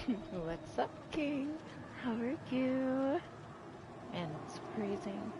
What's up, King? How are you? Man, it's freezing.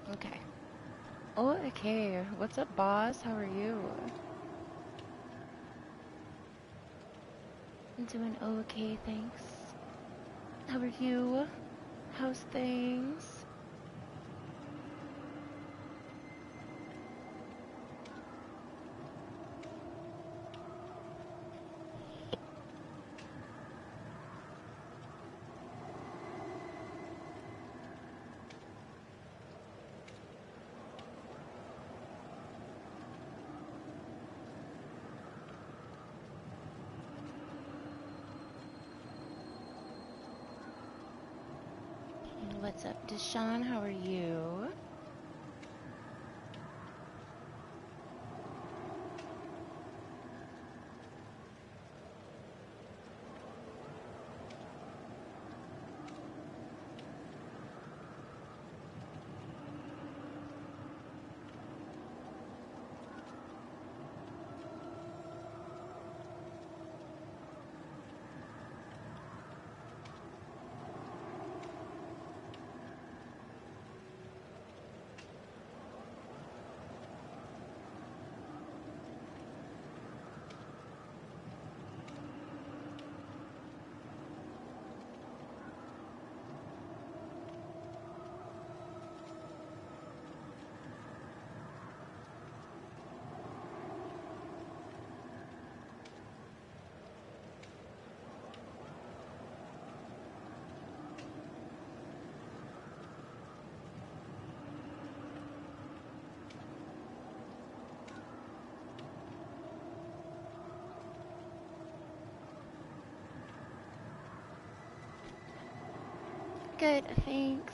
Okay. Oh, okay. What's up, boss? How are you? I'm doing okay, thanks. How are you? How's things? What's up, Deshaun? How are you? Good, thanks.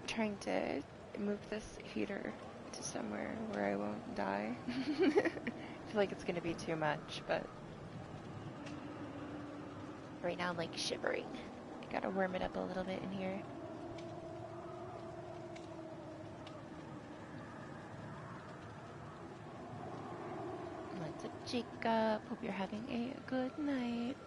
Trying to move this heater to somewhere where I won't die. I feel like it's gonna be too much, but right now I'm like shivering. I gotta warm it up a little bit in here. What's up, Jacob? Hope you're having a good night.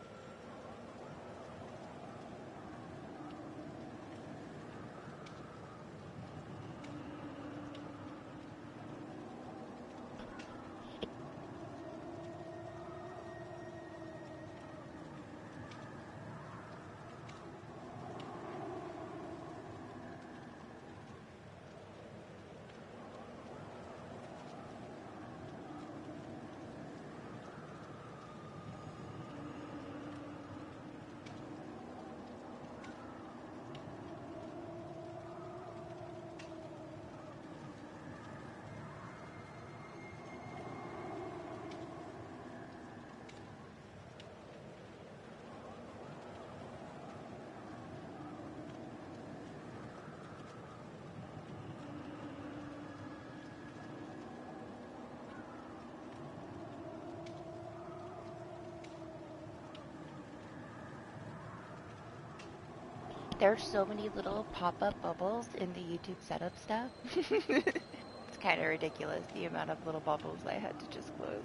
There's so many little pop-up bubbles in the YouTube setup stuff. It's kind of ridiculous the amount of little bubbles I had to just close.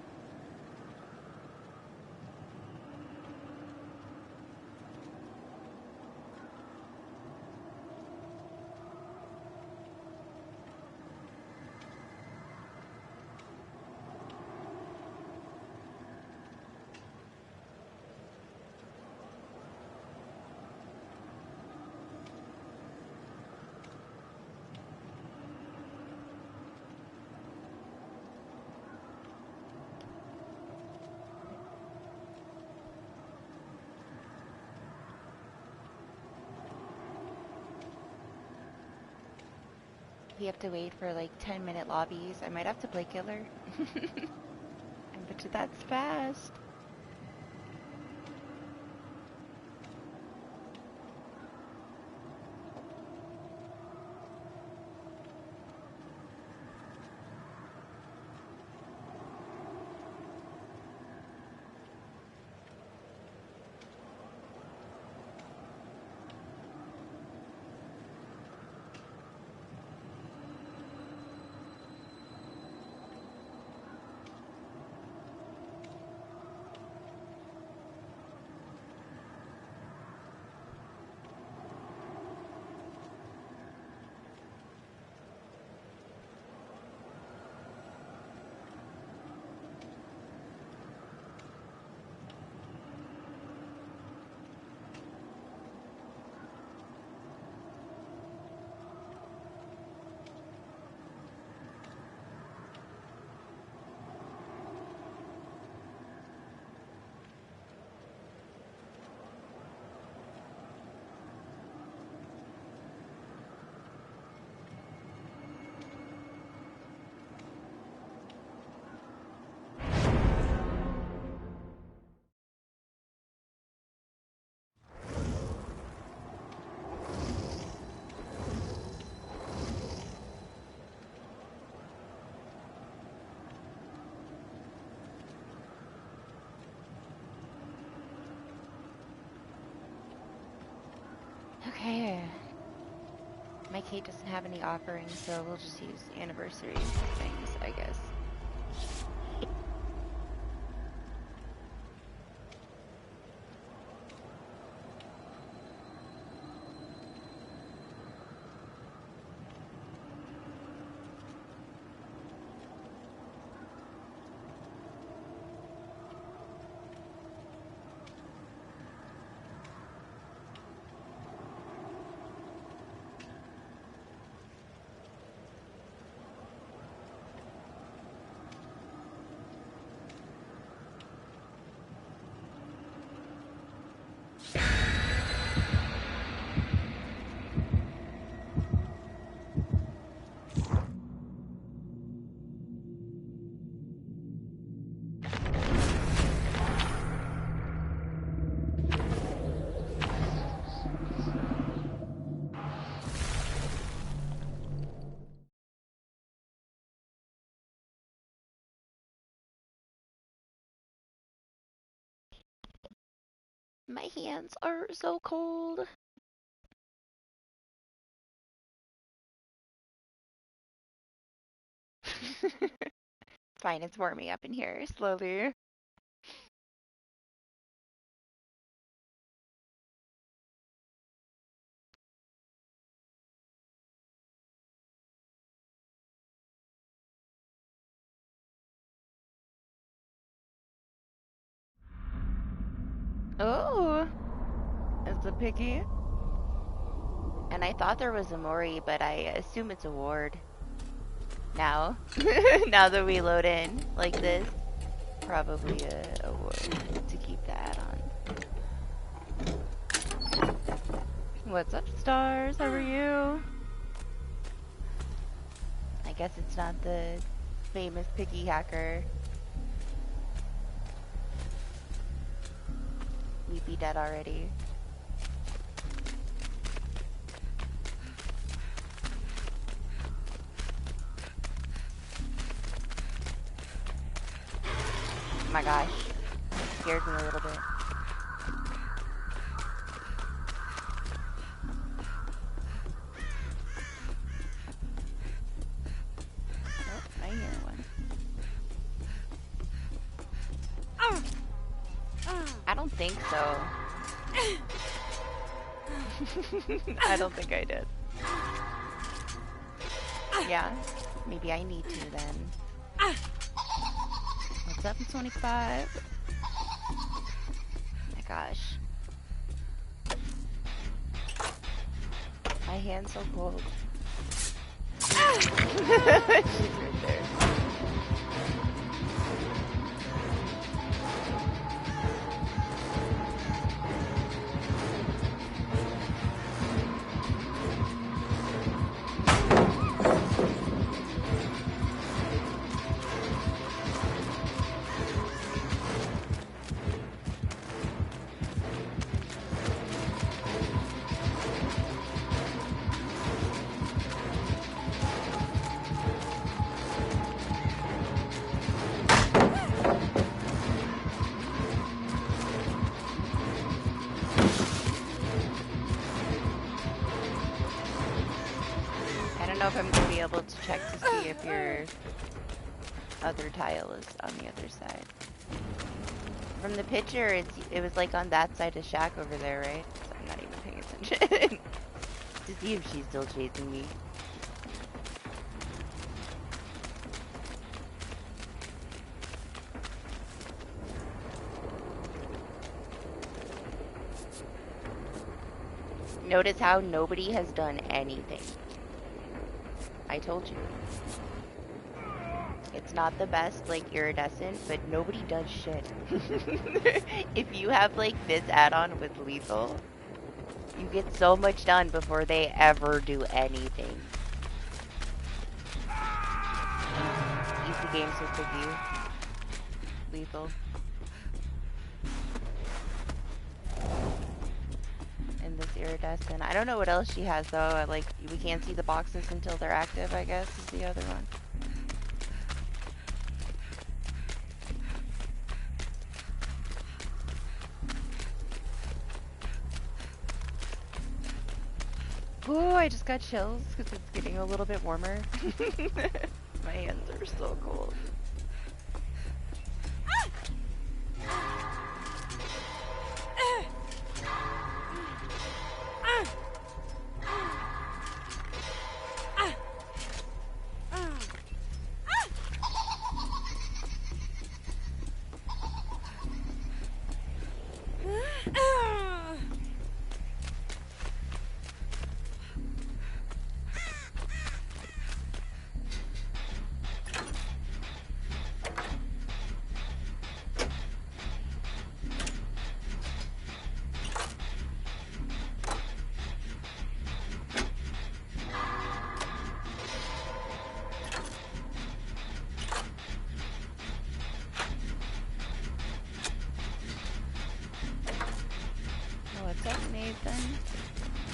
We have to wait for like 10-minute lobbies. I might have to play killer. I bet you that's fast. Okay. My Kate doesn't have any offerings, so we'll just use anniversary things, I guess. My hands are so cold. Fine, it's warming up in here slowly. Oh, it's a piggy. And I thought there was a Mori, but I assume it's a ward. Now, now that we load in like this, probably a ward to keep that on. What's up, stars? How are you? I guess it's not the famous piggy hacker. We'd be dead already. Oh my gosh, scared me a little bit. Oh, I hear one. I don't think so. I don't think I did. Yeah, maybe I need to then. What's up, 25? My gosh. My hand's so cold. She's right there. know if I'm gonna be able to check to see if your other tile is on the other side. From the picture, it was like on that side of shack over there, right? So I'm not even paying attention to see if she's still chasing me. Notice how nobody has done anything. I told you. It's not the best, like, iridescent, but nobody does shit. If you have, like, this add-on with lethal, you get so much done before they ever do anything. Easy games with the view. Lethal. And this iridescent. I don't know what else she has, though. Like, we can't see the boxes until they're active, I guess, is the other one. Ooh, I just got chills because it's getting a little bit warmer. My hands are so cold.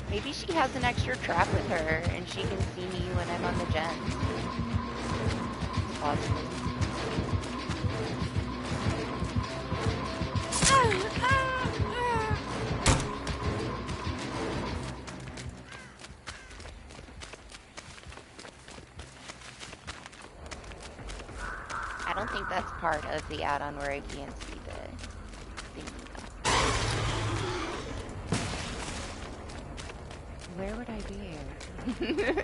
Maybe she has an extra trap with her and she can see me when I'm on the gen. It's possible. I don't think that's part of the add-on where I can't see the thing. Where would I be here?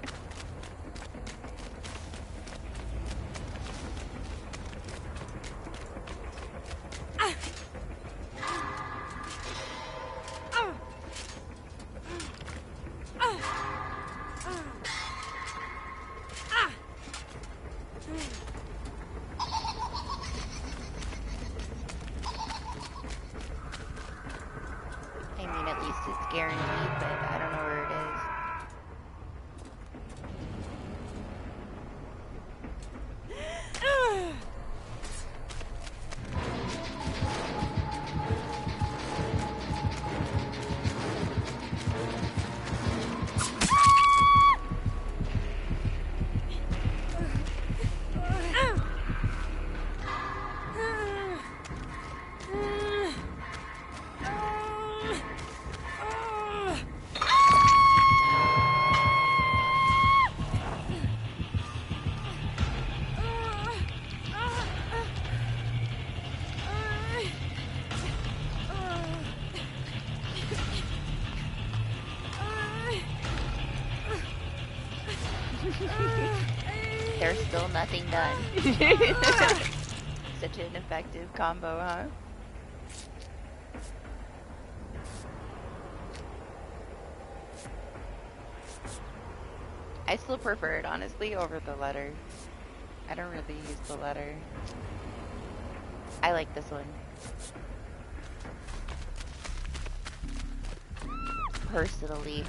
There's still nothing done. Such an effective combo, huh? I still prefer it, honestly, over the letter. I don't really use the letter. I like this one. Personally.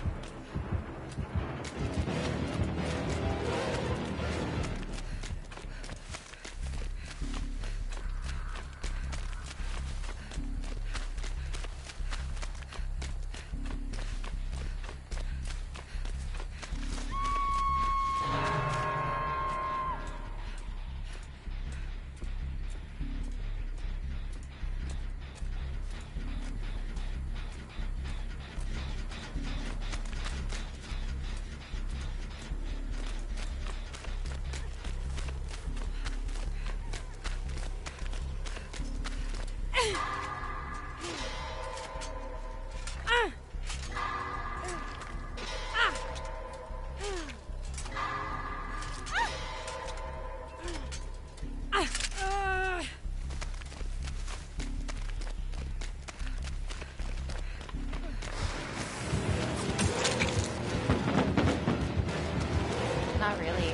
not really.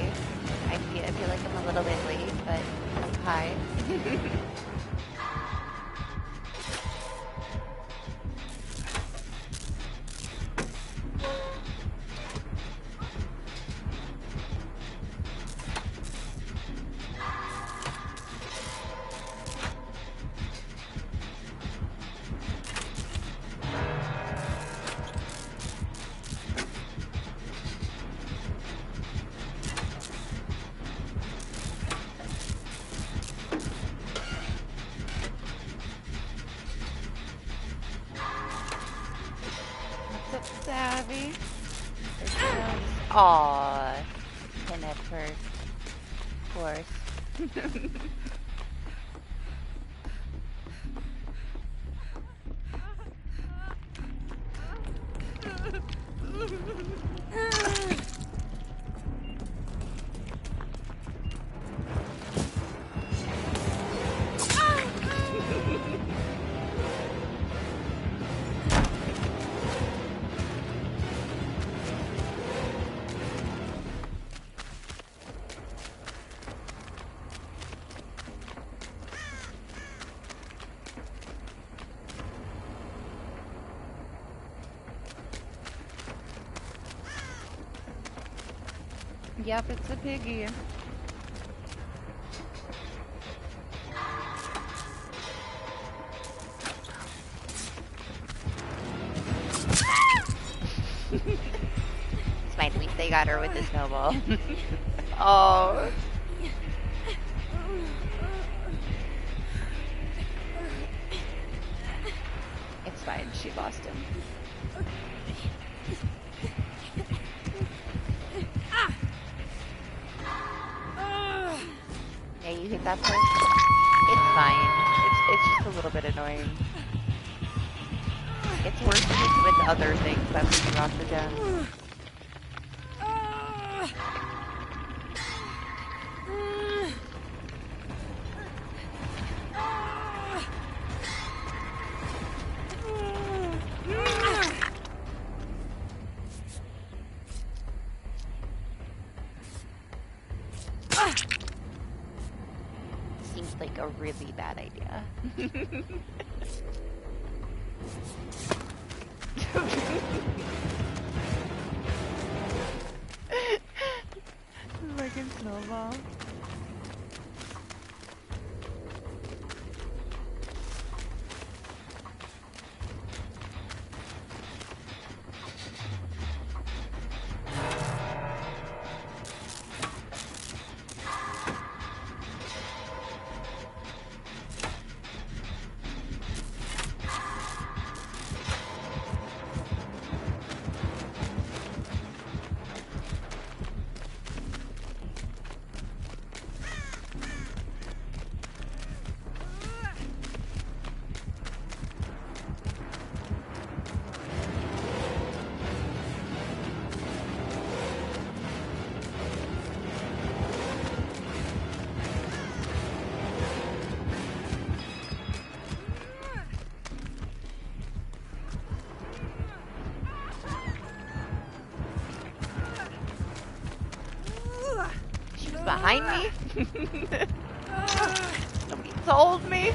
I feel like I'm a little bit late, but hi. What's up, Savvy? Aww. Pinhead first. Of course. Yep, it's a piggy. It's fine, they got her with the snowball. Oh. It's fine, she lost him. Yeah, you hit that part? It's fine. It's just a little bit annoying. It's worse with other things that we can rock her down. Seems like a really bad idea. Fucking snowball. Behind me? Nobody told me.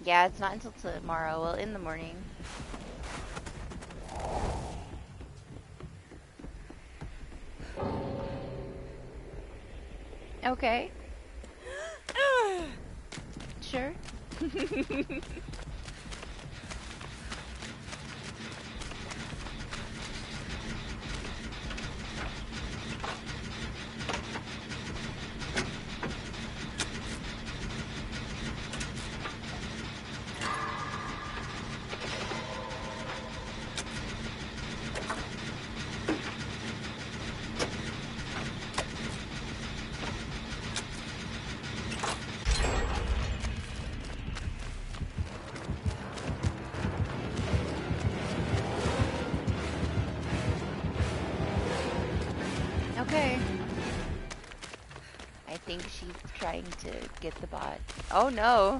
Yeah, it's not until tomorrow. Well, in the morning. Okay. Sure. Okay. I think she's trying to get the bot. Oh no.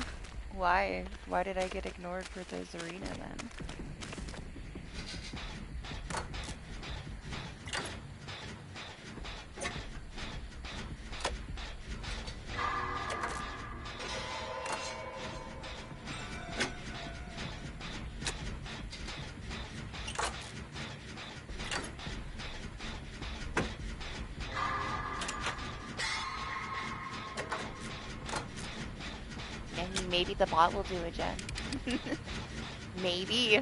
Why? Why did I get ignored for this arena then? And maybe the bot will do it, Jen. Maybe.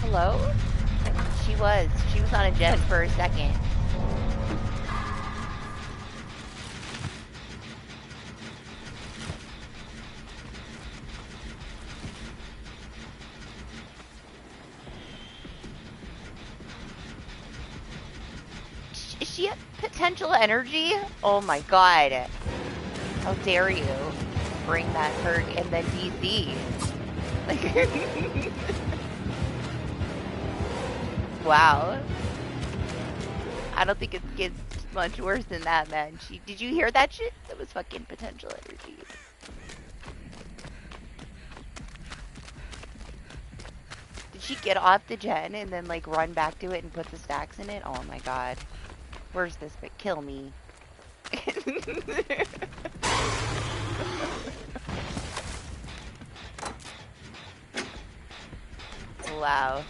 Hello? She was. She was on a Jen for a second. Is she at potential energy? Oh my god. How dare you bring that perk and then DC? Like, wow. I don't think it gets much worse than that, man. Did you hear that shit? That was fucking potential energy. Did she get off the gen and then like run back to it and put the stacks in it? Oh my god. Where's this bit? Kill me. Wow.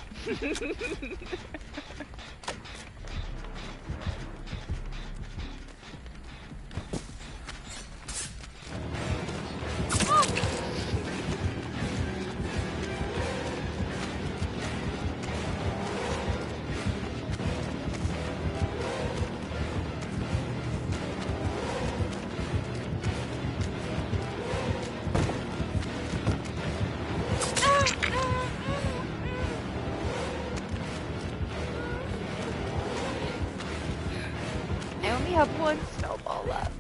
I only have one snowball left.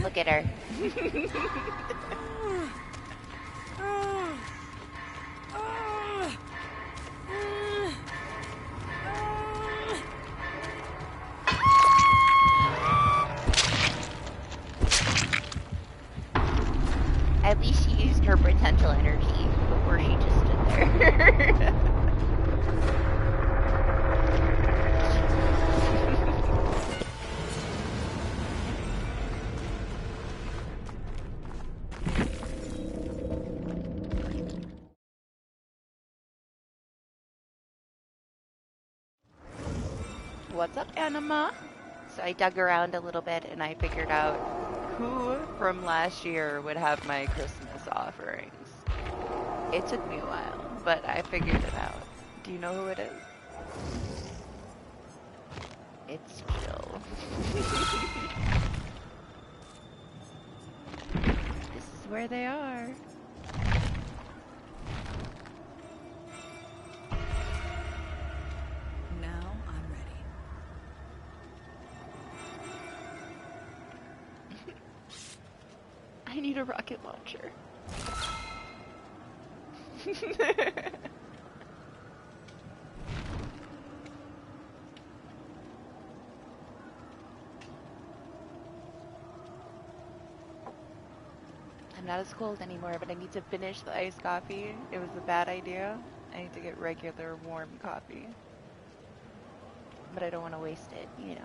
Look at her. At least she used her potential energy before she just stood there. What's up, Anima? So I dug around a little bit and I figured out who from last year would have my Christmas offerings. It took me a while, but I figured it out. Do you know who it is? It's Jill. This is where they are. Now I'm ready. I need a rocket launcher. I'm not as cold anymore, but I need to finish the iced coffee. It was a bad idea. I need to get regular warm coffee. But I don't want to waste it, you know.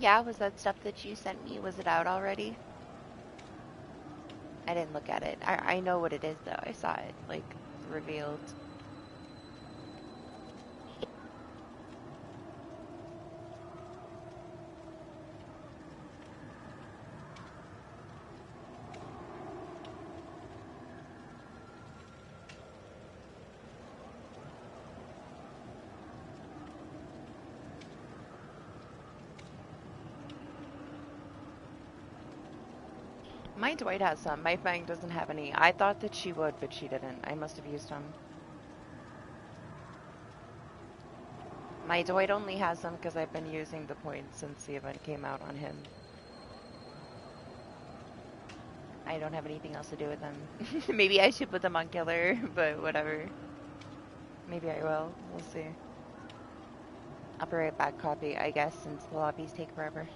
Yeah, was that stuff that you sent me, was it out already? I didn't look at it. I know what it is though. I saw it, like, revealed. My Dwight has some. My Fang doesn't have any. I thought that she would, but she didn't. I must have used them. My Dwight only has them because I've been using the points since the event came out on him. I don't have anything else to do with them. Maybe I should put them on Killer, but whatever. Maybe I will. We'll see. I'll be right back, copy, I guess, since the lobbies take forever.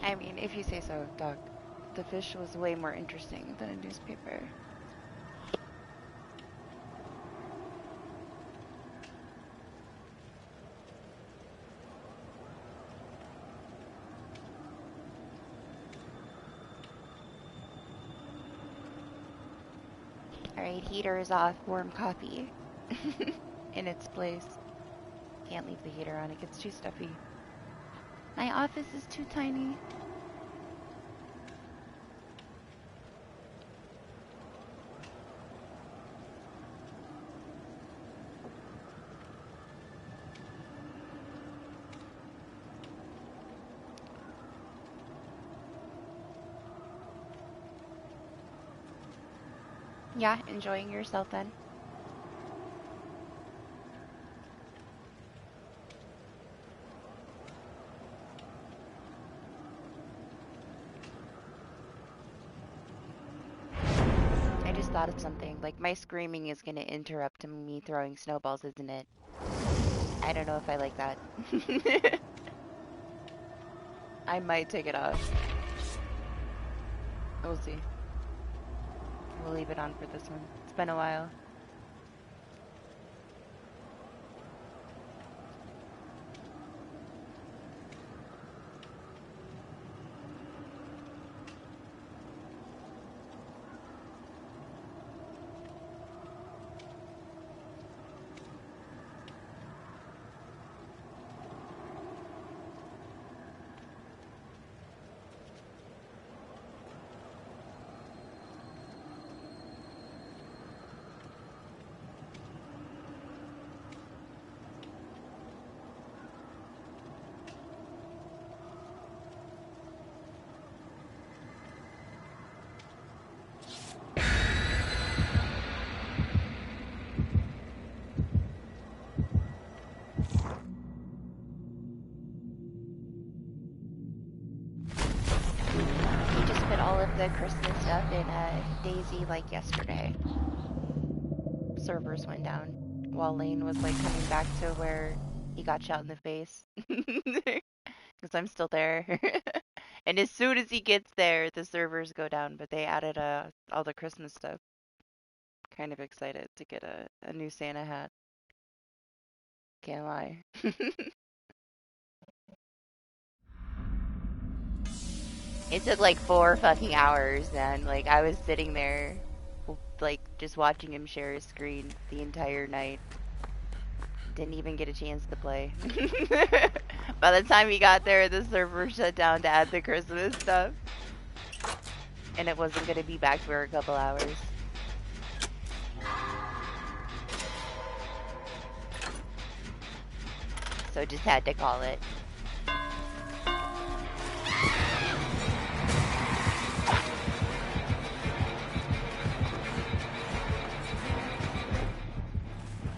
I mean, if you say so, Doc. The fish was way more interesting than a newspaper. Alright, heater is off, warm coffee. In its place. Can't leave the heater on, it gets too stuffy. My office is too tiny. Yeah, enjoying yourself then. thought of something. Like, my screaming is gonna interrupt me throwing snowballs, isn't it? I don't know if I like that. I might take it off. We'll see. We'll leave it on for this one. It's been a while. The Christmas stuff in Daisy like yesterday. Servers went down while Lane was like coming back to where he got shot in the face. Because I'm still there. And as soon as he gets there, the servers go down, but they added all the Christmas stuff. Kind of excited to get a new Santa hat. Can't lie. It took like 4 fucking hours, and like I was sitting there, like just watching him share his screen the entire night. Didn't even get a chance to play. By the time he got there, the server shut down to add the Christmas stuff, and it wasn't gonna be back for a couple hours. So just had to call it.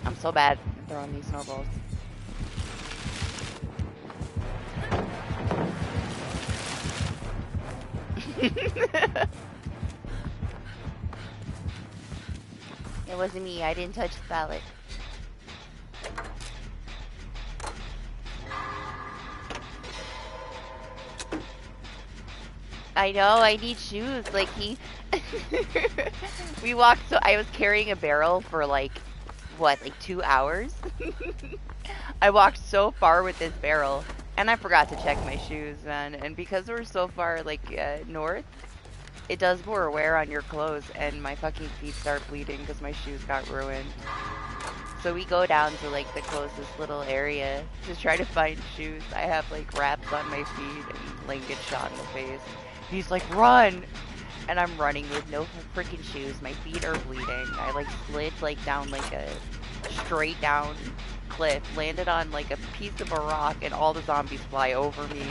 I'm so bad at throwing these snowballs. It wasn't me. I didn't touch the ballot. I know, I need shoes. Like, we walked, so I was carrying a barrel for like, what, like 2 hours? I walked so far with this barrel, and I forgot to check my shoes, man. And because we're so far, like, north, it does more wear on your clothes, and my fucking feet start bleeding because my shoes got ruined. So we go down to, like, the closest little area to try to find shoes. I have, like, wraps on my feet, and Lane gets shot in the face. He's like, run! And I'm running with no freaking shoes. My feet are bleeding. I, like, slid, like, down, like, a straight down cliff. Landed on, like, a piece of a rock, and all the zombies fly over me.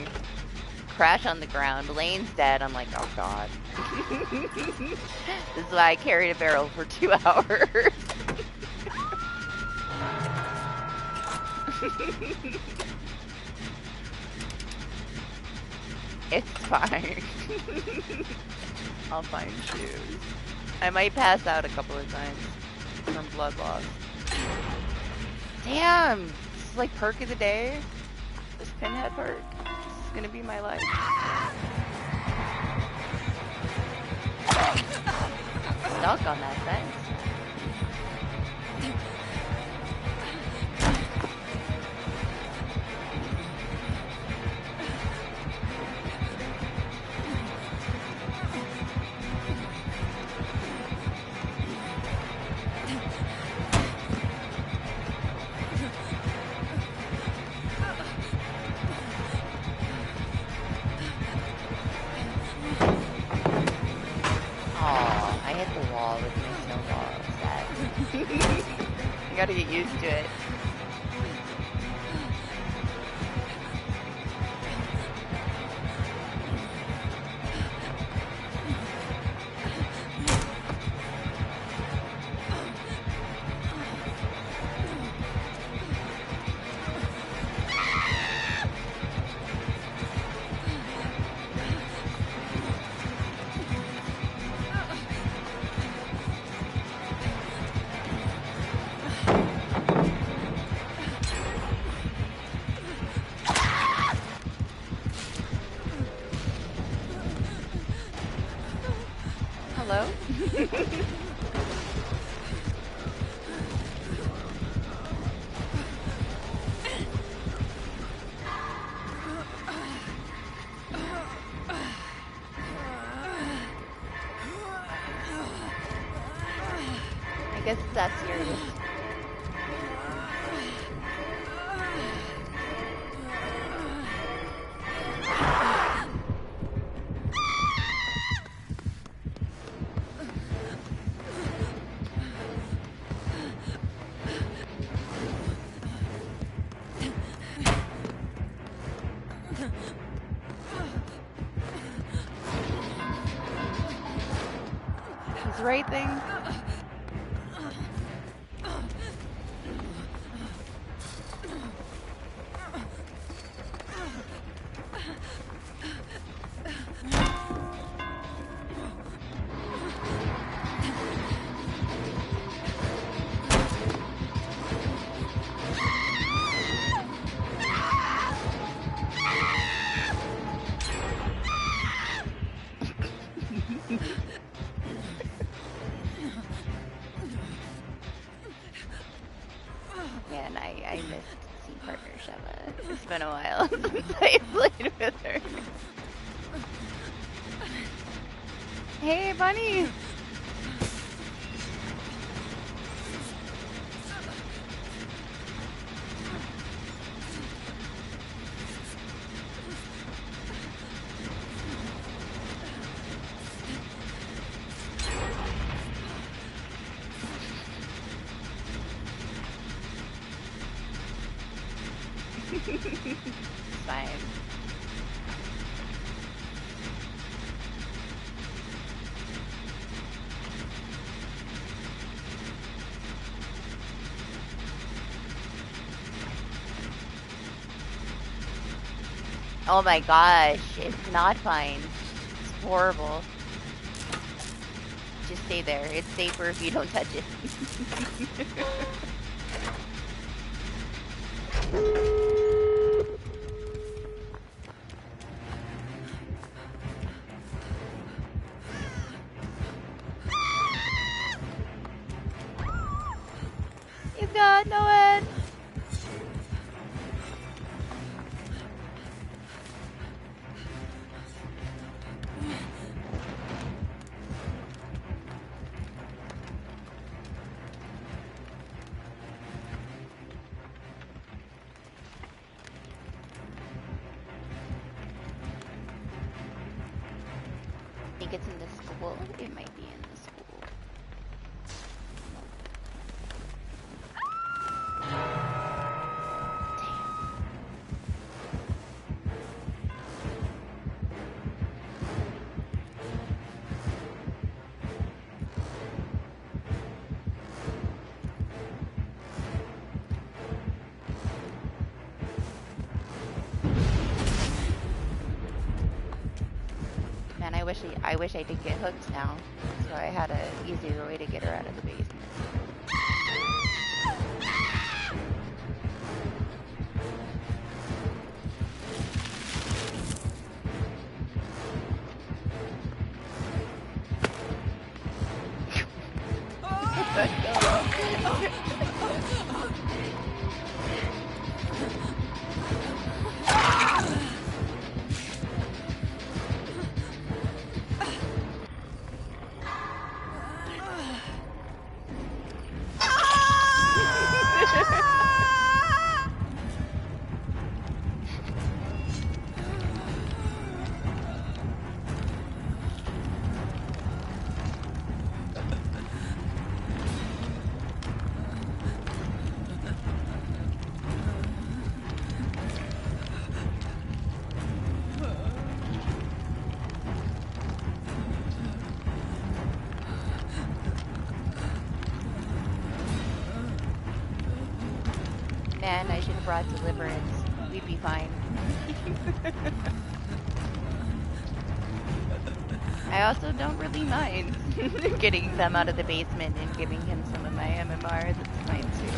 Crash on the ground. Lane's dead. I'm like, oh, God. This is why I carried a barrel for 2 hours. It's fine. I'll find shoes. I might pass out a couple of times from blood loss. Damn! This is like perk of the day. This pinhead perk. This is gonna be my life. Stuck on that fence. Gotta get used to it. Hello? I guess it's that serious. He's right thing. Man, I missed Scene Partner Sheva. It's been a while since I played with her. Hey, Bunny! Fine. Oh my gosh, it's not fine. It's horrible. Just stay there. It's safer if you don't touch it. He's got no end. I think it's in the school. It might be in the school. Man, I wish I did get hooked now, so I had a easier way to get her out of the basement. Man, I should have brought Deliverance. We'd be fine. I also don't really mind getting them out of the basement and giving him some of my MMR. That's fine too.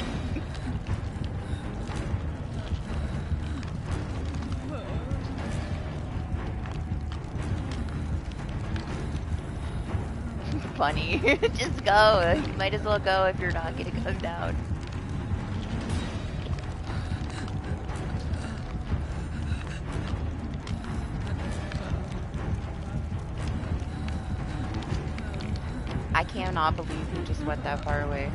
Funny. Just go. You might as well go if you're not gonna come down. I cannot believe he just went that far away.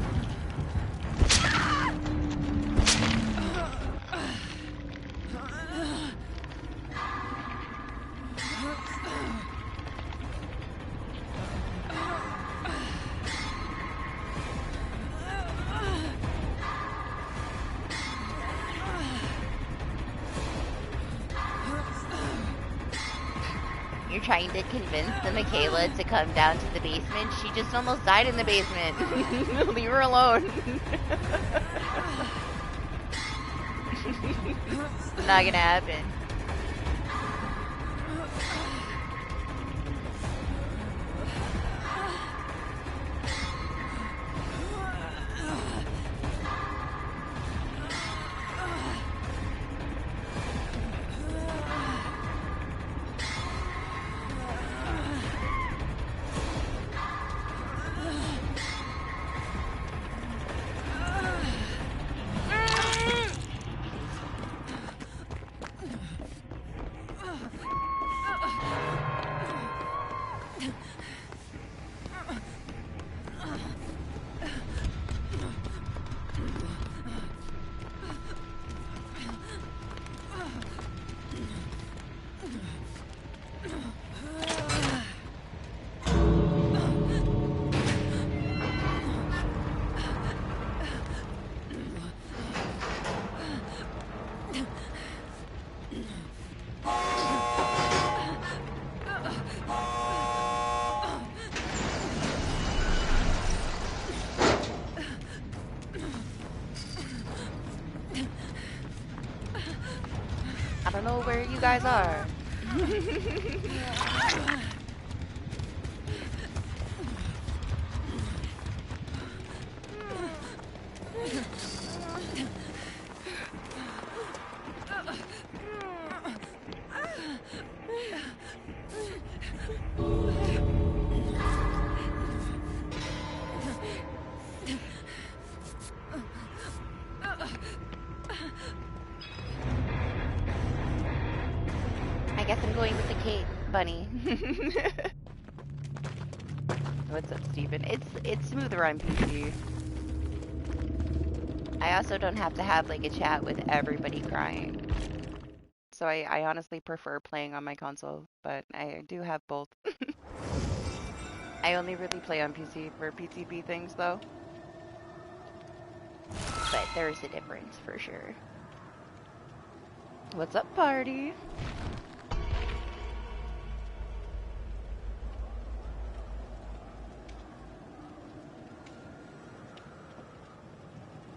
You're trying to convince the Michaela to come down to the basement. She just almost died in the basement. Leave her alone. It's not gonna happen. I don't know where you guys are. I guess I'm going with the Kate bunny. What's up, Steven? It's smoother on PC. I also don't have to have like a chat with everybody crying. So I honestly prefer playing on my console, but I do have both. I only really play on PC for PTB things though. But there's a difference for sure. What's up, party?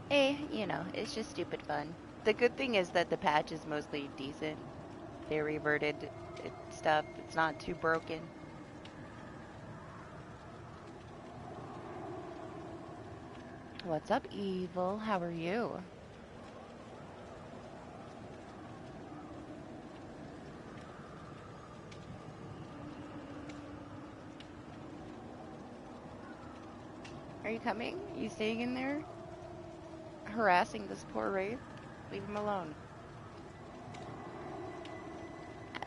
Hey, you know, it's just stupid fun. The good thing is that the patch is mostly decent. They reverted stuff. It's not too broken. What's up, Evil? How are you? Are you coming? Are you staying in there? Harassing this poor Wraith? Leave him alone.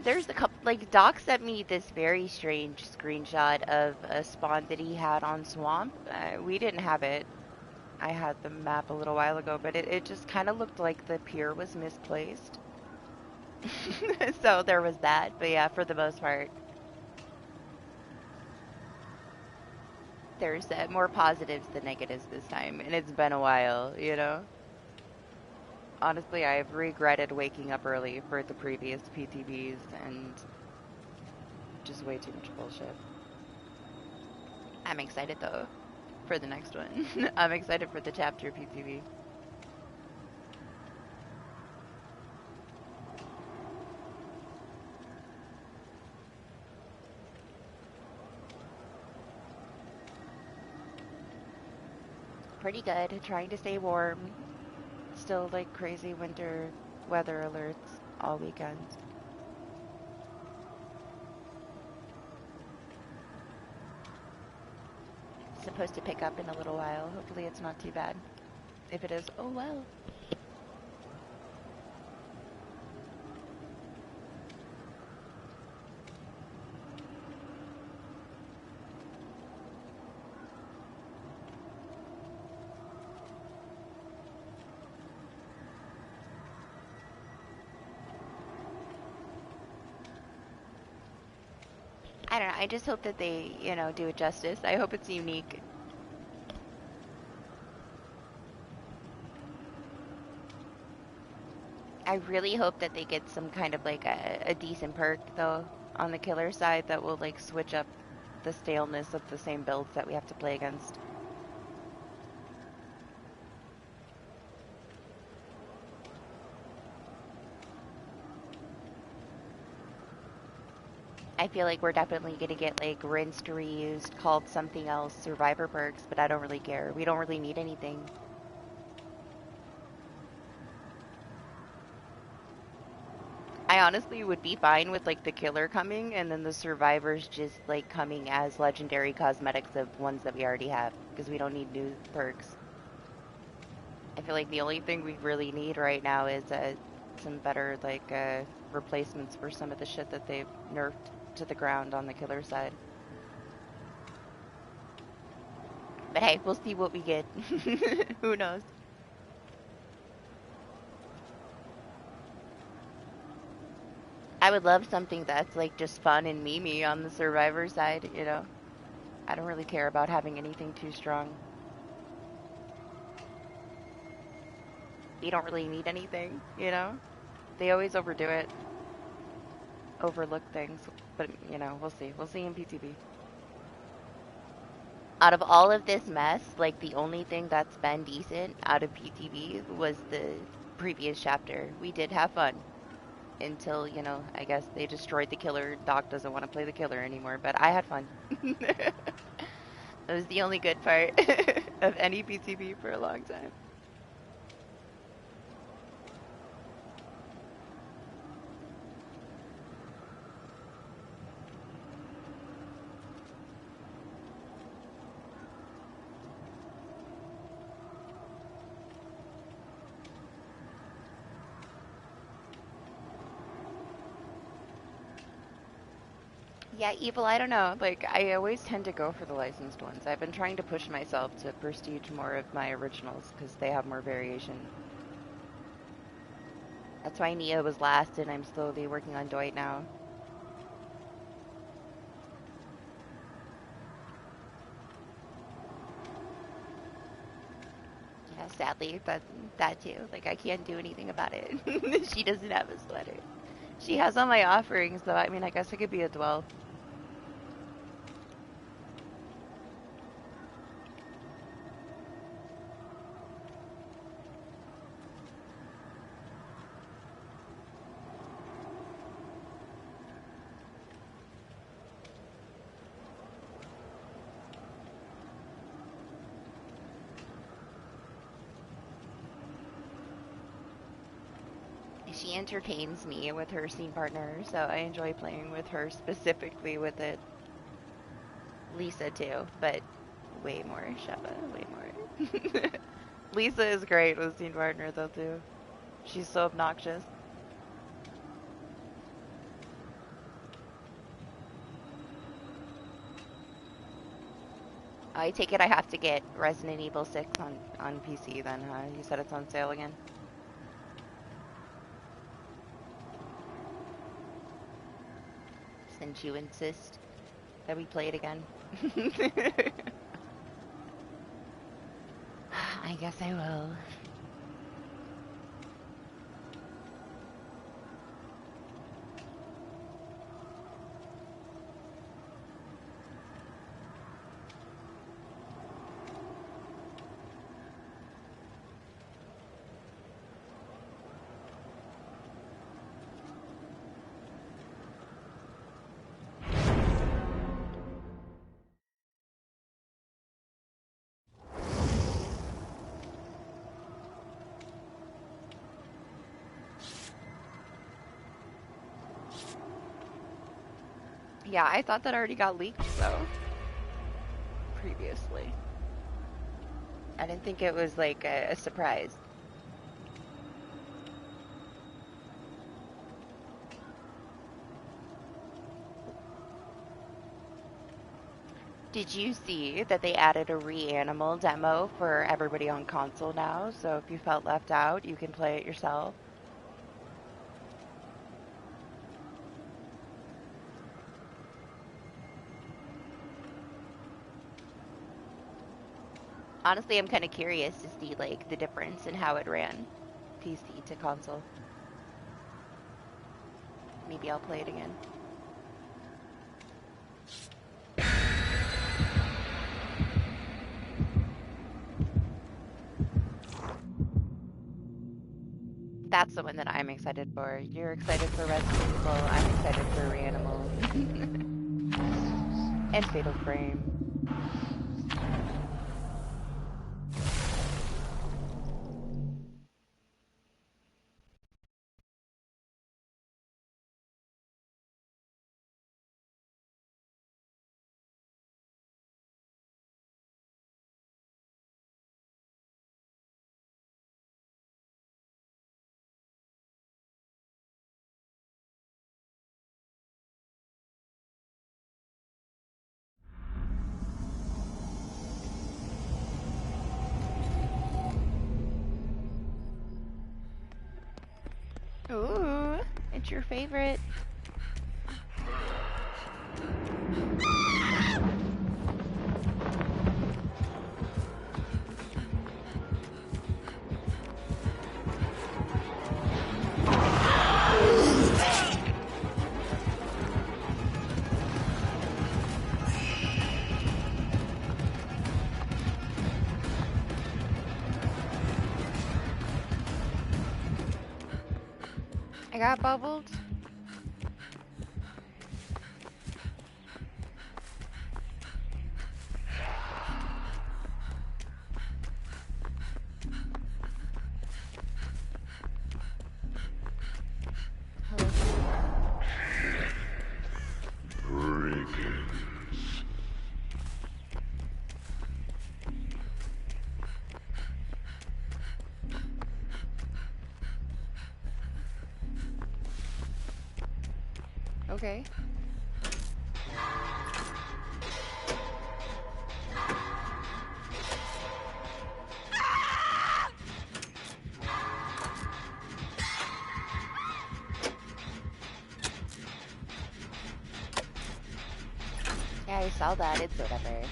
There's a couple, like, Doc sent me this very strange screenshot of a spawn that he had on Swamp. We didn't have it. I had the map a little while ago, but it just kind of looked like the pier was misplaced. So there was that, but yeah, for the most part. There's more positives than negatives this time, and it's been a while, you know? Honestly, I've regretted waking up early for the previous PTBs, and just way too much bullshit. I'm excited, though, for the next one. I'm excited for the chapter PTB. Pretty good, trying to stay warm. Still like crazy winter weather alerts all weekend. supposed to pick up in a little while. Hopefully it's not too bad. If it is, oh well. I don't know. I just hope that they, do it justice. I hope it's unique. I really hope that they get some kind of like a decent perk though on the killer side that will like switch up the staleness of the same builds that we have to play against. I feel like we're definitely gonna get like rinsed, reused, called something else, survivor perks, but I don't really care. We don't really need anything. I honestly would be fine with like the killer coming and then the survivors just like coming as legendary cosmetics of ones that we already have because we don't need new perks. I feel like the only thing we really need right now is some better like replacements for some of the shit that they've nerfed to the ground on the killer side. But hey, we'll see what we get. Who knows? I would love something that's like just fun and memey on the survivor side. I don't really care about having anything too strong. You don't really need anything. They always overdo it, overlook things, but we'll see. We'll see in PTB. Out of all of this mess, like the only thing that's been decent out of PTB was the previous chapter. We did have fun until, I guess they destroyed the killer. Doc doesn't want to play the killer anymore, but I had fun. That was the only good part of any PTB for a long time. Yeah, Evil, I don't know. Like, I always tend to go for the licensed ones. I've been trying to push myself to prestige more of my originals because they have more variation. That's why Nia was last, and I'm slowly working on Dwight now. Yeah, sadly, that too. Like, I can't do anything about it. She doesn't have a sweater. She has all my offerings, though. I mean, I guess I could be a 12. She entertains me with her scene partner, so I enjoy playing with her specifically with it. Lisa too, but way more. Sheppa, way more. Lisa is great with scene partner though too. She's so obnoxious. I take it I have to get Resident Evil 6 on PC then, huh? You said it's on sale again. Since you insist that we play it again. I guess I will. Yeah, I thought that already got leaked, though. previously. I didn't think it was like a surprise. Did you see that they added a Reanimal demo for everybody on console now? So if you felt left out, you can play it yourself. Honestly, I'm kind of curious to see like the difference in how it ran PC to console. Maybe I'll play it again. That's the one that I'm excited for. You're excited for Resident Evil. I'm excited for Reanimal. And Fatal Frame. Ooh, it's your favorite. I got bubbled. Okay. Yeah, I saw that. It's whatever.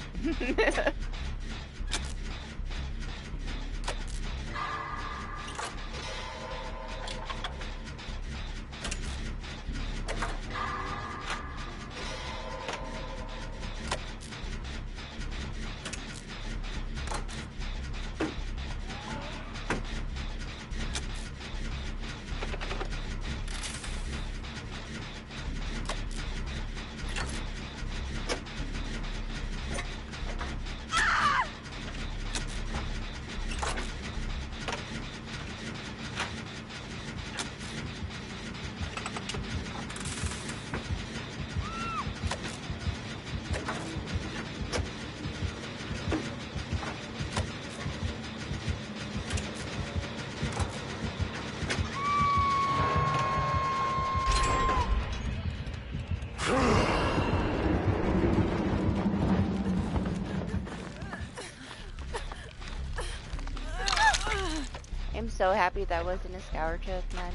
I'm so happy that wasn't a scour choke, man.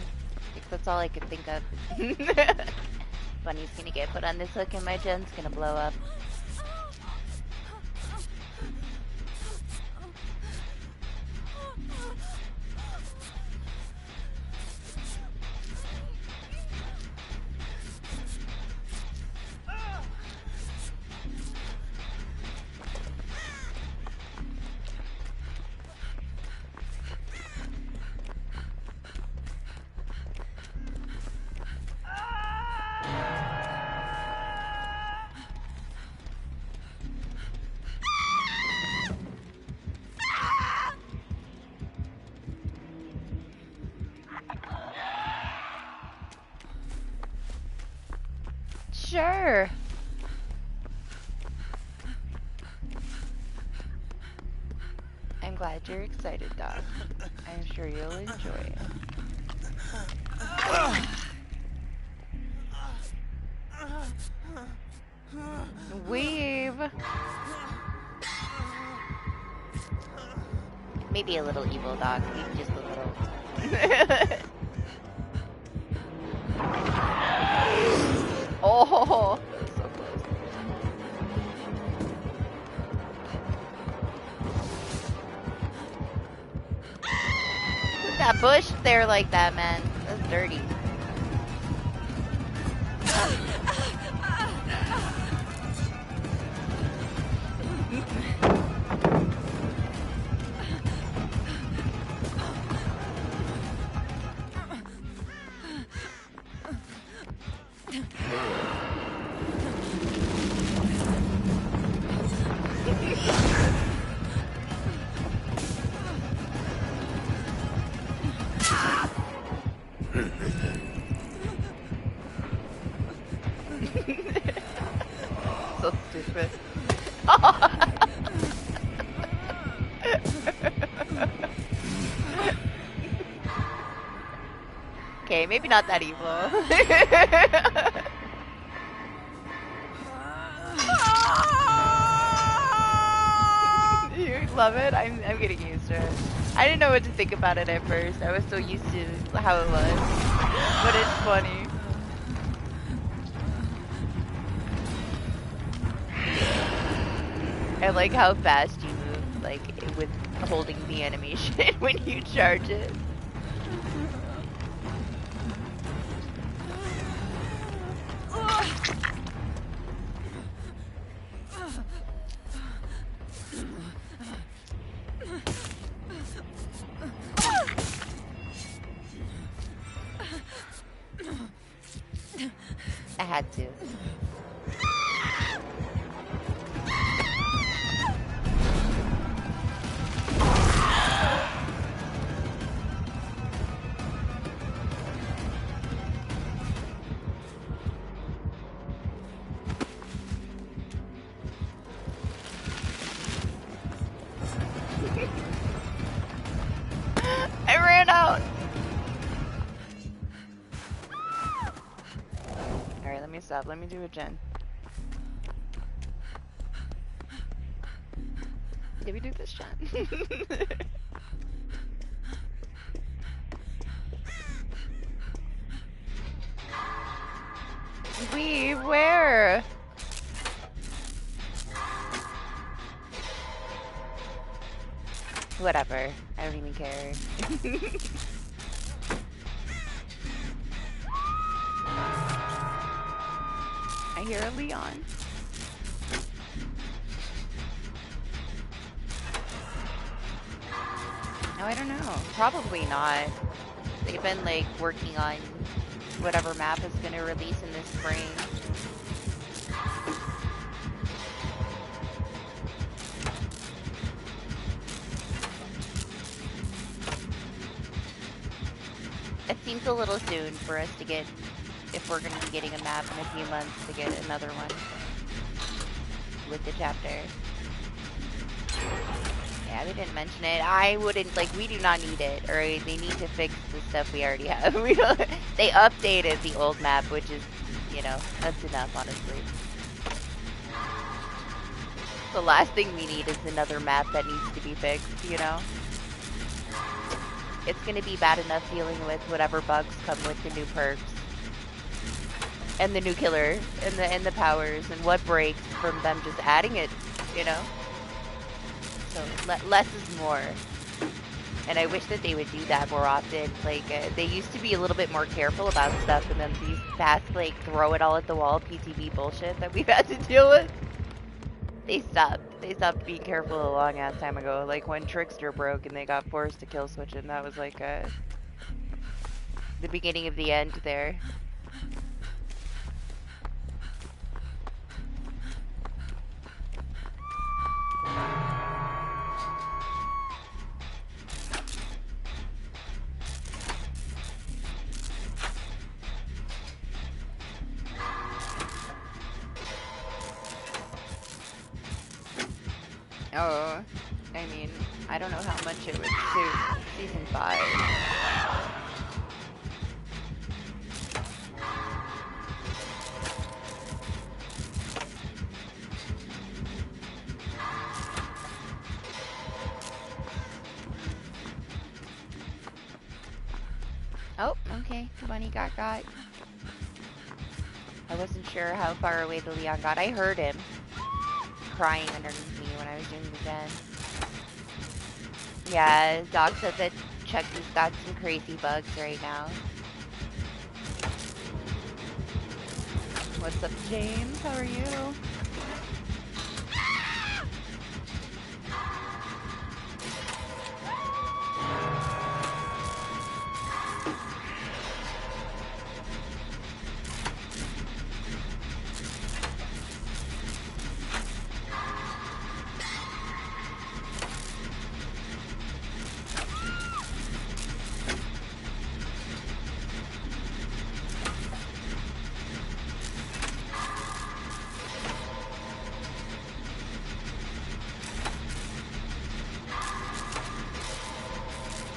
Like, that's all I could think of. Bunny's gonna get put on this hook and my gen's gonna blow up. Sure. glad you're excited, Doc. I'm sure you'll enjoy it. Weave! Maybe a little evil, Doc. Maybe just a little. Oh! So close. Put that bush there like that, man. That's dirty. So stupid. Okay, maybe not that evil. You love it? I'm getting used to it. I didn't know what to think about it at first. I was so used to how it was. But it's funny. I like how fast you move, like, with holding the animation when you charge it. I had to. I ran out. Alright, let me stop. Let me do a gen. Did we do this gen? Where? Whatever. I don't even care. I hear a Leon. No, I don't know. Probably not. They've been like working on whatever map is going to release in this spring. It seems a little soon for us to get, if we're going to be getting a map in a few months, to get another one with the chapter. Yeah, they didn't mention it. I wouldn't, like, we do not need it, or they need to fix the stuff we already have. We don't, they updated the old map, which is, you know, that's enough, honestly. The last thing we need is another map that needs to be fixed, you know? It's gonna be bad enough dealing with whatever bugs come with the new perks. And the new killer, and the powers, and what breaks from them just adding it, you know? So, less is more. And I wish that they would do that more often. Like, they used to be a little bit more careful about stuff, and then these past, like, throw it all at the wall PTB bullshit that we've had to deal with, they stopped. They stopped being careful a long ass time ago. Like, when Trickster broke and they got forced to kill switch it, that was like, the beginning of the end there. Oh, I mean, I don't know how much it would suit season 5. Oh, okay. Bunny got. I wasn't sure how far away the Leon got. I heard him crying underneath me when I was doing the den. Yeah, Doc said that Chucky's got some crazy bugs right now. What's up, James? How are you?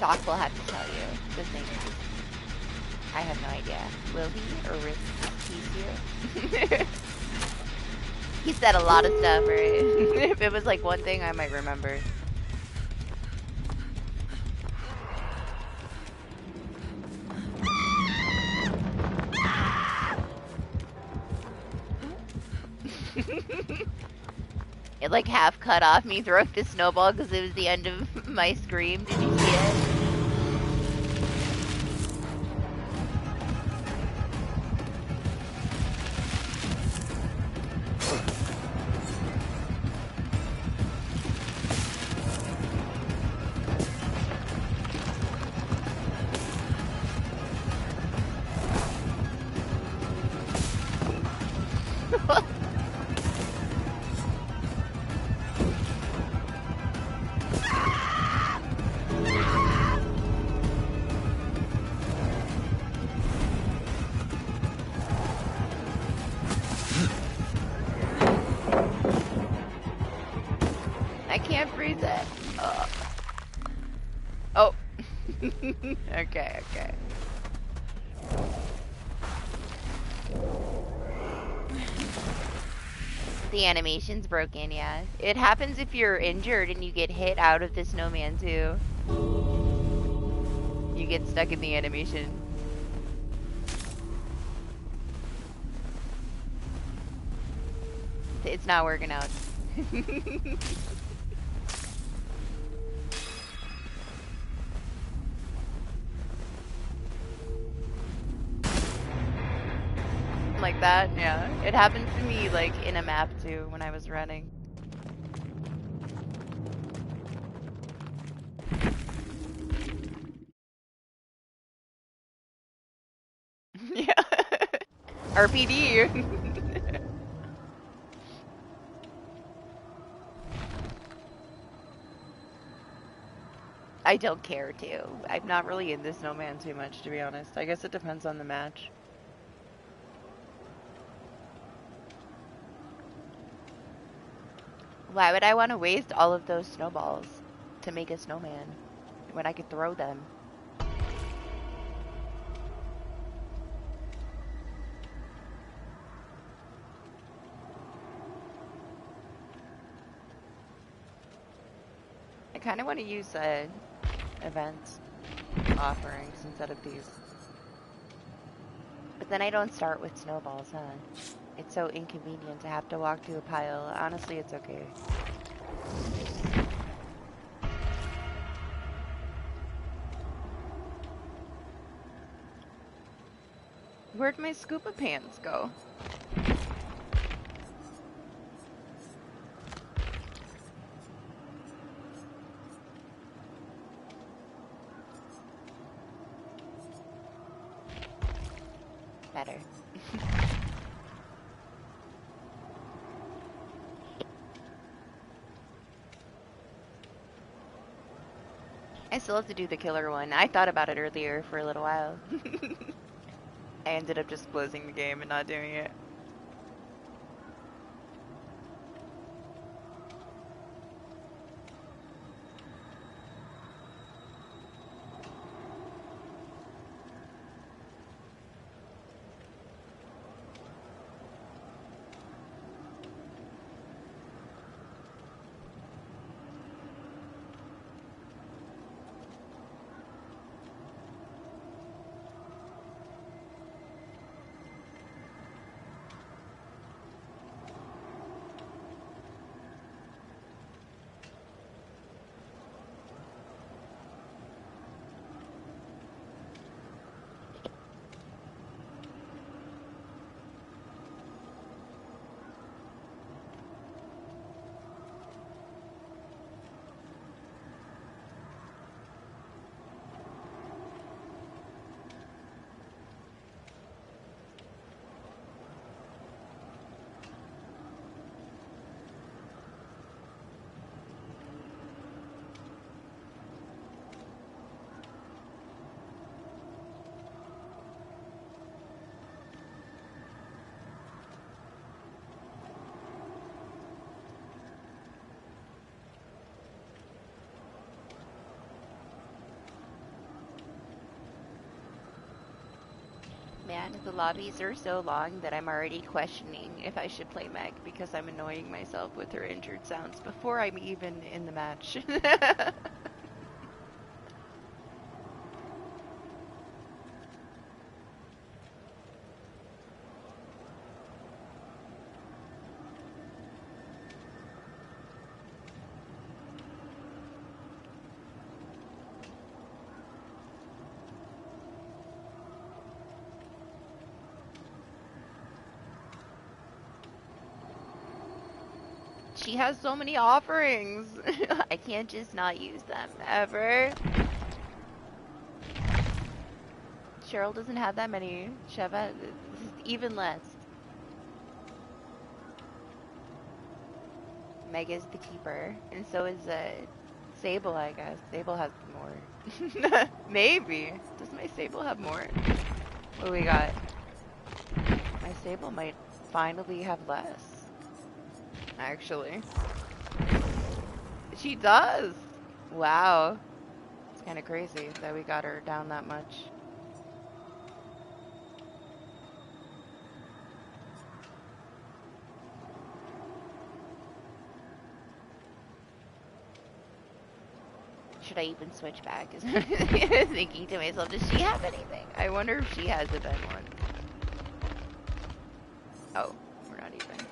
Doc will have to tell you the thing. I have no idea. Will he or tease you? He said a lot of stuff, right? If it was like one thing, I might remember. It like half cut off me throwing the snowball because it was the end of my scream. Did you see it? I can't freeze it. Oh. Okay. The animation's broken, yeah. It happens if you're injured and you get hit out of the snowman too. You get stuck in the animation. It's not working out. Like that, yeah. It happened to me like in a map too when I was running. Yeah. RPD. I don't care to. I'm not really in this snowman too much, to be honest. I guess it depends on the match. Why would I want to waste all of those snowballs to make a snowman when I could throw them? I kind of want to use event offerings instead of these. But then I don't start with snowballs, huh? It's so inconvenient to have to walk to a pile. Honestly, it's okay. Where'd my scuba pants go? Better. I still have to do the killer one. I thought about it earlier for a little while. I ended up just closing the game and not doing it. man, the lobbies are so long that I'm already questioning if I should play Meg because I'm annoying myself with her injured sounds before I'm even in the match. She has so many offerings. I can't just not use them ever. Cheryl doesn't have that many. Sheva, this is even less. Meg is the keeper, and so is Sable, I guess. Sable has more. Maybe. Does my Sable have more? What do we got? My Sable might finally have less. Actually. She does! Wow. It's kind of crazy that we got her down that much. Should I even switch back? Thinking to myself, does she have anything? I wonder if she has event one. Oh, we're not even.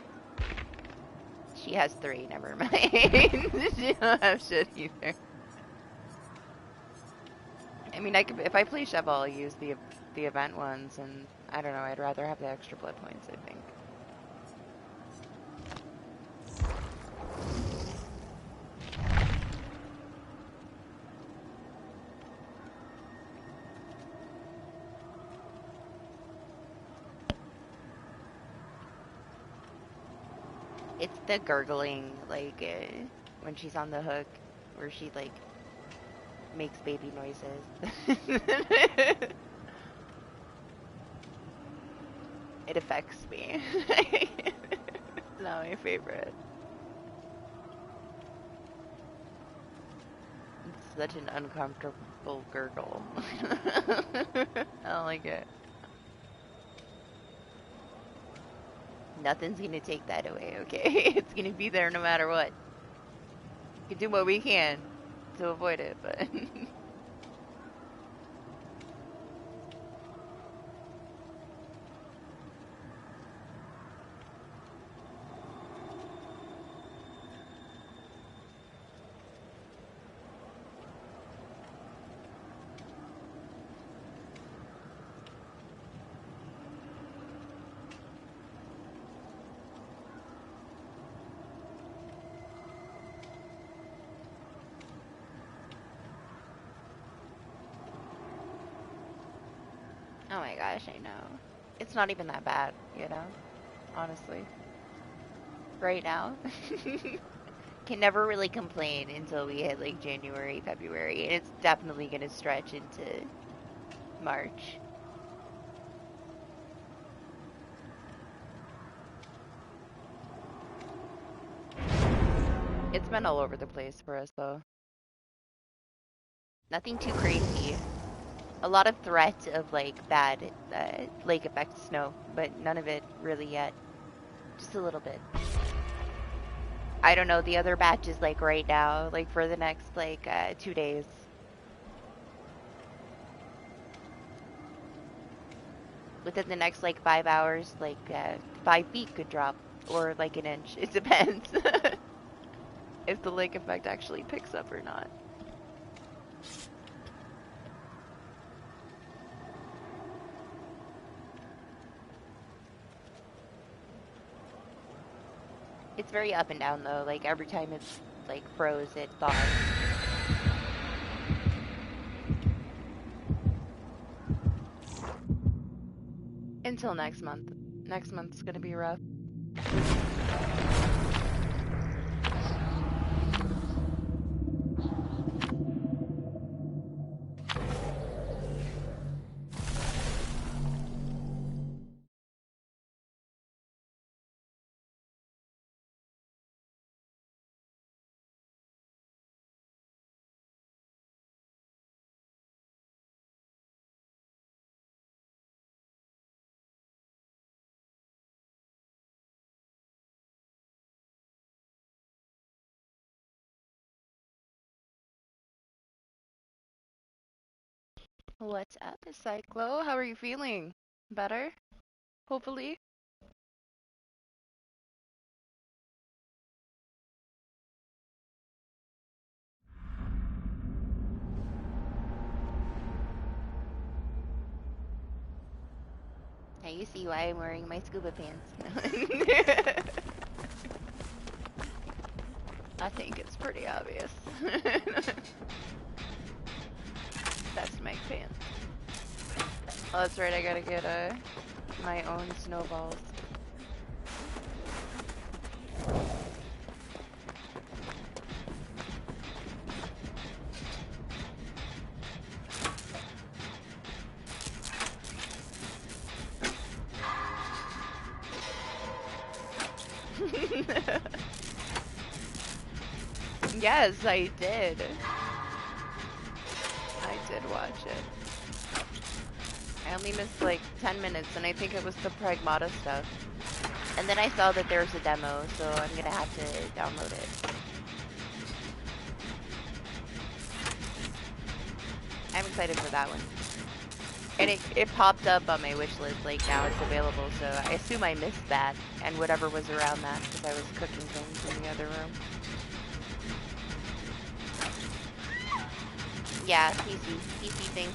She has 3, never mind. She don't have shit either. I mean, I could, if I play Sheva, I'll use the event ones, and I don't know, I'd rather have the extra blood points, I think. It's the gurgling, like, when she's on the hook, where she, like, makes baby noises. It affects me. It's not my favorite. It's such an uncomfortable gurgle. I don't like it. Nothing's gonna take that away, okay? It's gonna be there no matter what. We can do what we can to avoid it, but oh my gosh, I know. It's not even that bad, you know? Honestly. Right now. Can never really complain until we hit like January, February, and it's definitely gonna stretch into March. It's been all over the place for us though. Nothing too crazy. A lot of threat of like bad lake effect snow, but none of it really yet. Just a little bit. I don't know, the other batch is like right now, like for the next like 2 days. Within the next like 5 hours, like 5 feet could drop, or like an inch. It depends if the lake effect actually picks up or not. It's very up and down though. Like every time it's like froze, it thawed. Until next month. Next month's gonna be rough. What's up, Cyclo? How are you feeling? Better? Hopefully? Now you see why I'm wearing my scuba pants. I think it's pretty obvious. That's my pants. Oh, that's right, I gotta get my own snowballs. Yes, I did. I did watch it. I only missed like 10 minutes, and I think it was the Pragmata stuff. And then I saw that there's a demo, so I'm gonna have to download it. I'm excited for that one. And it popped up on my wish list, like now it's available, so I assume I missed that and whatever was around that because I was cooking things in the other room. Yeah, PC thing.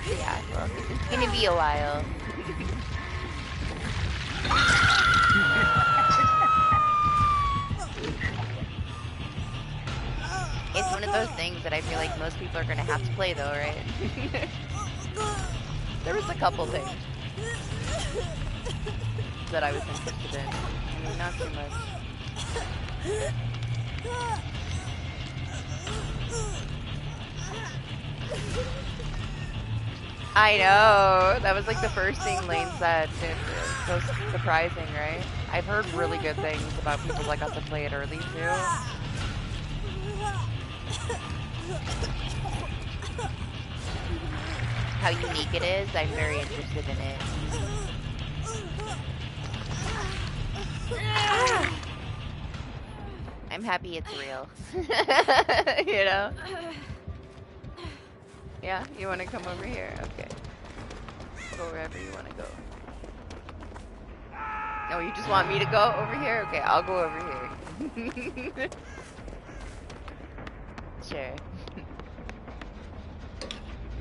Yeah, well, it's gonna be a while. It's one of those things that I feel like most people are gonna have to play though, right? There was a couple things that I was interested in. I mean, not too much. I know. That was like the first thing Lane said. It's so surprising, right? I've heard really good things about people that got to play it early too. How unique it is, I'm very interested in it. I'm happy it's real. You know? Yeah, you want to come over here? Okay. Go wherever you want to go. No, you just want me to go over here? Okay, I'll go over here. Sure.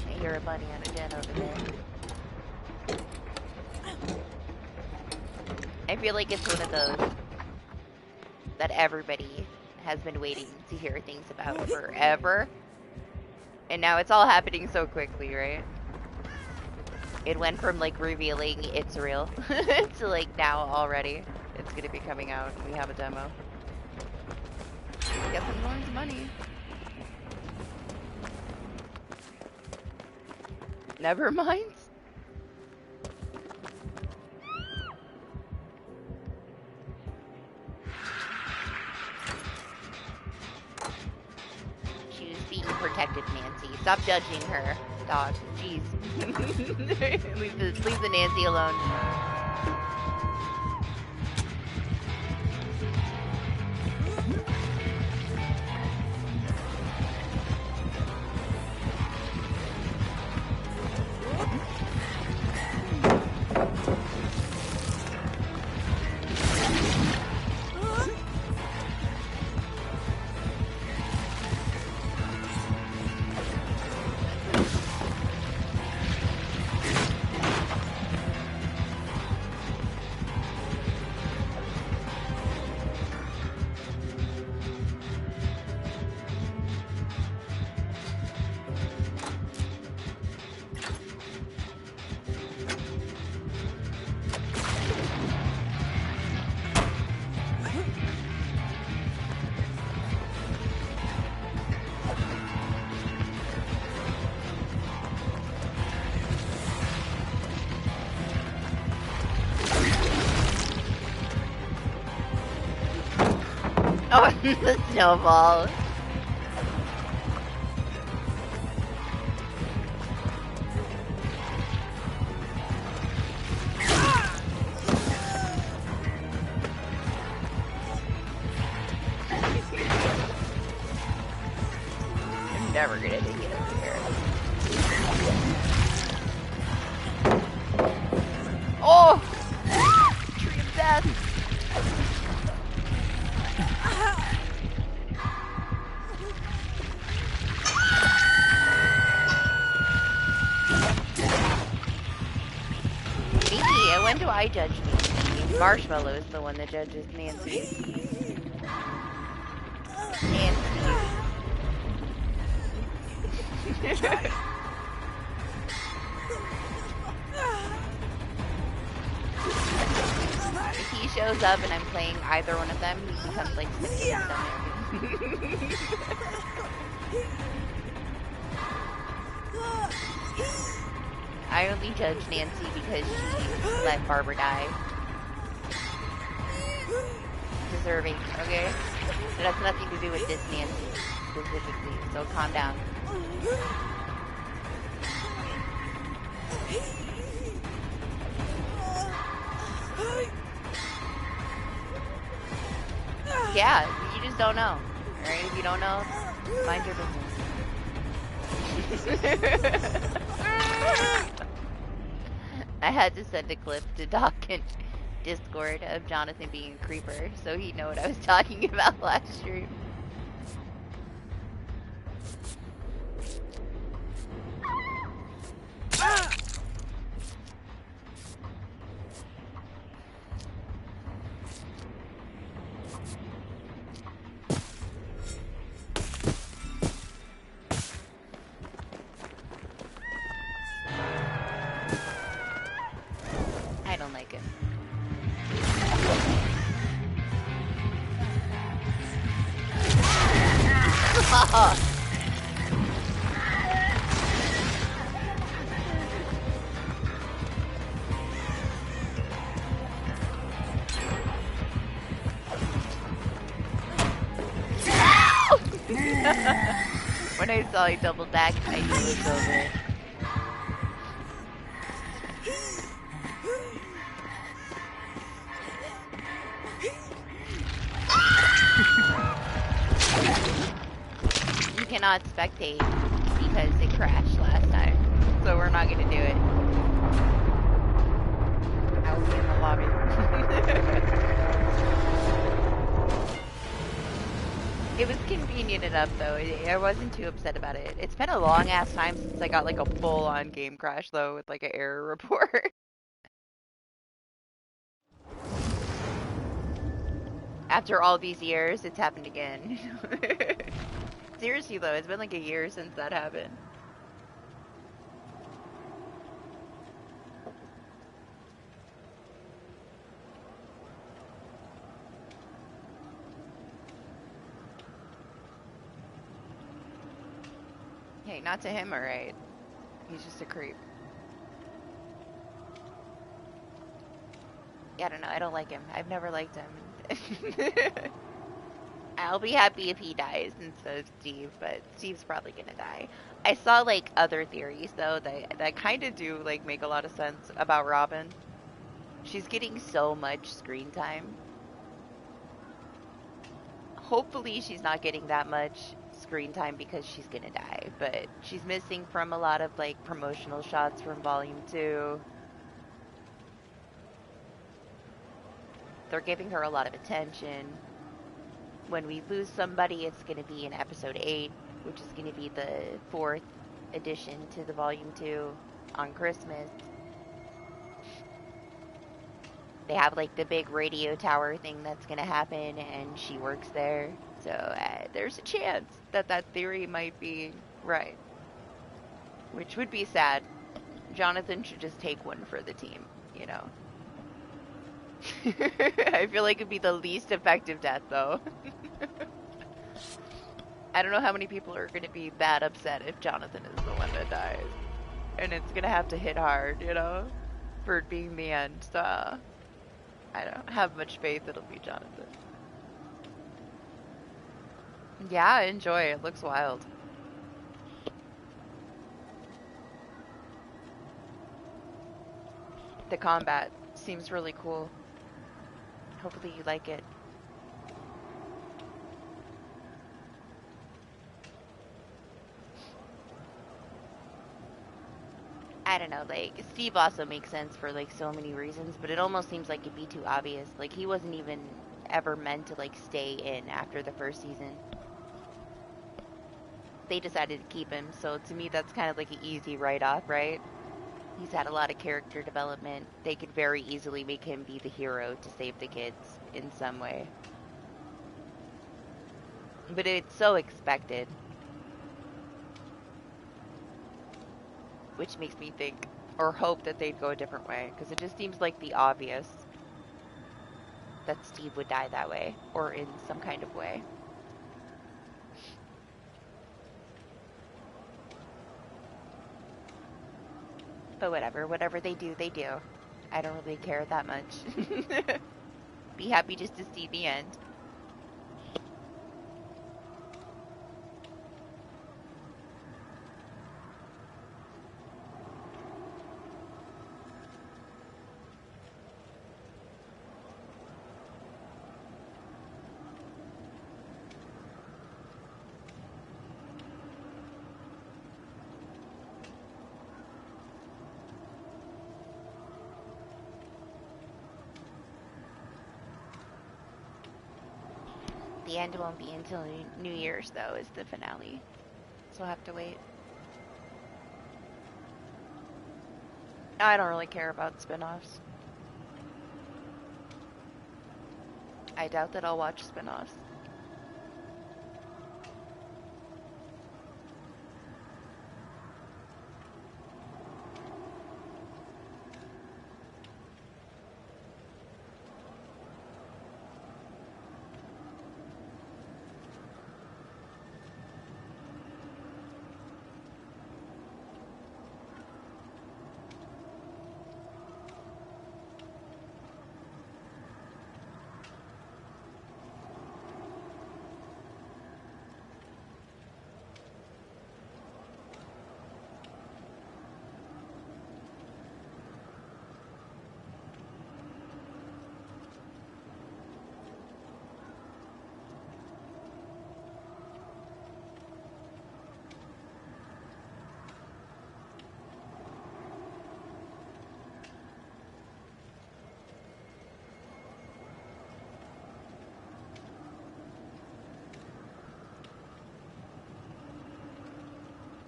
I hear a bunny on a den over there. I feel like it's one of those that everybody has been waiting to hear things about forever. And now it's all happening so quickly, right? It went from like revealing it's real to like now already it's gonna be coming out and we have a demo. I guess I'm going to money. Never mind. She was being protected, Nancy. Stop judging her, dog. Jeez. leave the Nancy alone. Oh, the snowball. I'm never gonna make it up here. Oh! Tree of death! Me? When do I judge me? Marshmallow is the one that judges Nancy. Nancy. If he shows up and I'm playing either one of them, he becomes like sniffing his stomach. I only judge Nancy because she let Barbara die. Deserving, okay? It has nothing to do with this Nancy specifically, so calm down. Yeah, you just don't know. Alright, if you don't know, mind your business. I had to send a clip to Doc in Discord of Jonathan being a creeper, so he'd know what I was talking about last stream. I don't like him. When I saw he double back, I knew it was over. You cannot spectate because it crashed last time, so we're not gonna do it. I will be in the lobby. It was convenient enough though. I wasn't too upset about it. It's been a long ass time since I got like a full-on game crash though with like an error report. After all these years, it's happened again. Seriously though, it's been like a year since that happened. Hey, not to him, alright? He's just a creep. Yeah, I don't know, I don't like him. I've never liked him. I'll be happy if he dies instead of Steve, but Steve's probably gonna die. I saw like other theories though that kind of do like make a lot of sense about Robin. She's getting so much screen time. Hopefully she's not getting that much screen time because she's gonna die, but she's missing from a lot of like promotional shots from Volume 2. They're giving her a lot of attention. When we lose somebody, it's going to be in episode 8, which is going to be the 4th addition to the volume 2 on Christmas. They have like the big radio tower thing that's going to happen, and she works there. So there's a chance that that theory might be right. Which would be sad. Jonathan should just take one for the team, you know. I feel like it'd be the least effective death, though. I don't know how many people are going to be that upset if Jonathan is the one that dies. And it's going to have to hit hard, you know, for it being the end. So, I don't have much faith it'll be Jonathan. Yeah, enjoy. It looks wild. The combat seems really cool. Hopefully you like it. I don't know, like, Steve also makes sense for, like, so many reasons, but it almost seems like it'd be too obvious. Like, he wasn't even ever meant to, like, stay in after the first season. They decided to keep him, so to me that's kind of like an easy write-off, right? He's had a lot of character development. They could very easily make him be the hero to save the kids in some way. But it's so expected, which makes me think or hope that they'd go a different way, because it just seems like the obvious that Steve would die that way, or in some kind of way. But whatever they do, they do. I don't really care that much. Be happy just to see the end. The end won't be until New Year's, though, is the finale. So we'll have to wait. I don't really care about spin-offs. I doubt that I'll watch spin-offs.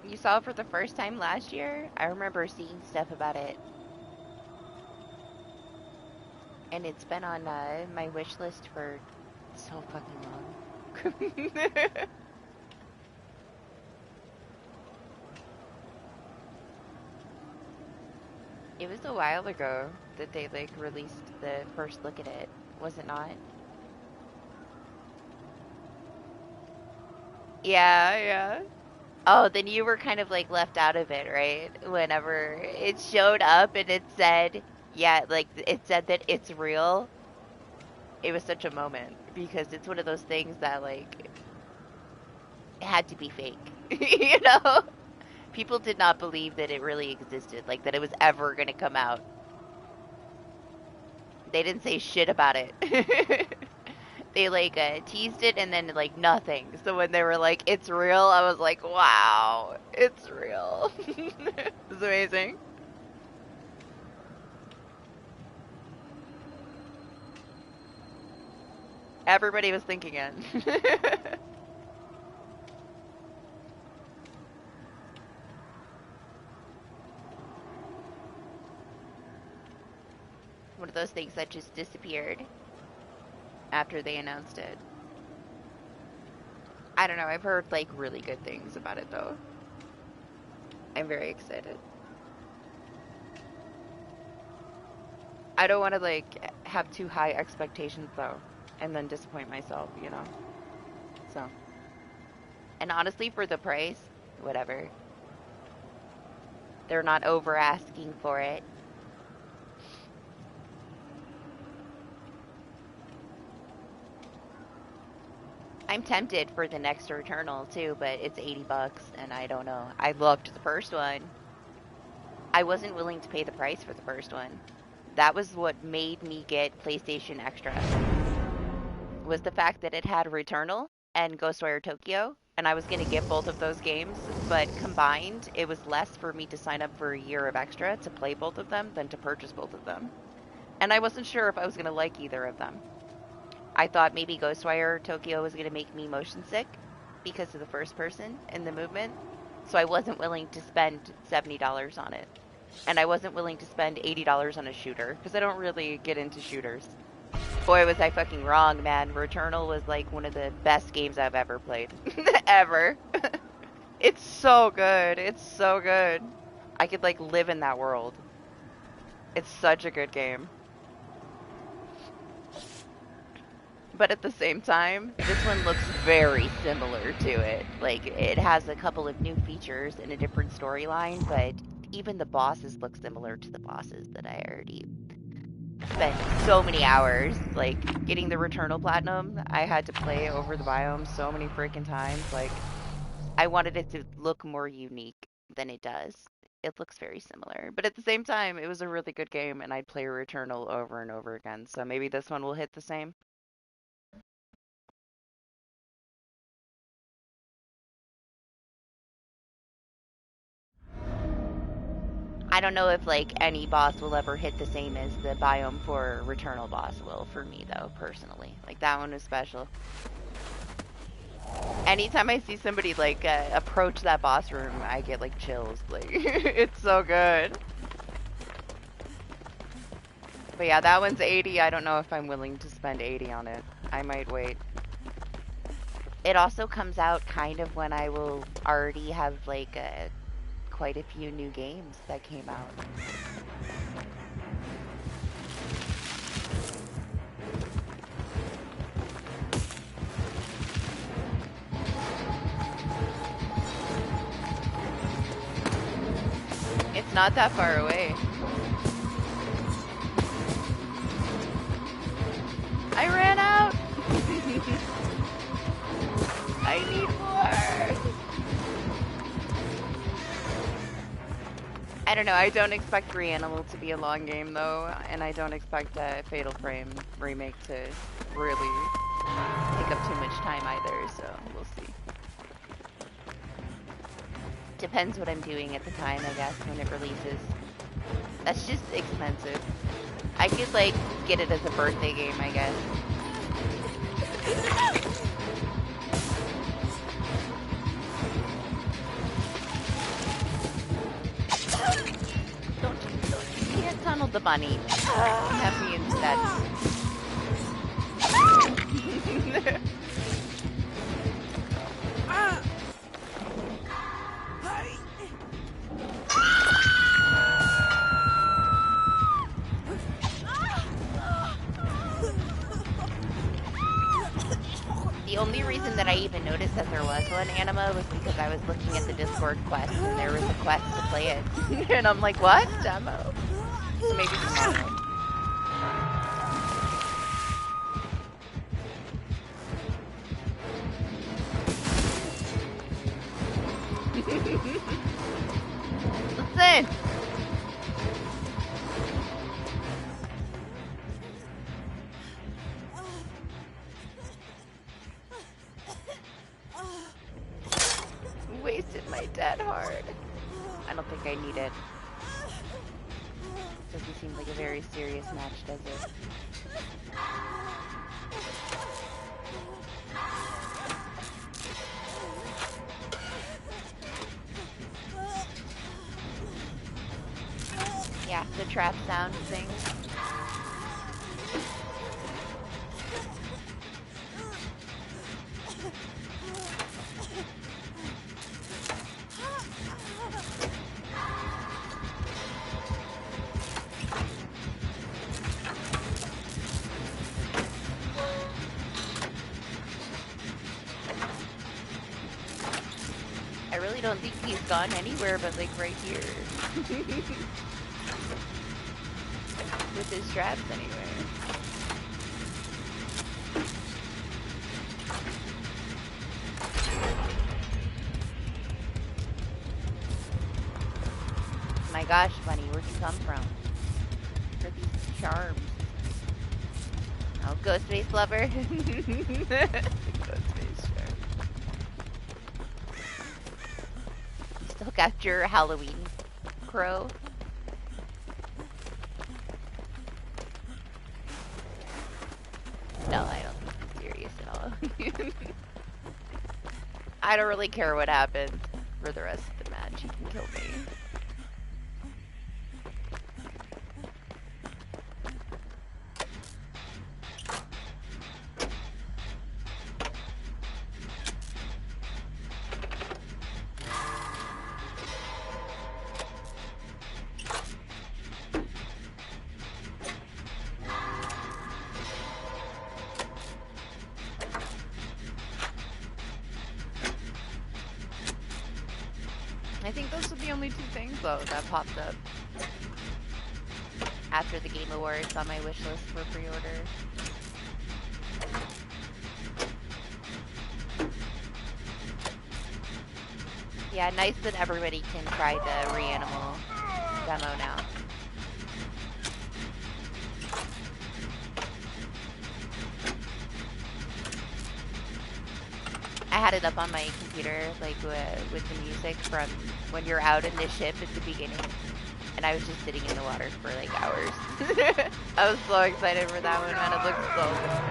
You saw it for the first time last year? I remember seeing stuff about it. And it's been on my wish list for so fucking long. It was a while ago that they like released the first look at it, was it not? Yeah, yeah. Oh, then you were kind of like left out of it, right? Whenever it showed up and it said, yeah, like it said that it's real. It was such a moment because it's one of those things that like it had to be fake. You know? People did not believe that it really existed, like that it was ever going to come out. They didn't say shit about it. They like teased it and then like nothing. So when they were like, "It's real," I was like, "Wow, it's real." It's amazing. Everybody was thinking it. One of those things that just disappeared after they announced it. I don't know. I've heard like really good things about it though. I'm very excited. I don't want to like have too high expectations though, and then disappoint myself, you know. So, and honestly, for the price, whatever. They're not over asking for it. I'm tempted for the next Returnal too, but it's 80 bucks and I don't know. I loved the first one. I wasn't willing to pay the price for the first one. That was what made me get PlayStation Extra. Was the fact that it had Returnal and Ghostwire Tokyo, and I was going to get both of those games, but combined, it was less for me to sign up for a year of extra to play both of them than to purchase both of them. And I wasn't sure if I was going to like either of them. I thought maybe Ghostwire Tokyo was going to make me motion sick because of the first person and the movement, so I wasn't willing to spend $70 on it. And I wasn't willing to spend $80 on a shooter, because I don't really get into shooters. Boy, was I fucking wrong, man. Returnal was like one of the best games I've ever played. Ever. It's so good. It's so good. I could like live in that world. It's such a good game. But at the same time, this one looks very similar to it. Like, it has a couple of new features and a different storyline, but even the bosses look similar to the bosses that I already spent so many hours, like, getting the Returnal Platinum. I had to play over the biome so many freaking times. Like, I wanted it to look more unique than it does. It looks very similar. But at the same time, it was a really good game, and I'd play Returnal over and over again. So maybe this one will hit the same. I don't know if like any boss will ever hit the same as the biome for Returnal boss will for me though, personally. Like that one was special. Anytime I see somebody like approach that boss room, I get like chills. Like it's so good. But yeah, that one's 80. I don't know if I'm willing to spend 80 on it. I might wait. It also comes out kind of when I will already have like quite a few new games that came out. It's not that far away. I ran out! I need more! I don't know, I don't expect Reanimal to be a long game though, and I don't expect a Fatal Frame remake to really take up too much time either, so we'll see. Depends what I'm doing at the time, I guess, when it releases. That's just expensive. I could, like, get it as a birthday game, I guess. You can't tunnel the bunny. Have me instead. The only reason that I even noticed that there was one anima was because I was looking at the Discord quest and there was a quest to play it. And I'm like, what? Demo? So maybe tomorrow. Listen! Wasted my dead heart. I don't think I need it. Doesn't seem like a very serious match, does it? Yeah, the trap sound thing. I really don't think he's gone anywhere but like right here. With his traps anyway. gosh, Bunny, where'd you come from? Where are these charms? Oh, ghost face lover. Ghost face charm. You still got your Halloween crow? No, I don't think he's serious at all. I don't really care what happens for the rest of the match. He can kill me. I think those are the only two things, though, that popped up After the Game Awards on my wish list for pre-order. Yeah, nice that everybody can try the Reanimal demo now. I had it up on my computer, like with the music from when you're out in the ship at the beginning, and I was just sitting in the water for like hours. I was so excited for that one, man. It looked so good.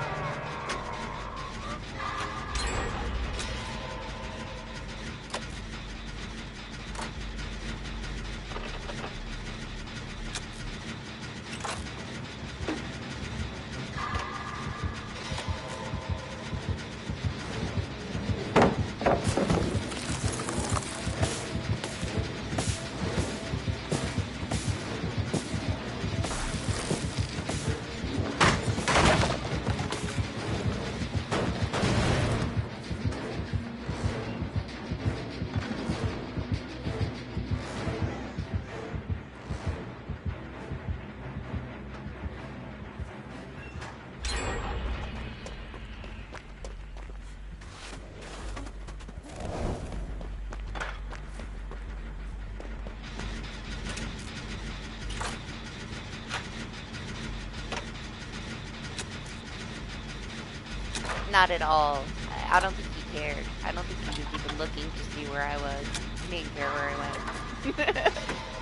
Not at all. I don't think he cared. I don't think he was even looking to see where I was. He didn't care where I went.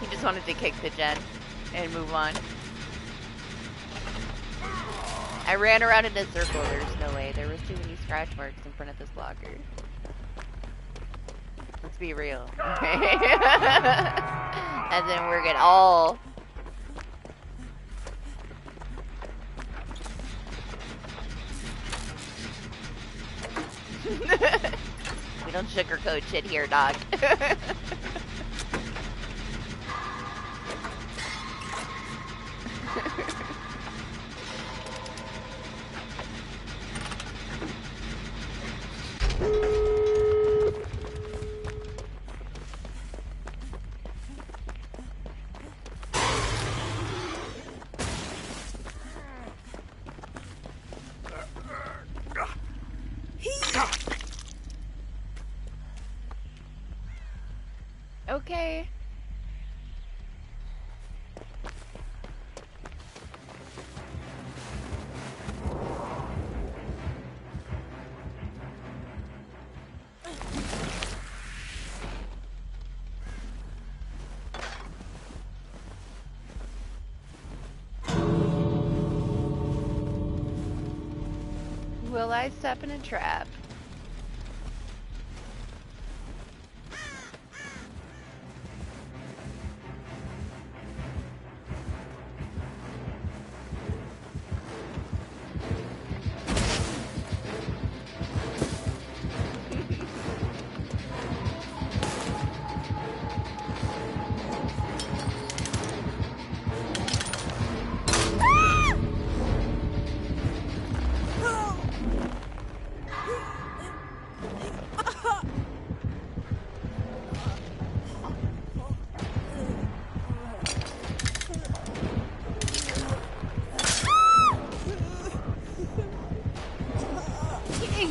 He just wanted to kick the gen and move on. I ran around in a circle. There's no way. There was too many scratch marks in front of this locker. Let's be real. And then we're getting all... We don't sugarcoat shit here, dog. Okay. Will I step in a trap?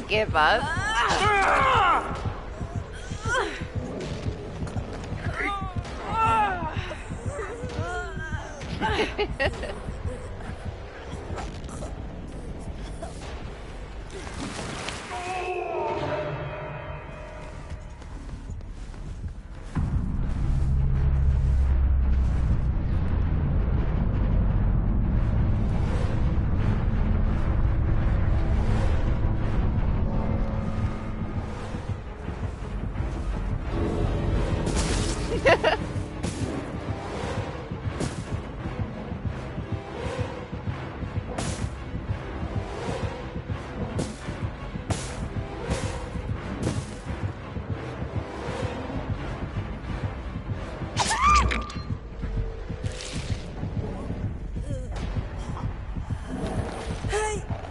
Give up.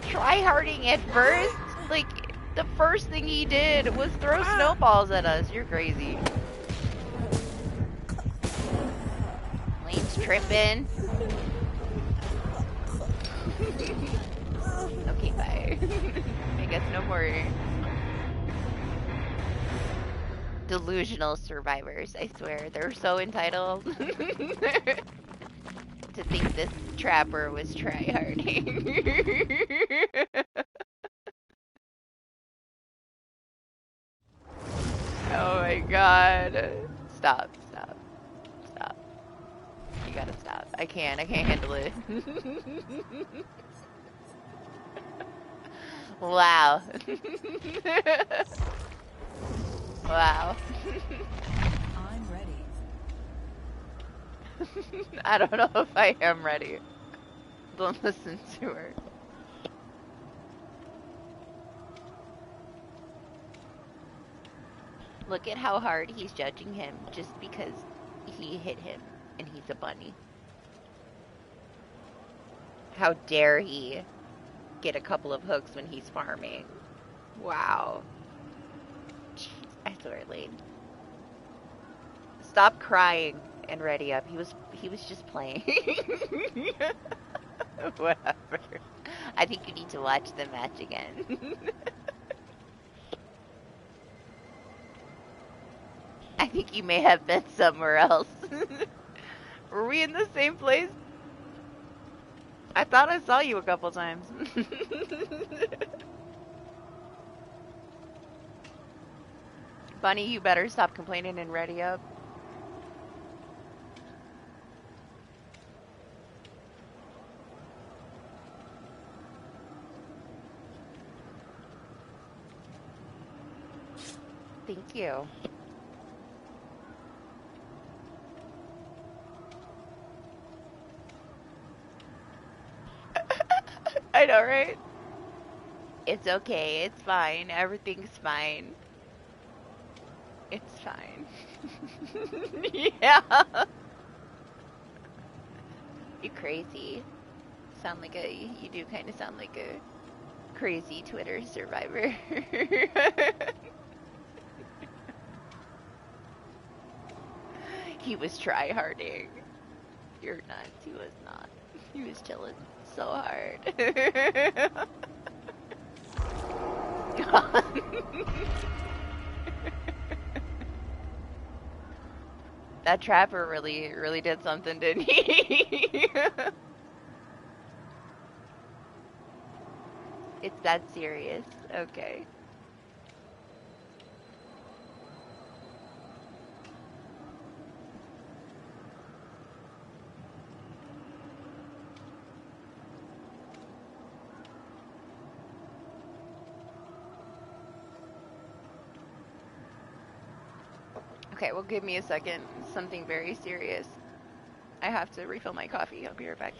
Tryharding at first? Like, the first thing he did was throw snowballs at us. You're crazy. Lane's tripping. Okay, bye. I guess no more delusional survivors, I swear. They're so entitled to think this trapper was tryharding. Oh my god. Stop, stop, stop. You gotta stop. I can't handle it. Wow. Wow. I'm ready. I don't know if I am ready. Don't listen to her. Look at how hard he's judging him just because he hit him and he's a bunny. How dare he get a couple of hooks when he's farming. Wow. Jeez, I swear, Lane. Stop crying and ready up. He was just playing. Whatever. I think you need to watch the match again. I think you may have been somewhere else. Were we in the same place? I thought I saw you a couple times. Bunny, you better stop complaining and ready up. Thank you. I know, right? It's okay. It's fine. Everything's fine. It's fine. Yeah. You crazy. You do kind of sound like a crazy Twitter survivor. He was tryharding. You're nuts. He was not. He was chilling so hard. That trapper really did something, didn't he? It's that serious. Okay. Okay, well, give me a second. Something very serious. I have to refill my coffee. I'll be right back.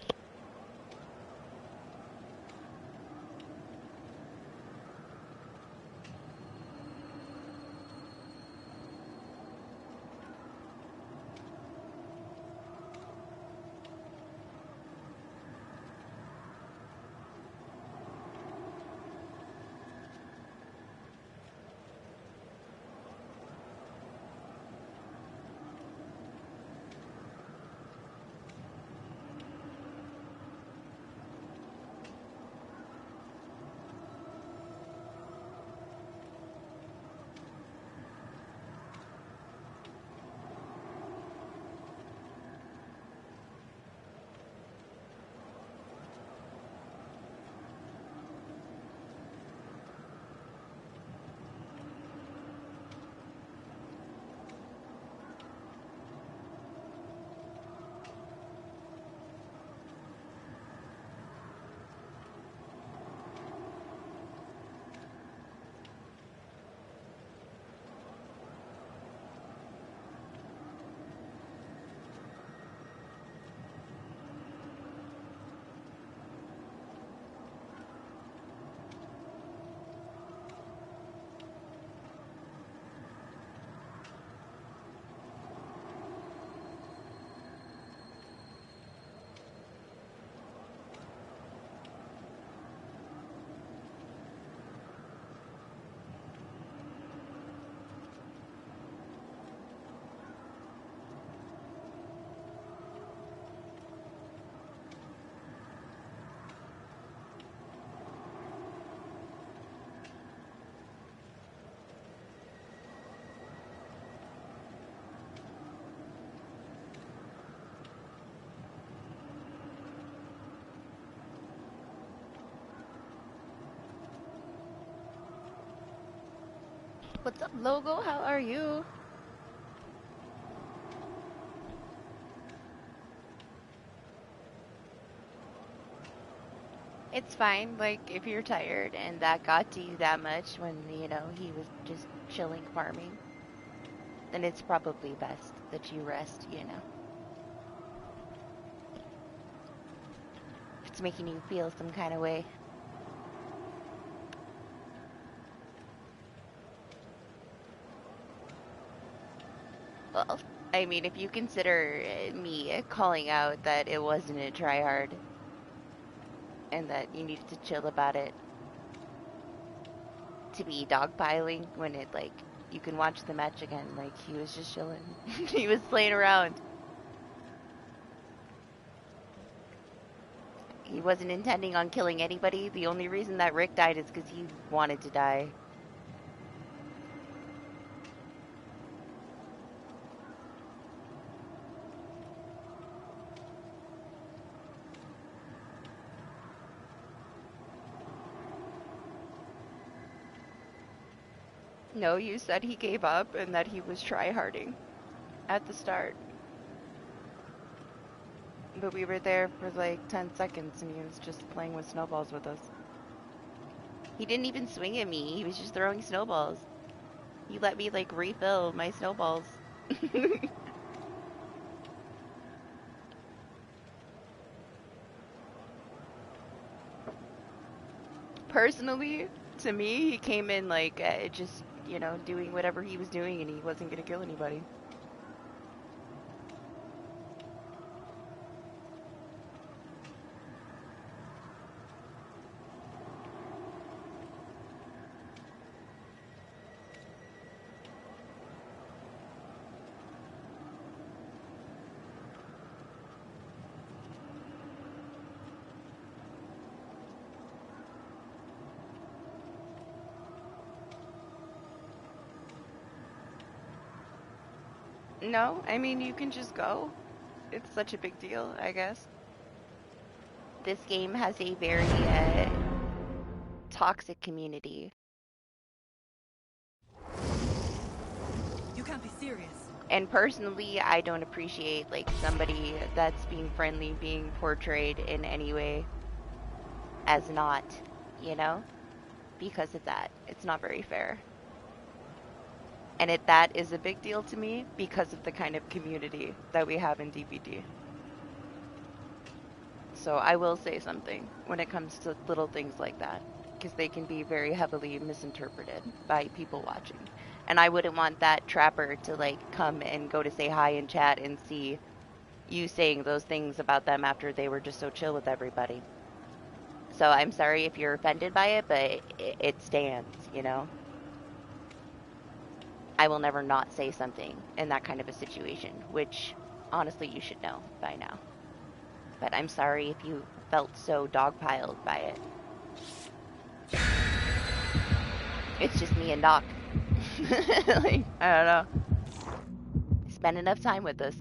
What's up, Logo? How are you? It's fine, like, if you're tired and that got to you that much when, you know, he was just chilling farming, then it's probably best that you rest, you know. If it's making you feel some kind of way. Well, I mean, if you consider me calling out that it wasn't a try hard and that you needed to chill about it to be dogpiling when it, like, you can watch the match again, like, he was just chilling. He was playing around. He wasn't intending on killing anybody. The only reason that Rick died is because he wanted to die. No, you said he gave up and that he was tryharding at the start. But we were there for like 10 seconds and he was just playing with snowballs with us. He didn't even swing at me. He was just throwing snowballs. He let me like refill my snowballs. Personally, to me, he came in like just, you know, doing whatever he was doing and he wasn't gonna kill anybody. No, I mean, you can just go. It's such a big deal, I guess. This game has a very toxic community. You can't be serious. And personally, I don't appreciate like somebody that's being friendly being portrayed in any way as not, you know? Because of that. It's not very fair. And that is a big deal to me because of the kind of community that we have in DBD. So I will say something when it comes to little things like that, because they can be very heavily misinterpreted by people watching. And I wouldn't want that trapper to like come and go to say hi in chat and see you saying those things about them after they were just so chill with everybody. So I'm sorry if you're offended by it, but it stands, you know? I will never not say something in that kind of a situation, which honestly you should know by now. But I'm sorry if you felt so dogpiled by it. It's just me and Doc. Like, I don't know. Spend enough time with us.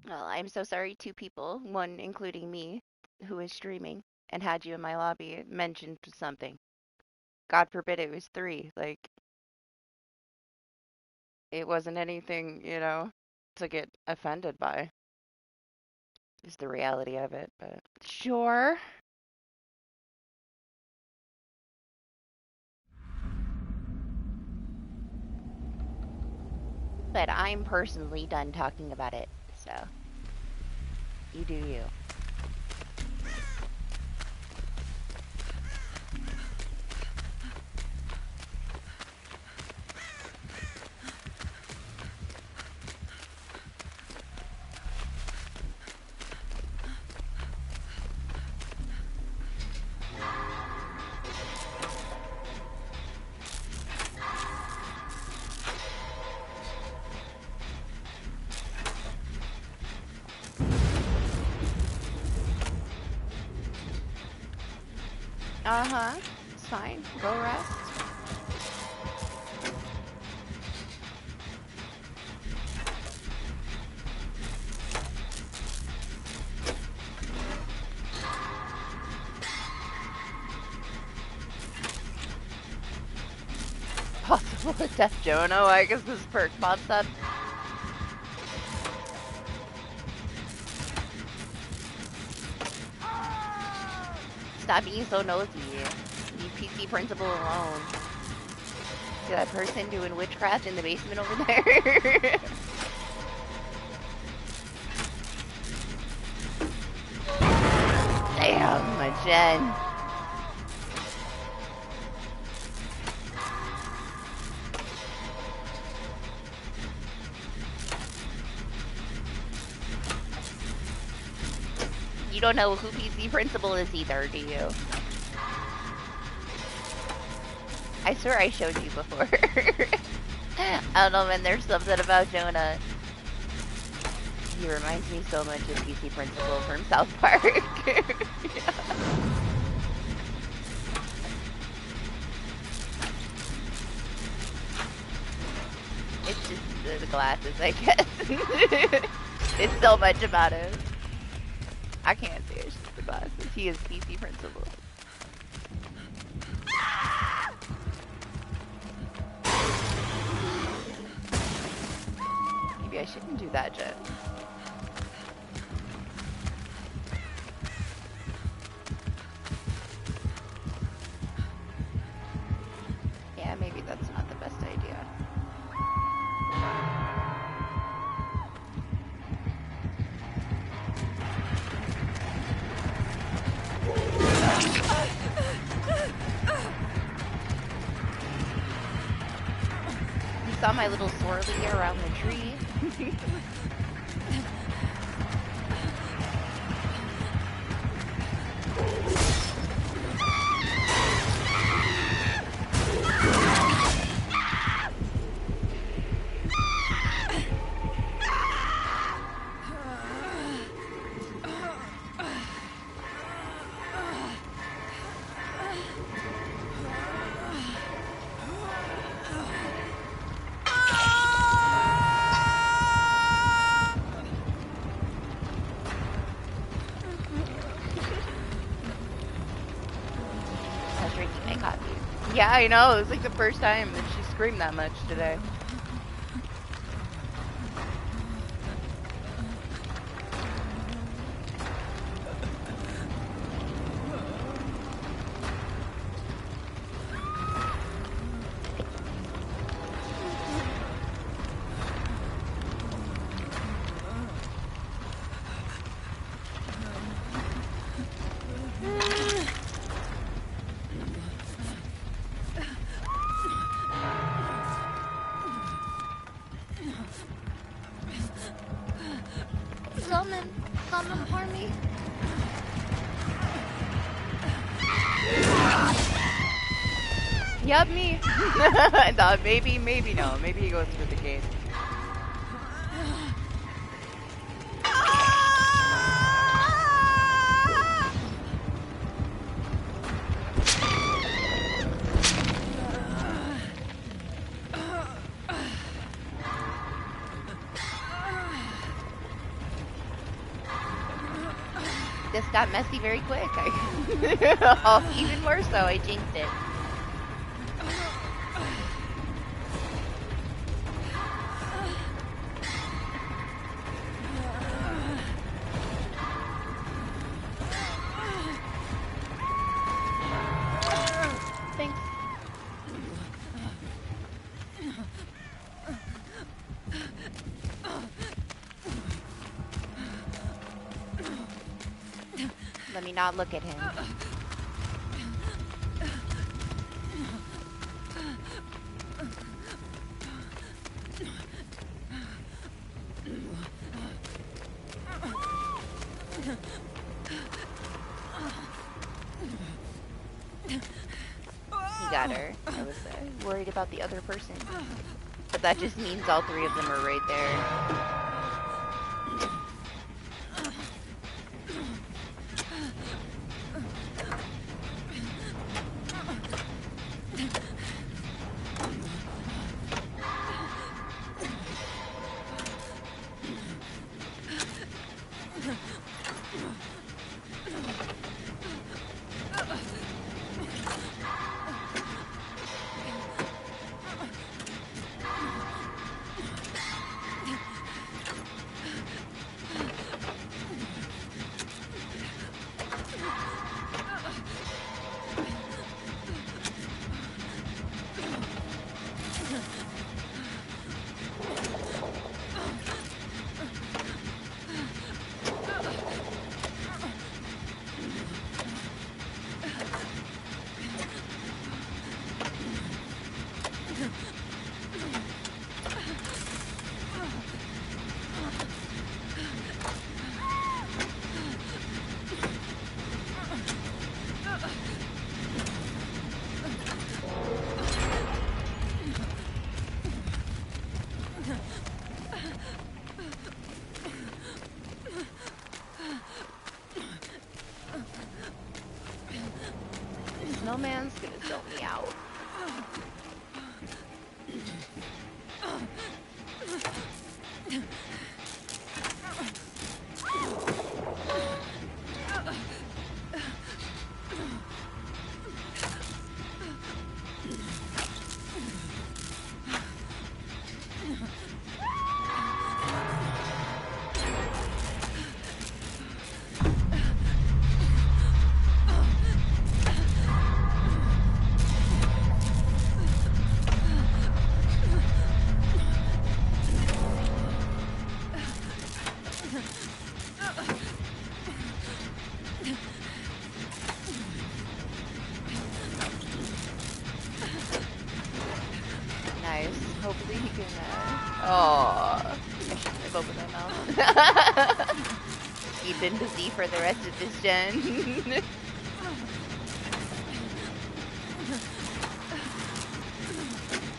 Well, I'm so sorry two people, one including me, who was streaming and had you in my lobby, mentioned something. God forbid it was three. Like, it wasn't anything, you know, to get offended by. Is the reality of it, but sure. But I'm personally done talking about it, so you do you. Uh-huh. It's fine. Go rest. Death Jonah, I guess this perk pops up. Stop being so nosy. Leave PC Principal alone. See that person doing witchcraft in the basement over there? Damn, my Jen. You don't know who PC Principal is either, do you? I swear I showed you before. I don't know, man, there's something about Jonah. He reminds me so much of PC Principal from South Park. Yeah. It's just the glasses, I guess. It's so much about him. I can't say it's just the glasses. He is PC Principal. Maybe I shouldn't do that, Jen. Yeah, maybe that's not the best idea. You saw my little swirly around the tree. Yeah, I know. It was like the first time that she screamed that much today. Come for me. Yup, me. I thought maybe no. Maybe he goes through the gate. This got messy very quick. Oh, even more so, I jinxed it. Thanks. Let me not look at him. He got her. I was worried about the other person. But that just means all three of them are right there. Oh, I shouldn't have opened my mouth. Keep him busy for the rest of this gen.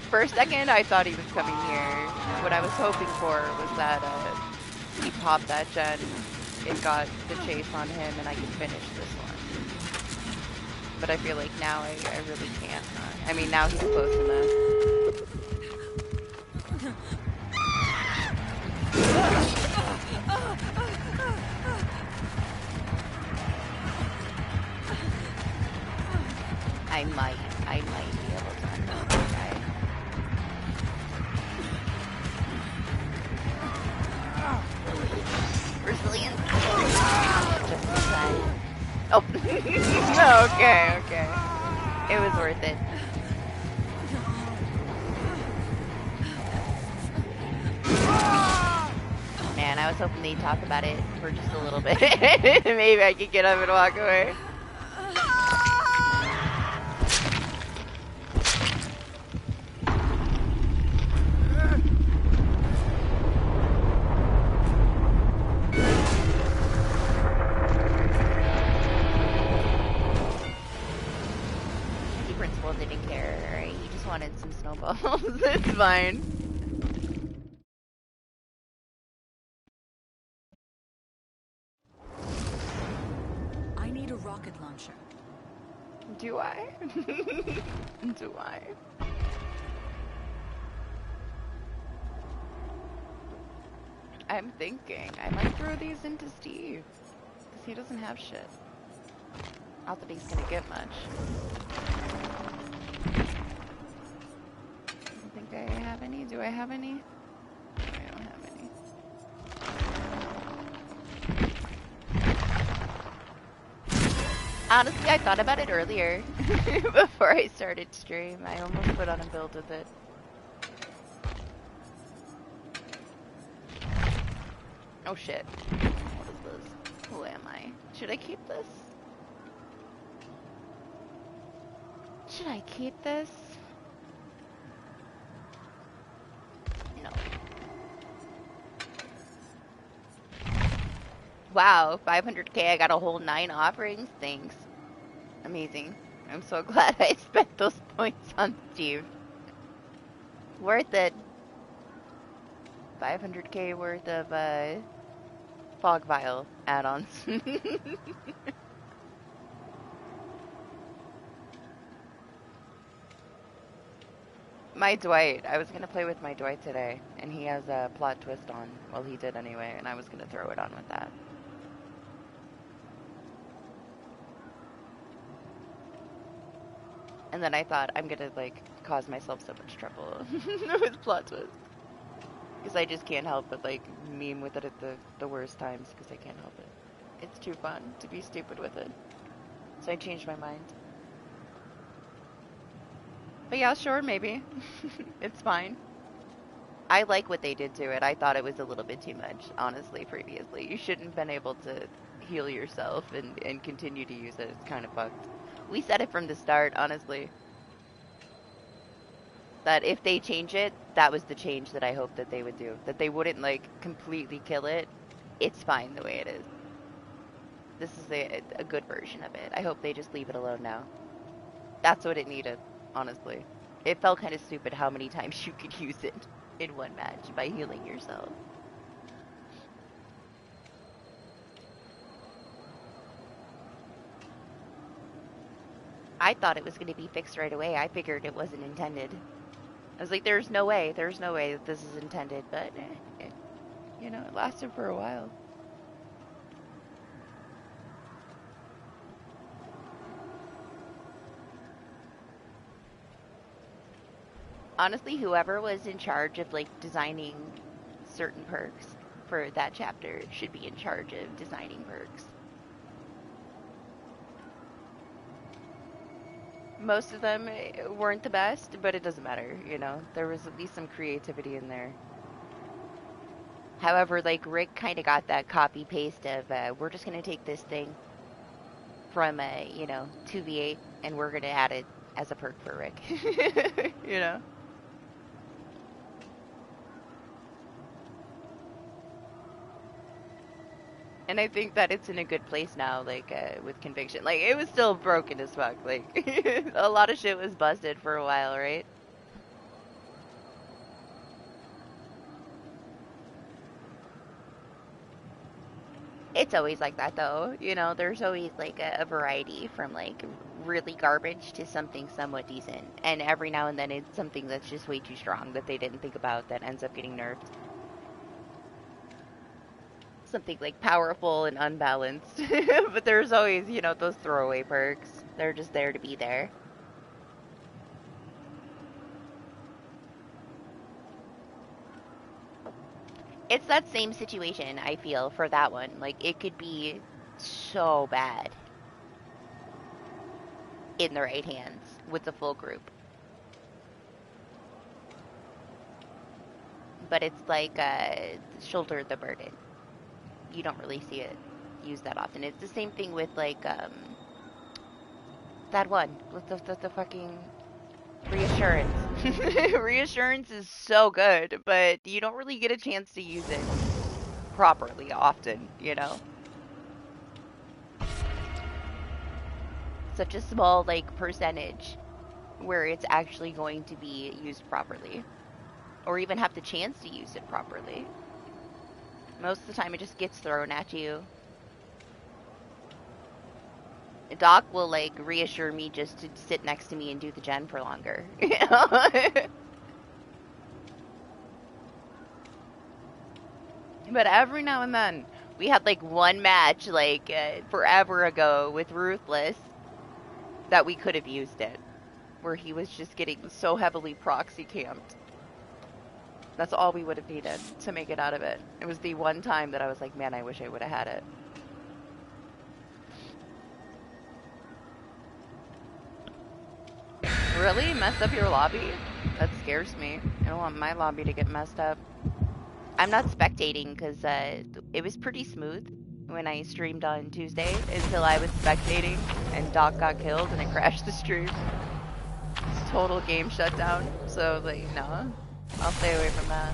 For a second, I thought he was coming here. What I was hoping for was that he popped that gen and got the chase on him, and I could finish this one. But I feel like now I really can't. I mean, now he's close enough. I might be able to unload this guy. Resilience. Just in time. Oh. Okay. It was worth it. Man, I was hoping they'd talk about it for just a little bit. Maybe I could get up and walk away. Principal didn't care, right? He just wanted some snowballs. It's fine. I need a rocket launcher. Do I? Do I? I'm thinking I might throw these into Steve. Because he doesn't have shit. Not that he's gonna get much. I don't think I have any. Do I have any? I don't have any. Honestly, I thought about it earlier. Before I started stream. I almost put on a build with it. Oh shit. What is this? Who am I? Should I keep this? Should I keep this? No. Wow, 500k, I got a whole 9 offerings. Thanks. Amazing. I'm so glad I spent those points on Steve. Worth it. 500k worth of fog vial add-ons. My Dwight. I was gonna play with my Dwight today, and he has a plot twist on. Well, he did anyway, and I was gonna throw it on with that. And then I thought, I'm gonna, like, cause myself so much trouble with plot twist. Because I just can't help but, like, meme with it at the worst times, because I can't help it. It's too fun to be stupid with it. So I changed my mind. But yeah, sure, maybe. It's fine. I like what they did to it. I thought it was a little bit too much, honestly, previously. You shouldn't have been able to heal yourself and continue to use it. It's kind of fucked. We said it from the start, honestly. That if they change it, that was the change that I hoped that they would do. That they wouldn't, like, completely kill it. It's fine the way it is. This is a good version of it. I hope they just leave it alone now. That's what it needed, honestly. It felt kind of stupid how many times you could use it in one match by healing yourself. I thought it was going to be fixed right away. I figured it wasn't intended. I was like, there's no way that this is intended, but, you know, it lasted for a while. Honestly, whoever was in charge of, like, designing certain perks for that chapter should be in charge of designing perks. Most of them weren't the best, but it doesn't matter, you know? There was at least some creativity in there. However, like, Rick kind of got that copy-paste of, we're just going to take this thing from, you know, 2v8, and we're going to add it as a perk for Rick. You know? And I think that it's in a good place now, like, with conviction. Like, it was still broken as fuck. Like, a lot of shit was busted for a while, right? It's always like that, though. You know, there's always, like, a variety from, like, really garbage to something somewhat decent. And every now and then it's something that's just way too strong that they didn't think about that ends up getting nerfed. Something, like, powerful and unbalanced. But there's always, you know, those throwaway perks. They're just there to be there. It's that same situation, I feel, for that one. Like, it could be so bad in the right hands with the full group. But it's like, shoulder the burden. You don't really see it used that often. It's the same thing with, like, that one with the fucking reassurance. Reassurance is so good, but you don't really get a chance to use it properly often, you know? Such a small, like, percentage where it's actually going to be used properly. Or even have the chance to use it properly. Most of the time it just gets thrown at you. Doc will, like, reassure me just to sit next to me and do the gen for longer. You know? But every now and then, we had, like, one match, like, forever ago with Ruthless that we could have used it. Where he was just getting so heavily proxy camped. That's all we would have needed to make it out of it. It was the one time that I was like, man, I wish I would have had it. Really? Messed up your lobby? That scares me. I don't want my lobby to get messed up. I'm not spectating because it was pretty smooth when I streamed on Tuesday until I was spectating and Doc got killed and it crashed the stream. Total game shutdown. So, like, no. I'll stay away from that.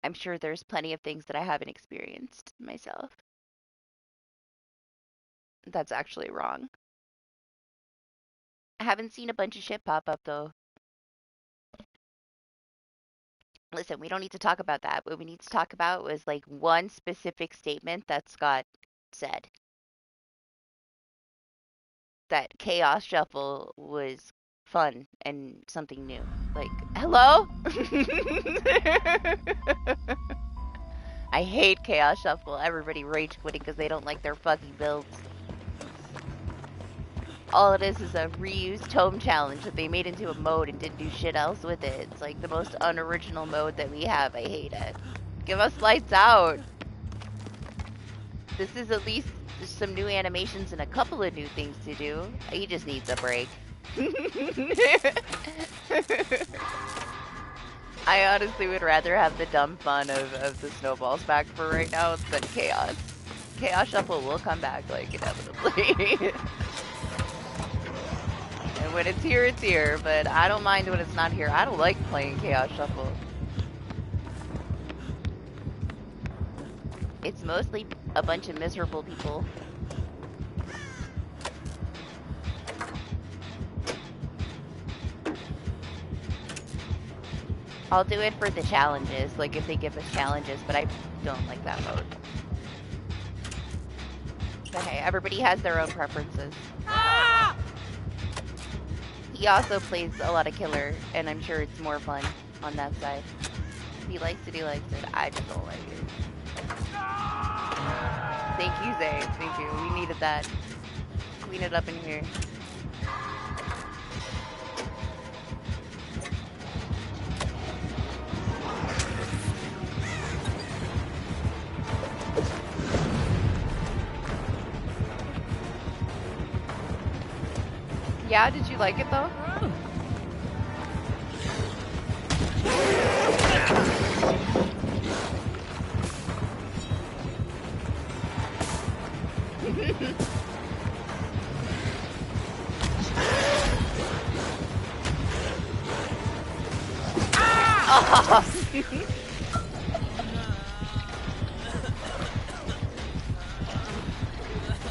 I'm sure there's plenty of things that I haven't experienced myself. That's actually wrong. I haven't seen a bunch of shit pop up, though. Listen, we don't need to talk about that. What we need to talk about was, like, one specific statement that Scott said. That Chaos Shuffle was fun and something new. Like, hello? I hate Chaos Shuffle. Everybody rage quitting because they don't like their fucking builds. All it is a reused tome challenge that they made into a mode and didn't do shit else with it. It's like the most unoriginal mode that we have. I hate it. Give us lights out. This is at least some new animations and a couple of new things to do. He just needs a break. I honestly would rather have the dumb fun of the snowballs back for right now than chaos. Chaos Shuffle will come back, like, inevitably. And when it's here, but I don't mind when it's not here. I don't like playing Chaos Shuffle. It's mostly a bunch of miserable people. I'll do it for the challenges, like if they give us challenges, but I don't like that mode. But hey, everybody has their own preferences. Ah! He also plays a lot of killer, and I'm sure it's more fun on that side. If he likes it, he likes it. I just don't like it. Thank you, Zay. Thank you. We needed that. Clean it up in here. Yeah, did you like it though?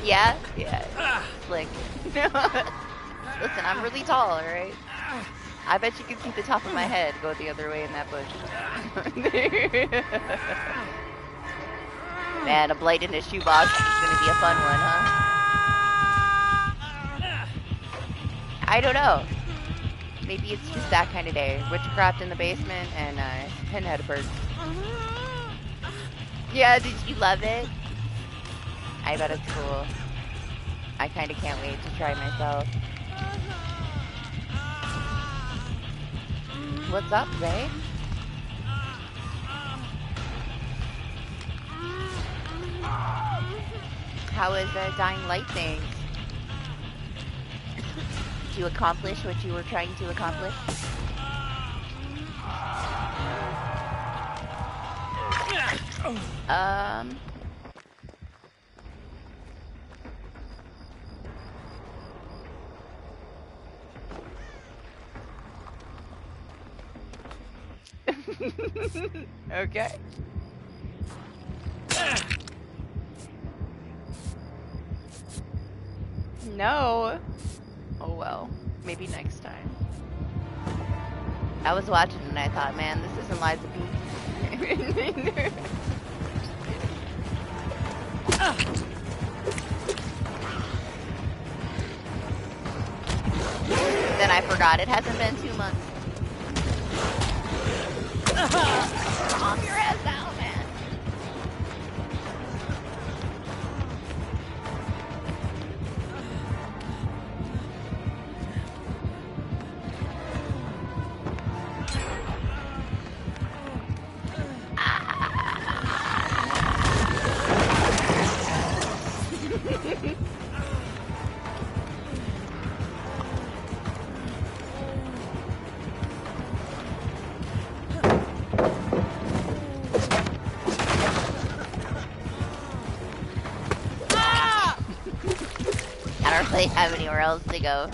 Yeah, yeah. Slick. Listen, I'm really tall, alright? I bet you can see the top of my head go the other way in that bush. Man, a blight in a shoebox is gonna be a fun one, huh? I don't know. Maybe it's just that kind of day. Witchcraft in the basement and pinhead perks. Yeah, did you love it? I bet it's cool. I kind of can't wait to try myself. What's up, Zay? How is Dying Light things? Did you accomplish what you were trying to accomplish? Okay. No. Oh well. Maybe next time. I was watching and I thought, man, this isn't Liza P. Then I forgot. It hasn't been 2 months. Calm your ass down, man. I don't really have anywhere else to go.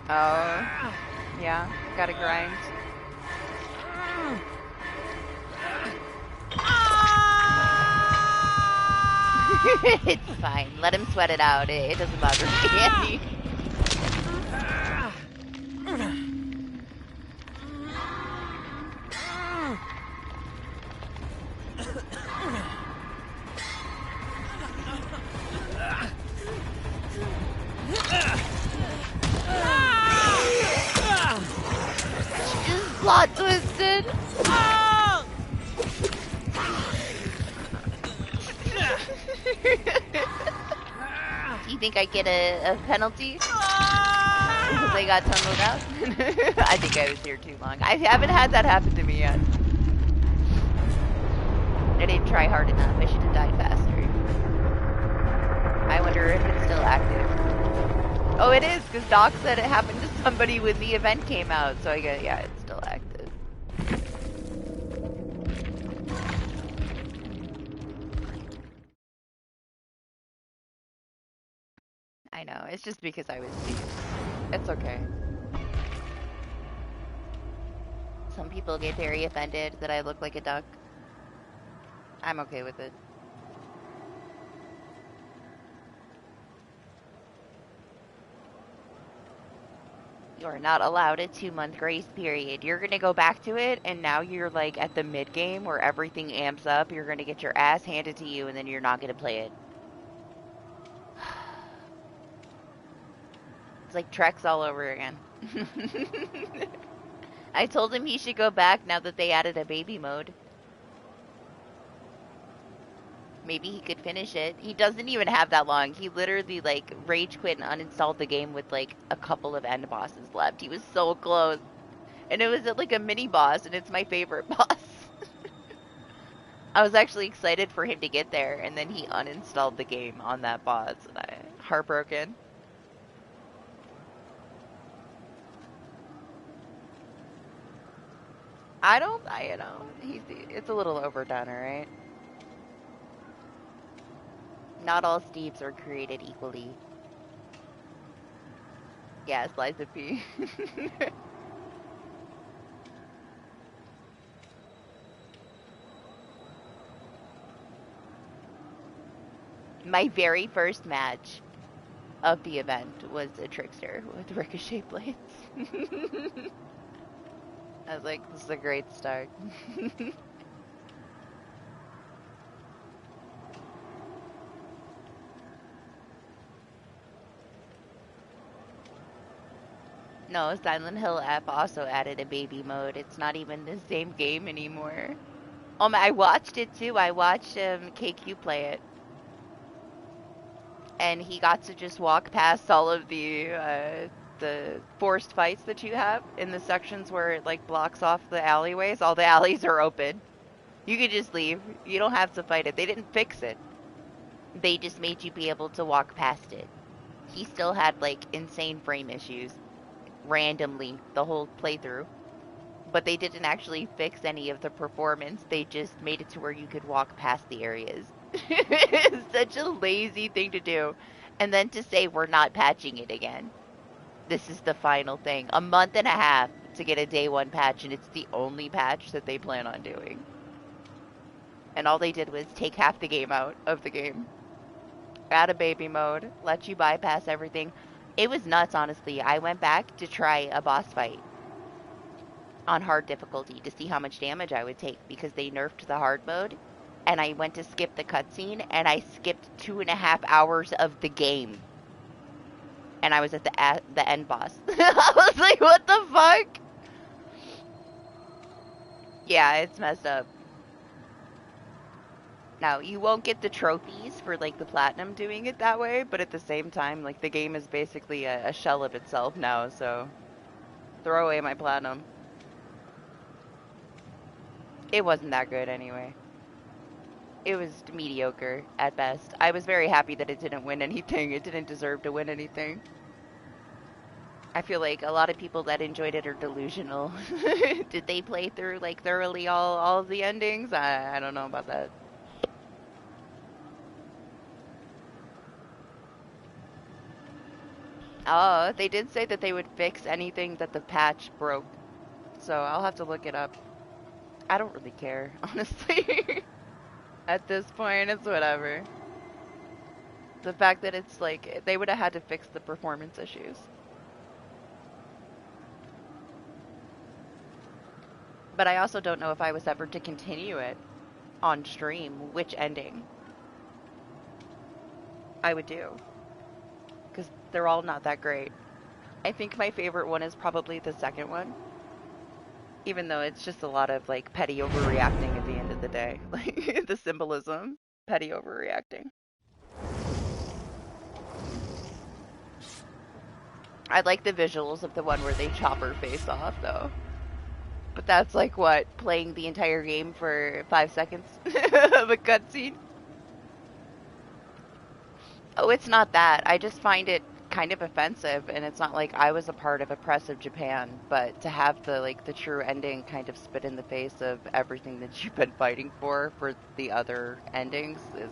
Oh, yeah, gotta grind. It's fine. Let him sweat it out. It doesn't bother me. Just plot twisted. Do you think I get a penalty? Because I got tunneled out? I think I was here too long. I haven't had that happen to me yet. I didn't try hard enough. I should have died faster. I wonder if it's still active. Oh, it is, because Doc said it happened to somebody when the event came out. So I guess, yeah, it's still active. I know, it's just because I was stupid. It's okay. Some people get very offended that I look like a duck. I'm okay with it. You are not allowed a 2-month grace period. You're gonna go back to it, and now you're like at the mid game where everything amps up. You're gonna get your ass handed to you, and then you're not gonna play it. It's like Trex all over again. I told him he should go back now that they added a baby mode. Maybe he could finish it. He doesn't even have that long. He literally like rage quit and uninstalled the game with like a couple of end bosses left. He was so close. And it was at like a mini boss, and it's my favorite boss. I was actually excited for him to get there, and then he uninstalled the game on that boss, and I heartbroken. You know, it's a little overdone, alright? Not all Steves are created equally. Yeah, Liza P. My very first match of the event was a trickster with ricochet blades. I was like, this is a great start. No, Silent Hill app also added a baby mode. It's not even the same game anymore. I watched it too. I watched KQ play it, and he got to just walk past all of the forced fights that you have in the sections where it like blocks off the alleyways. All the alleys are open. You could just leave. You don't have to fight it. They didn't fix it. They just made you be able to walk past it. He still had like insane frame issues randomly the whole playthrough, but they didn't actually fix any of the performance. They just made it to where you could walk past the areas. It's such a lazy thing to do. And then to say we're not patching it again. This is the final thing. A month and a half to get a day one patch, and it's the only patch that they plan on doing. And all they did was take half the game out of the game, add a baby mode, let you bypass everything. It was nuts, honestly. I went back to try a boss fight on hard difficulty to see how much damage I would take because they nerfed the hard mode. And I went to skip the cutscene and I skipped 2.5 hours of the game. And I was at the end boss. I was like, what the fuck? Yeah, it's messed up. Now, you won't get the trophies for like the platinum doing it that way, but at the same time, like the game is basically a shell of itself now, so throw away my platinum. It wasn't that good anyway. It was mediocre at best. I was very happy that it didn't win anything. It didn't deserve to win anything. I feel like a lot of people that enjoyed it are delusional. Did they play through like thoroughly all of the endings? I don't know about that. Oh, they did say that they would fix anything that the patch broke. So I'll have to look it up. I don't really care, honestly. At this point, it's whatever. The fact that it's like they would have had to fix the performance issues. But I also don't know if I was ever to continue it on stream, which ending I would do. Because they're all not that great. I think my favorite one is probably the second one. Even though it's just a lot of like petty overreacting at the end of the day. Like the symbolism, petty overreacting. I like the visuals of the one where they chop her face off though. But that's like what, playing the entire game for 5 seconds of a cutscene? Oh, it's not that. I just find it kind of offensive, and it's not like I was a part of oppressive Japan, but to have the true ending kind of spit in the face of everything that you've been fighting for the other endings is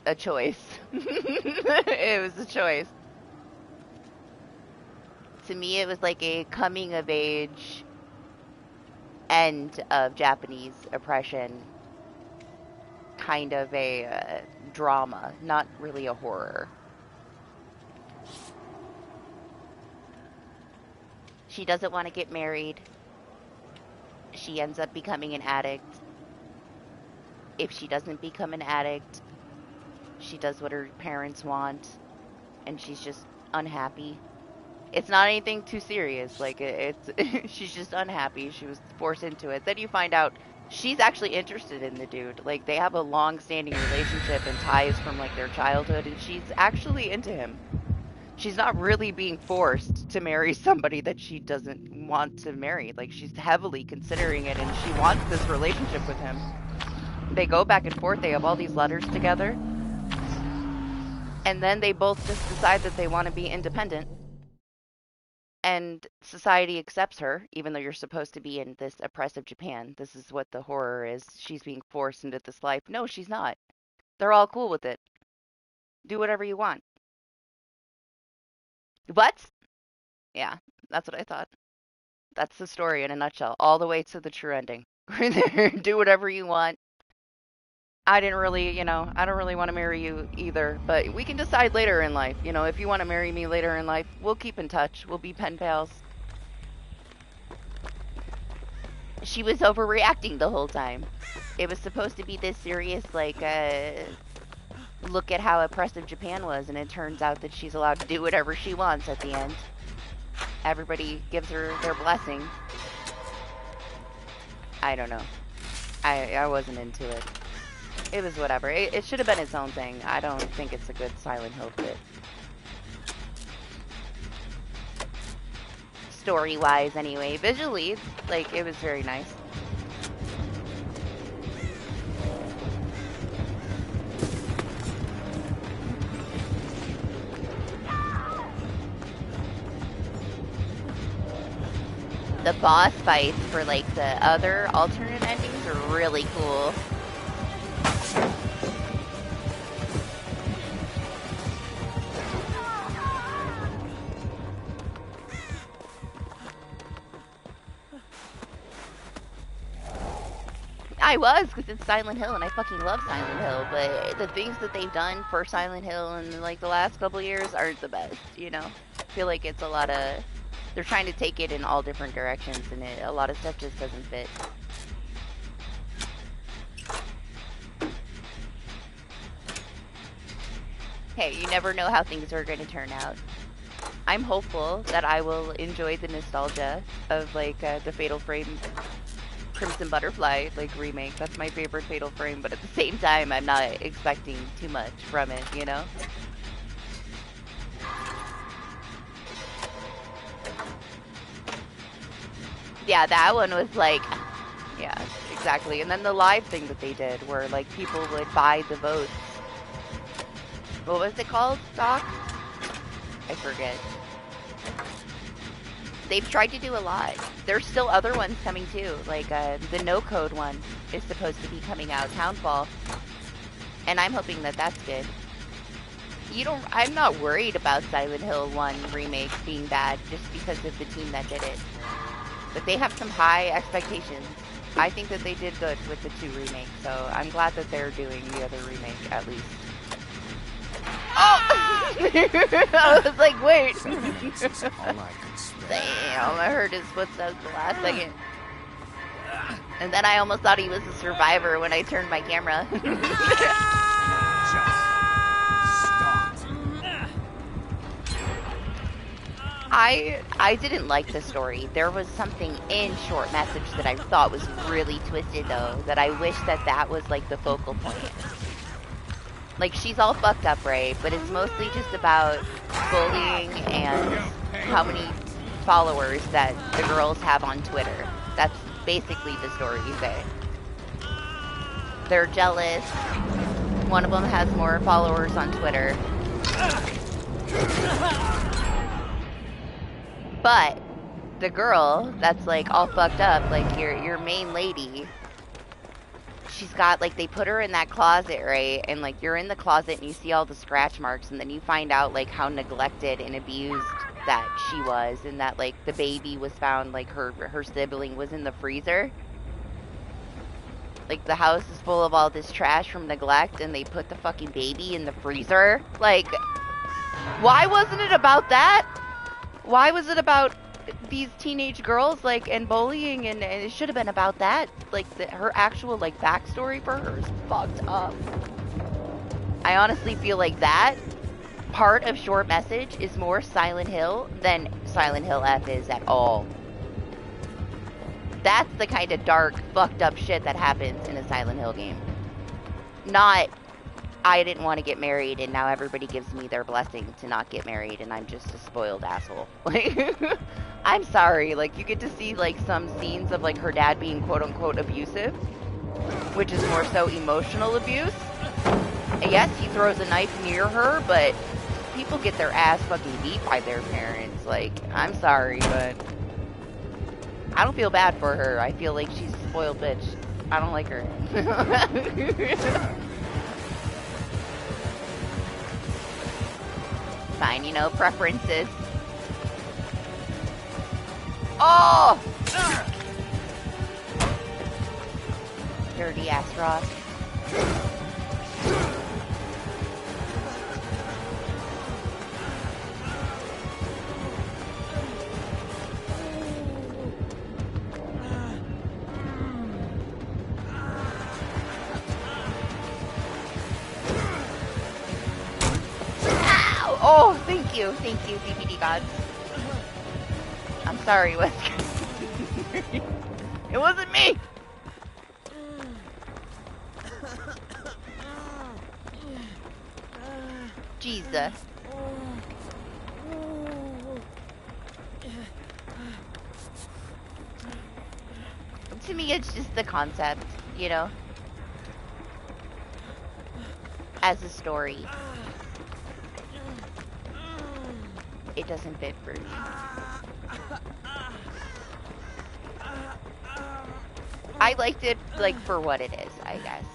a choice. It was a choice. To me, it was like a coming of age end of Japanese oppression, kind of a drama, not really a horror. She doesn't want to get married. She ends up becoming an addict. If she doesn't become an addict, she does what her parents want, and she's just unhappy. It's not anything too serious. Like it's she's just unhappy. She was forced into it. Then you find out she's actually interested in the dude. Like they have a long-standing relationship and ties from like their childhood, and she's actually into him. She's not really being forced to marry somebody that she doesn't want to marry. Like she's heavily considering it, and she wants this relationship with him. They go back and forth. They have all these letters together, and then they both just decide that they want to be independent, and society accepts her, even though you're supposed to be in this oppressive Japan. This is what the horror is. She's being forced into this life. No, she's not. They're all cool with it. Do whatever you want. What? Yeah, that's what I thought. That's the story in a nutshell, all the way to the true ending. Right there. Do whatever you want. I didn't really, I don't really want to marry you either, but we can decide later in life. If you want to marry me later in life, we'll keep in touch. We'll be pen pals. She was overreacting the whole time. It was supposed to be this serious, like, look at how oppressive Japan was, and it turns out that she's allowed to do whatever she wants at the end. Everybody gives her their blessing. I don't know. I wasn't into it. It was whatever. It should have been its own thing. I don't think it's a good Silent Hill fit. Story-wise, anyway. Visually, like, it was very nice. The boss fights for, like, the other alternate endings are really cool. I was, because it's Silent Hill, and I fucking love Silent Hill, but the things that they've done for Silent Hill in, like, the last couple years aren't the best, I feel like it's a lot of... They're trying to take it in all different directions, and a lot of stuff just doesn't fit. Hey, you never know how things are going to turn out. I'm hopeful that I will enjoy the nostalgia of, like, the Fatal Frame Crimson Butterfly, like, remake. That's my favorite Fatal Frame, but at the same time, I'm not expecting too much from it, Yeah, that one was like, yeah, exactly. And then the live thing that they did, where, like, people would buy the votes. What was it called, Doc? I forget. They've tried to do a lot. There's still other ones coming too. Like, the no code one is supposed to be coming out, Townfall. And I'm hoping that that's good. I'm not worried about Silent Hill 1 remake being bad just because of the team that did it. But they have some high expectations. I think that they did good with the 2 remake, so I'm glad that they're doing the other remake, at least. Oh! I was like, wait. Damn, I heard his footsteps the last second. And then I almost thought he was a survivor when I turned my camera. I didn't like the story. There was something in Short Message that I thought was really twisted, though, that I wish that was, like, the focal point. Like, she's all fucked up, right? But it's mostly just about bullying and how many followers that the girls have on Twitter. That's basically the story, you say. They're jealous. One of them has more followers on Twitter. But the girl that's, like, all fucked up, like, your main lady, she's got, like, they put her in that closet, right? And, like, you're in the closet and you see all the scratch marks, and then you find out, like, how neglected and abused that she was, and that, like, the baby was found, like, her sibling was in the freezer. Like, the house is full of all this trash from neglect, and they put the fucking baby in the freezer. Like, why wasn't it about that? Why was it about these teenage girls, like, and bullying, and it should have been about that? Like, her actual, like, backstory for her is fucked up. I honestly feel like that part of Short Message is more Silent Hill than Silent Hill F is at all. That's the kind of dark, fucked up shit that happens in a Silent Hill game. Not, I didn't want to get married and now everybody gives me their blessing to not get married and I'm just a spoiled asshole. Like, I'm sorry, like, you get to see, like, some scenes of, like, her dad being quote-unquote abusive, which is more so emotional abuse. And yes, he throws a knife near her, but people get their ass fucking beat by their parents. Like, I'm sorry, but I don't feel bad for her. I feel like she's a spoiled bitch. I don't like her. Fine, you know, preferences. Oh! Dirty ass Ross. Oh, thank you, DBD gods. I'm sorry, Wesker. It wasn't me. Jesus. To me, it's just the concept, you know, as a story. It doesn't fit for me. I liked it, like, for what it is, I guess.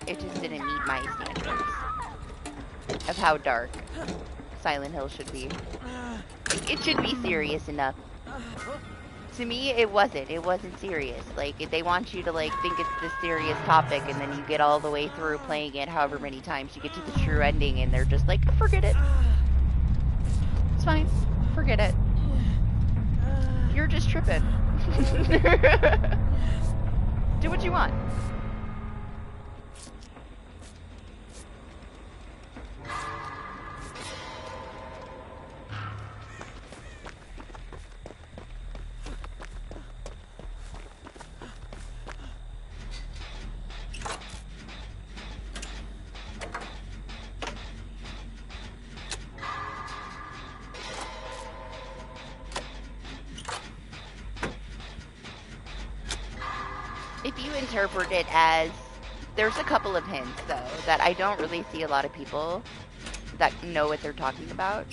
It just didn't meet my standards of how dark Silent Hill should be. Like, it should be serious enough. To me, it wasn't. It wasn't serious. Like, they want you to, like, think it's this serious topic, and then you get all the way through playing it however many times you get to the true ending, and they're just like, forget it. It's fine. Forget it. You're just tripping. Do what you want. If you interpret it as, there's a couple of hints though that I don't really see a lot of people that know what they're talking about,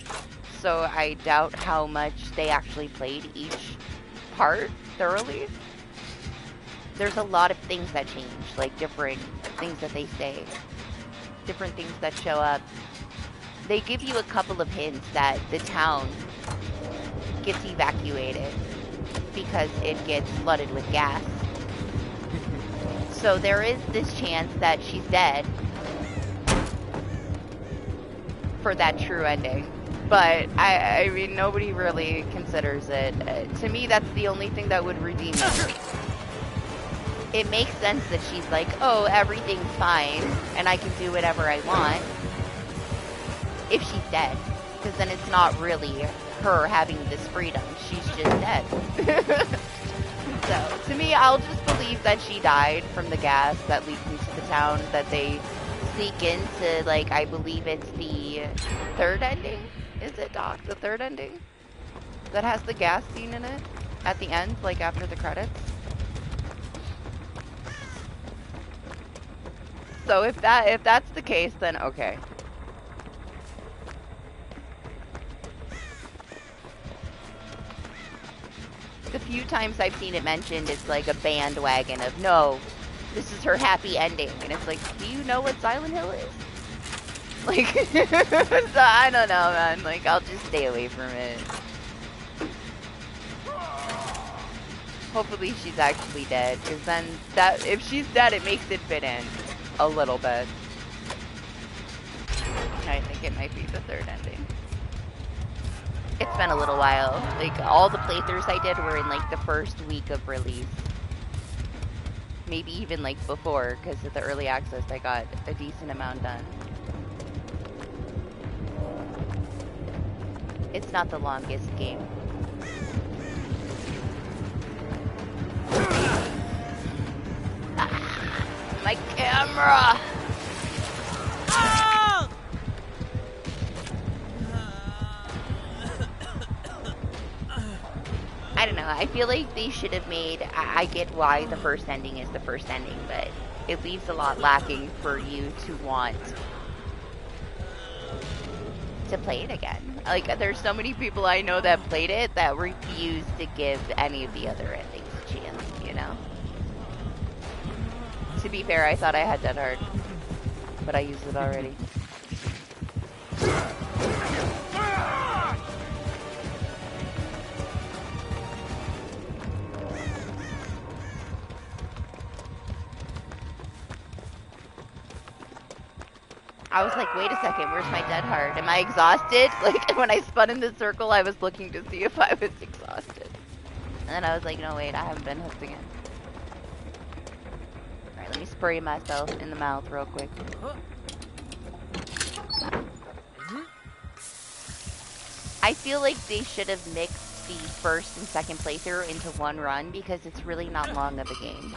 so I doubt how much they actually played each part thoroughly. There's a lot of things that change, like different things that they say, different things that show up. They give you a couple of hints that the town gets evacuated because it gets flooded with gas. So there is this chance that she's dead for that true ending. But, I mean, nobody really considers it. To me, that's the only thing that would redeem it. It makes sense that she's like, oh, everything's fine, and I can do whatever I want. If she's dead. Because then it's not really her having this freedom. She's just dead. So, to me, I'll just believe that she died from the gas that leaked into the town, that they sneak into, like, I believe it's the third ending? Is it, Doc? The third ending? That has the gas scene in it? At the end, like, after the credits? So, if that's the case, then okay. The few times I've seen it mentioned, it's like a bandwagon of, no, this is her happy ending. And it's like, do you know what Silent Hill is? Like, so I don't know, man. Like, I'll just stay away from it. Hopefully she's actually dead, because then, if she's dead, it makes it fit in a little bit. I think it might be the third ending. It's been a little while. Like, all the playthroughs I did were in, like, the first week of release. Maybe even, like, before, because of the early access, I got a decent amount done. It's not the longest game. Ah, my camera! Ah! I don't know, I feel like they should have made, I get why the first ending is the first ending, but it leaves a lot lacking for you to want to play it again. Like, there's so many people I know that played it that refuse to give any of the other endings a chance, you know? To be fair, I thought I had Dead Hard, but I used it already. I was like, wait a second, where's my Dead Hard? Am I exhausted? Like, when I spun in the circle, I was looking to see if I was exhausted. And then I was like, no, wait, I haven't been hooked again. Alright, let me spray myself in the mouth real quick. I feel like they should have mixed the first and second playthrough into one run because it's really not long of a game.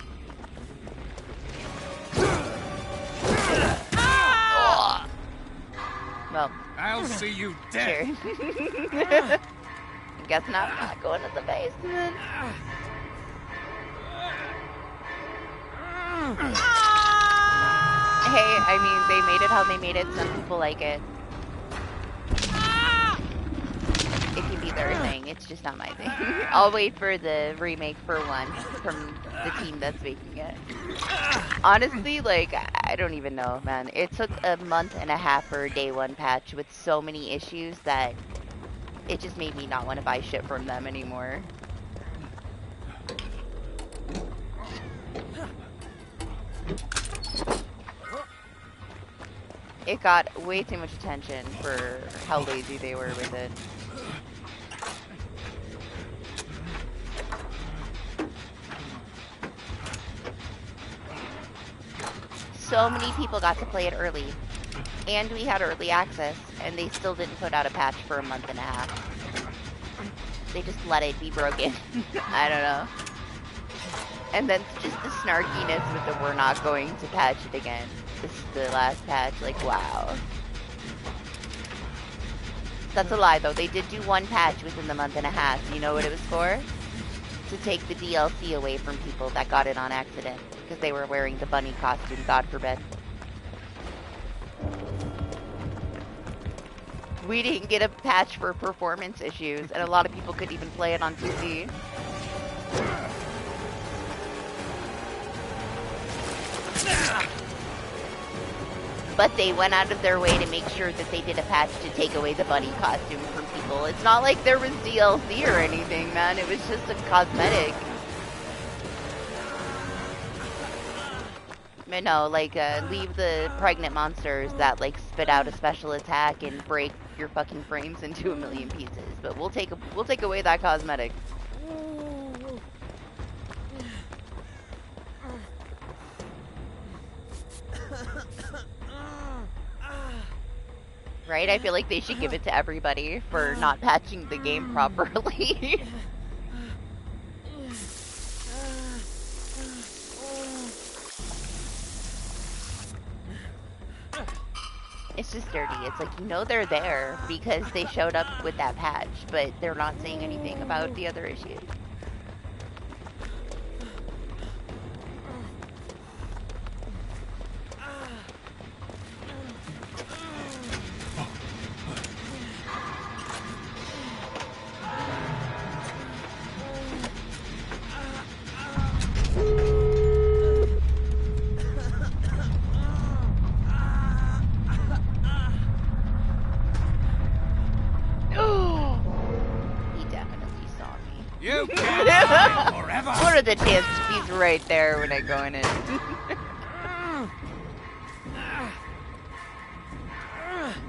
Ugh. Well, I'll see you dead. sure. Guess not going to the basement. Hey, I mean, they made it how they made it. Some people like it. It can be their thing. It's just not my thing. I'll wait for the remake for one from the team that's making it. Honestly, like, I don't even know, man. It took a month and a half for a day one patch with so many issues that it just made me not want to buy shit from them anymore. It got way too much attention for how lazy they were with it. So many people got to play it early, and we had early access, and they still didn't put out a patch for a month and a half. They just let it be broken. I don't know. And then just the snarkiness with the we're not going to patch it again. This is the last patch, like, wow. That's a lie, though. They did do one patch within the month and a half. You know what it was for? To take the DLC away from people that got it on accident. Because they were wearing the bunny costume, God forbid. We didn't get a patch for performance issues, and a lot of people couldn't even play it on PC. But they went out of their way to make sure that they did a patch to take away the bunny costume from people. It's not like there was DLC or anything, man. It was just a cosmetic. But no, like, leave the pregnant monsters that, like, spit out a special attack and break your fucking frames into a million pieces. But we'll take away that cosmetic. Right? I feel like they should give it to everybody for not patching the game properly. It's just dirty. It's like, you know they're there because they showed up with that patch, but they're not saying anything about the other issues. You can't forever. What are the chances he's right there when I go in it?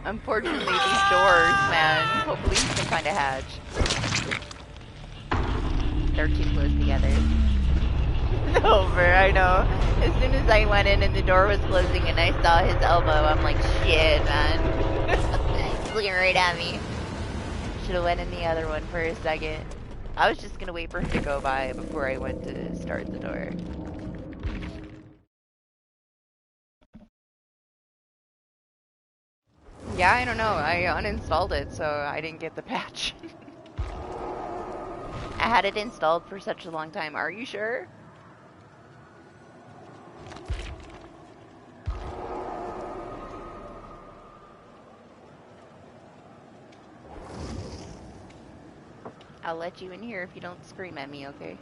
Unfortunately, these doors, man. Hopefully you can find a hatch. They're too close together. Over, I know. As soon as I went in and the door was closing and I saw his elbow, I'm like, shit, man. He's looking right at me. Should have went in the other one for a second. I was just gonna wait for him to go by before I went to start the door. Yeah, I don't know. I uninstalled it, so I didn't get the patch. I had it installed for such a long time. Are you sure? I'll let you in here if you don't scream at me, okay?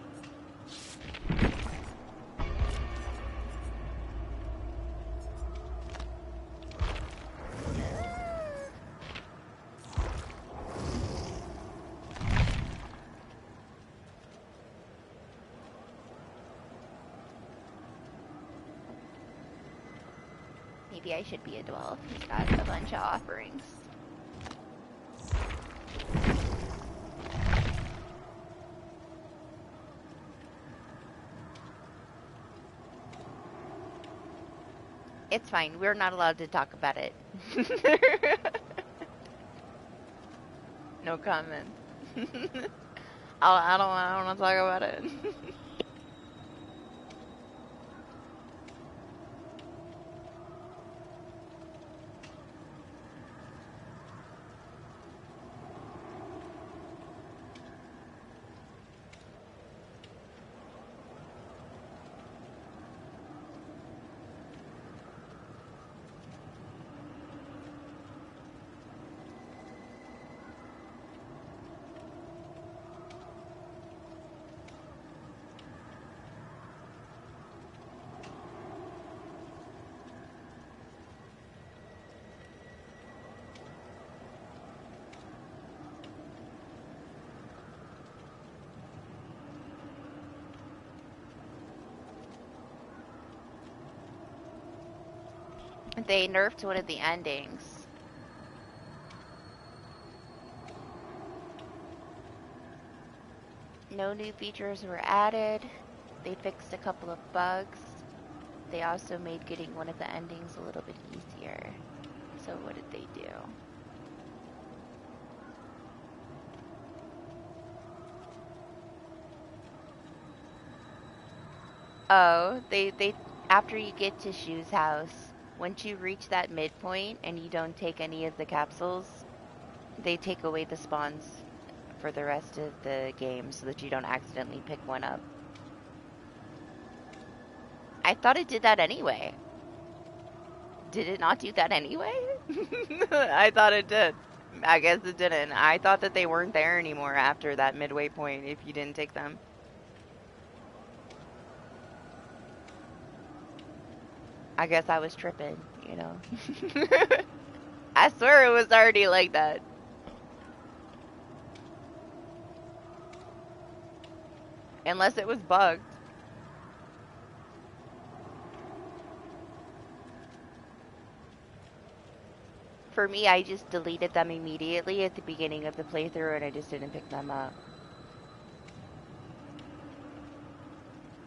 Maybe I should be a dwarf. He's got a bunch of offerings. It's fine. We're not allowed to talk about it. No comment. I don't want to talk about it. They nerfed one of the endings. No new features were added. They fixed a couple of bugs. They also made getting one of the endings a little bit easier. So what did they do? Oh, they after you get to Shu's house, once you reach that midpoint and you don't take any of the capsules, they take away the spawns for the rest of the game so that you don't accidentally pick one up. I thought it did that anyway. Did it not do that anyway? I thought it did. I guess it didn't. I thought that they weren't there anymore after that midway point if you didn't take them. I guess I was tripping, you know. I swear it was already like that. Unless it was bugged. For me, I just deleted them immediately at the beginning of the playthrough and I just didn't pick them up.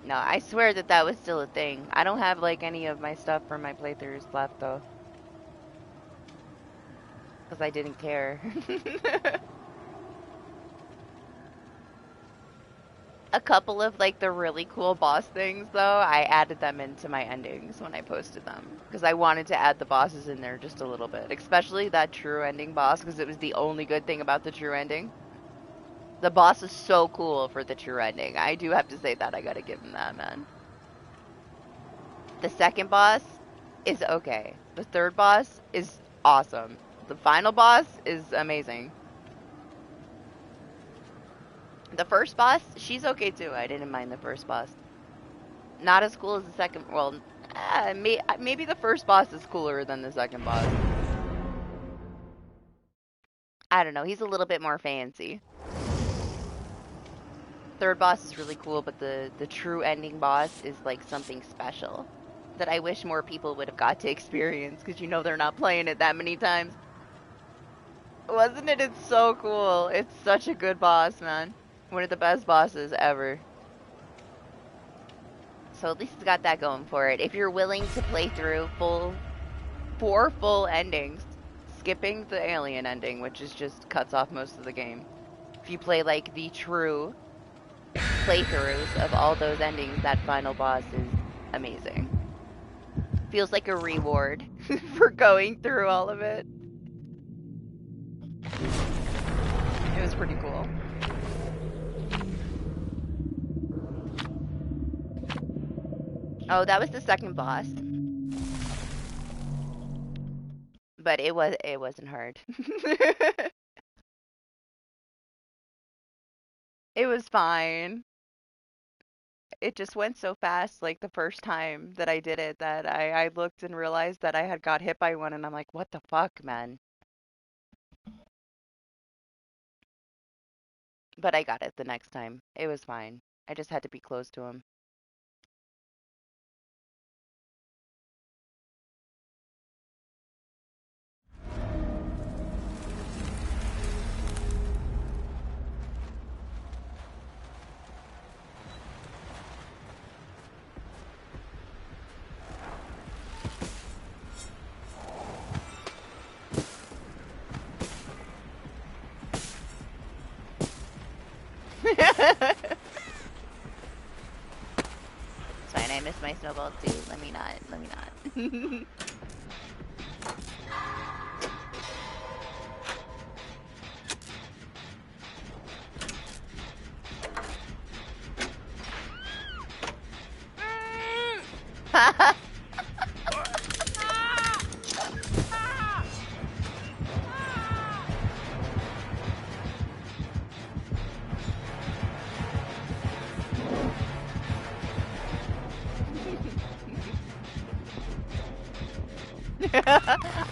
No, I swear that that was still a thing. I don't have like any of my stuff from my playthroughs left though. Because I didn't care. A couple of like the really cool boss things though, I added them into my endings when I posted them. Because I wanted to add the bosses in there just a little bit. Especially that true ending boss because it was the only good thing about the true ending. The boss is so cool for the true ending. I do have to say that. I gotta give him that, man. The second boss is okay. The third boss is awesome. The final boss is amazing. The first boss, she's okay too. I didn't mind the first boss. Not as cool as the second. Well, maybe the first boss is cooler than the second boss. I don't know. He's a little bit more fancy. Third boss is really cool, but the true ending boss is like something special that I wish more people would have got to experience because you know they're not playing it that many times. Wasn't it? It's so cool. It's such a good boss, man. One of the best bosses ever. So at least it's got that going for it. If you're willing to play through four full endings, skipping the alien ending, which is just cuts off most of the game. If you play like the true playthroughs of all those endings, that final boss is amazing. Feels like a reward for going through all of it. It was pretty cool. Oh, that was the second boss. But it wasn't hard. It was fine. It just went so fast like the first time that I did it that I looked and realized that I had got hit by one and I'm like, what the fuck, man? But I got it the next time. It was fine. I just had to be close to him. my snowball too. Let me not. Let me not.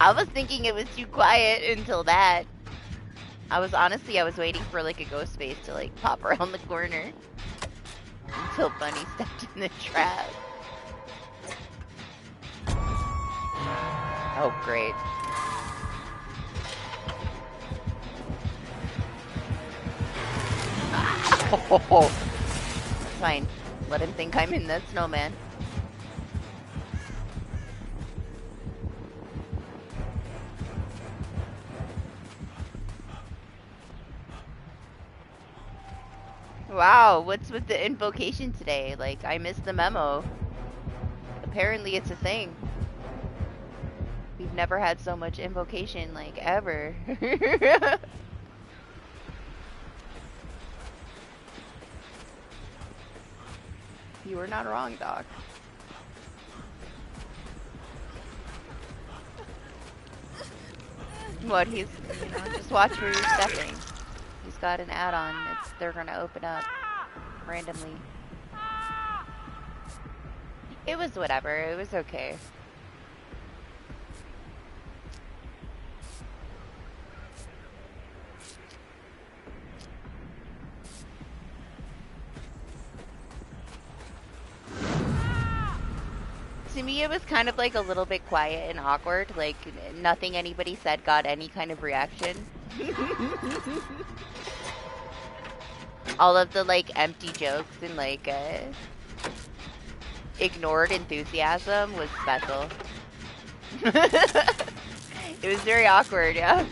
I was thinking it was too quiet until that. I was waiting for like a ghost face to like pop around the corner until Bunny stepped in the trap. Oh, great. Oh, it's fine. Let him think I'm in the snowman. Wow, what's with the invocation today? Like, I missed the memo. Apparently it's a thing. We've never had so much invocation, like, ever. You were not wrong, Doc. What, just watch where you're stepping. He's got an add-on. They're gonna open up randomly. It was whatever. It was okay. To me, it was kind of like a little bit quiet and awkward. Like, nothing anybody said got any kind of reaction. All of the, like, empty jokes and, like, ignored enthusiasm was special. It was very awkward, yeah.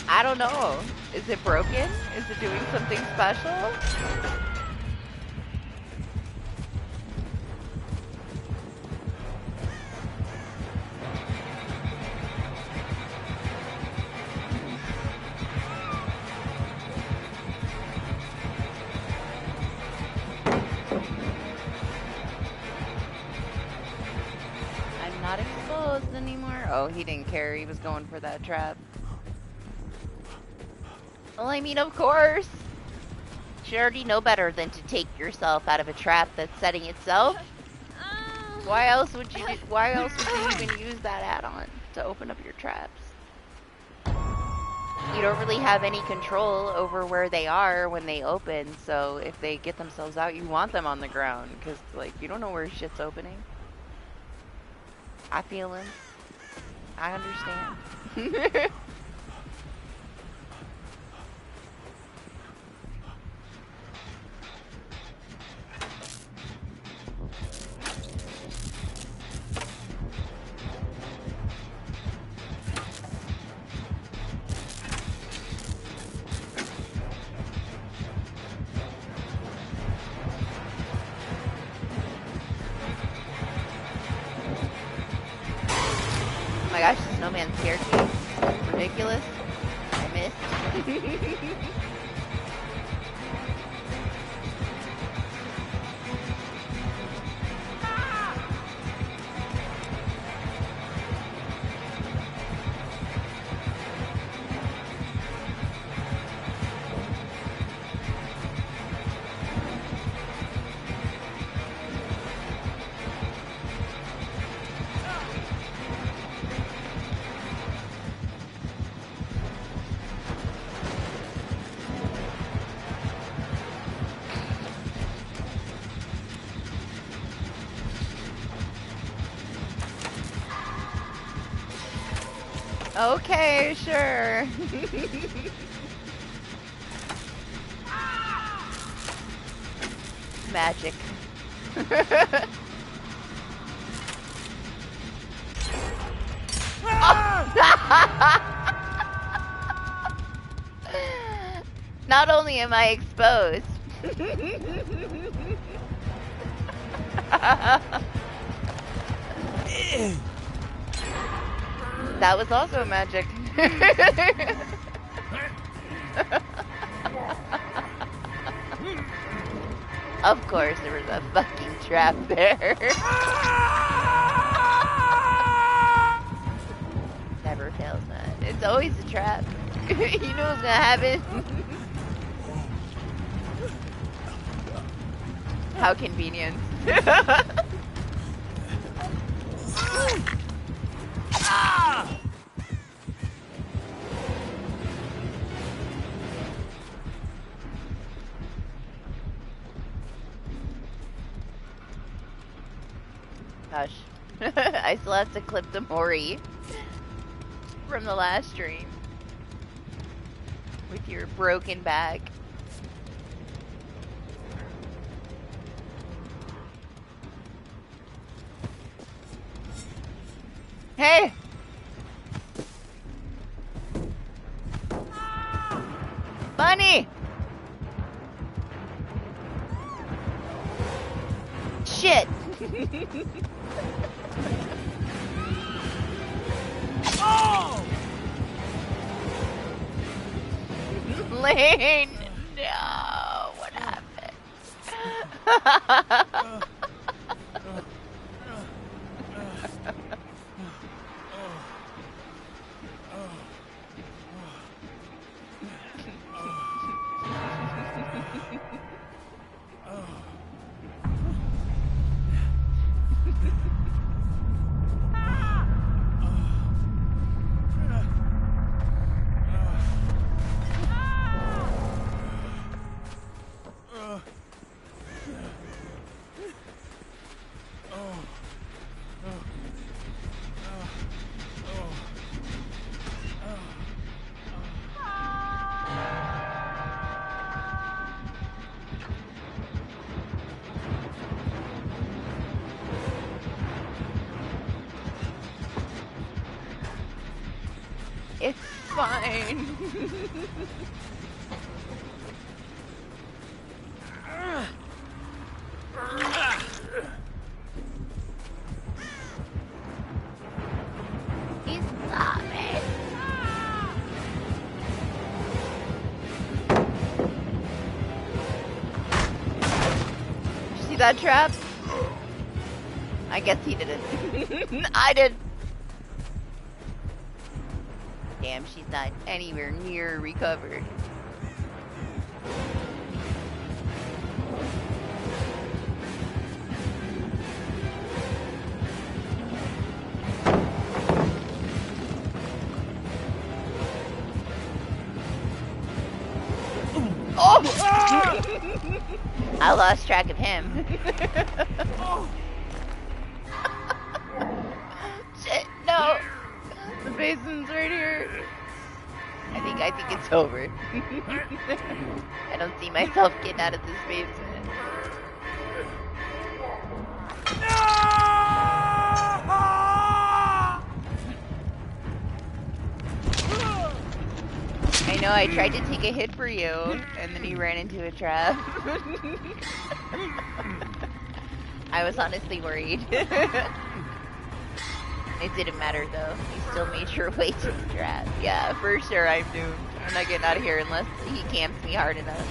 I don't know. Is it broken? Is it doing something special? I'm not exposed anymore. Oh, he didn't care. He was going for that trap. Well, I mean, of course. You already know better than to take yourself out of a trap that's setting itself. Why else would you even use that add-on to open up your traps? You don't really have any control over where they are when they open, so if they get themselves out, you want them on the ground, because, like, you don't know where shit's opening. I feel him. I understand. Oh my gosh, the snowman scared me. Ridiculous. I missed. Okay, sure. Magic. Not only am I exposed. That was also magic. Of course, there was a fucking trap there. Never fails, man. It's always a trap. You know what's gonna happen. How convenient. Gosh. I still have to clip the Mori from the last stream. With your broken back. Hey! Bunny! Shit! Oh! Lane! No! What happened? It's fine. He's coming. See that trap? I guess he didn't. I did. Damn, she's not anywhere near recovered. Oh! I lost track of him. Shit, no. The basin's right here. I think it's over. I don't see myself getting out of this basement. I know, I tried to take a hit for you, and then he ran into a trap. I was honestly worried. It didn't matter though. You still made your way to the trap. Yeah, for sure I'm doomed. I'm not getting out of here unless he camps me hard enough.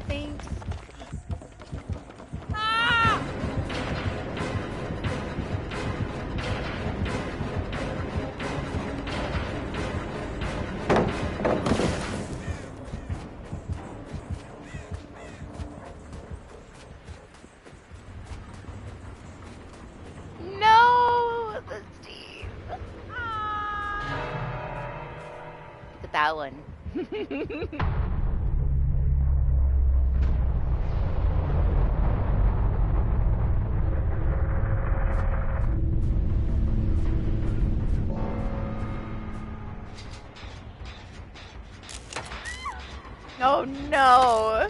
Thanks. that one. Oh no!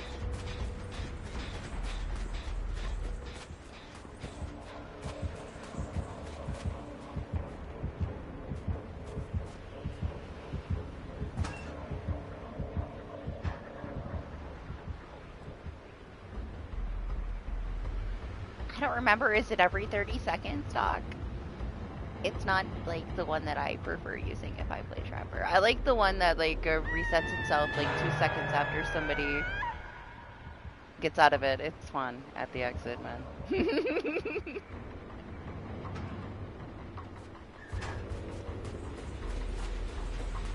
I don't remember, is it every 30 seconds, Doc? It's not like the one that I prefer using if I play Trapper. I like the one that like resets itself like 2 seconds after somebody gets out of it. It's fun at the exit, man.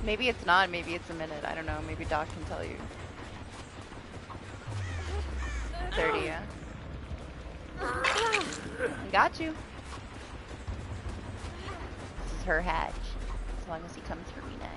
Maybe it's not, maybe it's a minute. I don't know, maybe Doc can tell you. 30, yeah. Got you. This is her hatch. As long as he comes for me next.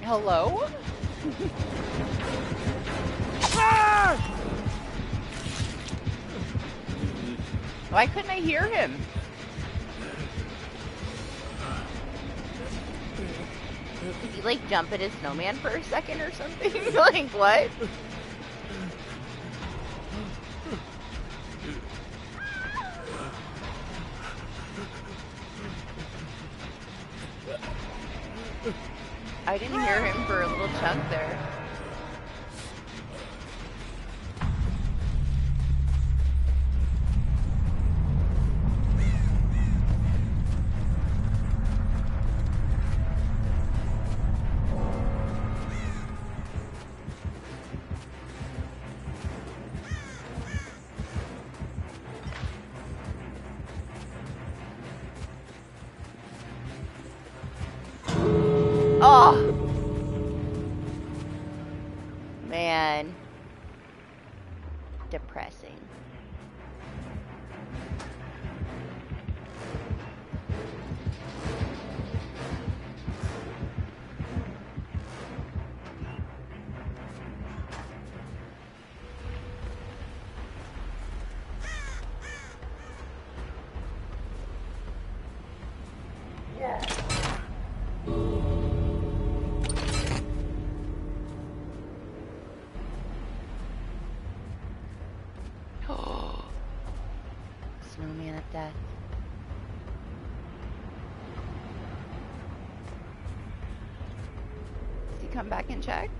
Hello? Why couldn't I hear him? Did he like jump at his snowman for a second or something? Like what? I didn't hear him for a little chunk there. Oh! Man. Depressing. Snowman of death. Does he come back and check?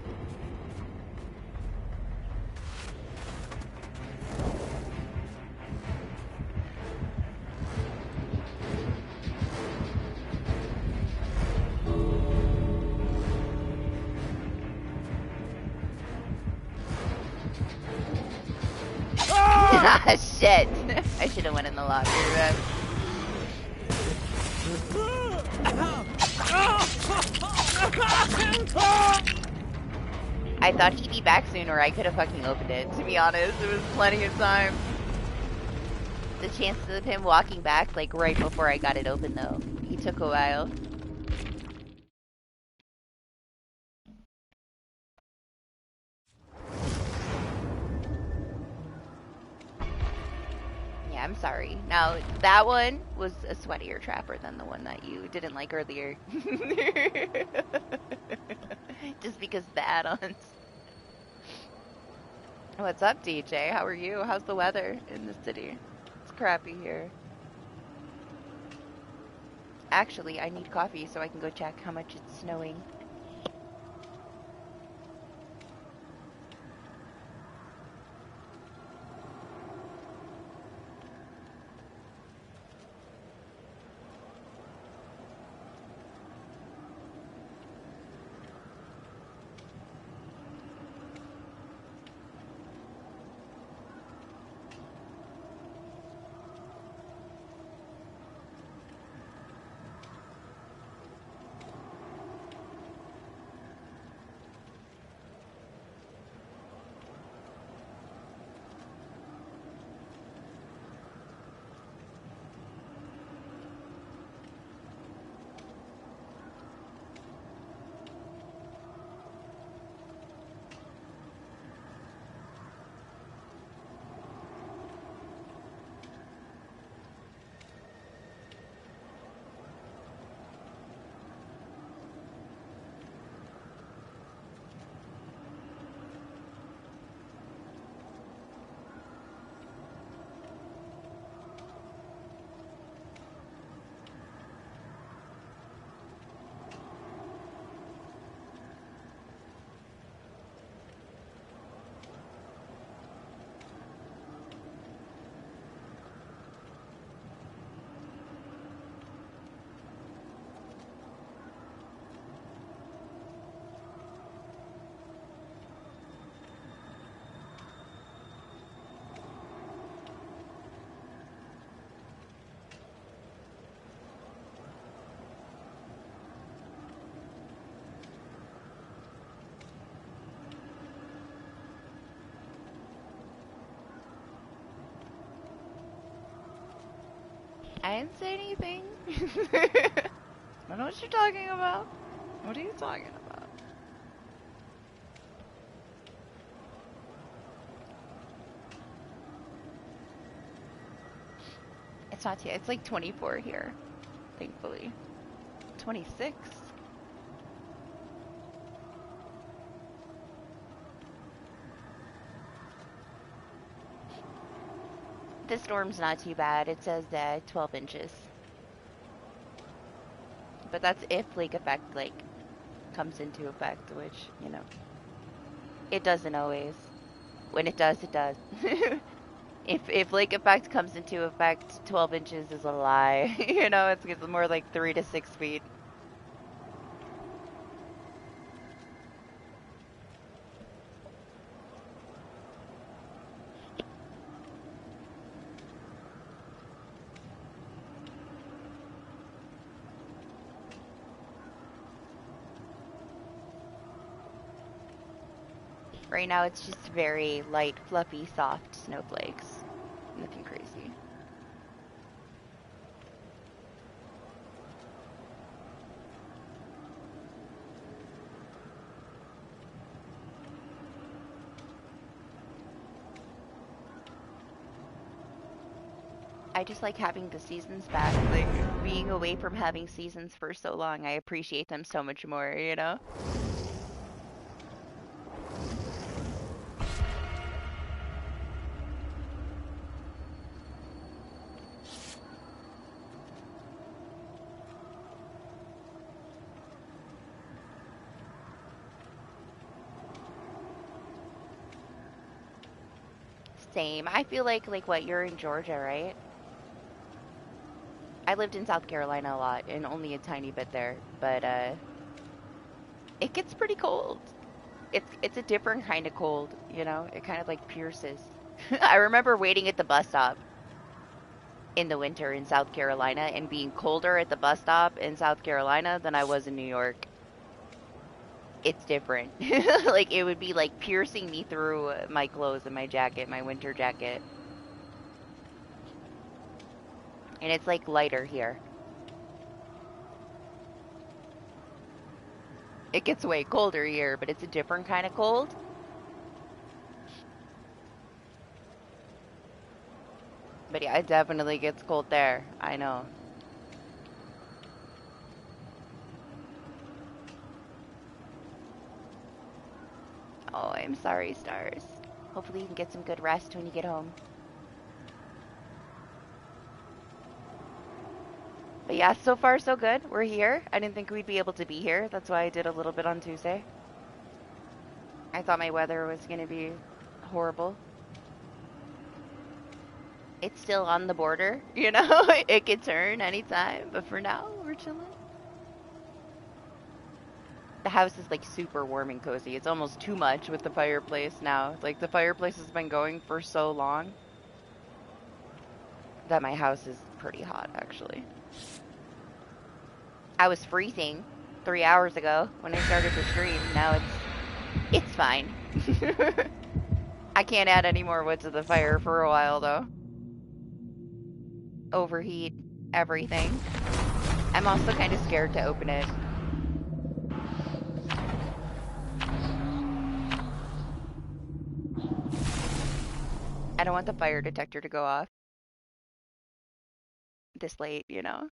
Ah, shit. I should have went in the locker room. I thought he'd be back soon or I could have fucking opened it, to be honest. It was plenty of time. The chances of him walking back like right before I got it open though. He took a while. Yeah, I'm sorry. Now, that one was a sweatier trapper than the one that you didn't like earlier. Just because of the add-ons. What's up, DJ? How are you? How's the weather in the city? It's crappy here. Actually, I need coffee so I can go check how much it's snowing. I didn't say anything. I don't know what you're talking about. What are you talking about? It's not too, it's like 24 here, thankfully. 26. The storm's not too bad. It says 12 inches. But that's if lake effect like comes into effect, which, you know, it doesn't always. When it does, it does. If lake effect comes into effect, 12 inches is a lie. You know, it's more like 3 to 6 feet. Right now it's just very light, fluffy, soft snowflakes. Nothing crazy. I just like having the seasons back. Like, being away from having seasons for so long, I appreciate them so much more, you know? Same. I feel like what, you're in Georgia, right? I lived in South Carolina a lot and only a tiny bit there, but it gets pretty cold. It's a different kind of cold, you know? It kind of like pierces. I remember waiting at the bus stop in the winter in South Carolina and being colder at the bus stop in South Carolina than I was in New York. It's different. Like it would be like piercing me through my clothes and my jacket, my winter jacket. And it's like lighter here. It gets way colder here, but it's a different kind of cold. But yeah, it definitely gets cold there. I know. Oh, I'm sorry, Stars. Hopefully you can get some good rest when you get home. But yeah, so far so good. We're here. I didn't think we'd be able to be here. That's why I did a little bit on Tuesday. I thought my weather was going to be horrible. It's still on the border, you know? It could turn anytime, but for now, we're chilling. The house is like super warm and cozy. It's almost too much with the fireplace now. Like the fireplace has been going for so long that my house is pretty hot actually. I was freezing 3 hours ago when I started to stream. Now it's fine. I can't add any more wood to the fire for a while though. Overheat everything. I'm also kind of scared to open it. I don't want the fire detector to go off this late, you know?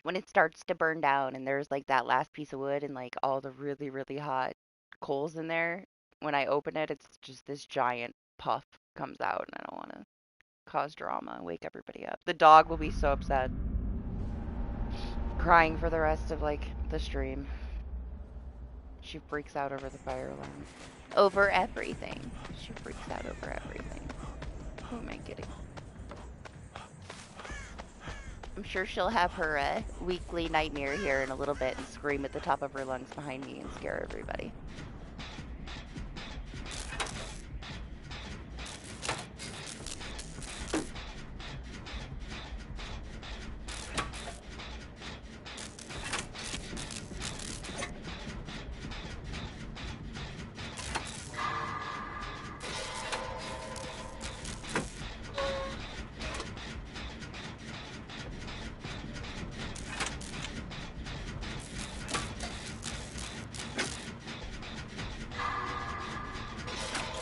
When it starts to burn down and there's like that last piece of wood and like all the really, really hot coals in there, when I open it, it's just this giant puff comes out and I don't want to cause drama, wake everybody up. The dog will be so upset, crying for the rest of like the stream. She freaks out over the fire alarm. Over everything. She freaks out over everything. Who am I kidding? I'm sure she'll have her weekly nightmare here in a little bit and scream at the top of her lungs behind me and scare everybody.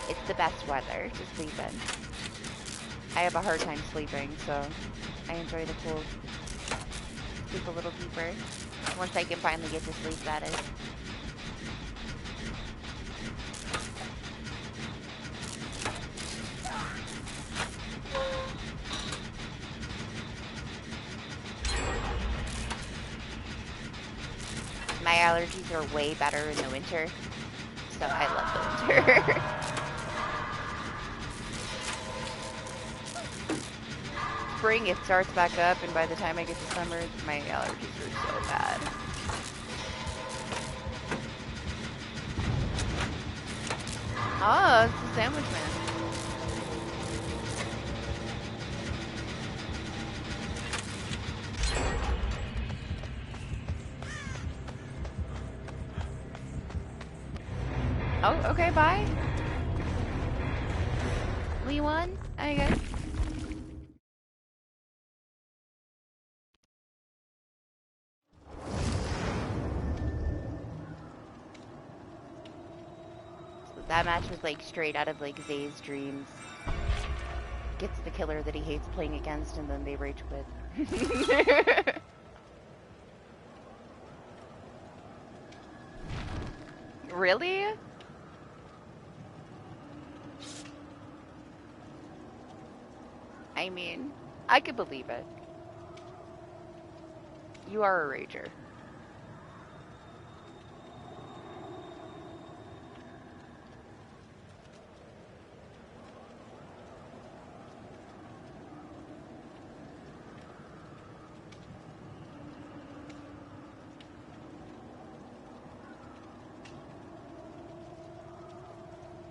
It's the best weather to sleep in. I have a hard time sleeping, so I enjoy the cold. Sleep a little deeper. Once I can finally get to sleep, that is. My allergies are way better in the winter, so I love the winter. Spring, it starts back up, and by the time I get to summer, my allergies are so bad. Oh, it's the sandwich man. Oh, okay, bye. We won, I guess. So that match was like straight out of like Zay's dreams. Gets the killer that he hates playing against and then they rage quit. Really? I mean, I could believe it. You are a rager.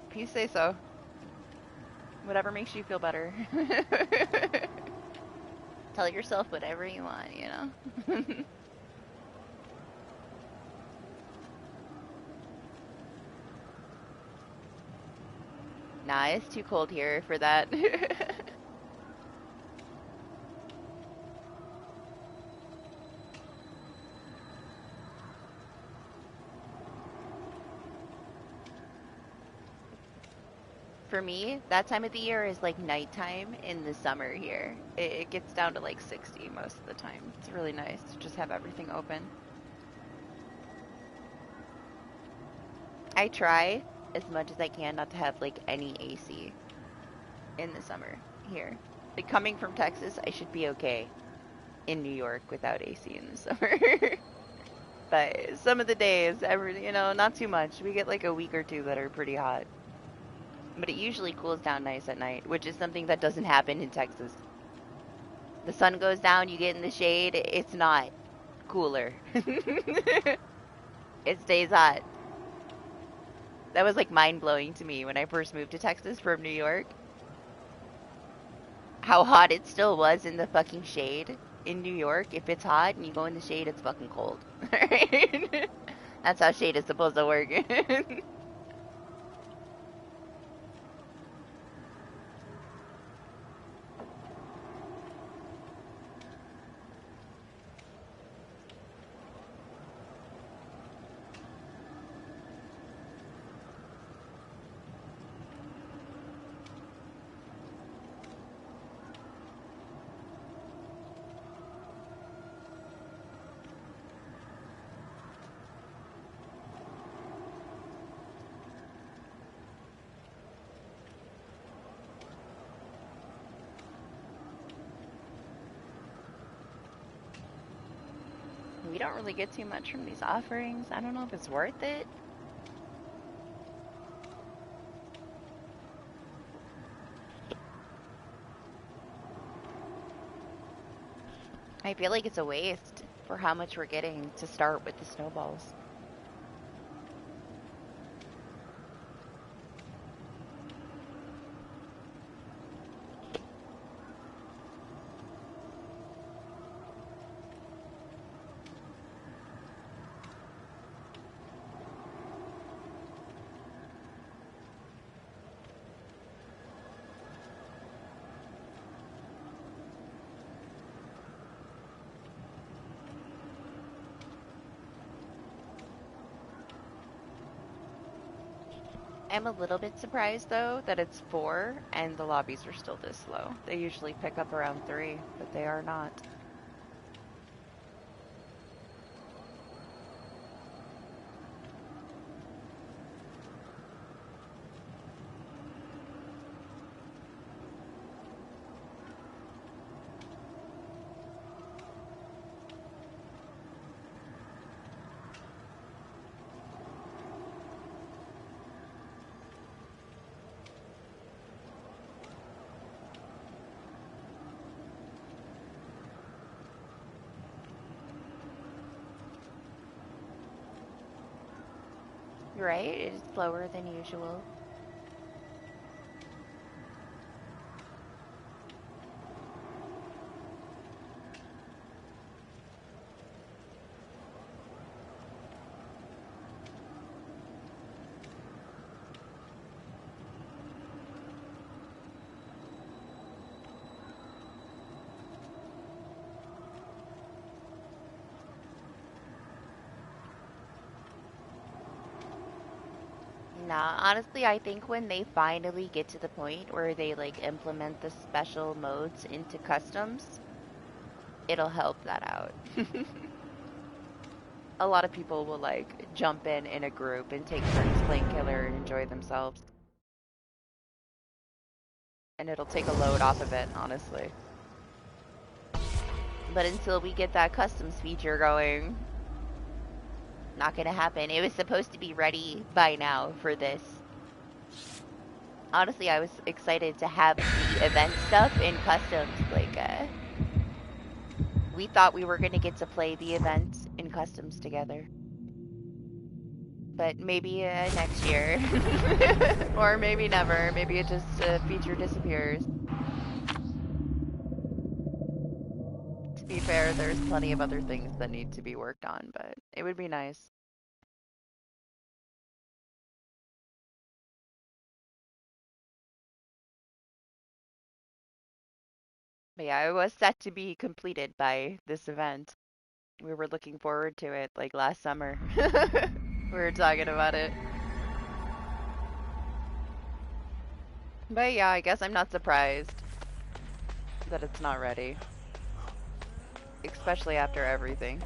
If you say so. Whatever makes you feel better. Tell yourself whatever you want, you know? Nah, it's too cold here for that. For me, that time of the year is like nighttime in the summer here. It gets down to like 60 most of the time. It's really nice to just have everything open. I try as much as I can not to have like any AC in the summer here. Like coming from Texas, I should be okay in New York without AC in the summer. But some of the days, not too much. We get like a week or two that are pretty hot. But it usually cools down nice at night, which is something that doesn't happen in Texas. The sun goes down, you get in the shade, it's not cooler. It stays hot. That was like mind blowing to me when I first moved to Texas from New York. How hot it still was in the fucking shade in New York. If it's hot and you go in the shade, it's fucking cold. Right? That's how shade is supposed to work. We don't really get too much from these offerings. I don't know if it's worth it. I feel like it's a waste for how much we're getting to start with the snowballs. I'm a little bit surprised though that it's 4 and the lobbies are still this slow. They usually pick up around 3, but they are not. Right? It's slower than usual. Nah, honestly, I think when they finally get to the point where they like implement the special modes into customs, it'll help that out. A lot of people will like jump in a group and take turns playing killer and enjoy themselves. And it'll take a load off of it, honestly. But until we get that customs feature going, not gonna happen. It was supposed to be ready by now for this. Honestly, I was excited to have the event stuff in customs. Like, we thought we were gonna get to play the event in customs together. But maybe next year. Or maybe never. Maybe it just feature disappears. To be fair, there's plenty of other things that need to be worked on, but it would be nice. But yeah, it was set to be completed by this event. We were looking forward to it like last summer. We were talking about it. But yeah, I guess I'm not surprised that it's not ready. Especially after everything.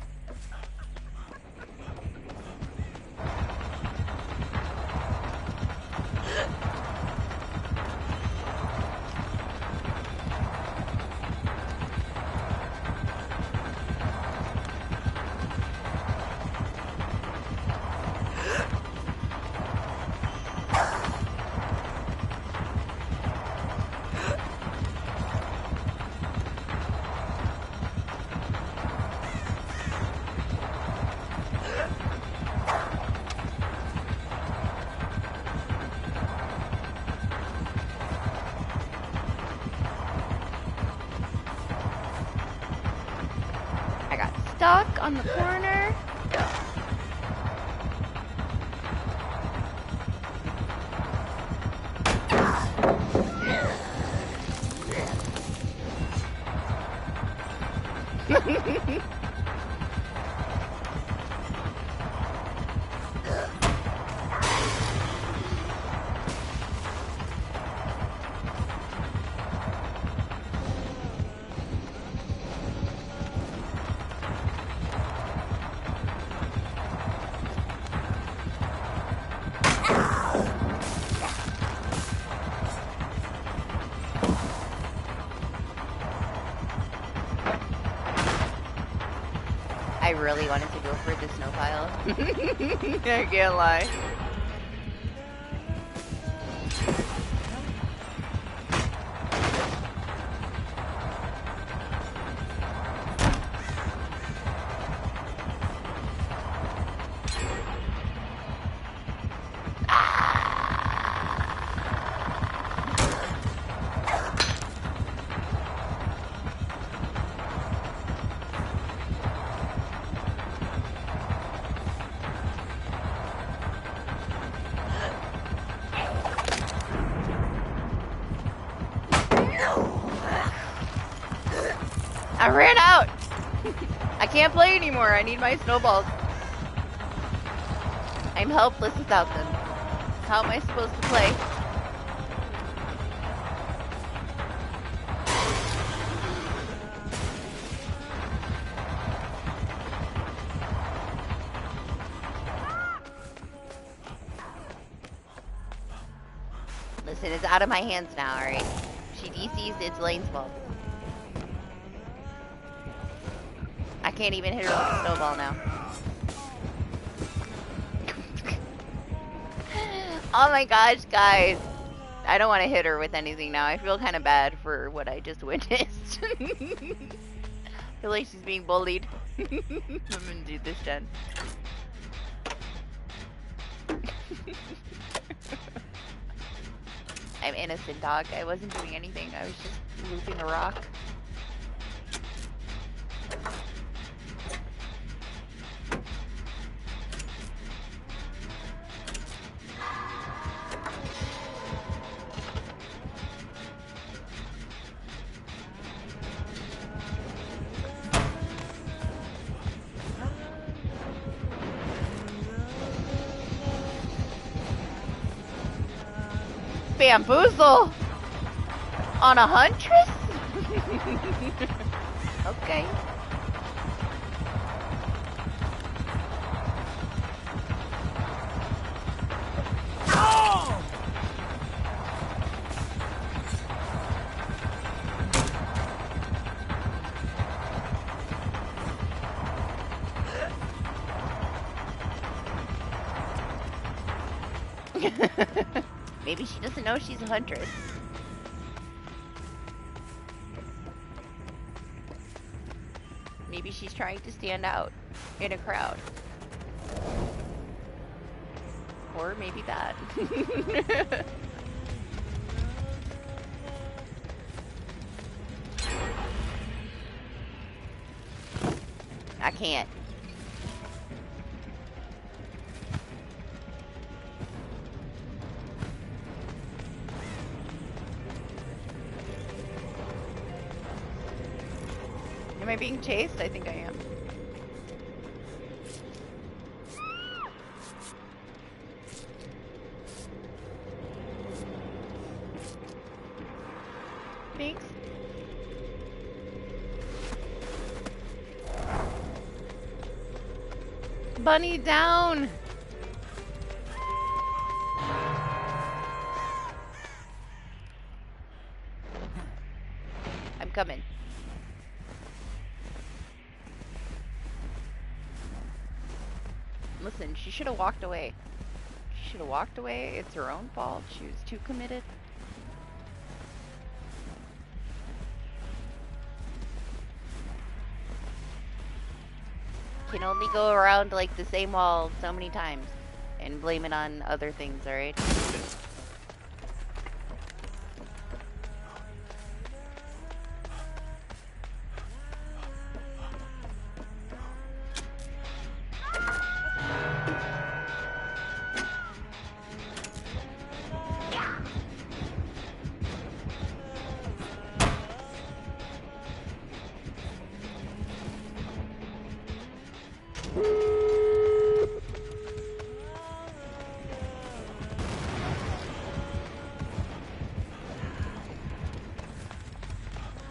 I got stuck on the corner. I really wanted to go for the snow pile. I can't lie. I ran out! I can't play anymore. I need my snowballs. I'm helpless without them. How am I supposed to play? Listen, it's out of my hands now, alright? She DC's, it's Lane's fault. I can't even hit her with a snowball now. Oh my gosh, guys. I don't want to hit her with anything now. I feel kind of bad for what I just witnessed. I feel like she's being bullied. I'm gonna do this, Jen. I'm innocent, dog. I wasn't doing anything. I was just looping a rock. Bamboozle on a huntress? Okay. Oh! Maybe she doesn't know she's a huntress. Maybe she's trying to stand out in a crowd. Or maybe that. I can't. Am I being chased? I think I am. bunny down. I'm coming. Listen, she should have walked away. She should have walked away. It's her own fault. She was too committed. Can only go around like the same wall so many times and blame it on other things, alright?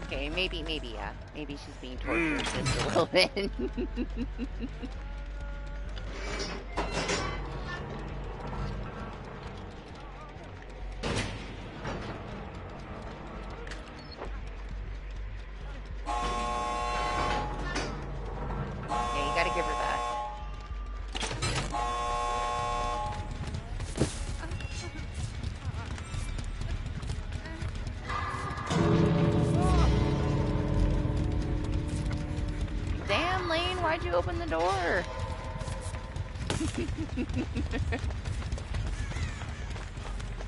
Okay, maybe, yeah. Maybe she's being tortured just a little bit. Yeah, you gotta give her that. Damn, Lane, why'd you open the door?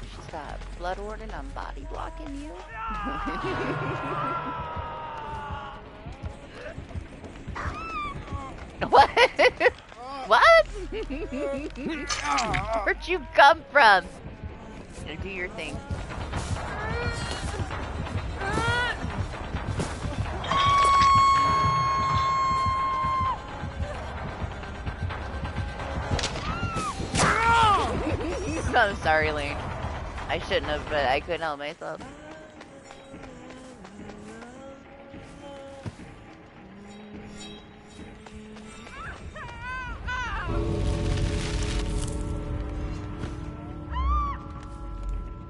She's got blood warden on body blocking you. What? What? Where'd you come from? Now do your thing. I'm sorry, Lane. I shouldn't have, but I couldn't help myself.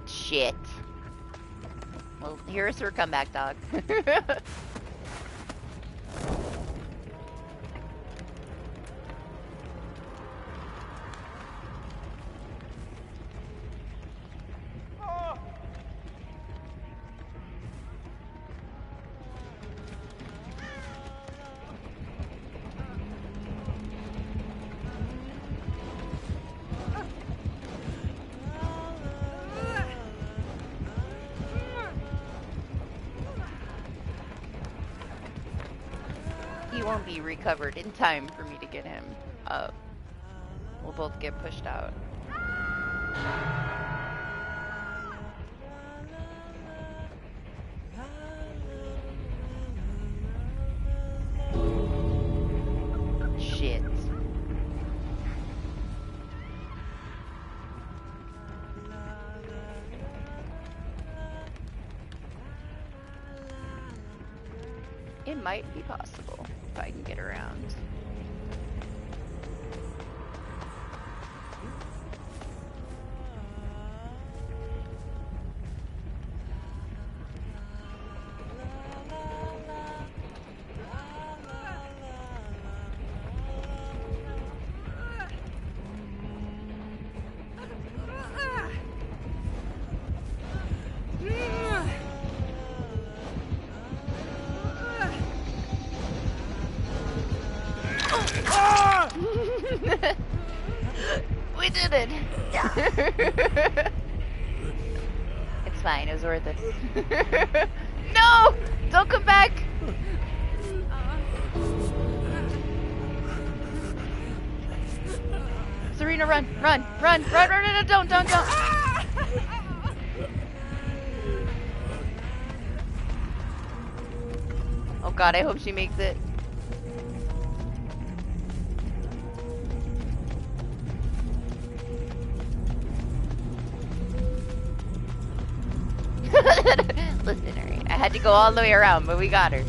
Shit. Well, here's her comeback, dog. He won't be recovered in time for me to get him up. We'll both get pushed out. Shit. It might be possible if I can get around. We did it! It's fine, it was worth it. No! Don't come back! Serena, run! Run! Run! Run! Run! Run! Don't! Don't! Don't! Oh god, I hope she makes it. Listen, alright. I had to go all the way around, but we got her.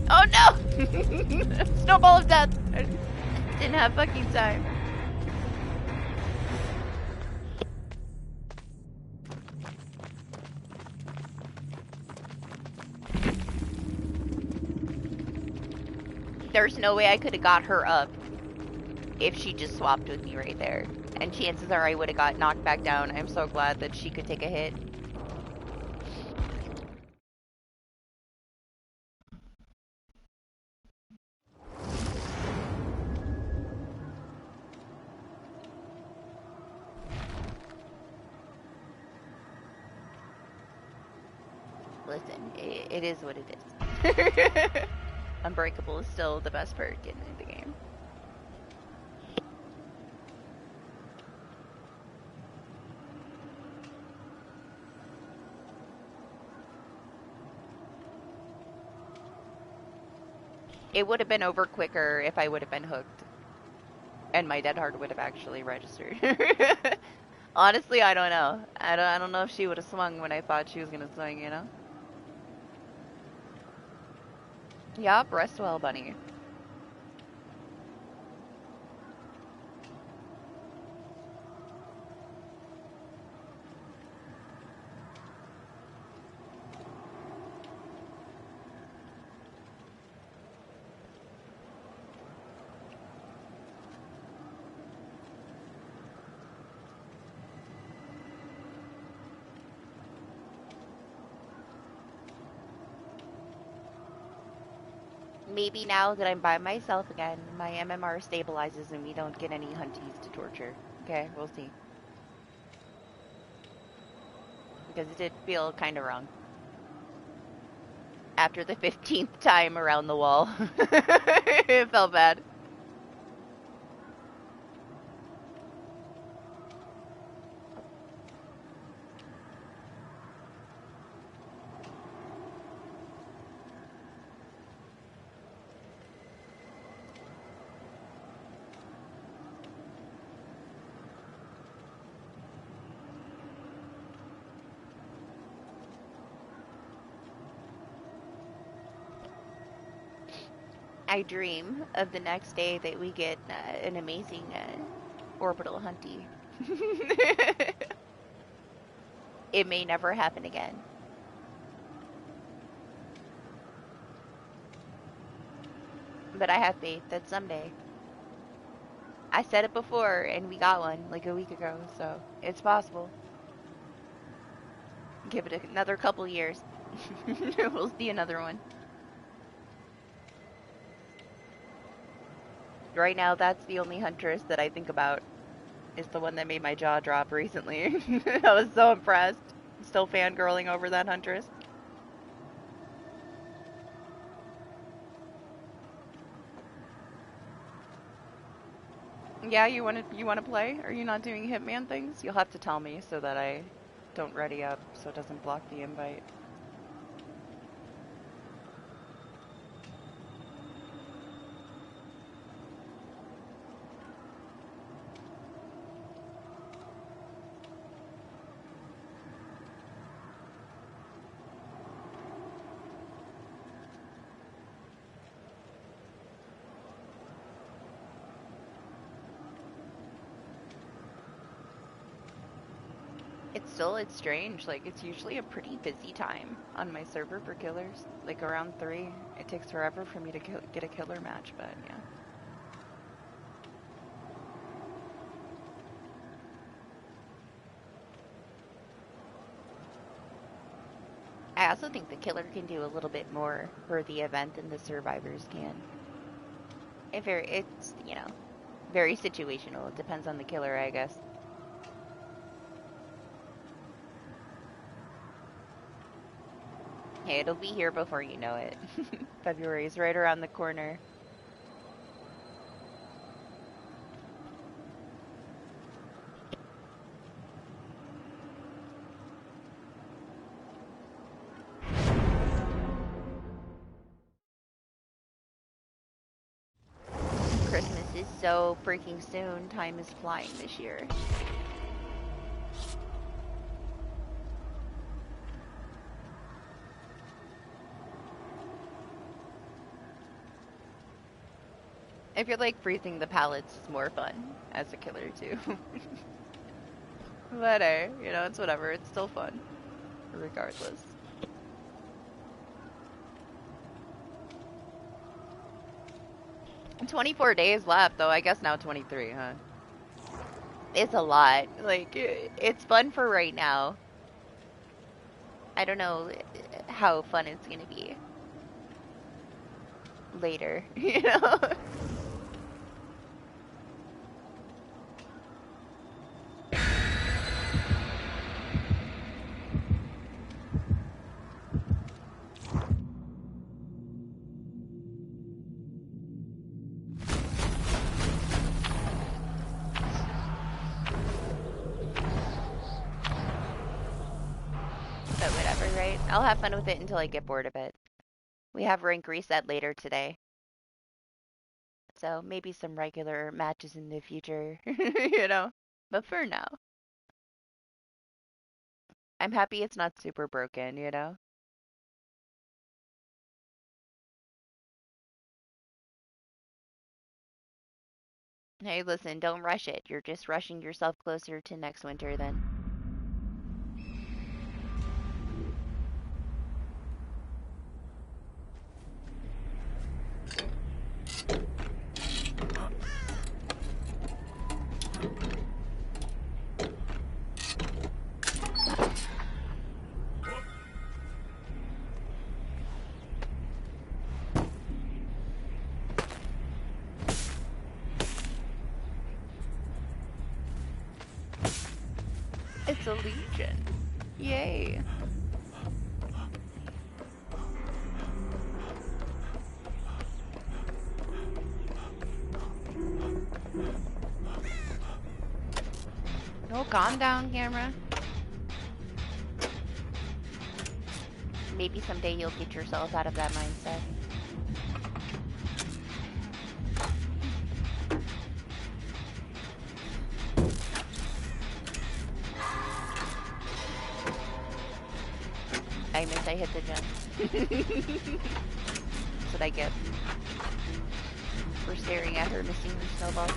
Oh no! Snowball of death! I didn't have fucking time. There's no way I could have got her up if she just swapped with me right there. And chances are I would have got knocked back down. I'm so glad that she could take a hit. Listen, it is what it is. Unbreakable is still the best perk in the game. It would have been over quicker if I would have been hooked. And my dead hard would have actually registered. Honestly, I don't know. I don't know if she would have swung when I thought she was gonna swing, you know? Yup, rest well, bunny. Maybe now that I'm by myself again, my MMR stabilizes and we don't get any hunties to torture. Okay, we'll see. Because it did feel kind of wrong. After the 15th time around the wall. It felt bad. I dream of the next day that we get an amazing orbital hunty. It may never happen again. But I have faith that someday. I said it before and we got one like a week ago, so it's possible. Give it another couple years. We'll see another one. Right now, that's the only huntress that I think about. Is the one that made my jaw drop recently. I was so impressed. Still fangirling over that huntress. Yeah, you wanna play? Are you not doing Hitman things? You'll have to tell me so that I don't ready up so it doesn't block the invite. It's strange. Like, it's usually a pretty busy time on my server for killers. Like, around 3. It takes forever for me to get a killer match, but yeah. I also think the killer can do a little bit more for the event than the survivors can. It's, you know, very situational. It depends on the killer, I guess. Hey, it'll be here before you know it. February is right around the corner. Christmas is so freaking soon. Time is flying this year. I feel like freezing the pallets is more fun as a killer too. But you know, it's whatever. It's still fun, regardless. 24 days left, though. I guess now 23, huh? It's a lot. Like, it's fun for right now. I don't know how fun it's gonna be later, you know? But whatever, right? I'll have fun with it until I get bored of it. We have rank reset later today. So maybe some regular matches in the future, you know? But for now, I'm happy it's not super broken, you know? Hey, listen, don't rush it. You're just rushing yourself closer to next winter then. It's a legion. Yay. Oh, calm down, camera. Maybe someday you'll get yourself out of that mindset. I miss I hit the jump. That's what I get for staring at her missing her snowball.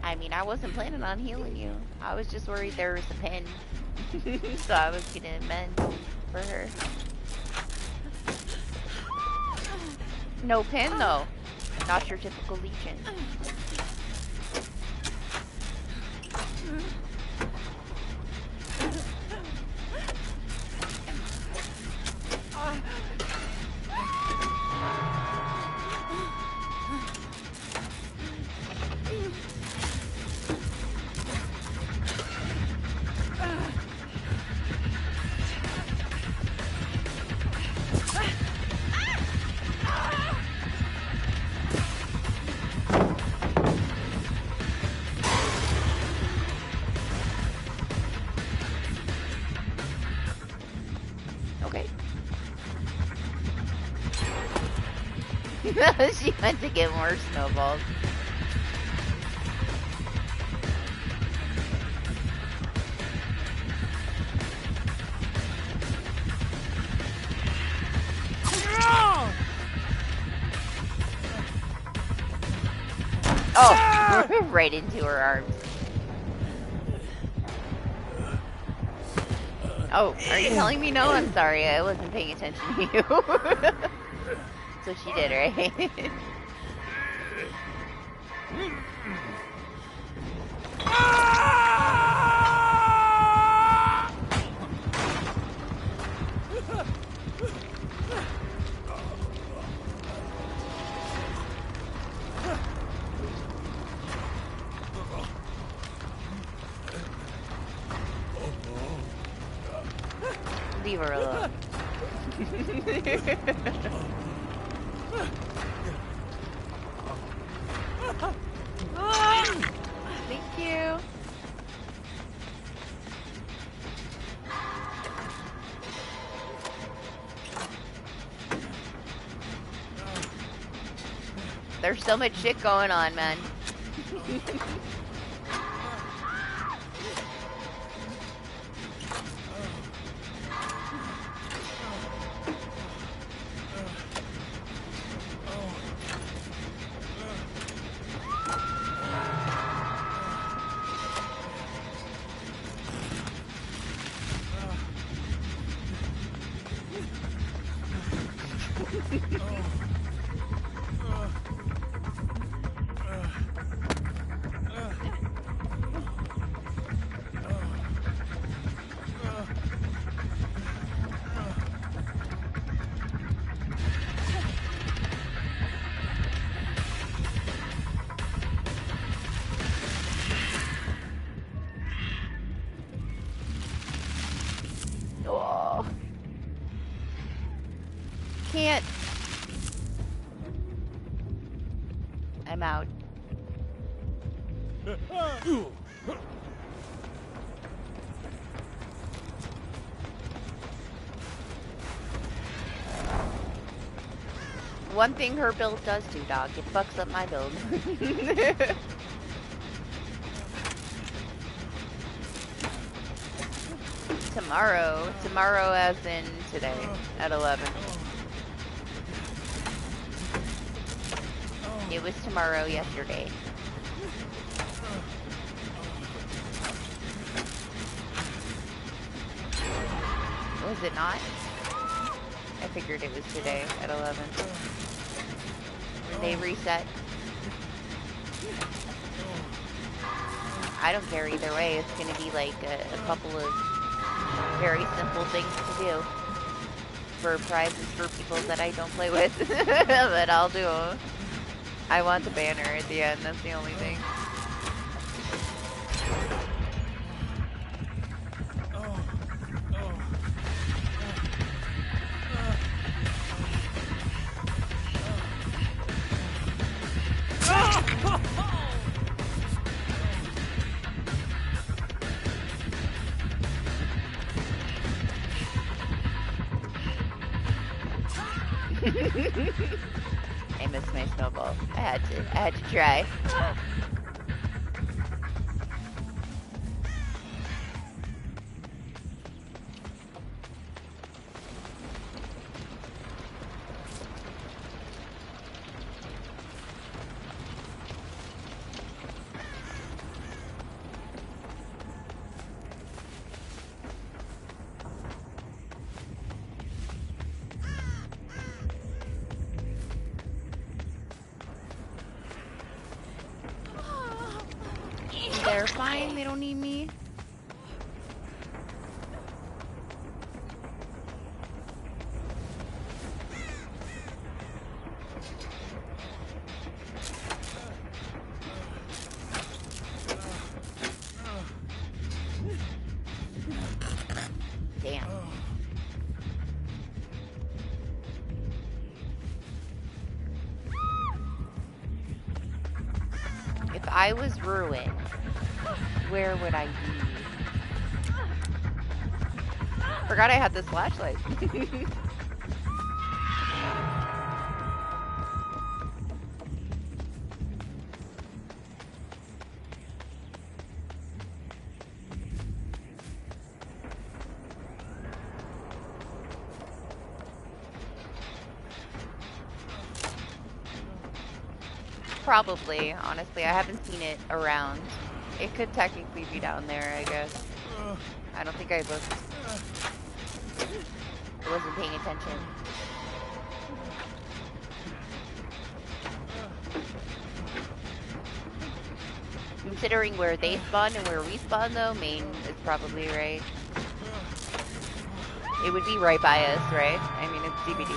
I mean, I wasn't planning on healing you. I was just worried there was a pin. So I was gonna mend for her. No pin though. Not your typical legion. Okay. She went to get more snowballs. Oh, right into her arms. Oh, are you telling me no? I'm sorry, I wasn't paying attention to you. So she did, right? Leave her alone. Thank you. There's so much shit going on, man. Oh. Can't. I'm out. One thing her build does do, dog. It fucks up my build. Tomorrow as in today at 11. It was tomorrow yesterday. Was it not? I figured it was today at 11. When they reset. I don't care either way. It's gonna be like a couple of very simple things to do for prizes for people that I don't play with. But I'll do 'em. I want the banner at the end. That's the only thing. I missed my snowball. I had to try. They're fine. They don't need me. Damn. If I was ruined, where would I be? Forgot I had this flashlight. Probably, honestly. I haven't seen it around. It could technically be down there, I guess. I don't think I looked. I wasn't paying attention. considering where they spawn and where we spawn, though, main is probably right. It would be right by us, right? I mean, it's DBD.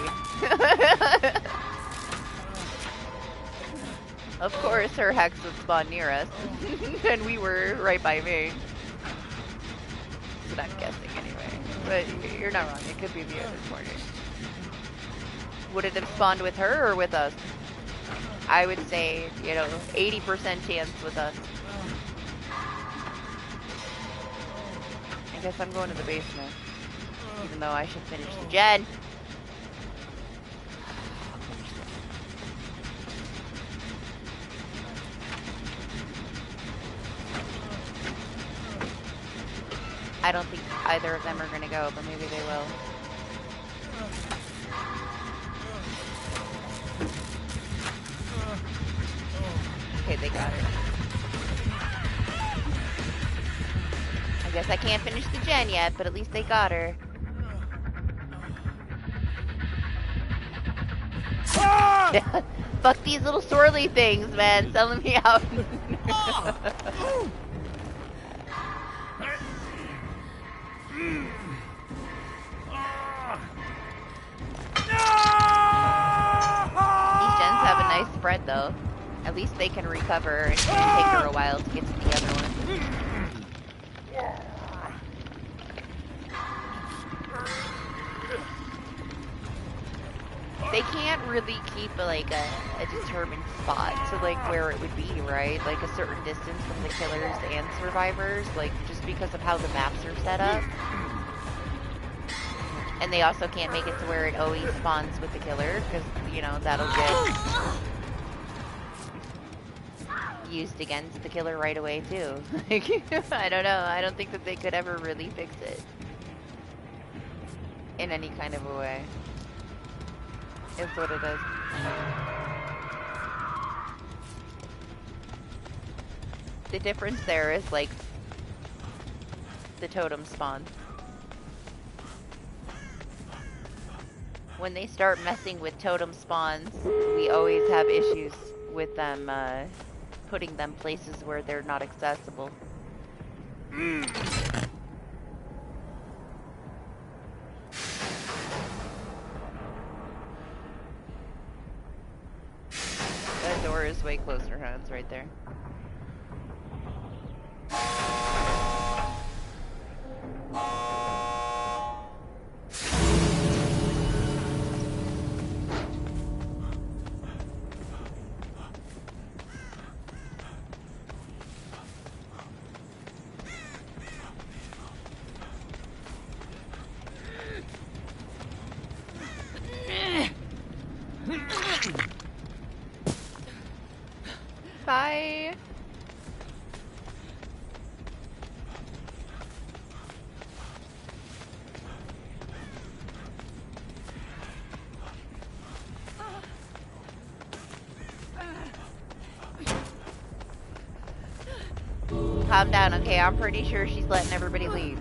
Of course, her hex would spawn near us, and we were right by main. That's what I'm guessing, anyway. But you're not wrong. It could be the other corner. Would it have spawned with her or with us? I would say, 80% chance with us. I guess I'm going to the basement. Even though I should finish the gen. I don't think either of them are going to go, but maybe they will. Okay, they got it. I guess I can't finish the gen yet, but at least they got her. Ah! Fuck these little swirly things, man. Selling me out. These gens have a nice spread, though. At least they can recover, and it's gonna take her a while to get to the other one. They can't really keep a determined spot to where it would be, right? Like a certain distance from the killers and survivors, just because of how the maps are set up. And they also can't make it to where it always spawns with the killer, because, that'll get used against the killer right away, too. I don't know. I don't think that they could ever really fix it in any kind of a way. Is what it is. The difference there is, the totem spawn. When they start messing with totem spawns, we always have issues with them, putting them places where they're not accessible. That door is way closer, huh? It's right there. Bye. Calm down, okay? I'm pretty sure she's letting everybody leave.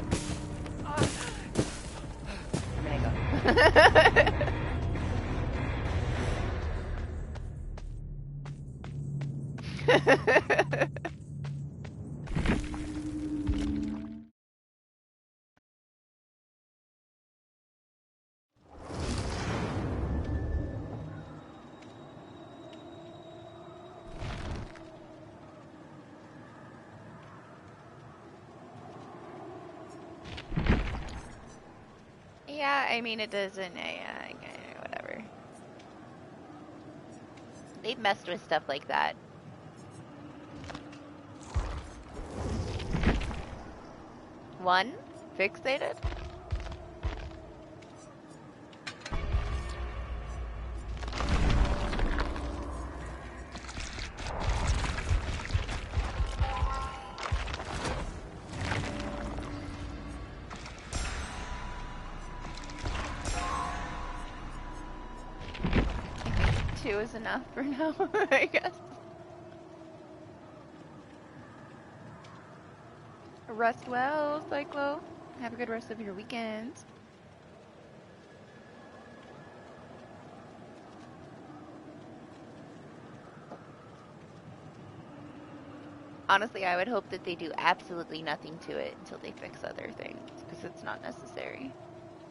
I'm gonna go. Yeah, I mean, it doesn't, whatever. They've messed with stuff like that. One? Fixated? Two is enough for now, I guess. Rest well, Cyclo. Have a good rest of your weekend. Honestly, I would hope that they do absolutely nothing to it until they fix other things, because it's not necessary.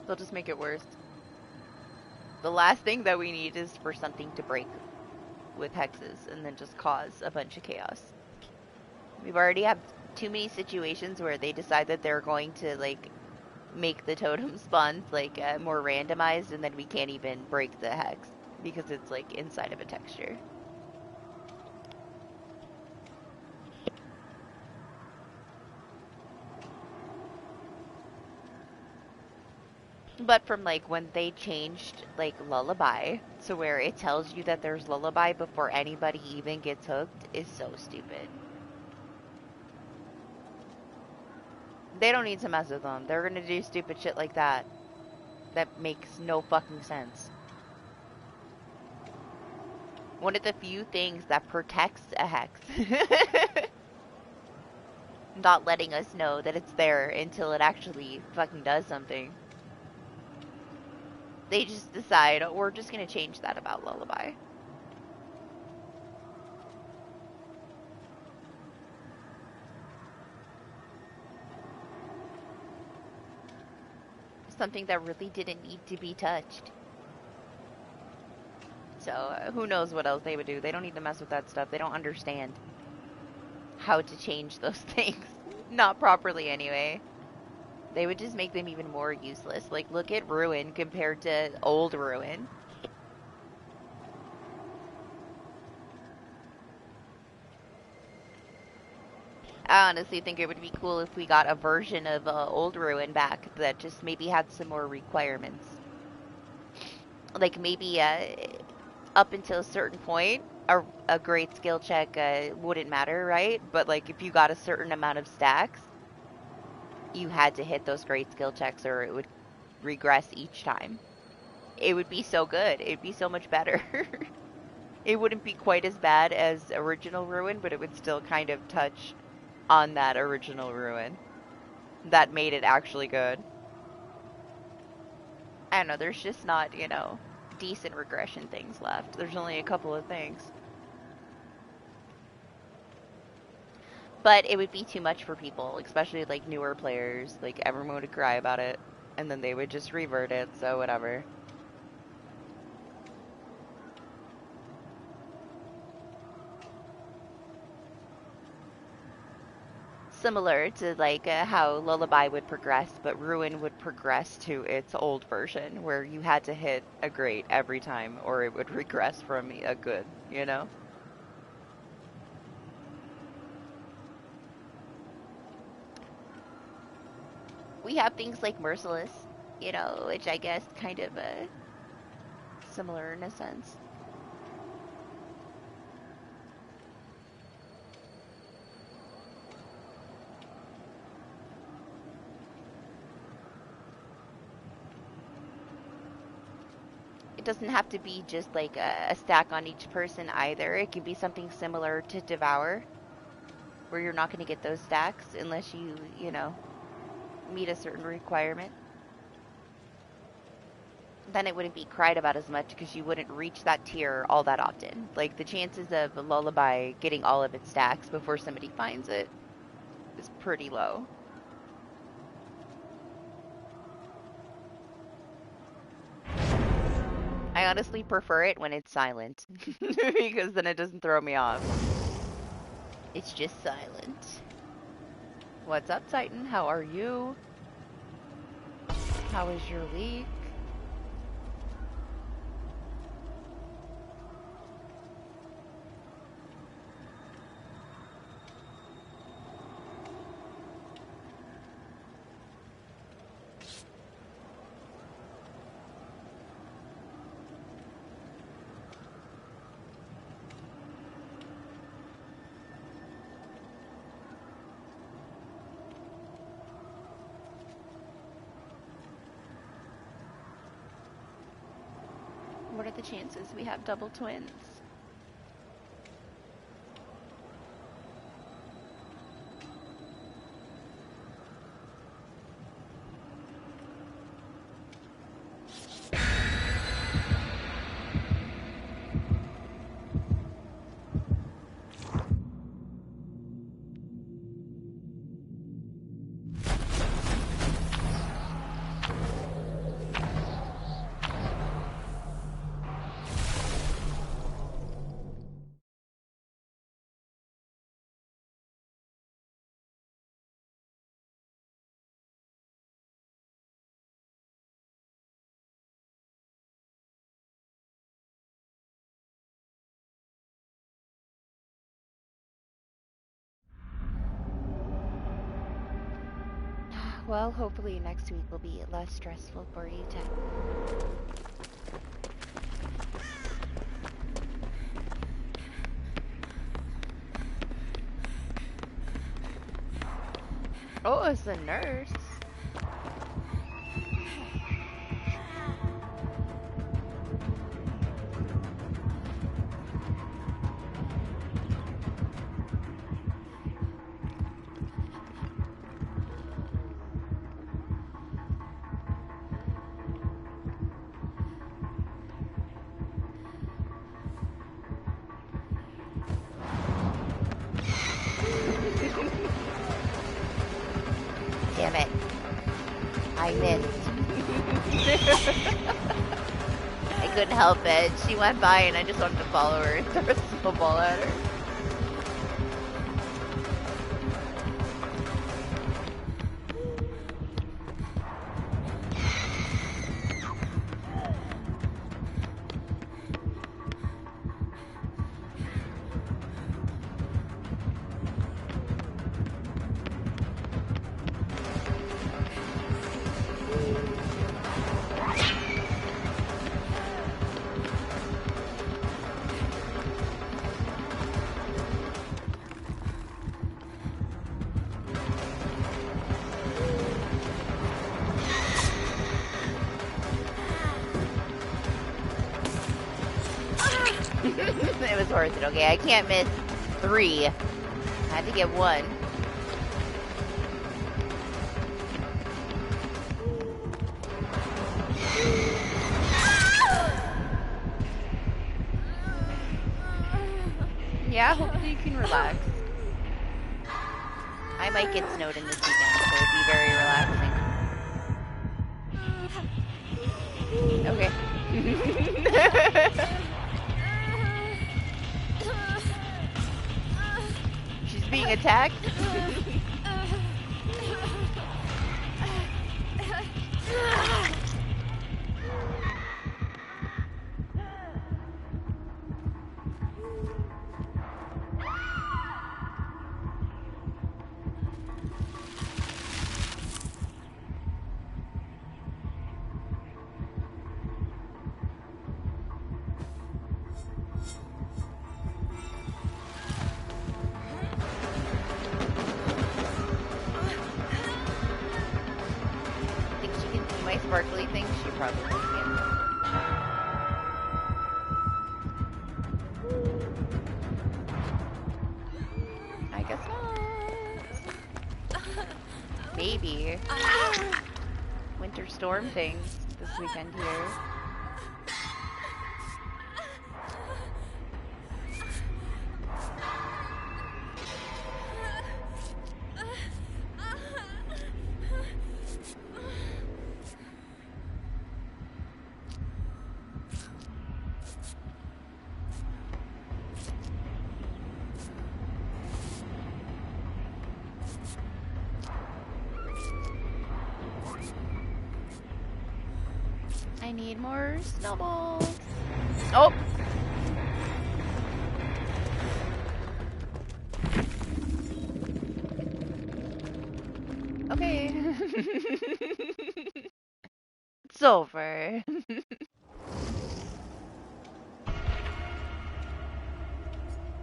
They'll just make it worse. The last thing that we need is for something to break with hexes and then just cause a bunch of chaos. We've already had too many situations where they decide that they're going to, like, make the totem spawns, like, more randomized, and then we can't even break the hex because it's, like, inside of a texture. But from, like, when they changed, like, Lullaby to where it tells you that there's Lullaby before anybody even gets hooked is so stupid. They don't need to mess with them. They're gonna do stupid shit like that. That makes no fucking sense. One of the few things that protects a hex. Not letting us know that it's there until it actually fucking does something. They just decide, oh, we're just gonna change that about Lullaby. Something that really didn't need to be touched. So, who knows what else they would do. They don't need to mess with that stuff. They don't understand how to change those things. Not properly, anyway. They would just make them even more useless. Like, look at Ruin compared to old Ruin. I honestly think it would be cool if we got a version of old Ruin back that just maybe had some more requirements. Like, maybe up until a certain point, a great skill check wouldn't matter, right? But, like, if you got a certain amount of stacks, you had to hit those great skill checks or it would regress each time. It would be so good. It'd be so much better. It wouldn't be quite as bad as original Ruin, but it would still kind of touch on that original Ruin. That made it actually good. I don't know, there's just not, you know, decent regression things left. There's only a couple of things. But it would be too much for people, especially like newer players. Like everyone would cry about it, and then they would just revert it, so whatever. Similar to like how Lullaby would progress, but Ruin would progress to its old version, where you had to hit a great every time, or it would regress from a good, you know? We have things like Merciless, you know, which I guess kind of similar in a sense. It doesn't have to be just like a stack on each person either. It can be something similar to Devour, where you're not going to get those stacks unless you know, meet a certain requirement. Then it wouldn't be cried about as much because you wouldn't reach that tier all that often. Like, the chances of Lullaby getting all of its stacks before somebody finds it is pretty low. I honestly prefer it when it's silent, because then it doesn't throw me off. It's just silent. What's up, Titan? How are you? How was your week? What are the chances we have double twins? Well, hopefully next week will be less stressful for you, Ted. Oh, it's the nurse. Damn it. I missed. I couldn't help it. She went by and I just wanted to follow her and throw a snowball at her. It was worth it. Okay, I can't miss 3. I had to get 1. Yeah, hopefully you can relax. I might get snowed in this weekend, so it'd be very relaxing. Okay. She's being attacked? Think she can see my sparkly thing? She probably can. I guess not. Maybe. Winter storm things this weekend here. I need more snowballs. Oh! Okay. It's over.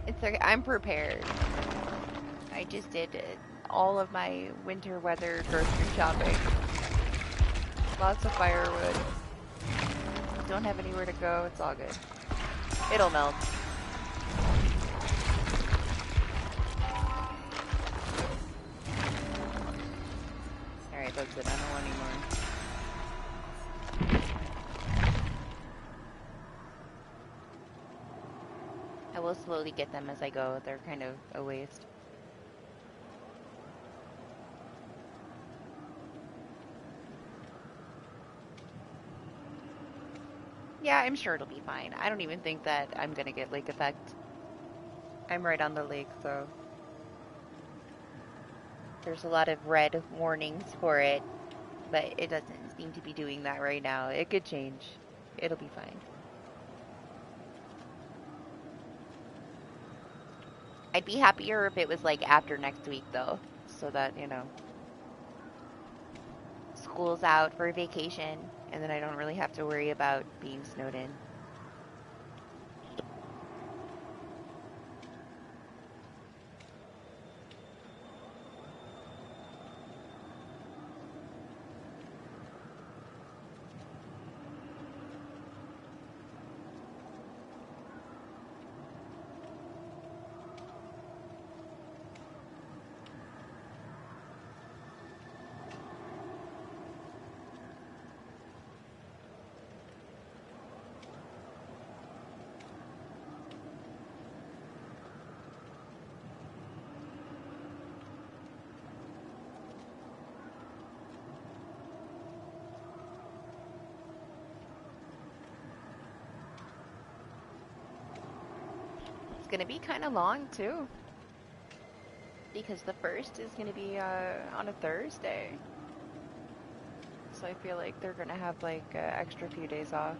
It's okay. I'm prepared. I just did all of my winter weather grocery shopping. Lots of firewood. Don't have anywhere to go. It's all good. It'll melt. Alright, that's it. I don't want any more. I will slowly get them as I go. They're kind of a waste. Yeah, I'm sure it'll be fine. I don't even think that I'm gonna get lake effect. I'm right on the lake, so there's a lot of red warnings for it, but it doesn't seem to be doing that right now. It could change. It'll be fine. I'd be happier if it was like after next week though, so that, you know. school's out for vacation, and then I don't really have to worry about being snowed in. It's gonna be kind of long too, because the first is gonna be on a Thursday. So I feel like they're gonna have like extra few days off.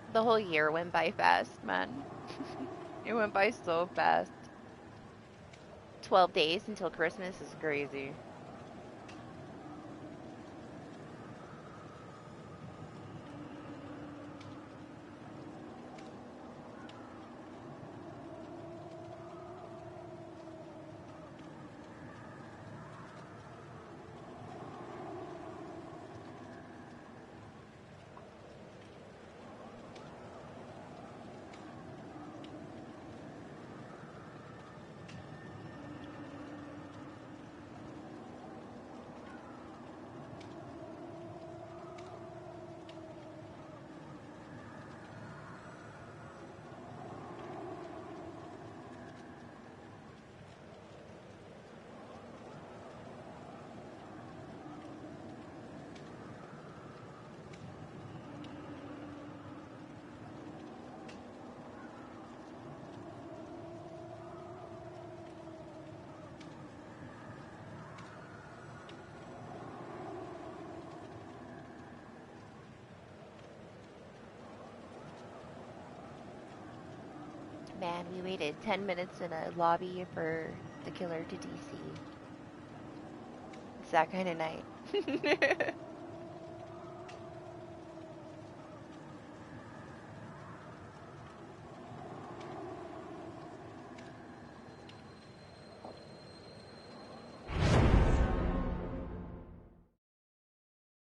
The whole year went by fast, man. It went by so fast. 12 days until Christmas is crazy. Man, we waited 10 minutes in a lobby for the killer to DC. It's that kind of night.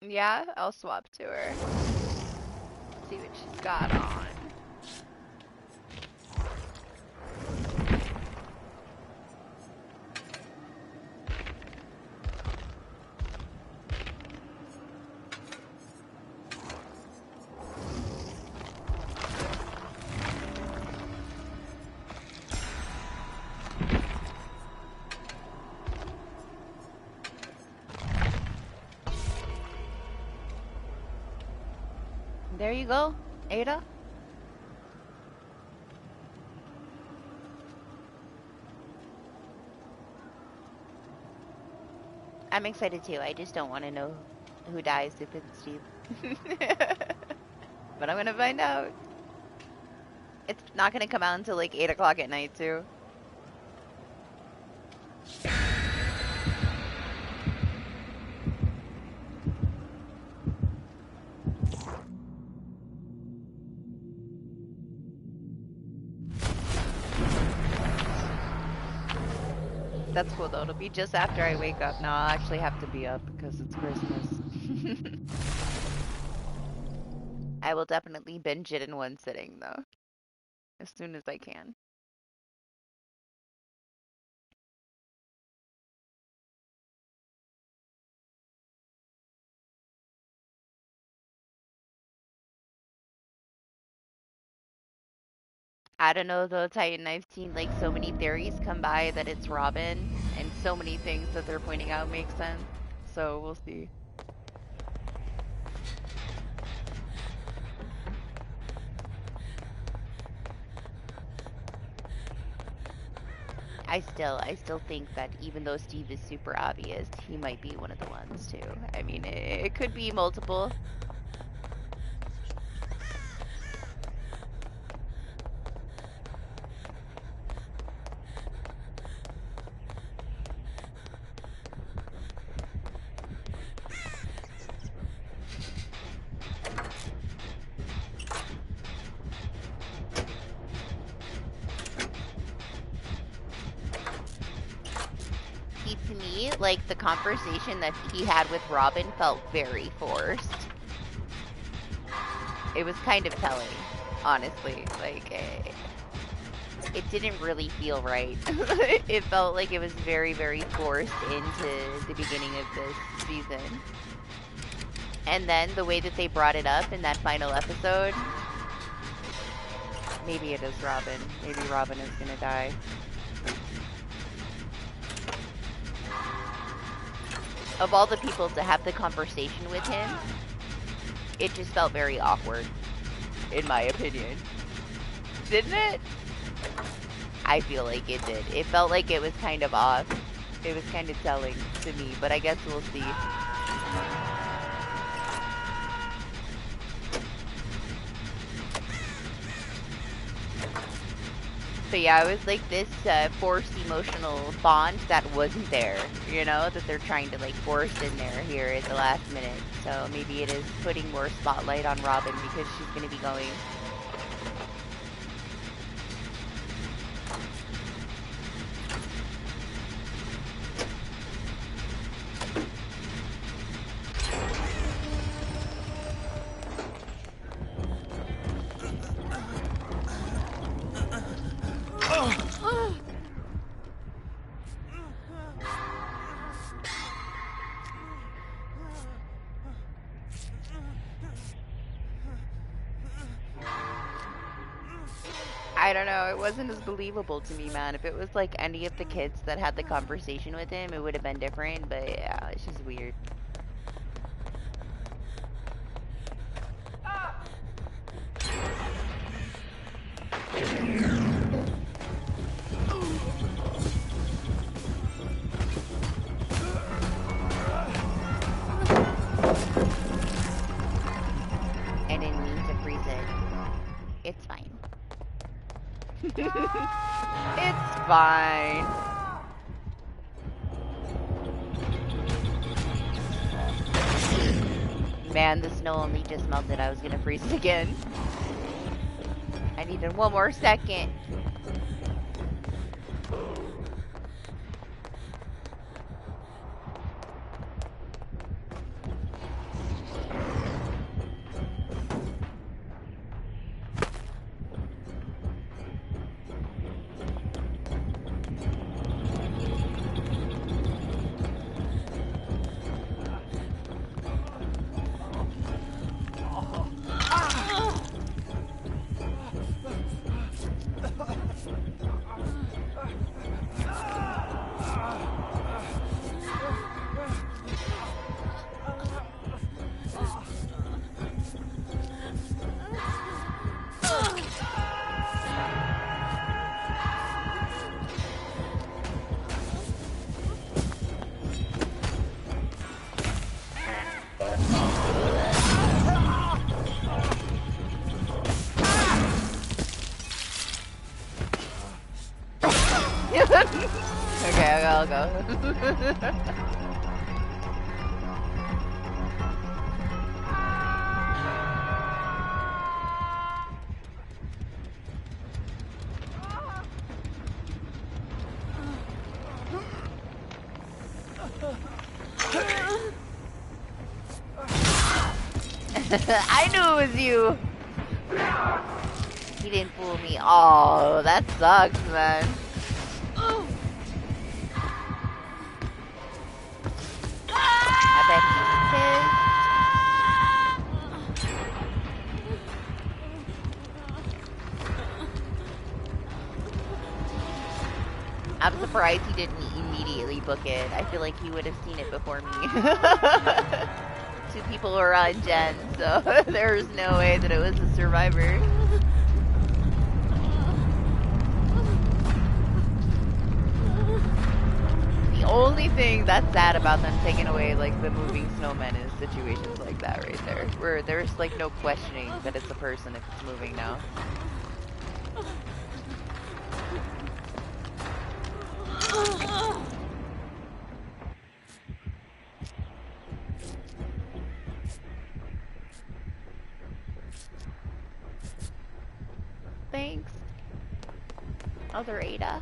Yeah, I'll swap to her. See what she's got on. There you go, Ada. I'm excited too. I just don't want to know who dies if it's Steve. But I'm gonna find out. It's not gonna come out until like 8 o'clock at night too. That's cool though. It'll be just after I wake up. Now I'll actually have to be up because it's Christmas. I will definitely binge it in one sitting though, as soon as I can. I don't know though, Titan. I've seen like so many theories come by that it's Robin, and so many things that they're pointing out make sense. So we'll see. I still think that even though Steve is super obvious, he might be one of the ones too. I mean, it could be multiple. me, like, the conversation that he had with Robin felt very forced. It was kind of telling, honestly. Like, it didn't really feel right. It felt like it was very, very forced into the beginning of this season. And then the way that they brought it up in that final episode, maybe it is Robin. Maybe Robin is gonna die. Of all the people to have the conversation with him, it just felt very awkward, in my opinion. Didn't it? I feel like it did. It felt like it was kind of off. It was kind of telling to me, but I guess we'll see. But yeah, it was like this forced emotional bond that wasn't there, you know, that they're trying to like force in there here at the last minute. So maybe it is putting more spotlight on Robin because she's going to be going. I don't know, it wasn't as believable to me, man. If it was like any of the kids that had the conversation with him, it would have been different, but yeah, it's just weird. I didn't mean to freeze it. It's fine. It's fine. Man, the snow only just melted. I was gonna freeze it again. I needed one more second. Okay, I'll go. I knew it was you. He didn't fool me. Oh, that sucks, man. I bet he's pissed. I'm surprised he didn't immediately book it. I feel like he would have seen it before me. Two people were on Gen, so there's no way that it was a survivor. The only thing that's sad about them taking away like the moving snowmen is situations like that right there, where there's like no questioning that it's a person if it's moving now. Thanks, other Ada.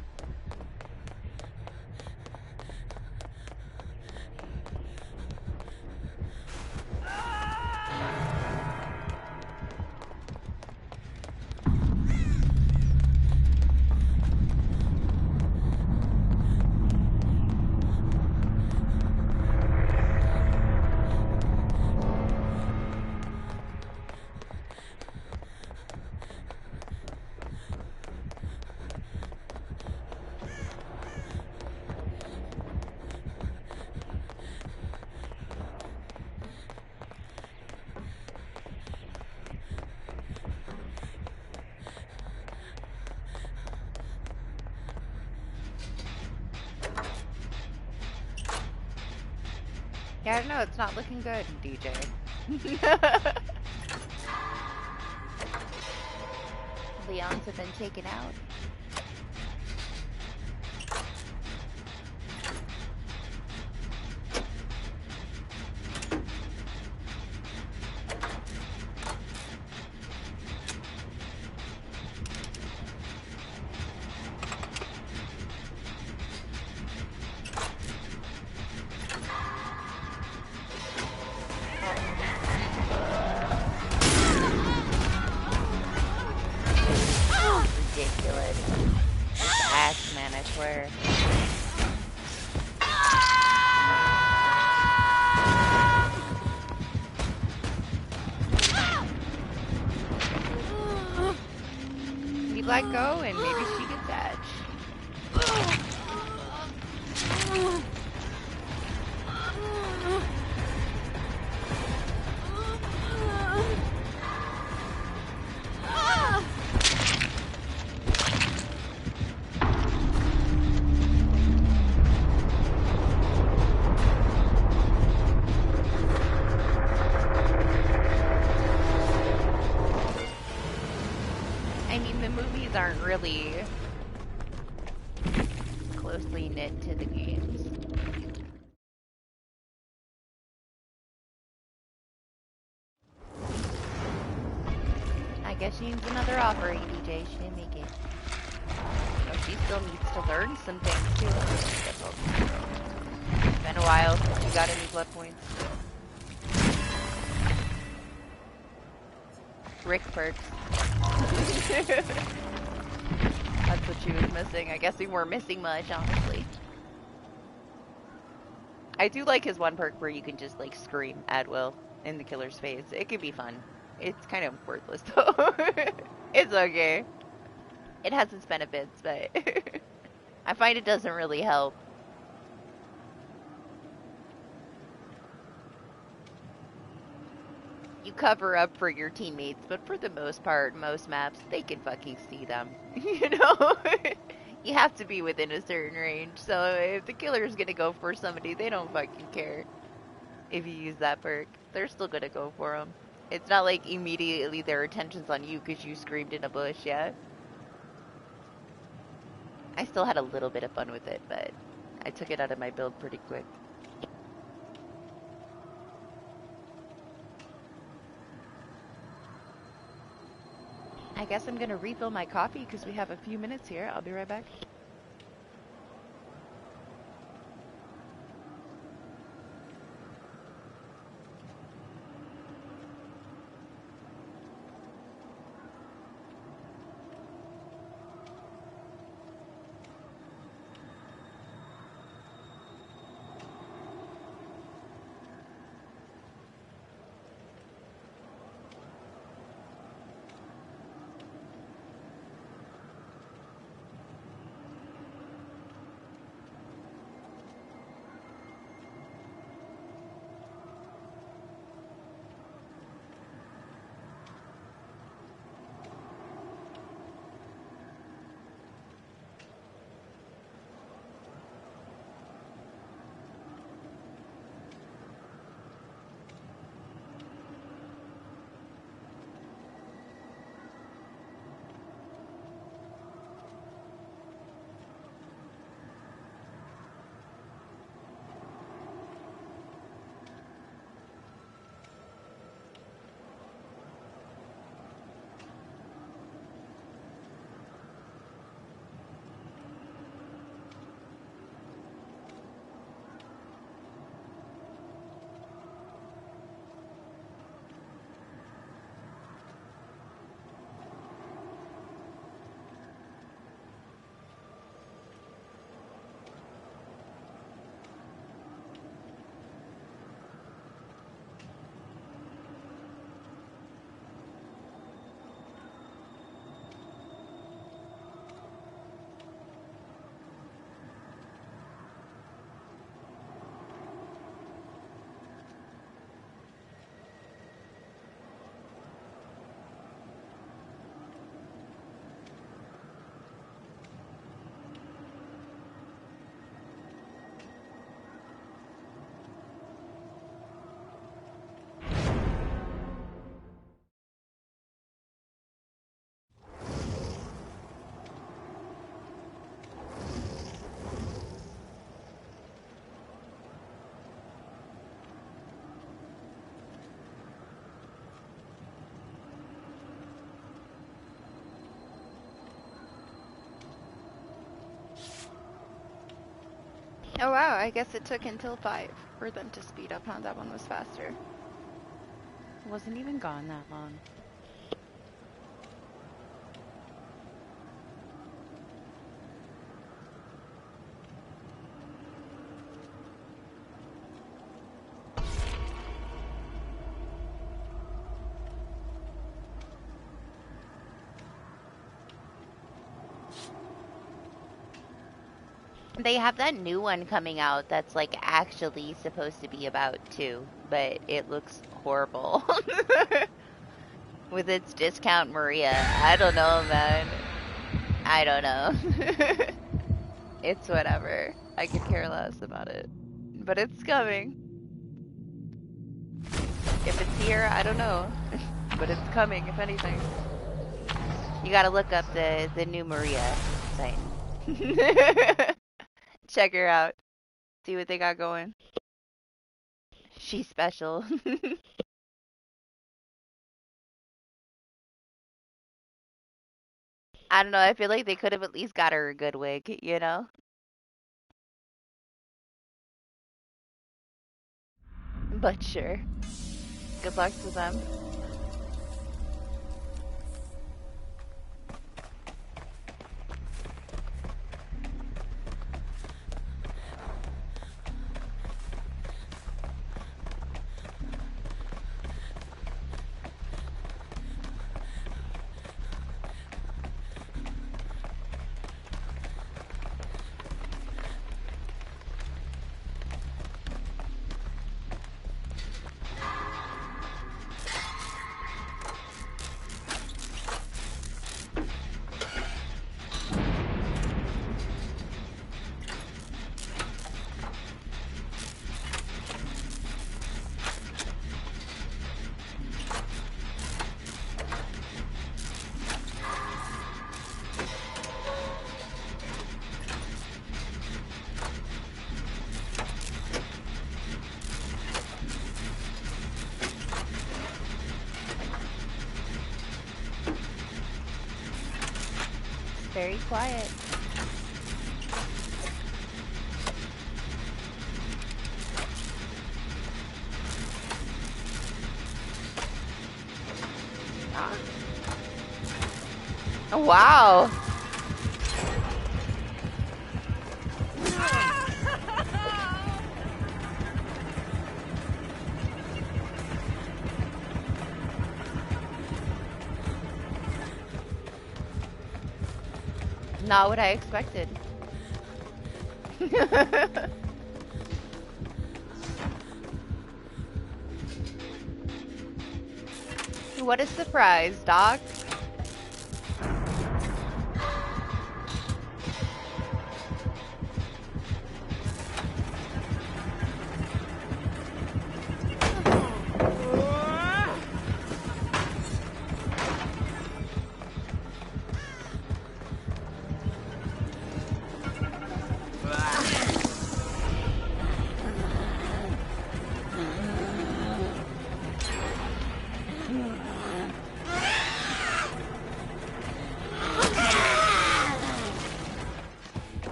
Yeah, no, it's not looking good, DJ. Leons have been taken out. Ridiculous. This axe, man, I swear. We let go and maybe she gets edge. I mean, the movies aren't really closely knit to the games. I guess she needs another offering, DJ. She didn't make it. Oh, she still needs to learn some things, too. It's been a while since she got any blood points. Rick perks. That's what she was missing. I guess we weren't missing much, honestly. I do like his one perk where you can just, like, scream at will in the killer's face. It could be fun. It's kind of worthless, though. It's okay. It has its benefits, but I find it doesn't really help. You cover up for your teammates, but for the most part, most maps, they can fucking see them. You know? You have to be within a certain range, so if the killer's gonna go for somebody, they don't fucking care if you use that perk. They're still gonna go for them. It's not like immediately their attention's on you because you screamed in a bush, yeah? I still had a little bit of fun with it, but I took it out of my build pretty quick. I guess I'm gonna refill my coffee because we have a few minutes here. I'll be right back. Oh wow, I guess it took until 5 for them to speed up, huh? That one was faster. It wasn't even gone that long. They have that new one coming out that's like actually supposed to be about 2, but it looks horrible. With its discount Maria. I don't know, man. I don't know. It's whatever. I could care less about it. But it's coming. If it's here, I don't know. But it's coming, if anything. You gotta look up the new Maria site. Check her out. See what they got going. She's special. I don't know, I feel like they could have at least got her a good wig, you know? But sure. Good luck to them. Very quiet. Ah. Oh, wow. Not what I expected. What a surprise, Doc.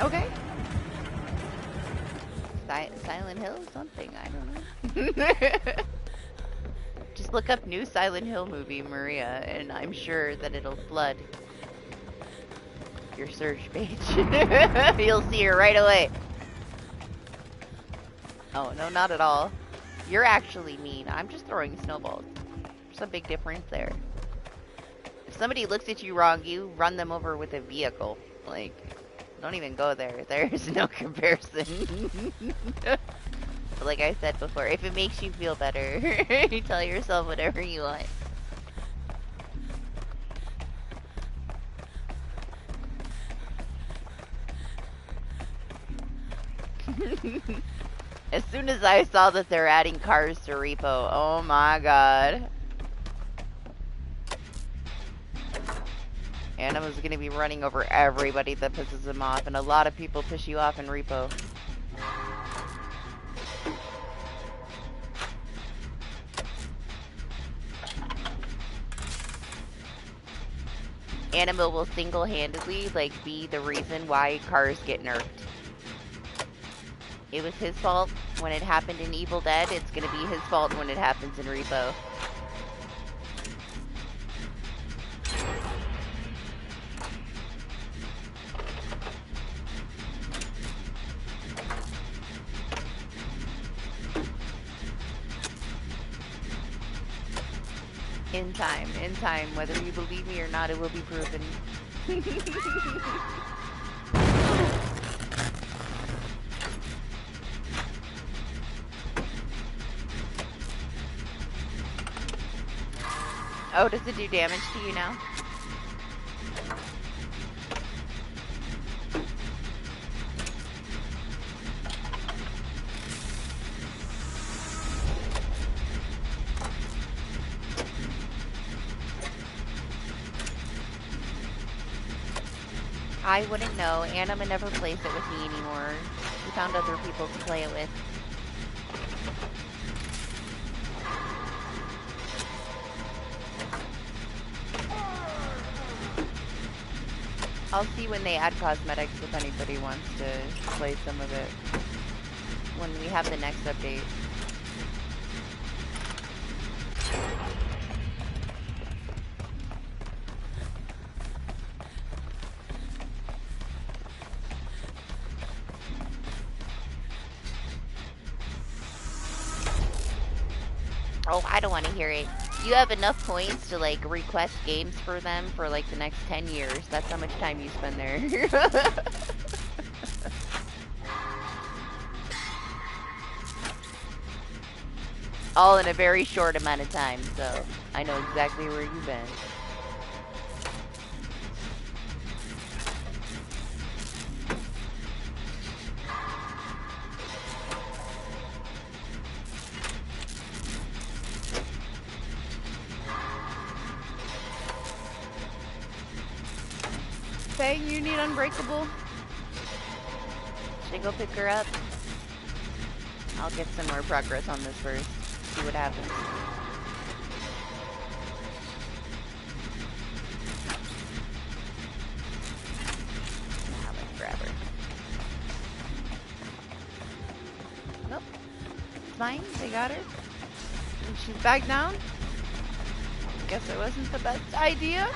Okay. Silent Hill? Something, I don't know. Just look up new Silent Hill movie, Maria, and I'm sure that it'll flood your search page. You'll see her right away. Oh, no, not at all. You're actually mean. I'm just throwing snowballs. There's a big difference there. If somebody looks at you wrong, you run them over with a vehicle. Like, don't even go there. There's no comparison. But like I said before, if it makes you feel better, you tell yourself whatever you want. As soon as I saw that they're adding cars to repo, oh my god. And I was gonna be running over everybody that pisses him off, and a lot of people piss you off in repo. Anima will single-handedly, like, be the reason why cars get nerfed. It was his fault when it happened in Evil Dead. It's gonna be his fault when it happens in Repo. In time, whether you believe me or not, it will be proven. Oh, does it do damage to you now? I wouldn't know. Anima never plays it with me anymore. We found other people to play it with. I'll see when they add cosmetics if anybody wants to play some of it. When we have the next update. Oh, I don't want to hear it. You have enough points to, like, request games for them for, like, the next 10 years. That's how much time you spend there. All in a very short amount of time, so I know exactly where you've been. Fang, you need Unbreakable? Should I go pick her up? I'll get some more progress on this first. See what happens. Now let's grab her. Nope. It's fine. They got her. And she's back down. Guess it wasn't the best idea.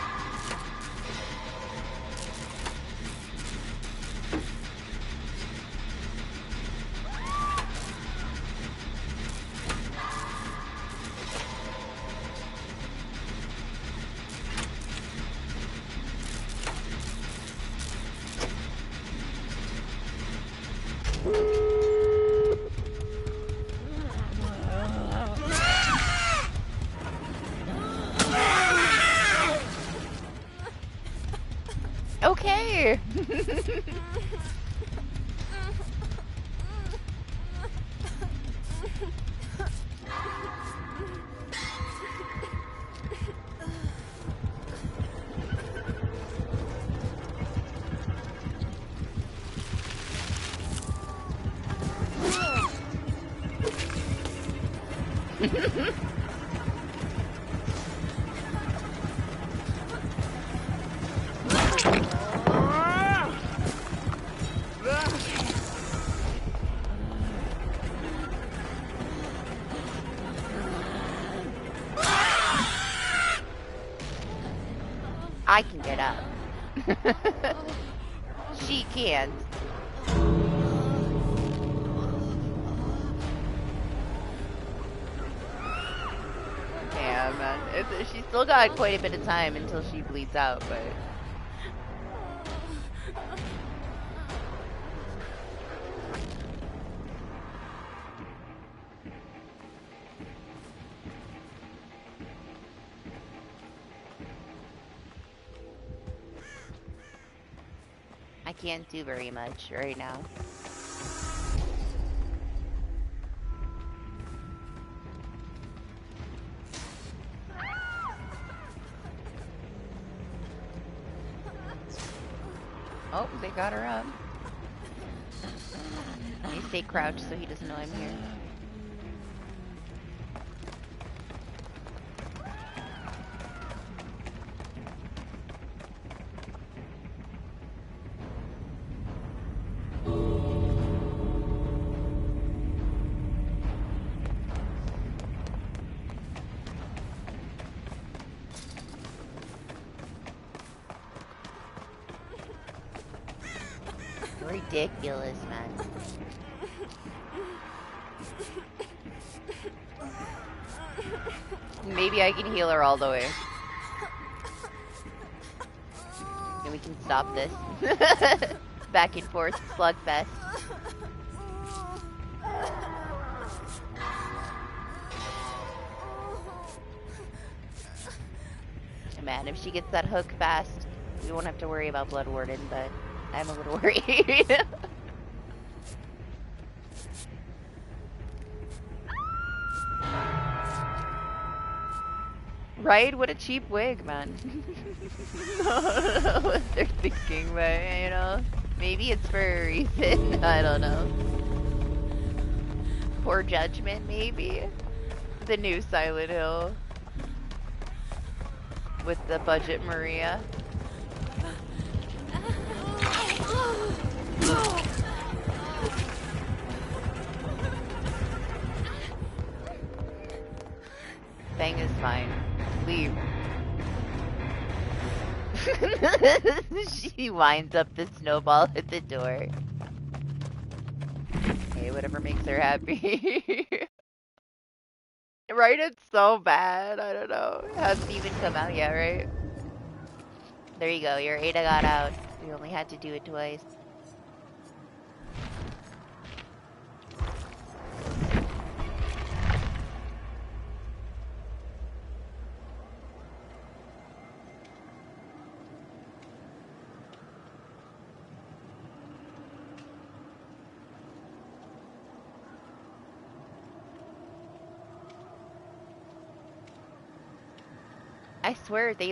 Okay. I can get up. She can't. Yeah, man. She's still got quite a bit of time until she bleeds out, but... I can't do very much right now. Oh, they got her up. Let me stay crouched so he doesn't know I'm here. ridiculous, man. Maybe I can heal her all the way. And we can stop this. Back and forth slugfest. Man, if she gets that hook fast, we won't have to worry about Blood Warden, but I'm a little worried. Right? What a cheap wig, man. I don't know what they're thinking, but, you know, maybe it's for a reason. I don't know. Poor judgment, maybe? The new Silent Hill. With the budget Maria. Fang is fine. Leave. She winds up the snowball at the door. Hey, whatever makes her happy. Right? It's so bad. I don't know. It hasn't even come out yet, right? There you go. Your Ada got out. You only had to do it twice. I swear they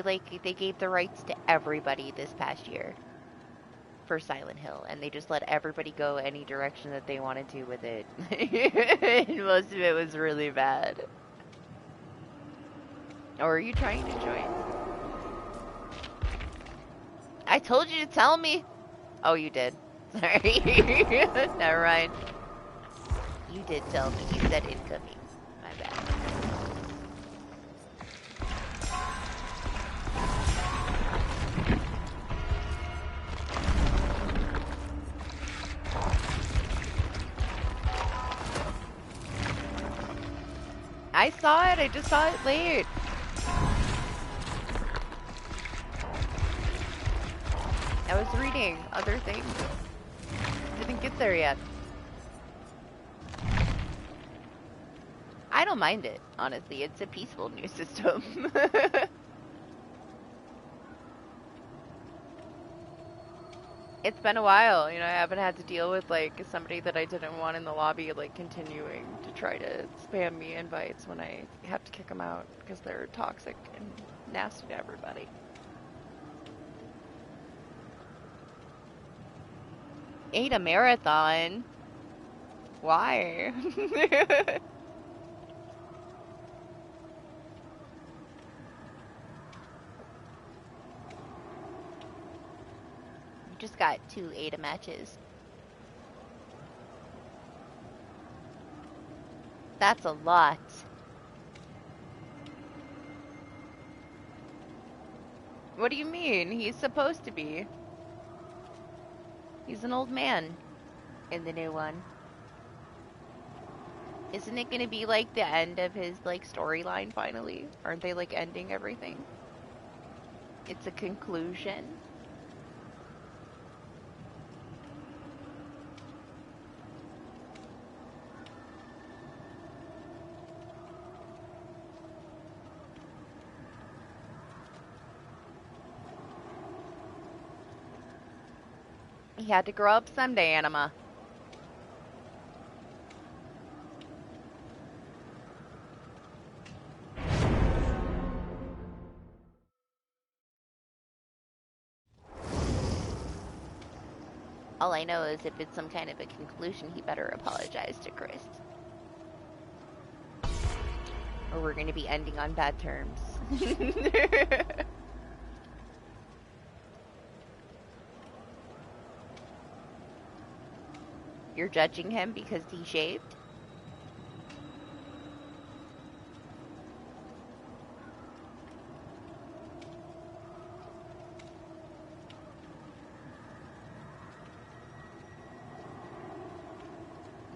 gave the rights to everybody this past year for Silent Hill, and they just let everybody go any direction that they wanted to with it. And most of it was really bad. Or are you trying to join? I told you to tell me. Oh, you did. Sorry. Never mind. You did tell me. You said incoming. My bad. I saw it. I just saw it late. I was reading other things. Didn't get there yet. I don't mind it, honestly. It's a peaceful new system. It's been a while, you know, I haven't had to deal with, like, somebody that I didn't want in the lobby, like, continuing to try to spam me invites when I have to kick them out because they're toxic and nasty to everybody. Ate a marathon? Why? Just got 2 Ada matches. That's a lot. What do you mean? He's supposed to be. He's an old man in the new one. Isn't it gonna be like the end of his like storyline finally? Aren't they like ending everything? It's a conclusion. He had to grow up someday, Anima. All I know is if it's some kind of a conclusion, he better apologize to Chris. Or we're going to be ending on bad terms. You're judging him because he shaved?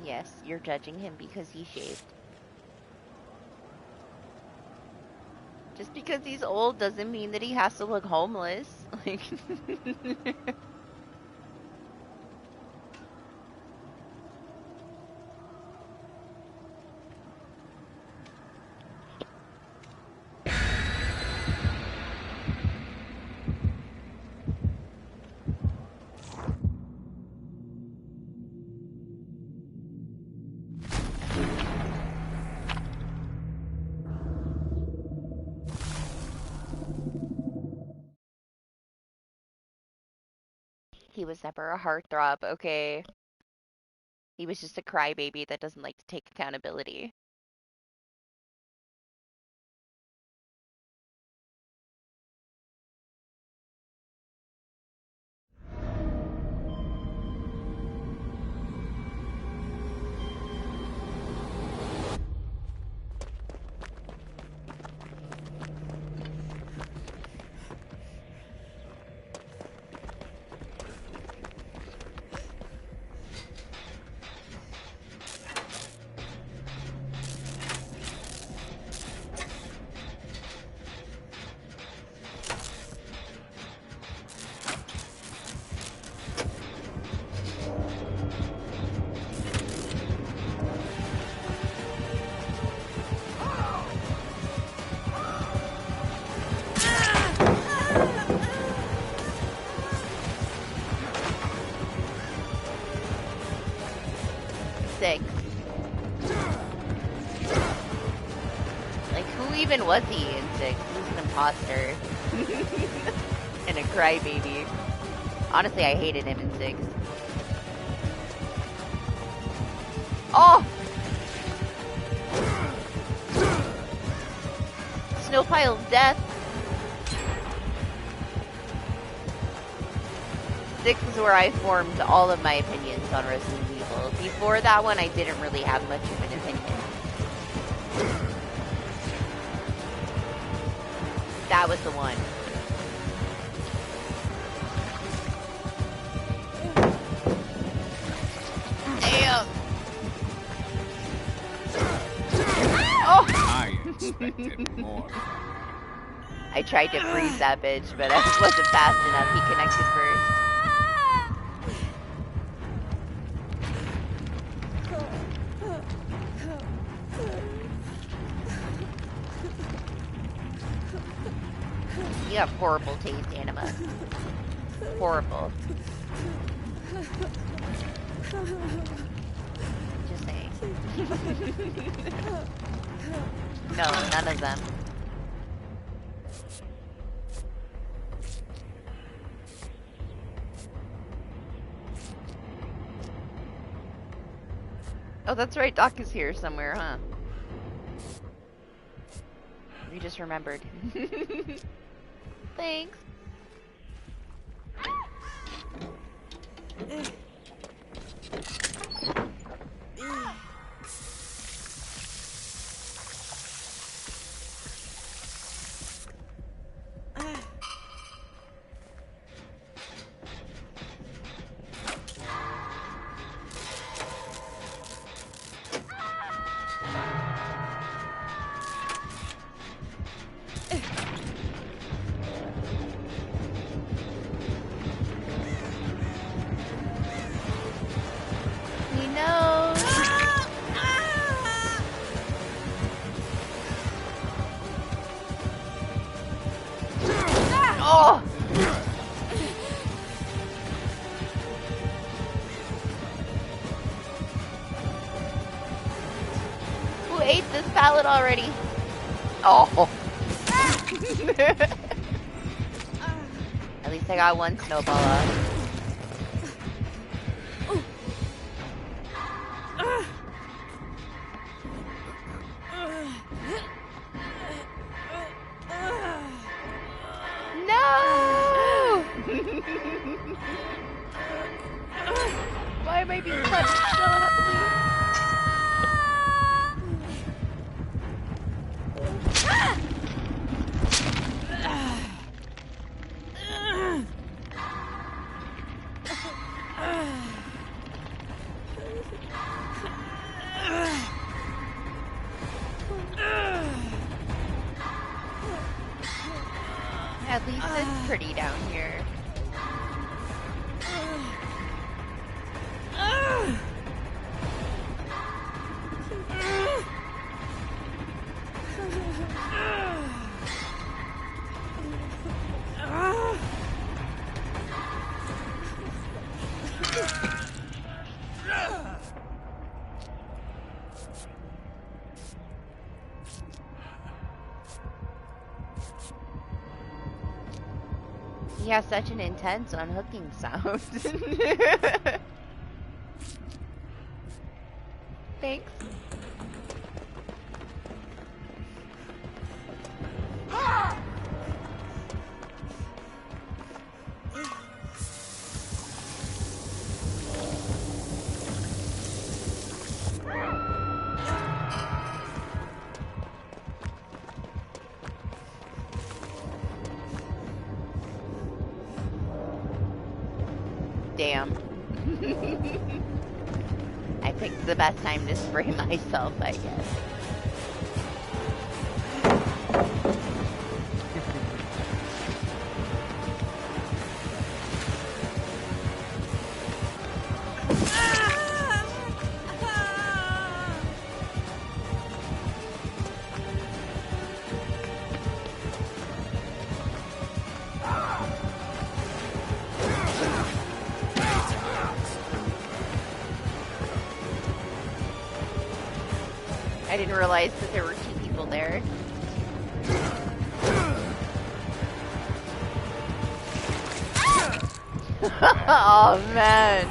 Yes, you're judging him because he shaved. Just because he's old doesn't mean that he has to look homeless. Like, he was never a heartthrob, okay? He was just a crybaby that doesn't like to take accountability. Six. Like, who even was he in six? He was an imposter. And a crybaby. Honestly, I hated him in six. Oh! Snow pile of death. Six is where I formed all of my opinions on Resident Evil. Before that one, I didn't really have much of an opinion. That was the one. Damn! Oh! I expected more. I tried to freeze that bitch, but I wasn't fast enough. He connected first. You have horrible taste, Anima. Horrible. Just saying. No, none of them. Oh, that's right, Doc is here somewhere, huh? We just remembered. Thanks. He knows. Oh! Who ate this pallet already? Oh. At least I got one snowball off. No! Why am I being punched so heavily? It's pretty down here. He has such an intense unhooking sound. Thanks. Damn. I picked the best time to spray myself, I guess. I didn't realize that there were two people there. Oh man.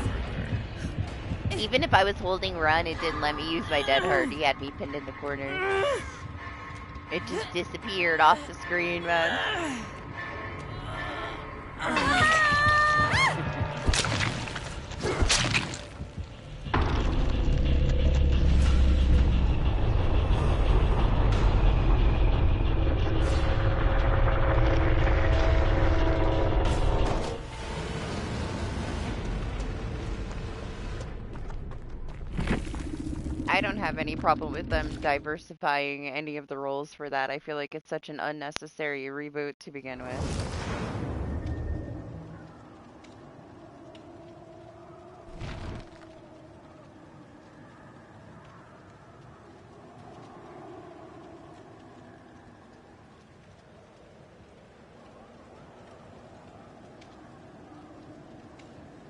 Even if I was holding run, it didn't let me use my dead heart. He had me pinned in the corner. It just disappeared off the screen, man. I don't have any problem with them diversifying any of the roles for that. I feel like it's such an unnecessary reboot to begin with.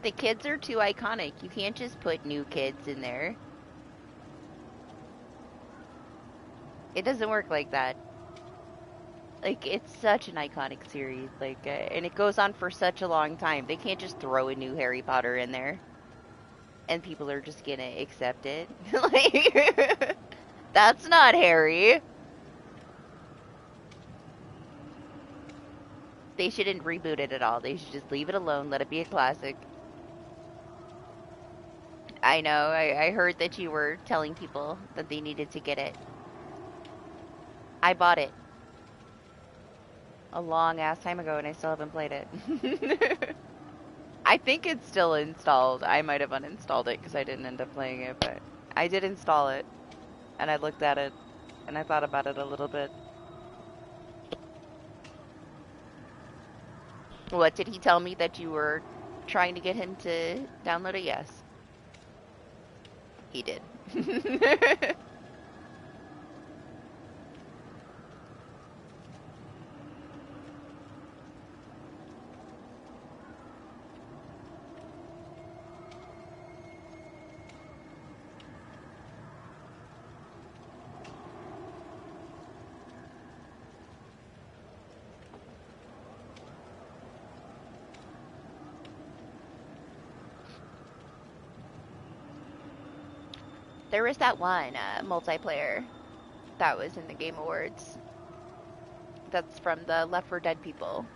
The kids are too iconic. You can't just put new kids in there. It doesn't work like that. Like, it's such an iconic series, like, and it goes on for such a long time. They can't just throw a new Harry Potter in there, and people are just gonna accept it. Like, that's not Harry. They shouldn't reboot it at all. They should just leave it alone, let it be a classic. I know, I heard that you were telling people that they needed to get it. I bought it a long ass time ago and I still haven't played it. I think it's still installed. I might have uninstalled it because I didn't end up playing it, but I did install it and I looked at it and I thought about it a little bit. What, did he tell me that you were trying to get him to download it? Yes. He did. There was that one multiplayer that was in the Game Awards. That's from the Left 4 Dead people.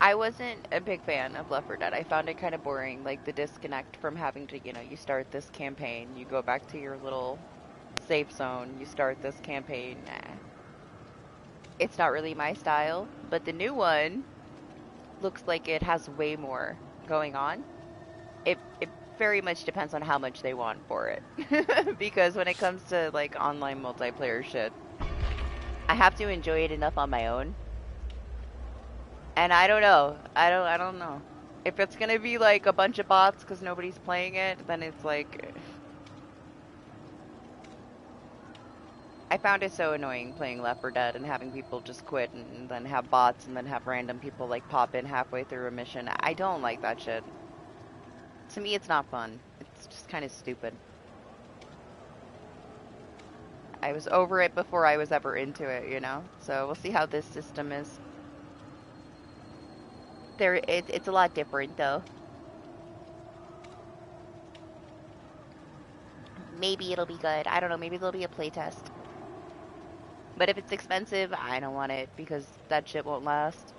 I wasn't a big fan of Left 4 Dead. I found it kind of boring, like the disconnect from having to, you start this campaign, you go back to your little safe zone, you start this campaign. Nah. It's not really my style, but the new one looks like it has way more going on. It very much depends on how much they want for it. Because when it comes to like online multiplayer shit, I have to enjoy it enough on my own And I don't know. I don't know. If it's gonna be like a bunch of bots because nobody's playing it, then it's like I found it so annoying playing Left 4 Dead and having people just quit and then have bots and then have random people like pop in halfway through a mission. I don't like that shit. To me, it's not fun. It's just kind of stupid. I was over it before I was ever into it, you know? So we'll see how this system is. It's a lot different though. Maybe it'll be good. I don't know. Maybe there'll be a playtest. But if it's expensive, I don't want it because that shit won't last.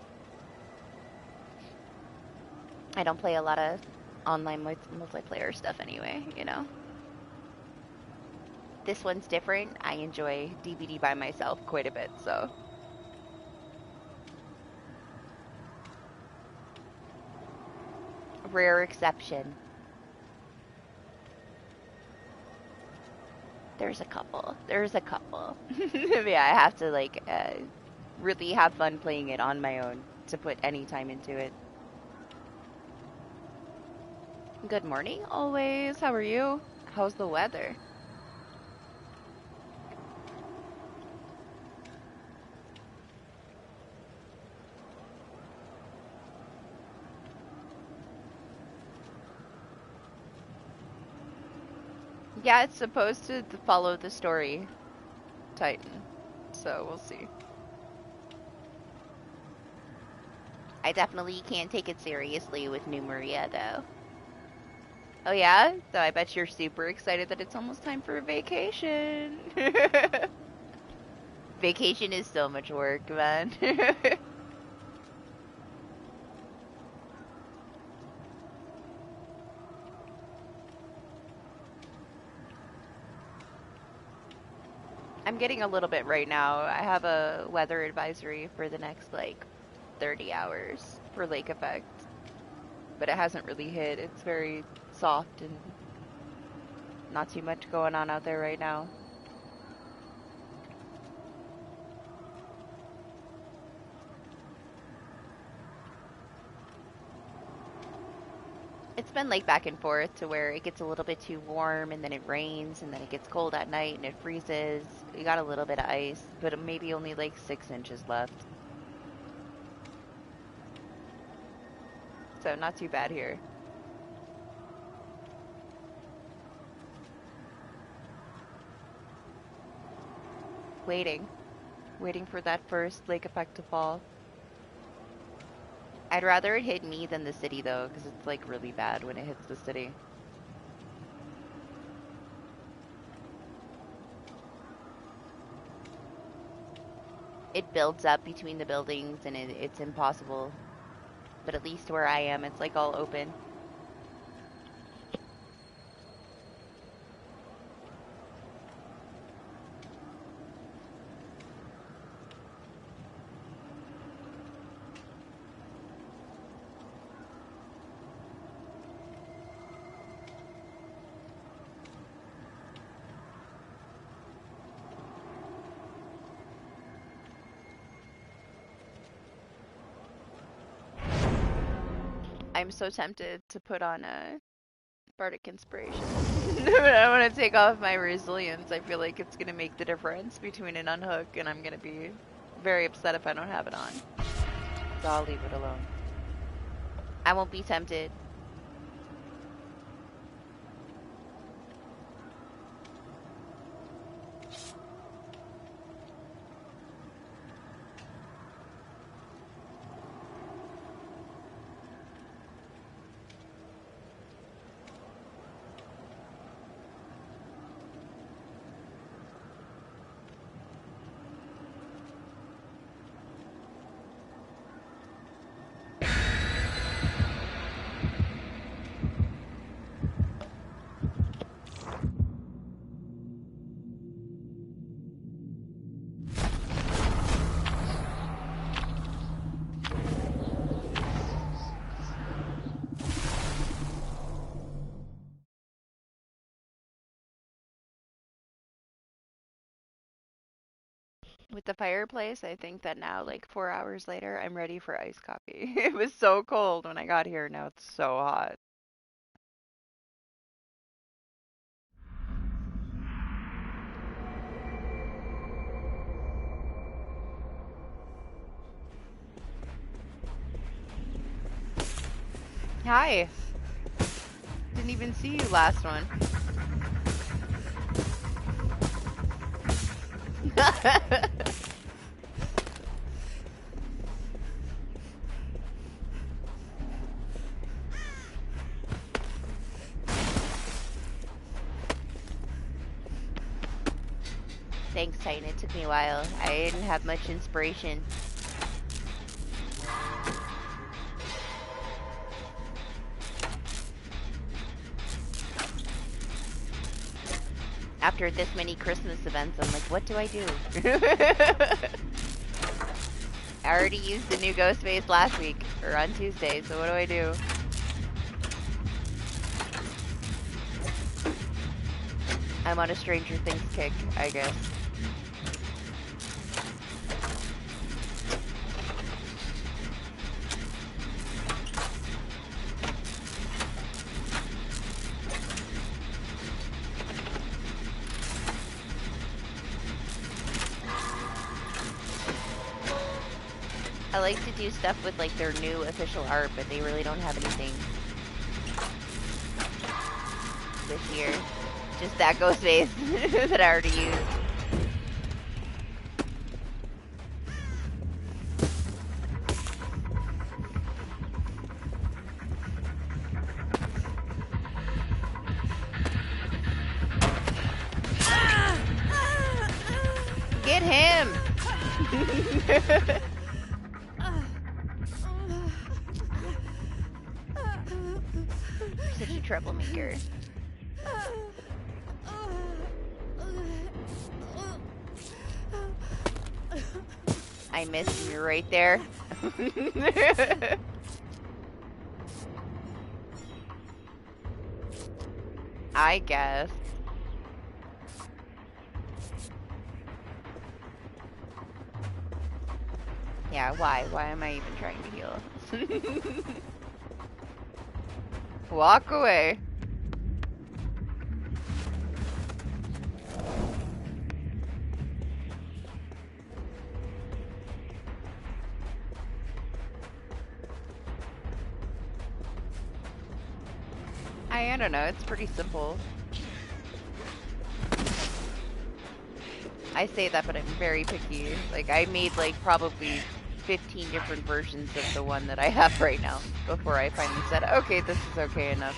I don't play a lot of online multiplayer stuff anyway, you know? This one's different. I enjoy DBD by myself quite a bit, so. Rare exception. There's a couple. There's a couple. Yeah, I have to like really have fun playing it on my own to put any time into it. Good morning, always. How are you? How's the weather? Yeah, it's supposed to follow the story, Titan. So we'll see. I definitely can't take it seriously with New Maria, though. Oh yeah? So I bet you're super excited that it's almost time for a vacation. Vacation is so much work, man. I'm getting a little bit right now. I have a weather advisory for the next, like, 30 hours for lake effect. But it hasn't really hit. It's very soft and not too much going on out there right now. It's been like back and forth to where it gets a little bit too warm and then it rains and then it gets cold at night and it freezes. We got a little bit of ice, but maybe only like 6 inches left. So not too bad here. Waiting for that first lake effect to fall. I'd rather it hit me than the city though, because it's like really bad when it hits the city. It builds up between the buildings and it's impossible. But at least where I am, it's like all open. I'm so tempted to put on a Bardic Inspiration. I want to take off my resilience. I feel like it's going to make the difference between an unhook, and I'm going to be very upset if I don't have it on. So I'll leave it alone. I won't be tempted. With the fireplace, I think that now, like 4 hours later, I'm ready for iced coffee. It was so cold when I got here. Now it's so hot. Hi. Didn't even see you last one. Thanks, Titan. It took me a while. I didn't have much inspiration. After this many Christmas events, I'm like, what do I do? I already used the new ghost face last week, or on Tuesday, so what do I do? I'm on a Stranger Things kick, I guess. I like to do stuff with like their new official art, but they really don't have anything this year. Just that ghost face that I already used. Get him! Such a troublemaker. I missed you right there. I guess. Yeah, why? Why am I even trying to heal? Walk away. I don't know, it's pretty simple. I say that, but I'm very picky. Like, I made like probably 15 different versions of the one that I have right now before I finally said, okay, this is okay enough.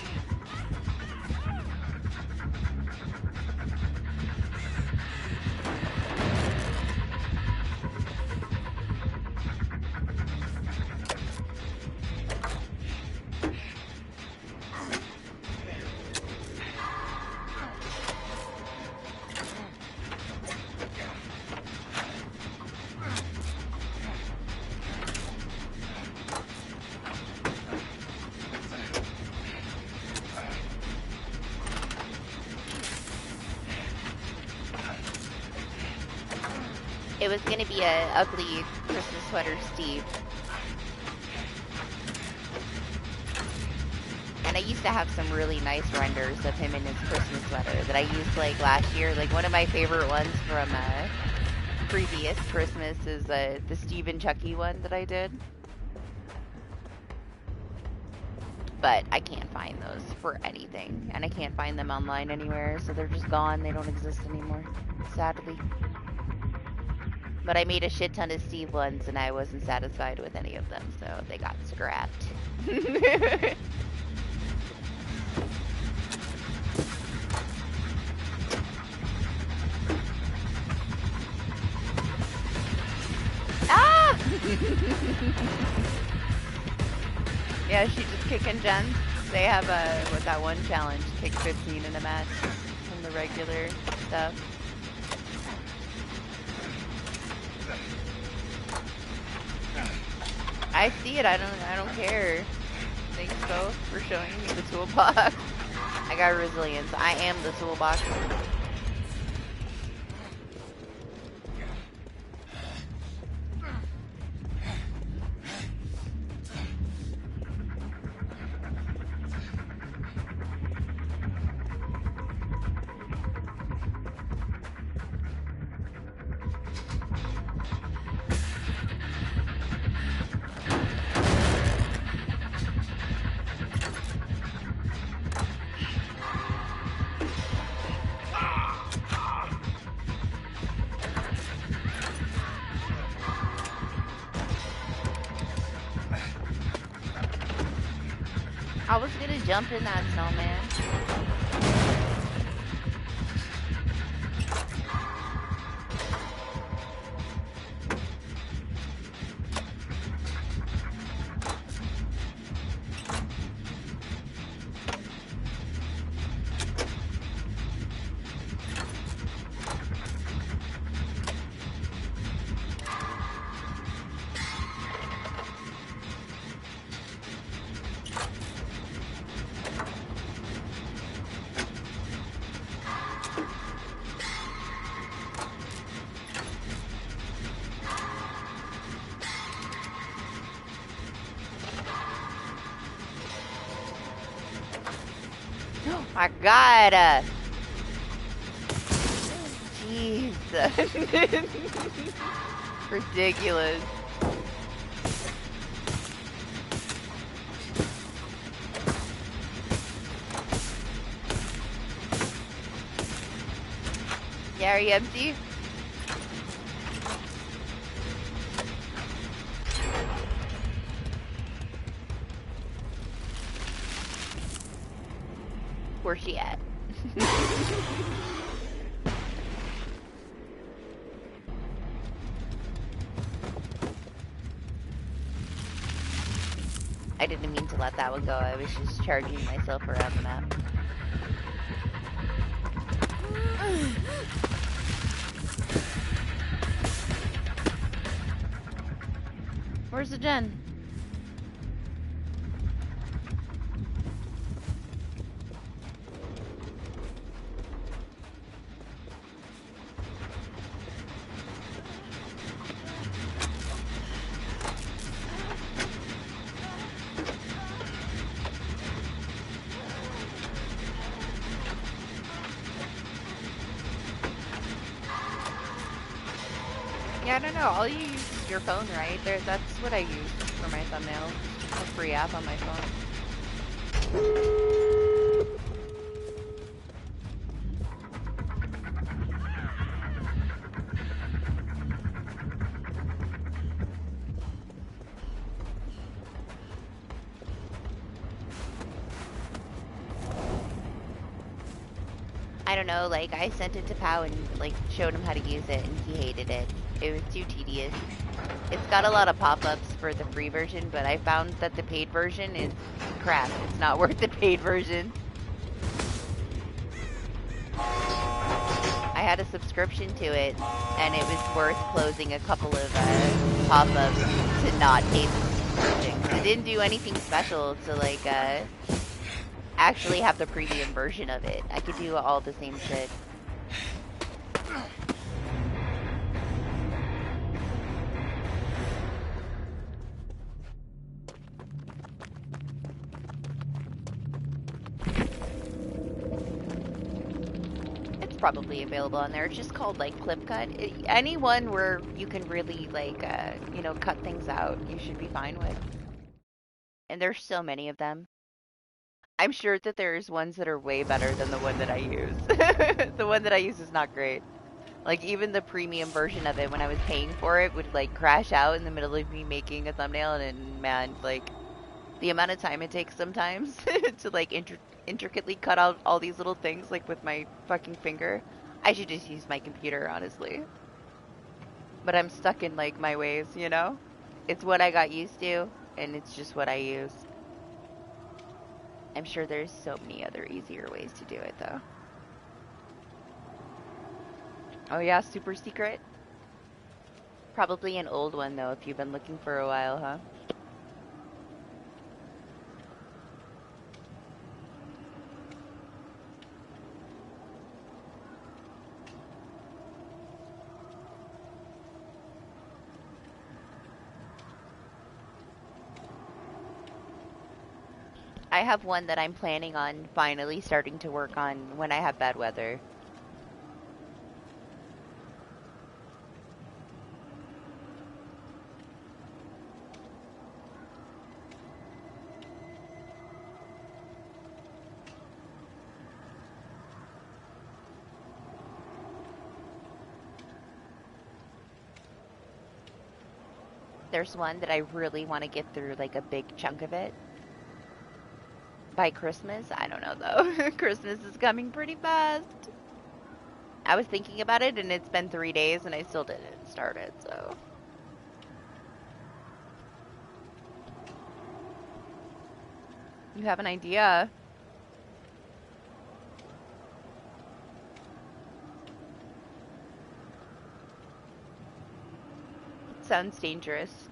It was gonna be a ugly Christmas sweater Steve. And I used to have some really nice renders of him in his Christmas sweater that I used like last year. Like one of my favorite ones from previous Christmas is the Steve and Chucky one that I did. But I can't find those for anything. And I can't find them online anywhere, so they're just gone. They don't exist anymore, sadly. But I made a shit ton of Steve ones and I wasn't satisfied with any of them, so they got scrapped. Ah! Yeah, she just kicking gens. They have with that one challenge, kick 15 in a match from the regular stuff. I see it. I don't care. Thanks, both, for showing me the toolbox. I got resilience. I am the toolbox. I was gonna jump in that snowman. My God. Jeez. Ridiculous. Yeah, are you empty? Where's she at? I didn't mean to let that one go. I was just charging myself around the map. Where's the gen? Yeah, I don't know. All you use is your phone, right? That's what I use for my thumbnails. A free app on my phone. I don't know, like, I sent it to Pow and, like, showed him how to use it, and he hated it. It was too tedious. It's got a lot of pop-ups for the free version, but I found that the paid version is crap. It's not worth the paid version. I had a subscription to it, and it was worth closing a couple of pop-ups to not pay the subscription. 'Cause it didn't do anything special to, like, actually have the premium version of it. I could do all the same shit. It's probably available on there. It's just called like ClipCut. Anyone where you can really like, you know, cut things out, you should be fine with. And there's so many of them. I'm sure that there's ones that are way better than the one that I use. The one that I use is not great. Like, even the premium version of it, when I was paying for it, would, like, crash out in the middle of me making a thumbnail, and, man, like, the amount of time it takes sometimes to, like, intricately cut out all these little things, like, with my fucking finger. I should just use my computer, honestly. But I'm stuck in, like, my ways, you know? It's what I got used to, and it's just what I use. I'm sure there's so many other easier ways to do it, though. Oh yeah, super secret? Probably an old one, though, if you've been looking for a while, huh? I have one that I'm planning on finally starting to work on when I have bad weather. There's one that I really want to get through, like, a big chunk of it. By Christmas? I don't know though. Christmas is coming pretty fast. I was thinking about it and it's been 3 days and I still didn't start it, so. You have an idea? It sounds dangerous.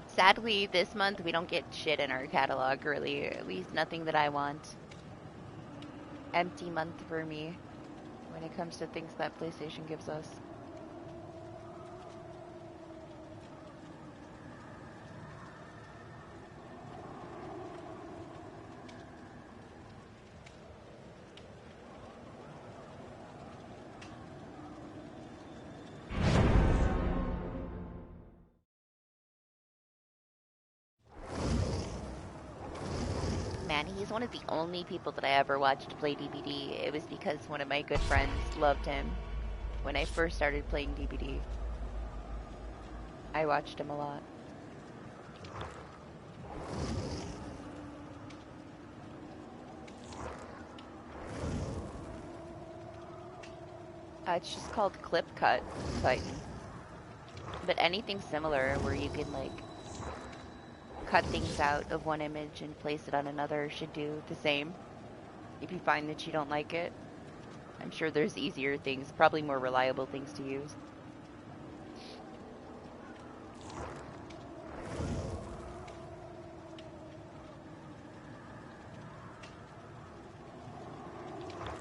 Sadly, this month we don't get shit in our catalog, really. At least nothing that I want. Empty month for me when it comes to things that PlayStation gives us. Man, he's one of the only people that I ever watched play DBD. It was because one of my good friends loved him when I first started playing DBD. I watched him a lot. It's just called Clip Cut Titan. But anything similar where you can like cut things out of one image and place it on another should do the same. If you find that you don't like it, I'm sure there's easier things, probably more reliable things to use.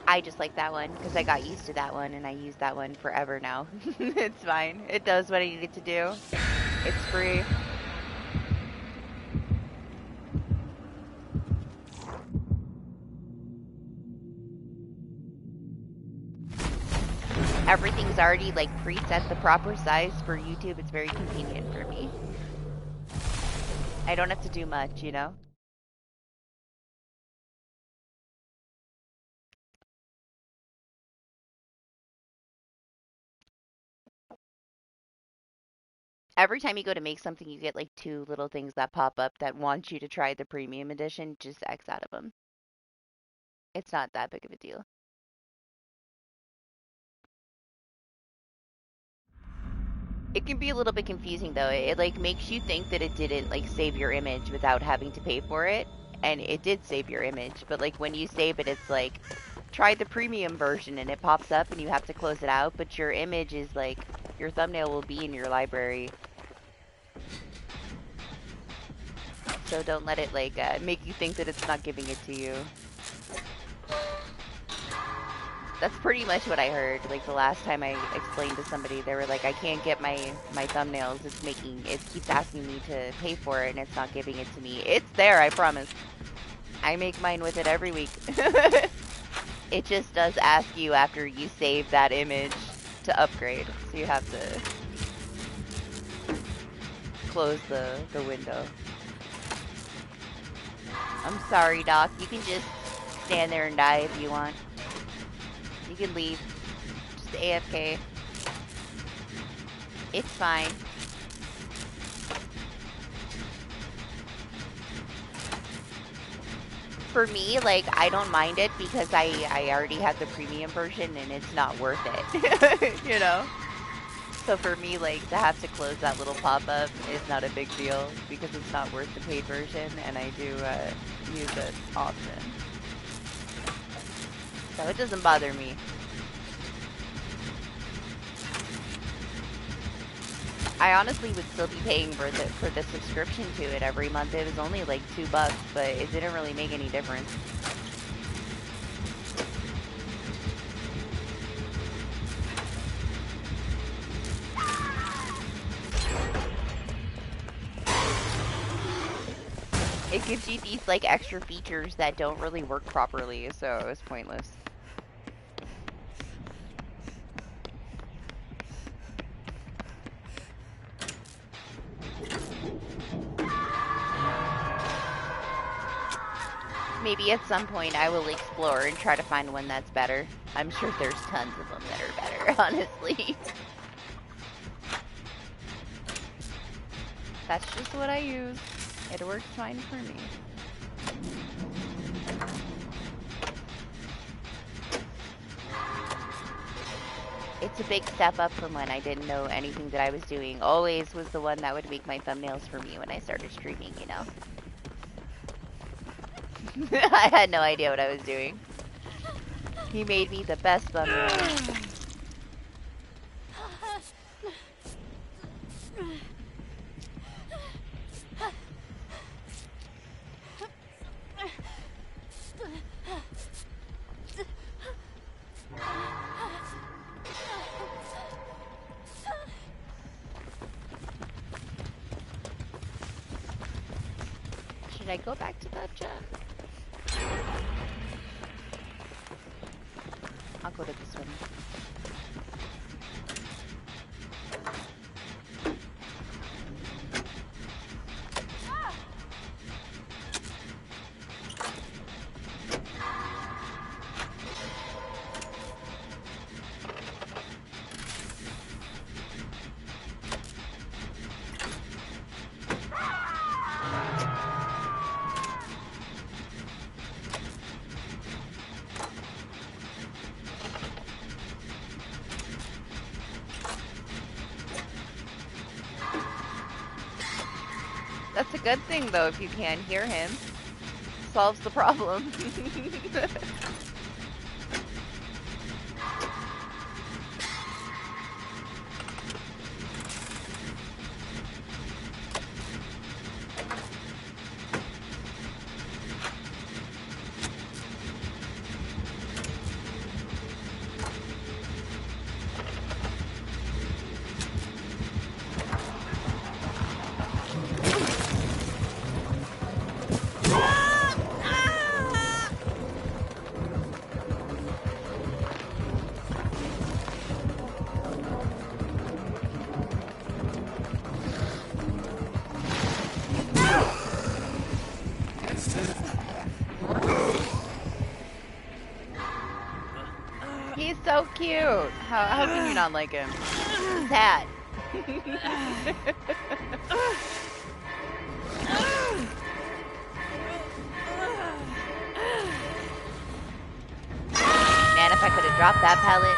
I just like that one because I got used to that one and I use that one forever now. It's fine. It does what I need it to do. It's free. Everything's already like preset the proper size for YouTube. It's very convenient for me. I don't have to do much, you know? Every time you go to make something, you get like 2 little things that pop up that want you to try the premium edition. Just X out of them. It's not that big of a deal. It can be a little bit confusing though. It like makes you think that it didn't like save your image without having to pay for it. And it did save your image, but like when you save it, it's like, try the premium version and it pops up and you have to close it out, but your image is like, your thumbnail will be in your library. So don't let it like make you think that it's not giving it to you. That's pretty much what I heard. Like the last time I explained to somebody, they were like, I can't get my thumbnails. It keeps asking me to pay for it and it's not giving it to me. It's there, I promise. I make mine with it every week. It just does ask you after you save that image to upgrade. So you have to close the window. I'm sorry, Doc. You can just stand there and die if you want. You can leave. Just AFK. It's fine. For me, like, I don't mind it because I already have the premium version and it's not worth it. You know? So for me, like, to have to close that little pop-up is not a big deal because it's not worth the paid version and I do use it often. So it doesn't bother me. I honestly would still be paying for the subscription to it every month. It was only like $2, but it didn't really make any difference. It gives you these like extra features that don't really work properly, so it's pointless. Maybe at some point I will explore and try to find one that's better. I'm sure there's tons of them that are better, honestly. That's just what I use. It works fine for me. It's a big step up from when I didn't know anything that I was doing. Always was the one that would make my thumbnails for me when I started streaming, you know? I had no idea what I was doing. He made me the best thumbnail. Should I go back to that jet? I'll go to this one. That's a good thing, though, if you can't hear him. Solves the problem. He's so cute. How can you not like him? He's sad. Man, if I could have dropped that pellet.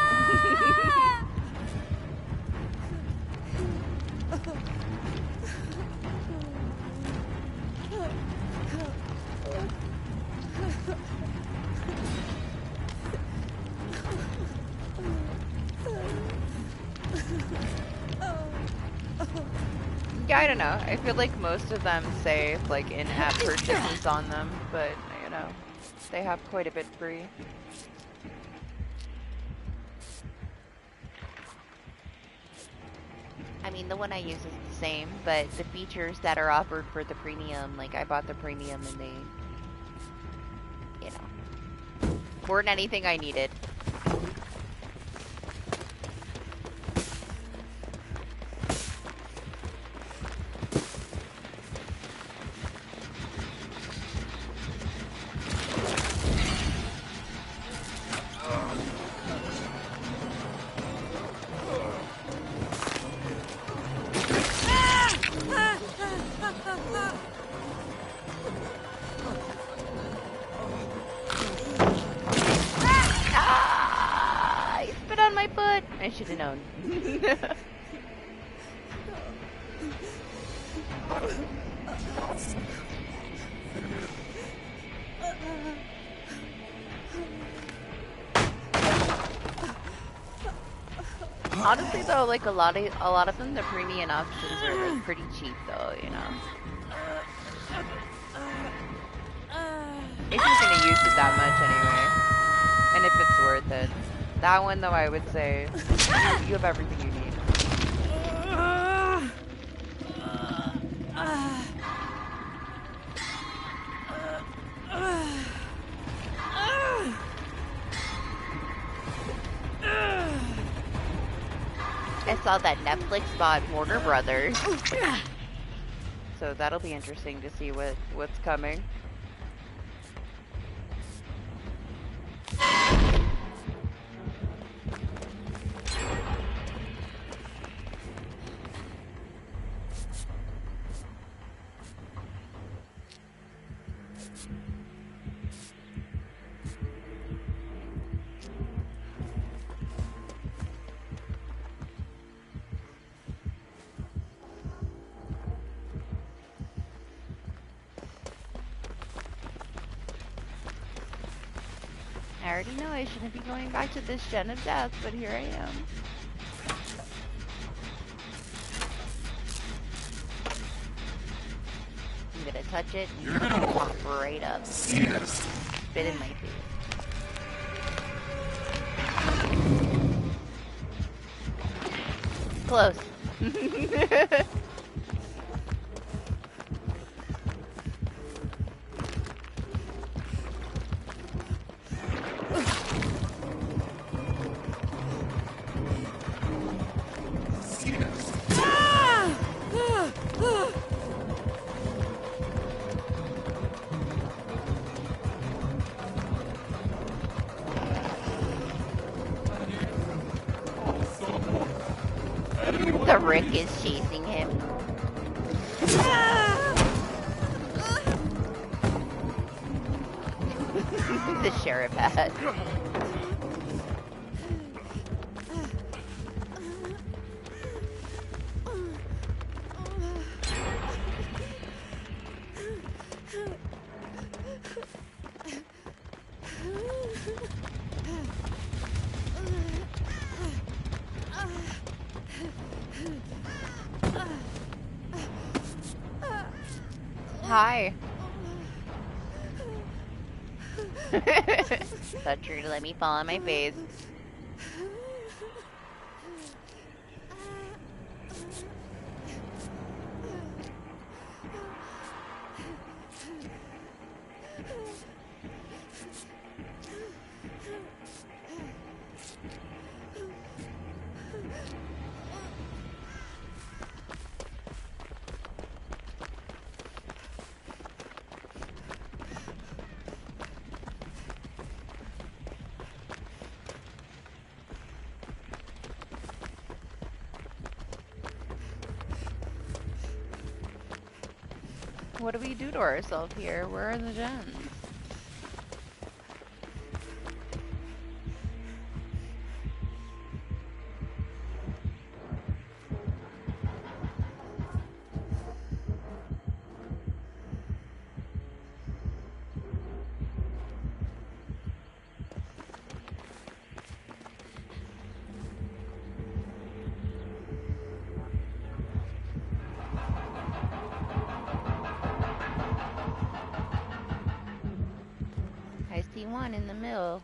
Yeah, I don't know. I feel like most of them say like in-app purchases on them, but you know, they have quite a bit free. I mean, the one I use is the same, but the features that are offered for the premium, like I bought the premium and they, you know, weren't anything I needed. I should have known. Honestly, though, like a lot of them, the premium options are like pretty cheap, though. You know, if you're gonna use it that much anyway, and if it's worth it. That one, though, I would say you have everything you need. I saw that Netflix bought Warner Brothers, so that'll be interesting to see what's coming. I already know I shouldn't be going back to this gen of death, but here I am. I'm gonna touch it and You're gonna pop right up. yes. Spit in my face. Close. The Rick is chasing him. The sheriff hat. Hi. Thought you were gonna let me fall on my face. What do we do to ourselves here? Where are the gens? I see one in the middle.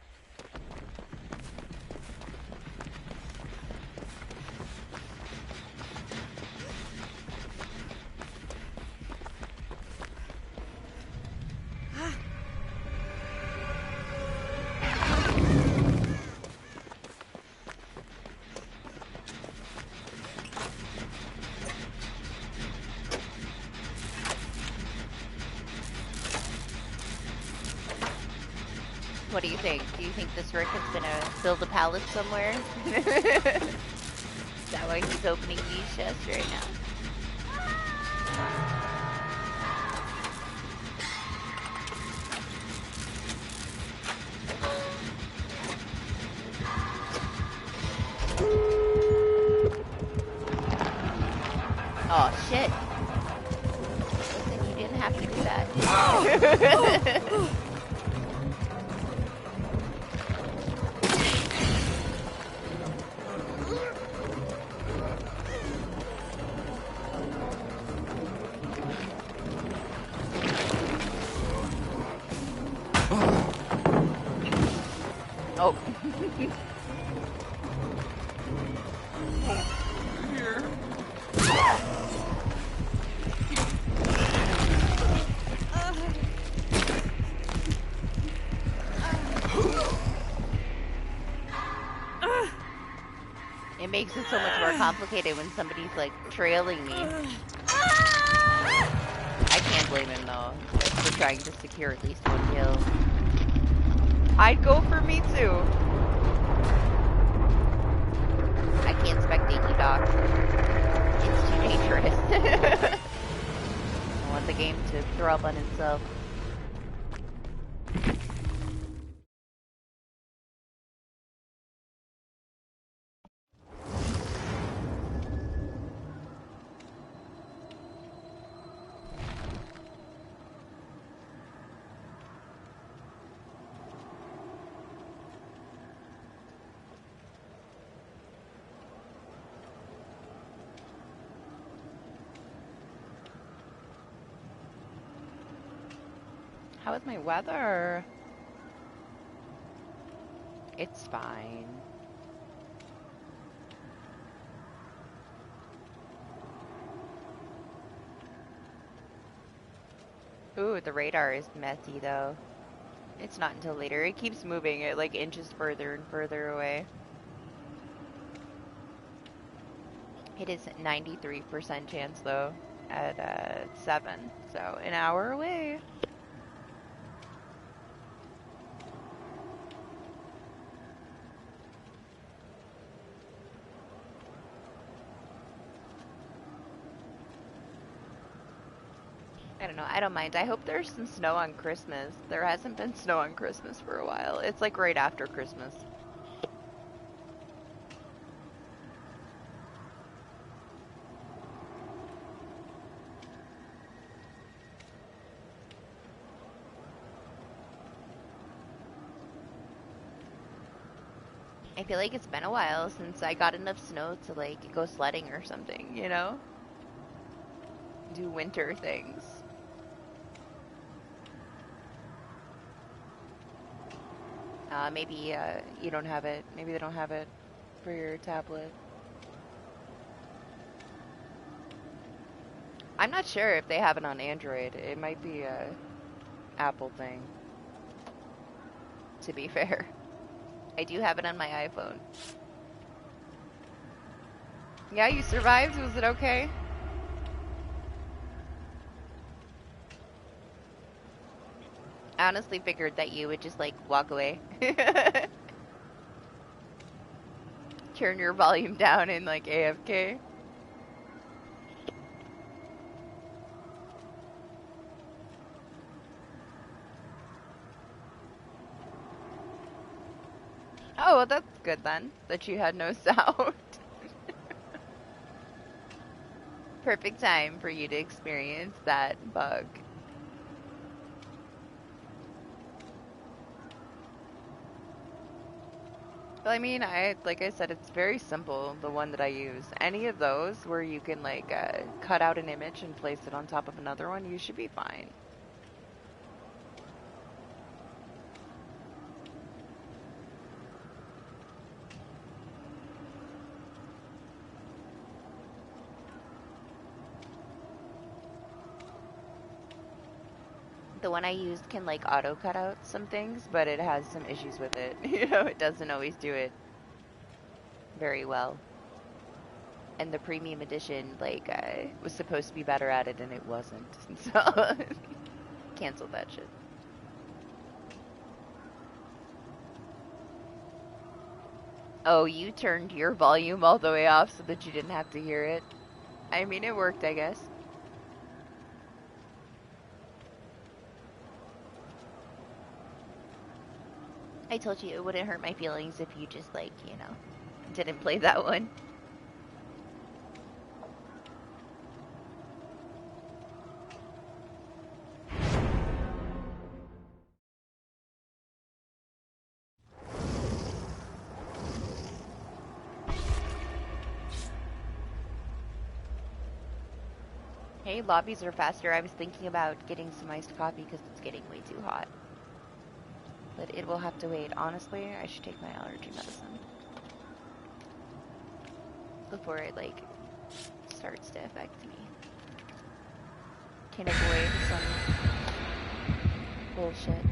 What do you think? Do you think this Rick is gonna build a palace somewhere? Is that why he's opening these chests right now? Oh shit. Listen, you didn't have to do that. Oh. Here. It makes it so much more complicated when somebody's like trailing me. I can't blame him though for trying to secure at least one kill. I'd go for me too. I can't spectate you, Doc. It's too dangerous. I want the game to throw up on itself. How is my weather? It's fine. Ooh, the radar is messy though. It's not until later. It keeps moving. It like inches further and further away. It is 93% chance though at 7. So an hour away. I don't know. I don't mind. I hope there's some snow on Christmas. There hasn't been snow on Christmas for a while. It's like right after Christmas. I feel like it's been a while since I got enough snow to like go sledding or something, you know? Do winter things. Maybe you don't have it. Maybe they don't have it for your tablet. I'm not sure if they have it on Android. It might be a Apple thing, to be fair. I do have it on my iPhone. Yeah, you survived? Was it okay? I honestly figured that you would just like walk away. Turn your volume down in like AFK. Oh, well, that's good then, that you had no sound. Perfect time for you to experience that bug. Well, I mean, like I said, it's very simple, the one that I use. Any of those where you can like cut out an image and place it on top of another one, you should be fine. The one I used can like auto cut out some things, but it has some issues with it. You know, it doesn't always do it very well. And the premium edition, like, was supposed to be better at it, and it wasn't. So, cancel that shit. Oh, you turned your volume all the way off so that you didn't have to hear it. I mean, it worked, I guess. I told you it wouldn't hurt my feelings if you just, like, you know, didn't play that one. Hey, lobbies are faster. I was thinking about getting some iced coffee because it's getting way too hot. But it will have to wait. Honestly, I should take my allergy medicine before it, like, starts to affect me. Can avoid some bullshit.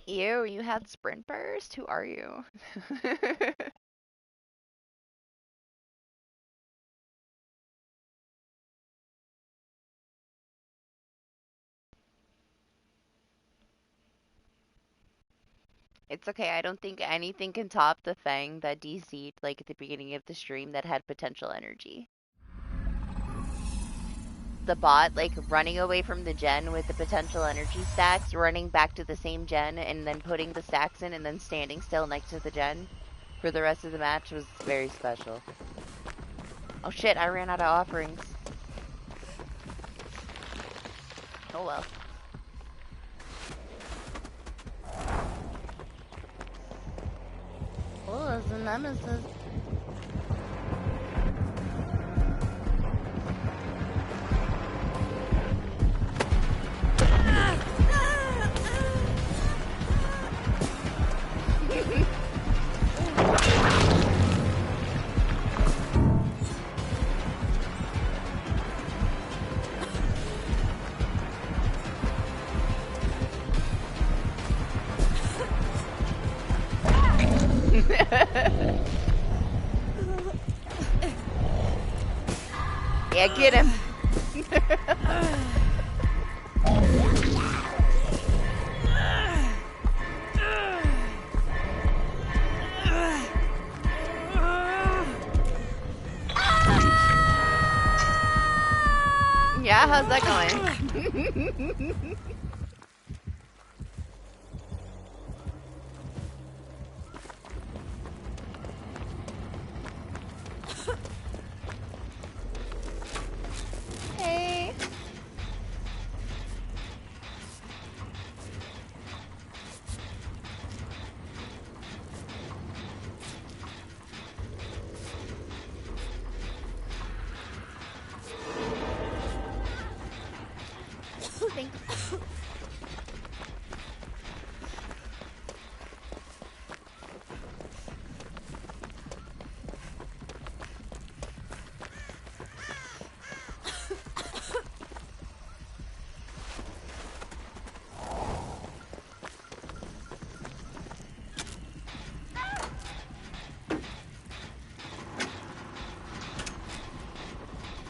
Ew, you had sprint burst? Who are you? It's okay. I don't think anything can top the Fang that DC'd like at the beginning of the stream that had potential energy. The bot like running away from the gen with the potential energy stacks, running back to the same gen, and then putting the stacks in and then standing still next to the gen for the rest of the match was very special. Oh shit, I ran out of offerings. Oh well. Oh, there's a nemesis. Yeah, get him. Yeah, how's that going? Hey. Thanks.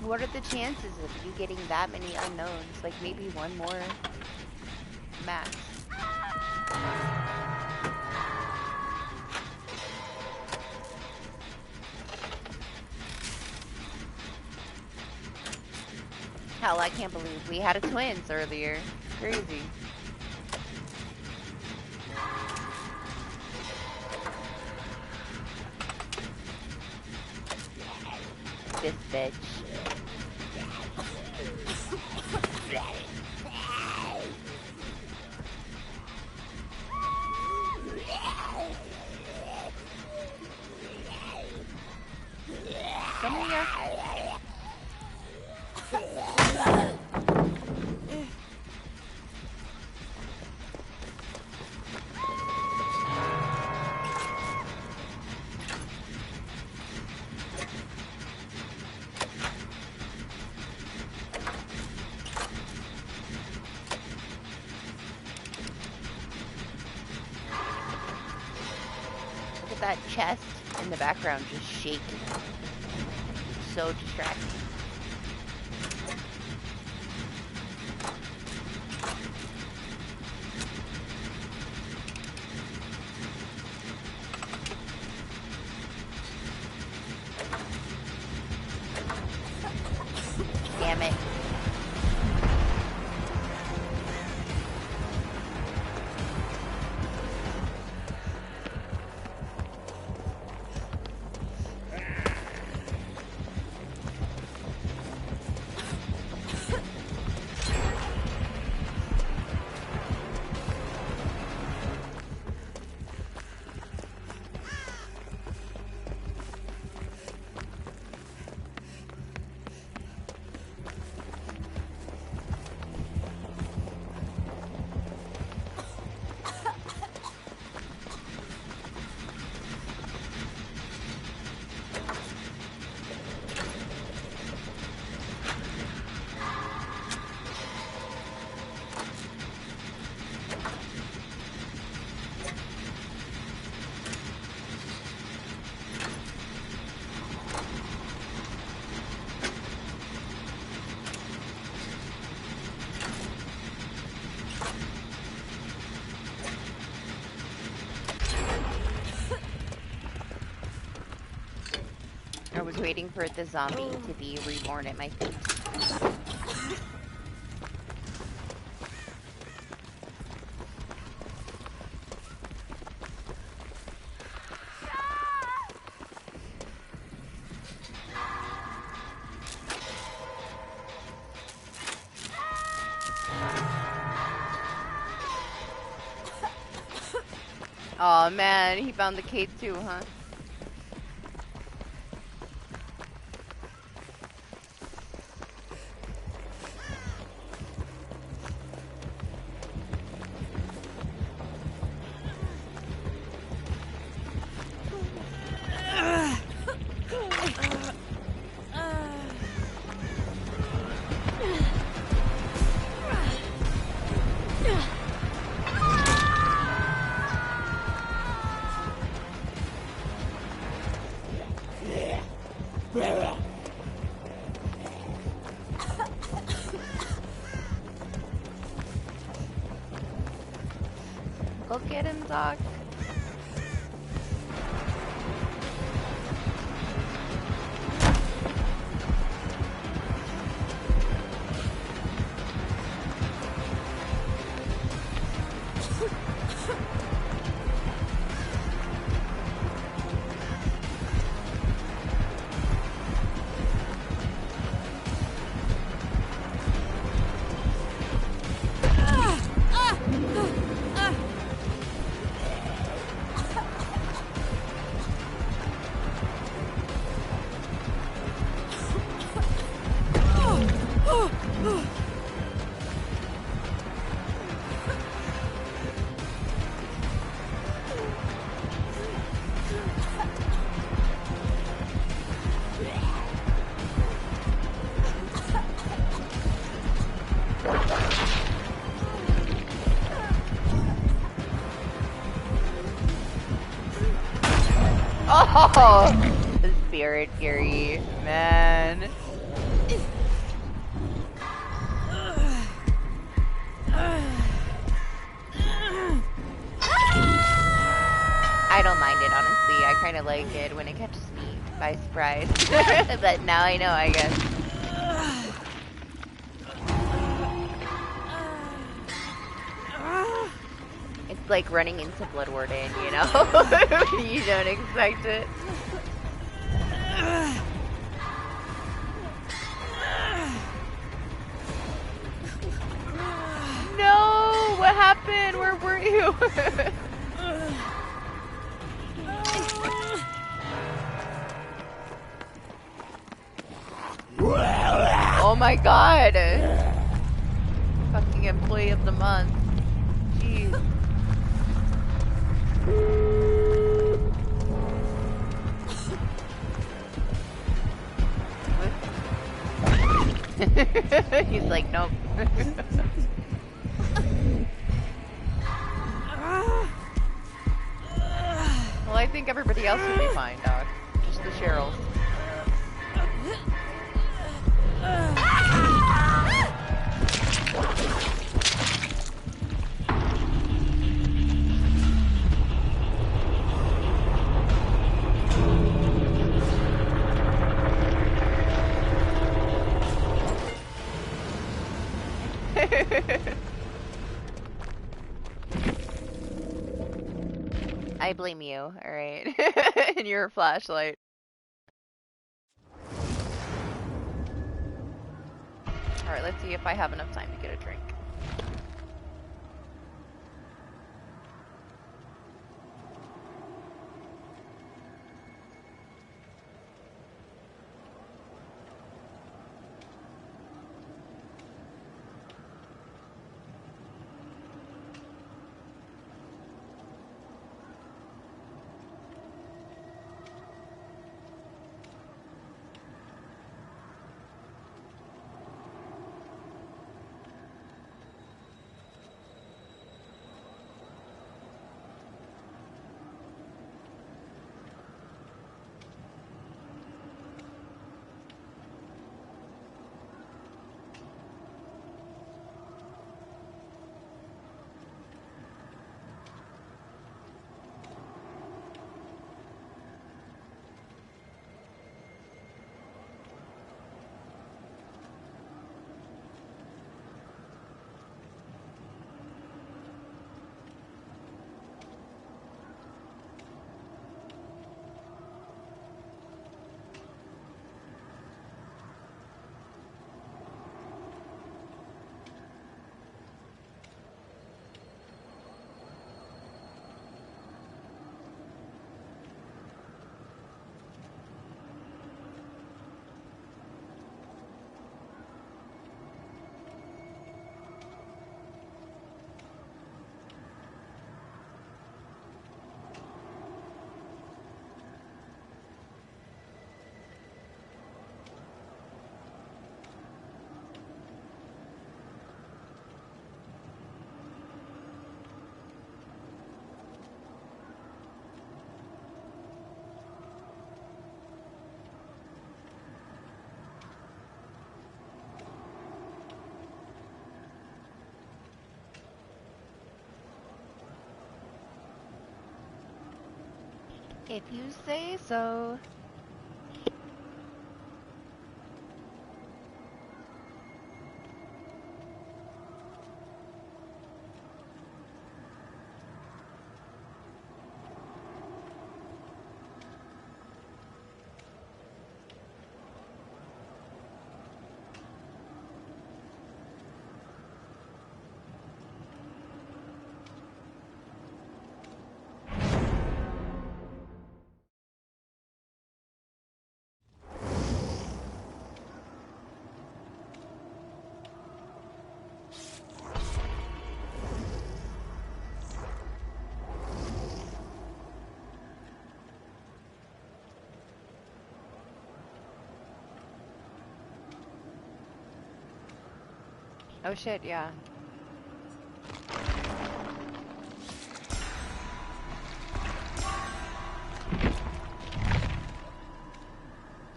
What are the chances of you getting that many unknowns? Like maybe one more max. Hell, I can't believe we had a twins earlier. Crazy. This bitch. Come here. Look at that chest in the background just shaking. So distracting. Damn it. I was waiting for the zombie to be reborn at my feet. Oh man, he found the cave too, huh? Go get him, Doc. Oh, the spirit fury, man. I don't mind it, honestly. I kind of like it when it catches me by surprise. But now I know, I guess. It's like running into Blood Warden, you know? You don't expect it. No! What happened? Where were you? Oh my god! Fucking employee of the month. Jeez. He's like, nope. Well, I think everybody else will be fine, Doc. Just the Cheryls. I blame you, alright? And your flashlight. Alright, let's see if I have enough time to get a drink. If you say so. Oh shit, yeah.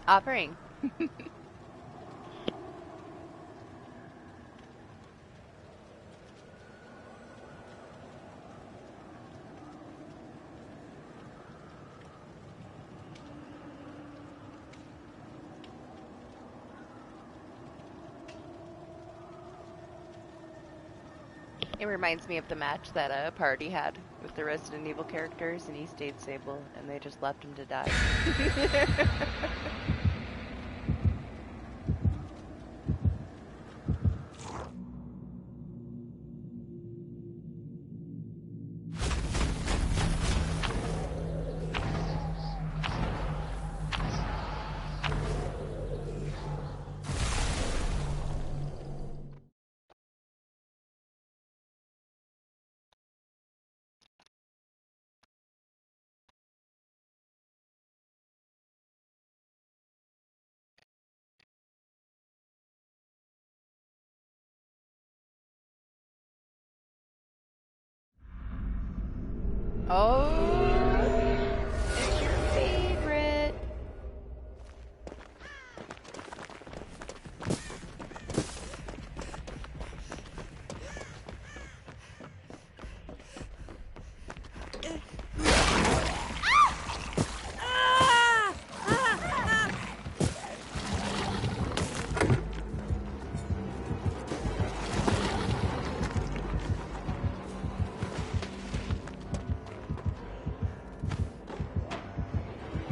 Offering. It reminds me of the match that a party had with the Resident Evil characters, and he stayed Sable, and they just left him to die. Oh, it's your favorite.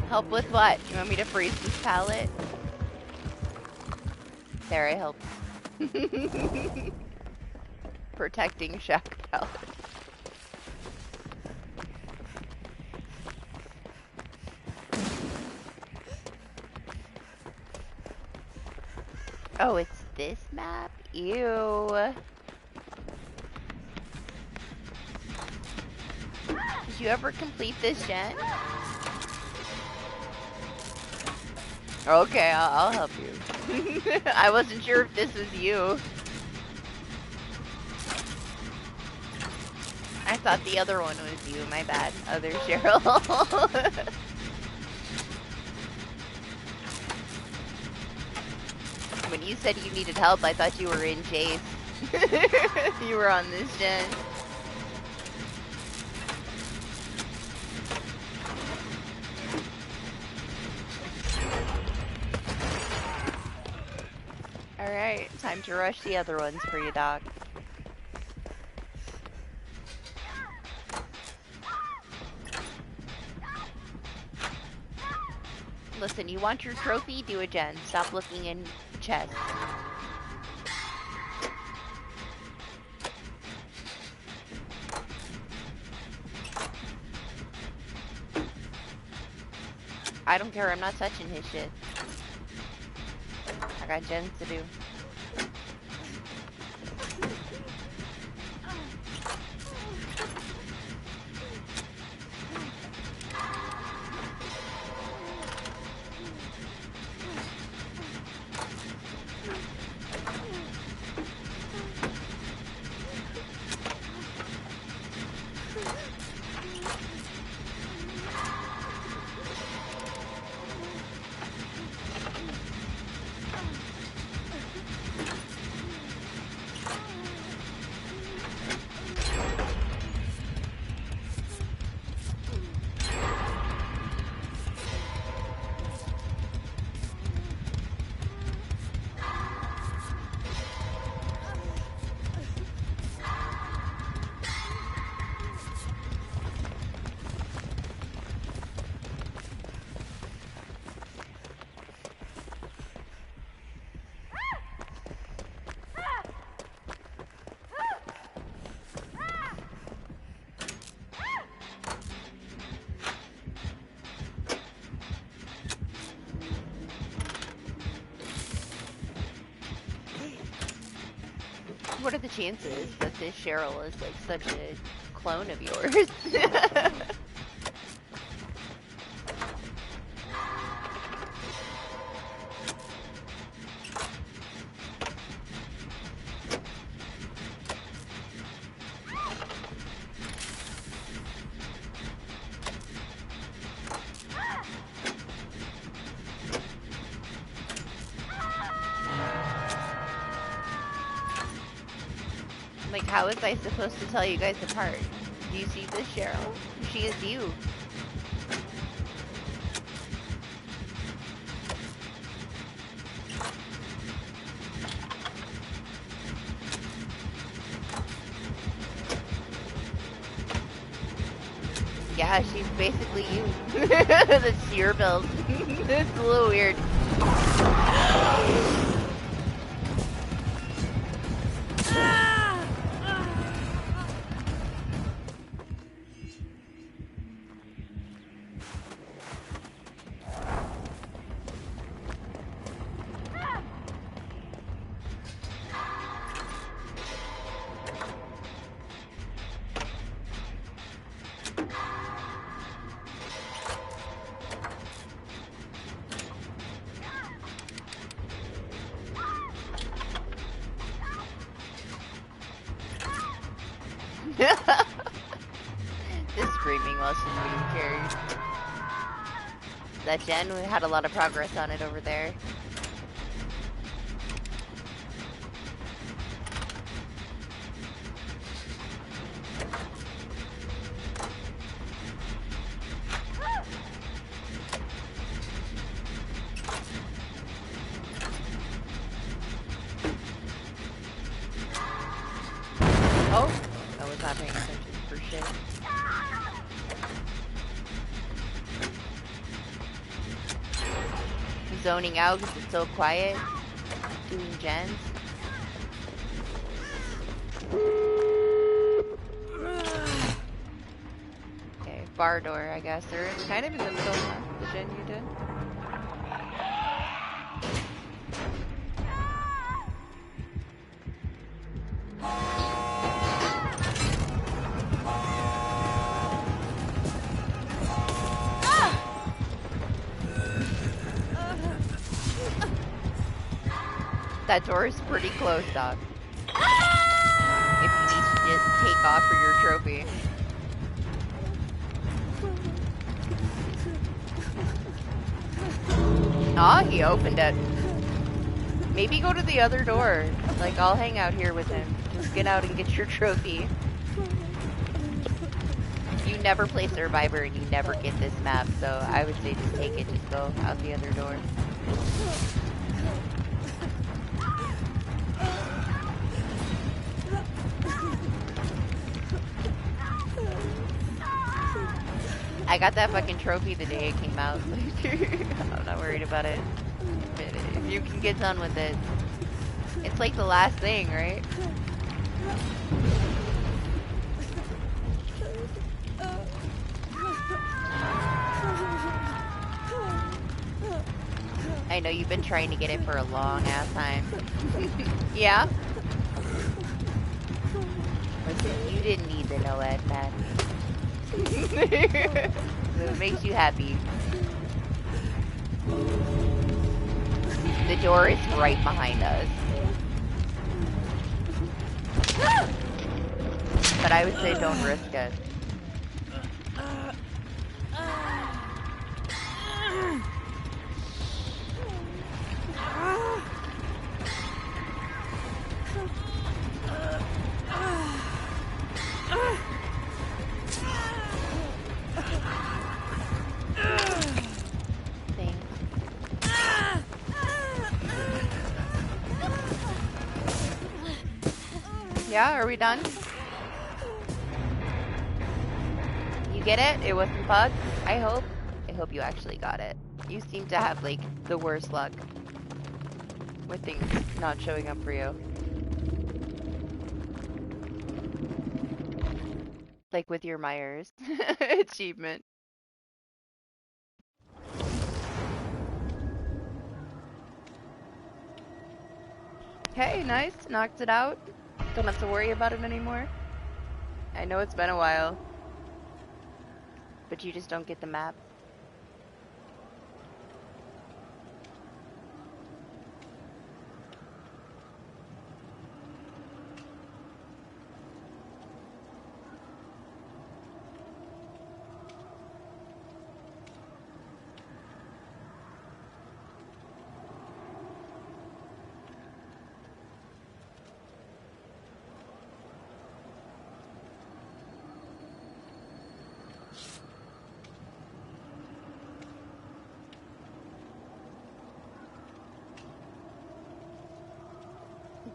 Help with what? You want me to freeze this pallet? There, I helped. Protecting shack pallet. Oh, it's this map? Ew. Did you ever complete this gen? Okay, I'll help you. I wasn't sure if this was you. I thought the other one was you, my bad. Other Cheryl. When you said you needed help, I thought you were in Chase. You were on this gen. Alright, time to rush the other ones for you, Doc. Listen, you want your trophy? Do a gen. Stop looking in chest. I don't care, I'm not touching his shit. I got gens to do. What are the chances that this Cheryl is like such a clone of yours? Like, how was I supposed to tell you guys apart? Do you see this Cheryl? She is you. Yeah, she's basically you. That's your build. It's a little weird. This screaming while she's being carried. That Jen, we had a lot of progress on it over there. Oh, I was not paying attention for shit. Zoning out because it's so quiet. Doing gens. Okay, bar door, I guess. They're kind of in the middle, huh? The gen you did. That door is pretty close, dog. If you need to just take off for your trophy. Ah, he opened it. Maybe go to the other door. Like, I'll hang out here with him. Just get out and get your trophy. You never play Survivor and you never get this map, so I would say just take it, just go out the other door. I got that fucking trophy the day it came out. I'm not worried about it. If you can get done with it. It's like the last thing, right? I know you've been trying to get it for a long ass time. Yeah? Listen, you didn't need to know it, man. It makes you happy. The door is right behind us. But I would say don't risk it. Yeah, are we done? You get it? It wasn't bugged? I hope. I hope you actually got it. You seem to have, like, the worst luck with things not showing up for you. Like with your Myers achievement. Okay, nice. Knocked it out. Don't have to worry about it anymore. I know it's been a while, but you just don't get the map.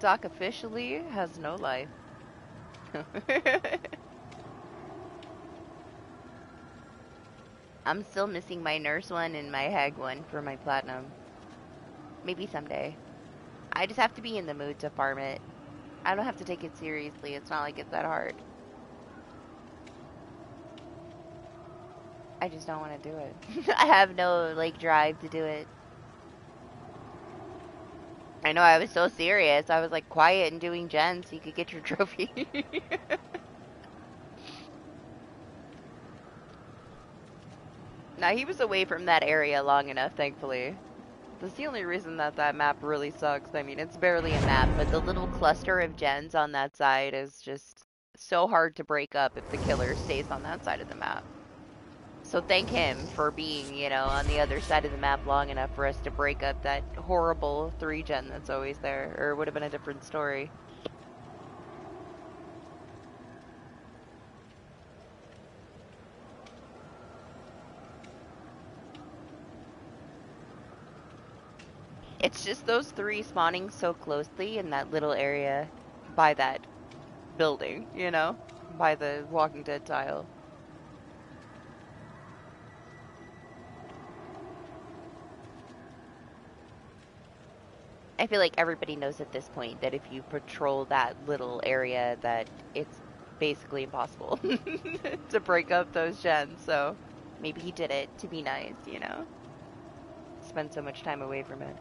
Doc officially has no life. I'm still missing my nurse one and my hag one for my platinum. Maybe someday. I just have to be in the mood to farm it. I don't have to take it seriously. It's not like it's that hard. I just don't want to do it. I have no, like, drive to do it. I know, I was so serious. I was, like, quiet and doing gens so you could get your trophy. Now, he was away from that area long enough, thankfully. That's the only reason that that map really sucks. I mean, it's barely a map, but the little cluster of gens on that side is just so hard to break up if the killer stays on that side of the map. So thank him for being, you know, on the other side of the map long enough for us to break up that horrible 3-gen that's always there, or it would have been a different story. It's just those 3 spawning so closely in that little area by that building, you know? By the Walking Dead tile. I feel like everybody knows at this point that if you patrol that little area that it's basically impossible to break up those gens, so maybe he did it to be nice, you know? Spend so much time away from it.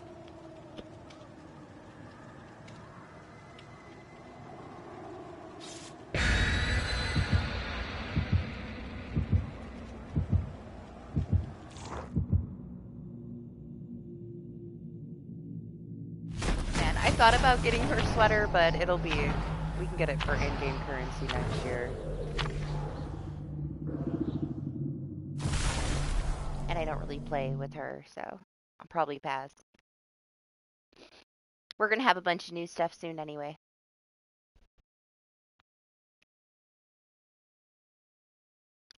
I thought about getting her sweater, but it'll be, we can get it for in-game currency next year. And I don't really play with her, so I'll probably pass. We're gonna have a bunch of new stuff soon anyway.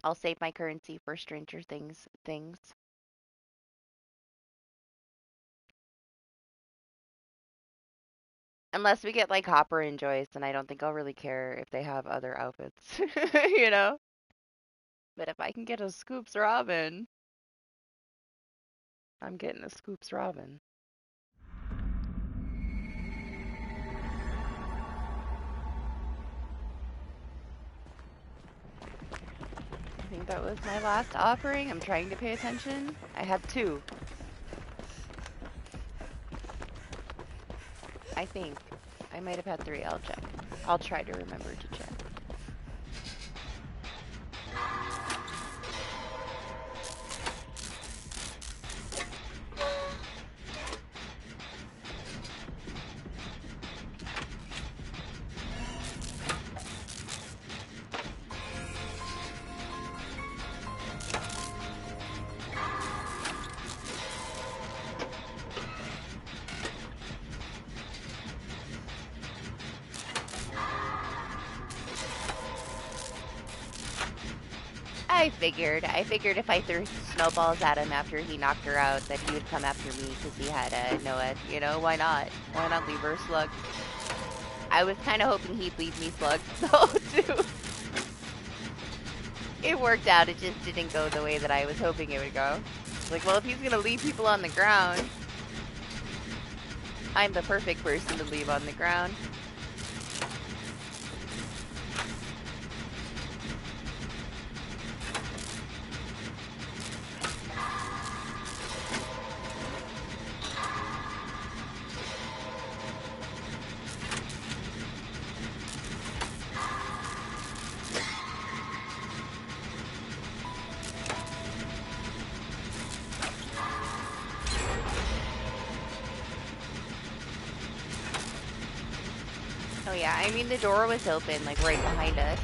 I'll save my currency for Stranger Things things. Unless we get like Hopper and Joyce, and I don't think I'll really care if they have other outfits, you know? But if I can get a Scoops Robin, I'm getting a Scoops Robin. I think that was my last offering. I'm trying to pay attention. I had 2. I think. I might have had 3. I'll check. I'll try to remember to check. I figured if I threw snowballs at him after he knocked her out that he would come after me because he had Noah. You know, why not? Why not leave her slugged? I was kind of hoping he'd leave me slugged, though, too. It worked out. It just didn't go the way that I was hoping it would go. Like, well, if he's going to leave people on the ground, I'm the perfect person to leave on the ground. Oh yeah, I mean the door was open, like right behind us.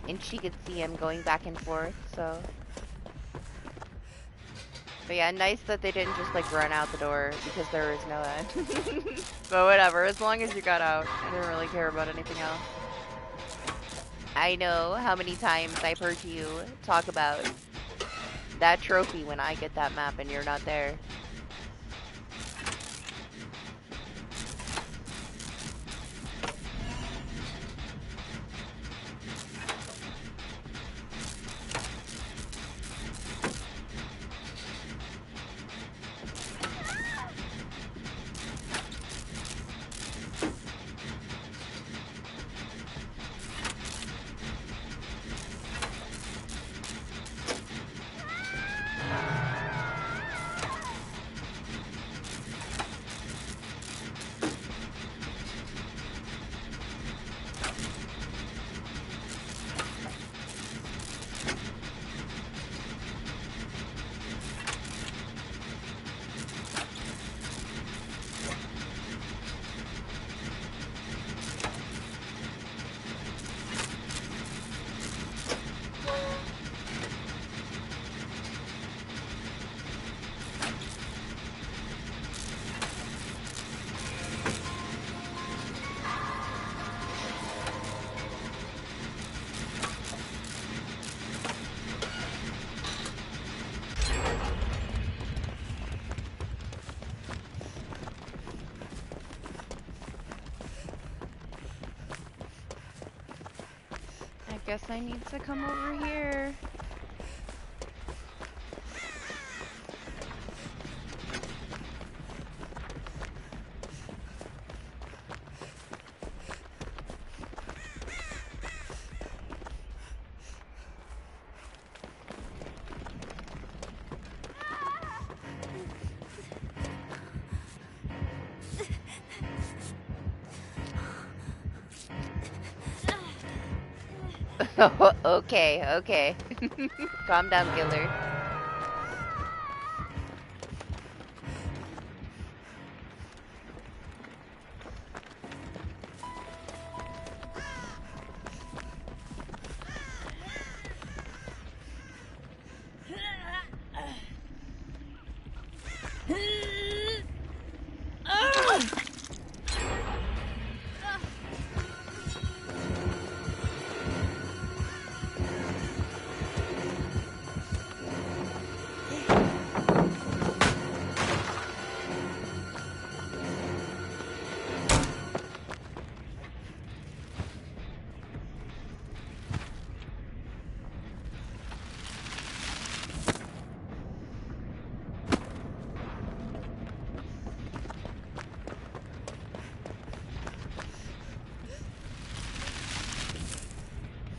And she could see him going back and forth, so. But yeah, nice that they didn't just like run out the door because there is no end. But whatever, as long as you got out, I didn't really care about anything else. I know how many times I've heard you talk about that trophy when I get that map and you're not there. I guess I need to come over here. Okay, okay. Calm down, Giller.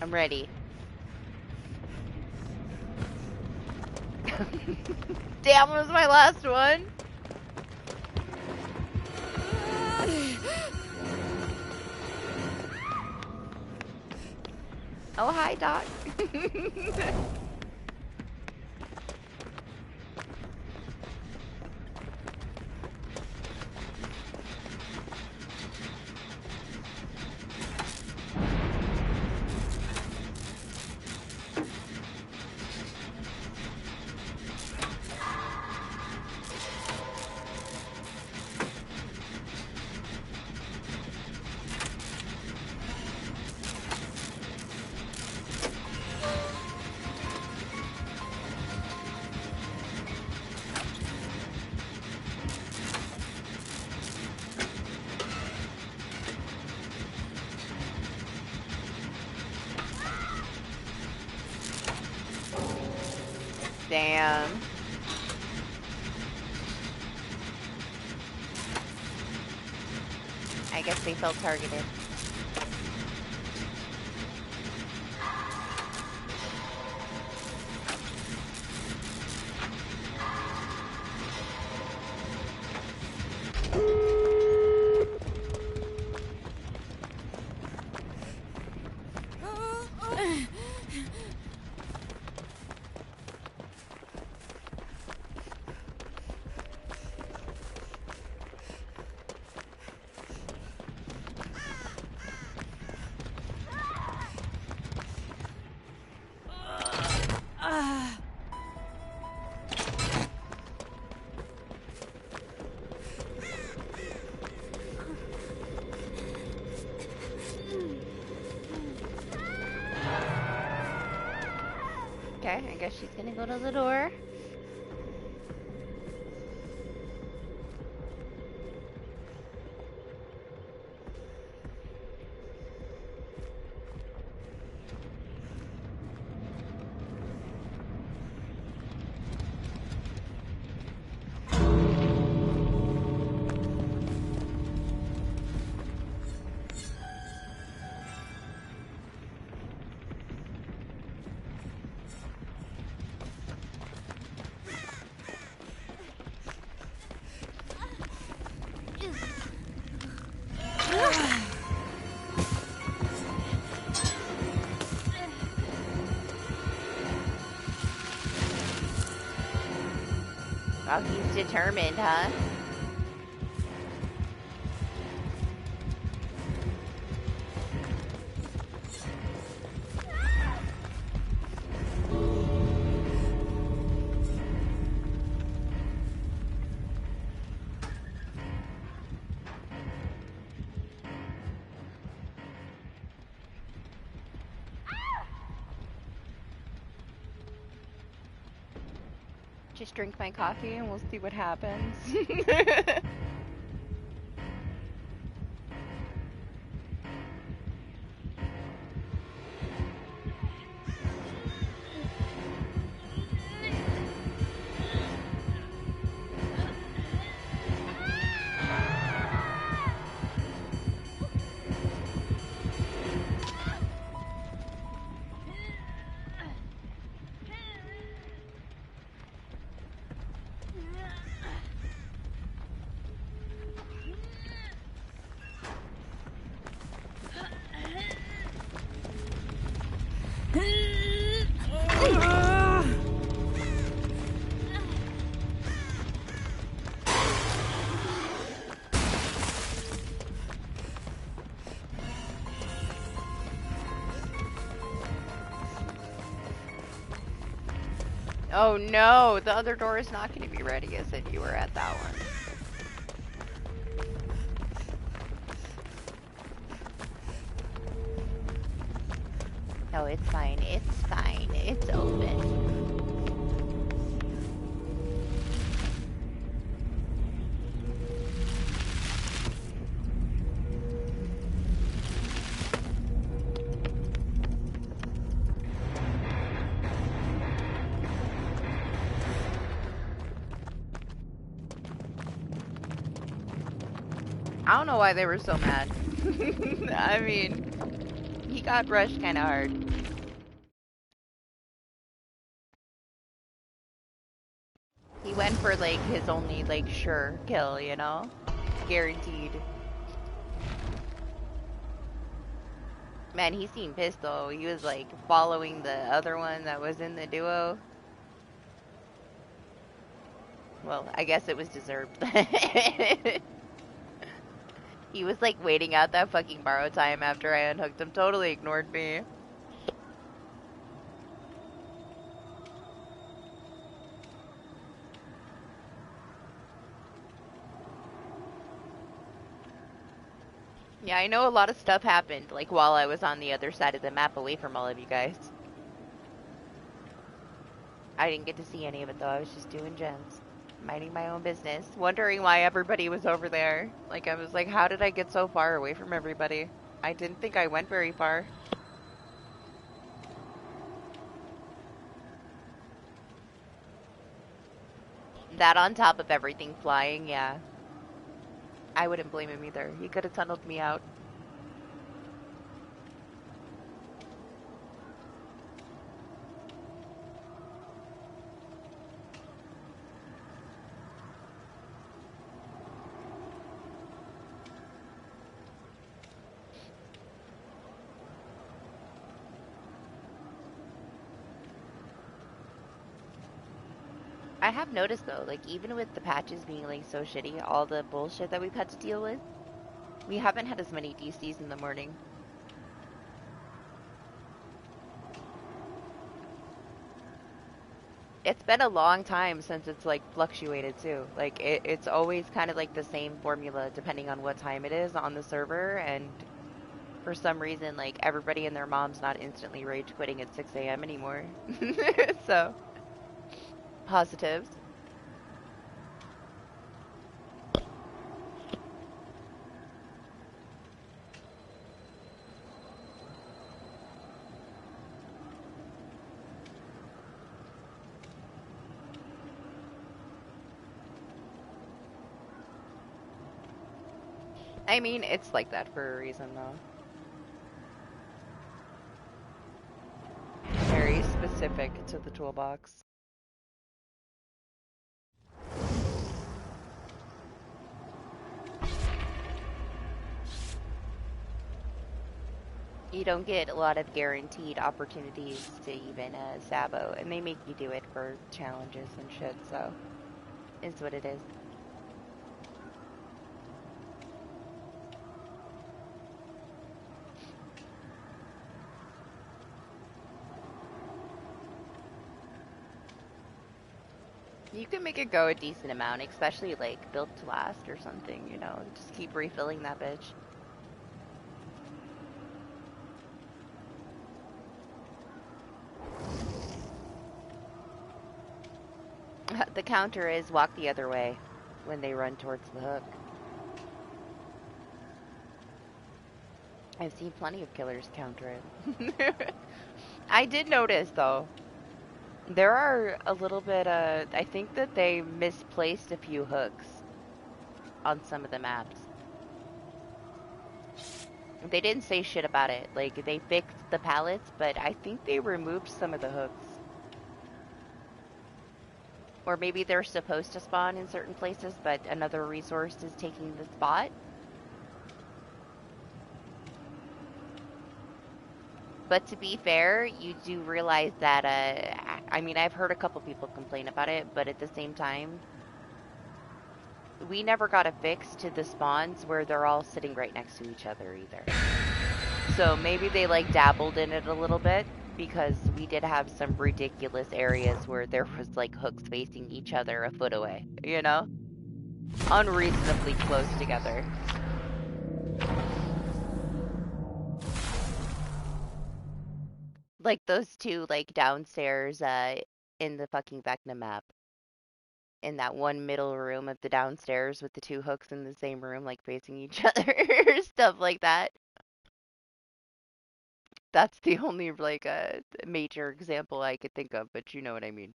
I'm ready. Damn, it was my last one. Oh, hi, Doc. Damn. I guess they felt targeted. guess she's gonna go to the door. Oh, he's determined, huh? Just drink my coffee and we'll see what happens. Oh no, the other door is not going to be ready. I said you were at that one. No, it's fine. It's fine. It's open. I don't know why they were so mad. I mean, he got rushed kind of hard. He went for like his only like sure kill, you know? Guaranteed. Man, he seemed pissed though. He was like following the other one that was in the duo. Well, I guess it was deserved. He was like waiting out that fucking borrow time after I unhooked him. Totally ignored me. Yeah, I know a lot of stuff happened, like, while I was on the other side of the map away from all of you guys. I didn't get to see any of it, though. I was just doing gens. Minding my own business. Wondering why everybody was over there. Like, I was like, how did I get so far away from everybody? I didn't think I went very far. That on top of everything flying, yeah. I wouldn't blame him either. He could have tunneled me out. I have noticed though, like even with the patches being like so shitty, all the bullshit that we've had to deal with, we haven't had as many DCs in the morning. It's been a long time since it's like fluctuated too. Like it's always kind of like the same formula depending on what time it is on the server, and For some reason, like, everybody and their mom's not instantly rage quitting at 6 a.m. anymore. So, positives. I mean, it's like that for a reason, though. Very specific to the toolbox. You don't get a lot of guaranteed opportunities to even sabo, and they make you do it for challenges and shit, so it's what it is. You can make it go a decent amount, especially like built to last or something, you know, just keep refilling that bitch. The counter is walk the other way when they run towards the hook. I've seen plenty of killers counter it. I did notice though, there are a little bit, I think that they misplaced a few hooks on some of the maps. They didn't say shit about it. Like, they fixed the pallets, but I think they removed some of the hooks. Or maybe they're supposed to spawn in certain places, but another resource is taking the spot. But to be fair, you do realize that, I mean, I've heard a couple people complain about it, but at the same time, we never got a fix to the spawns where they're all sitting right next to each other either. So maybe they, like, dabbled in it a little bit, because we did have some ridiculous areas where there was, like, hooks facing each other a foot away, you know? Unreasonably close together. Like those two, like, downstairs, in the fucking Vecna map. In that one middle room of the downstairs with the two hooks in the same room, like, facing each other. Stuff like that. That's the only, like, major example I could think of, but you know what I mean.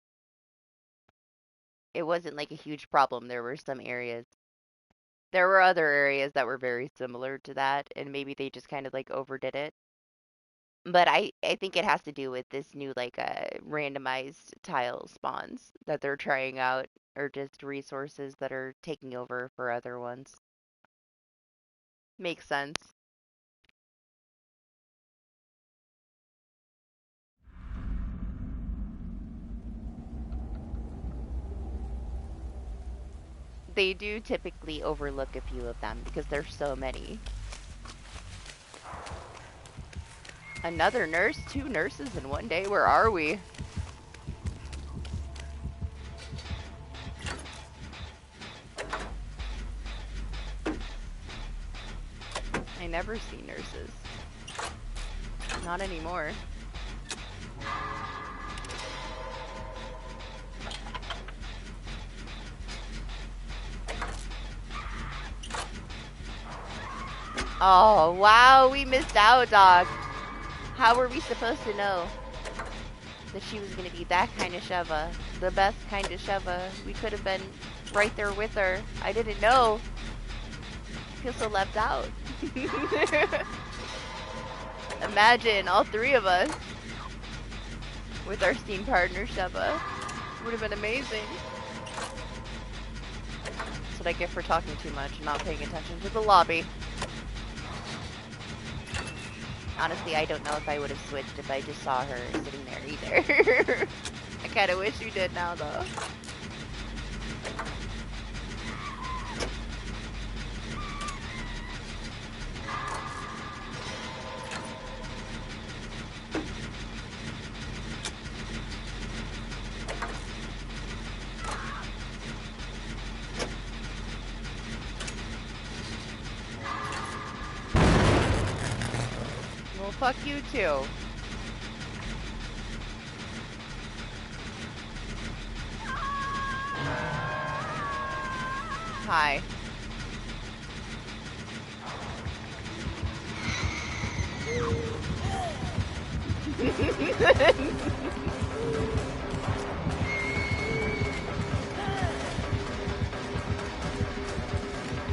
It wasn't, like, a huge problem. There were some areas. There were other areas that were very similar to that, and maybe they just kind of, like, overdid it. But I think it has to do with this new, like, randomized tile spawns that they're trying out, or just resources that are taking over for other ones. Makes sense. They do typically overlook a few of them because there's so many. Another nurse? 2 nurses in one day? Where are we? I never see nurses. Not anymore. Oh, wow, we missed out, dog. How were we supposed to know that she was going to be that kind of Sheva? The best kind of Sheva. We could have been right there with her. I didn't know. I feel so left out. Imagine all 3 of us with our Steam partner Sheva. Would have been amazing. That's what I get for talking too much and not paying attention to the lobby. Honestly, I don't know if I would have switched if I just saw her sitting there either. I kind of wish you did now, though. Well, fuck you too. Hi.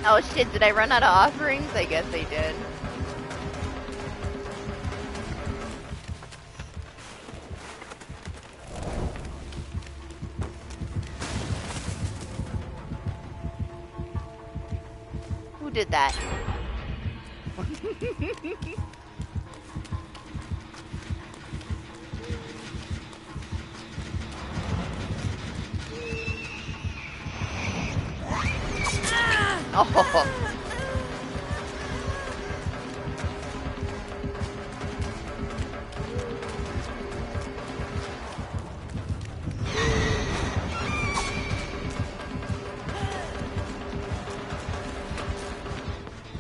Oh shit, did I run out of offerings? I guess I did. Who did that? Oh.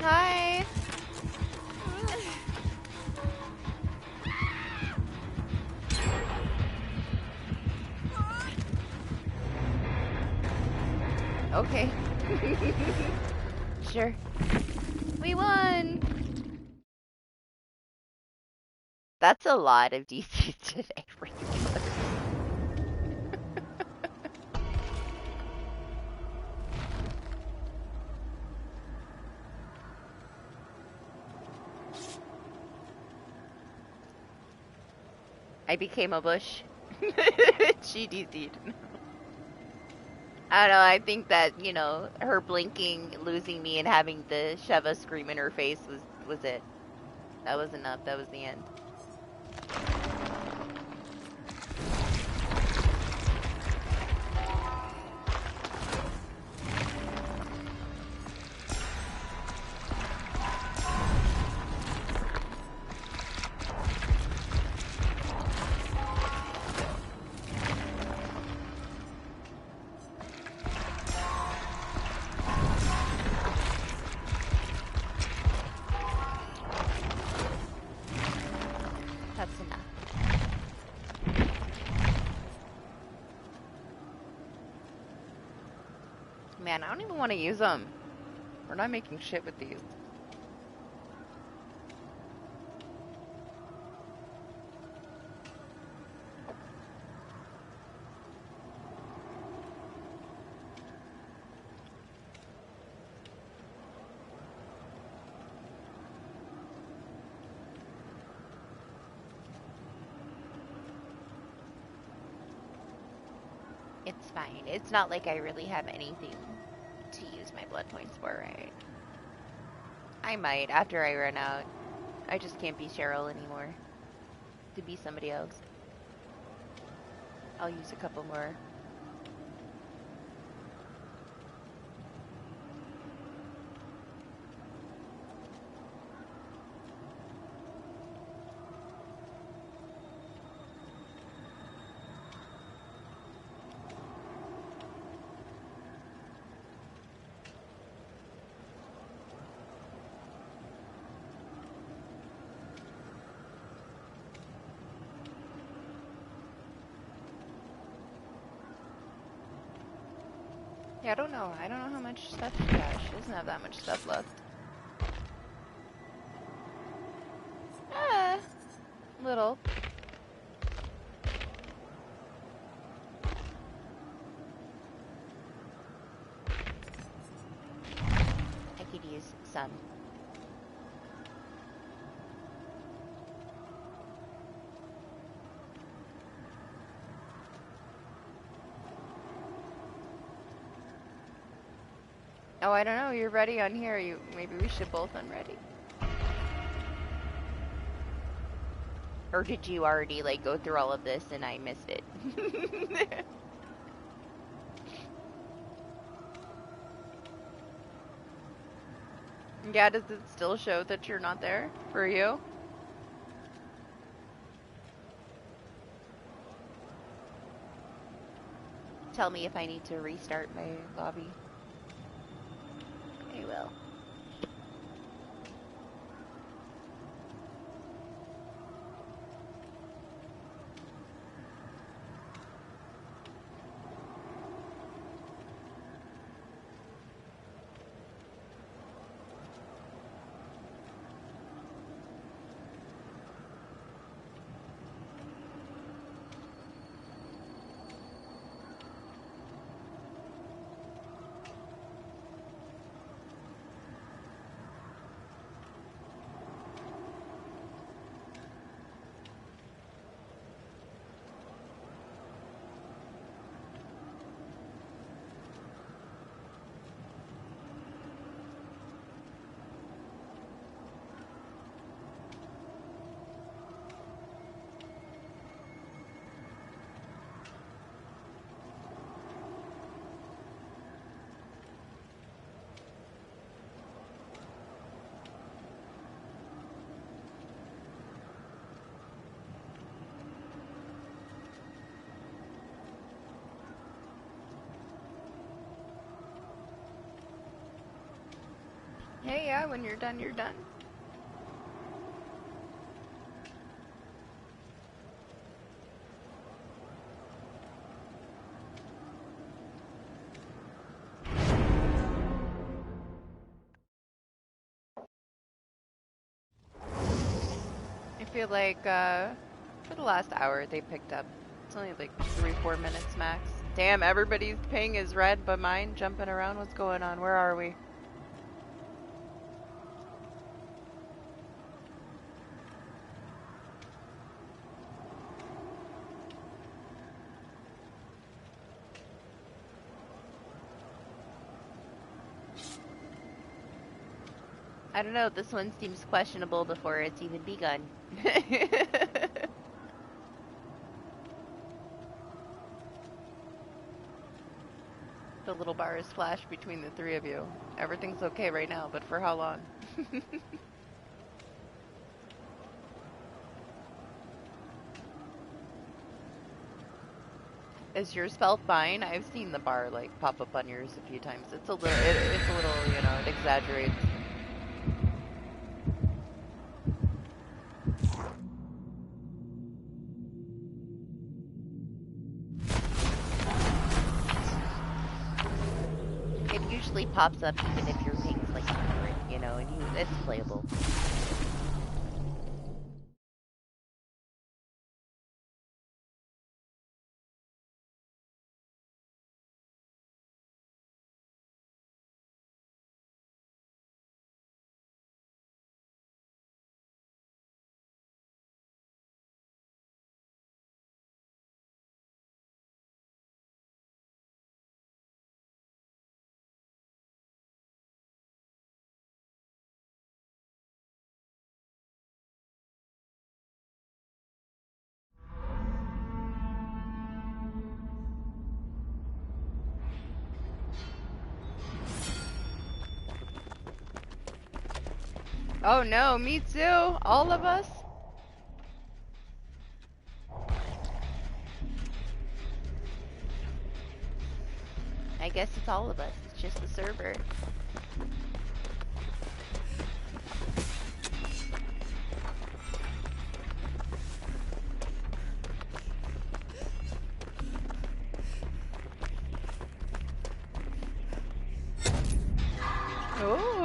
Hi. Okay. Sure. We won! That's a lot of DC today. I became a bush. She DC'd. I don't know, I think that, you know, her blinking, losing me, and having the Sheva scream in her face was it. That was enough. That was the end. That's enough. Man, I don't even want to use them. We're not making shit with these. It's fine. It's not like I really have anything to use my blood points for, right? I might after I run out. I just can't be Cheryl anymore. To be somebody else. I'll use a couple more. Yeah, I don't know. I don't know how much stuff she has. She doesn't have that much stuff left. Ah, little. I could use some. Oh, I don't know. You're ready on here. Maybe we should both unready. Or did you already like go through all of this and I missed it? Yeah, does it still show that you're not there for you? Tell me if I need to restart my lobby. I will. Hey, yeah, when you're done, you're done. I feel like for the last hour they picked up. It's only like 3-4 minutes max. Damn, everybody's ping is red but mine jumping around. What's going on? Where are we? I don't know, this one seems questionable before it's even begun. The little bars flash between the three of you. Everything's okay right now, but for how long? Is yours felt fine? I've seen the bar like pop up on yours a few times. It's a little, it's a little, you know, it exaggerates. It usually pops up even if your ping's like 100, you know, and it's playable. Oh no, me too. All of us. I guess it's all of us. It's just the server. Oh.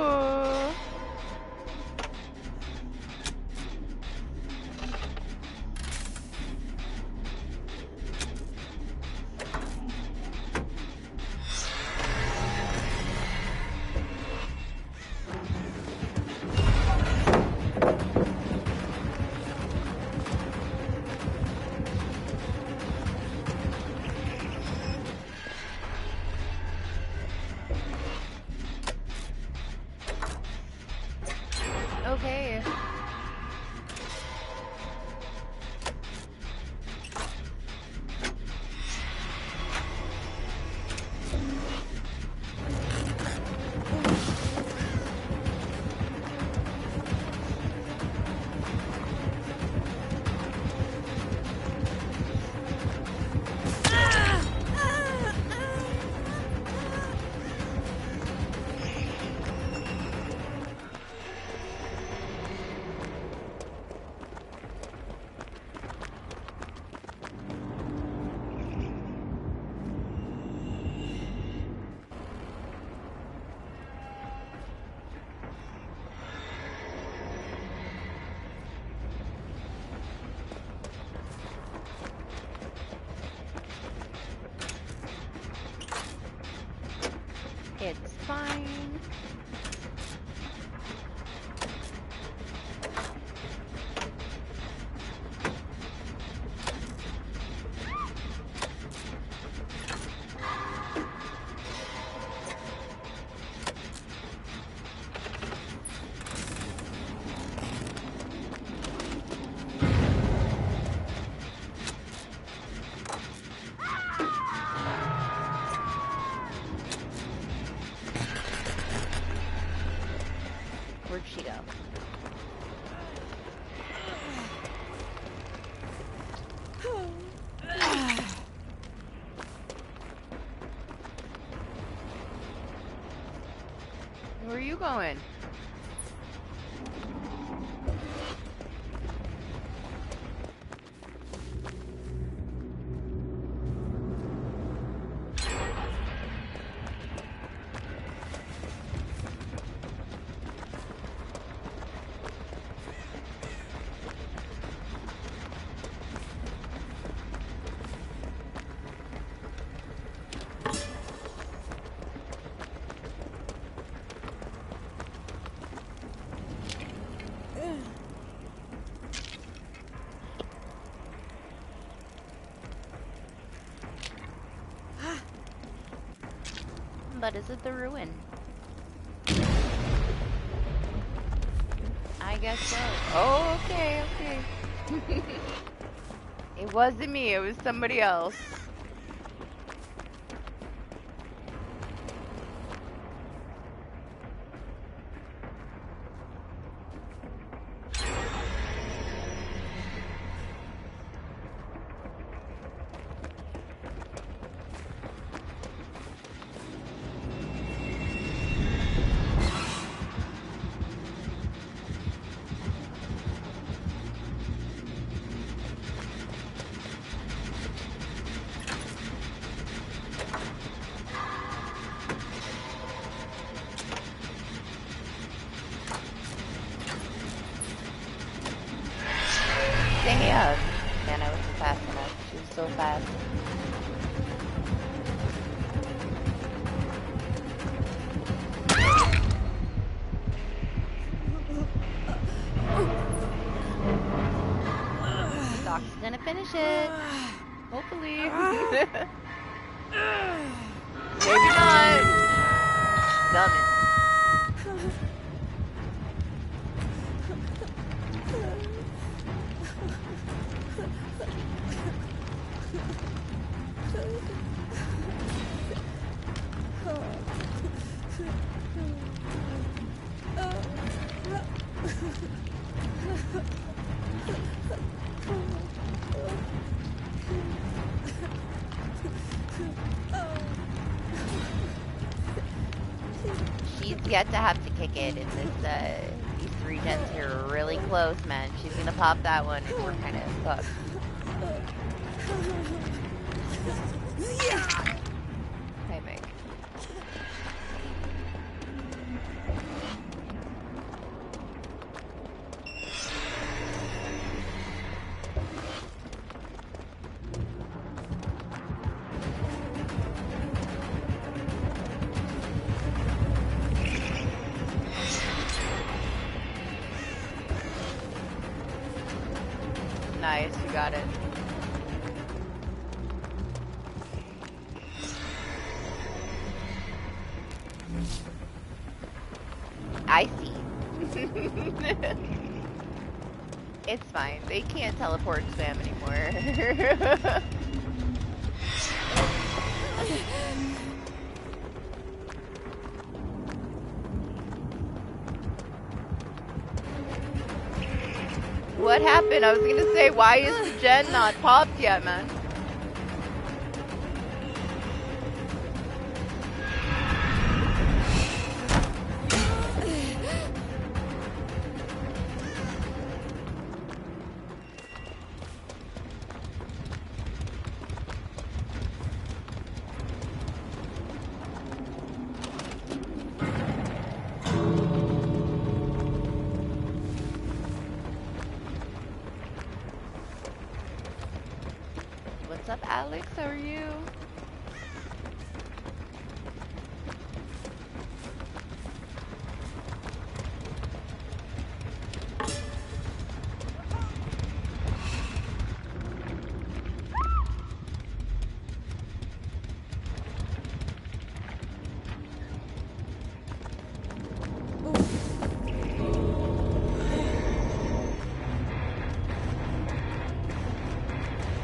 Okay. It's fine. Where'd she go? Where are you going? but is it the ruin? I guess so. Oh, okay, okay. It wasn't me, it was somebody else. Damn. Man, I wasn't fast enough. She was so fast. Doc's gonna finish it. Hopefully. Maybe not. Coming. She's yet to have to kick it in this, these 3 gens here are really close, man. She's gonna pop that one and we're kinda fucked. Hi, Mike. Nice, you got it. I see. It's fine. They can't teleport and spam anymore. What happened? I was gonna say, why is the gen not popped yet, man? What's up, Alex? How are you?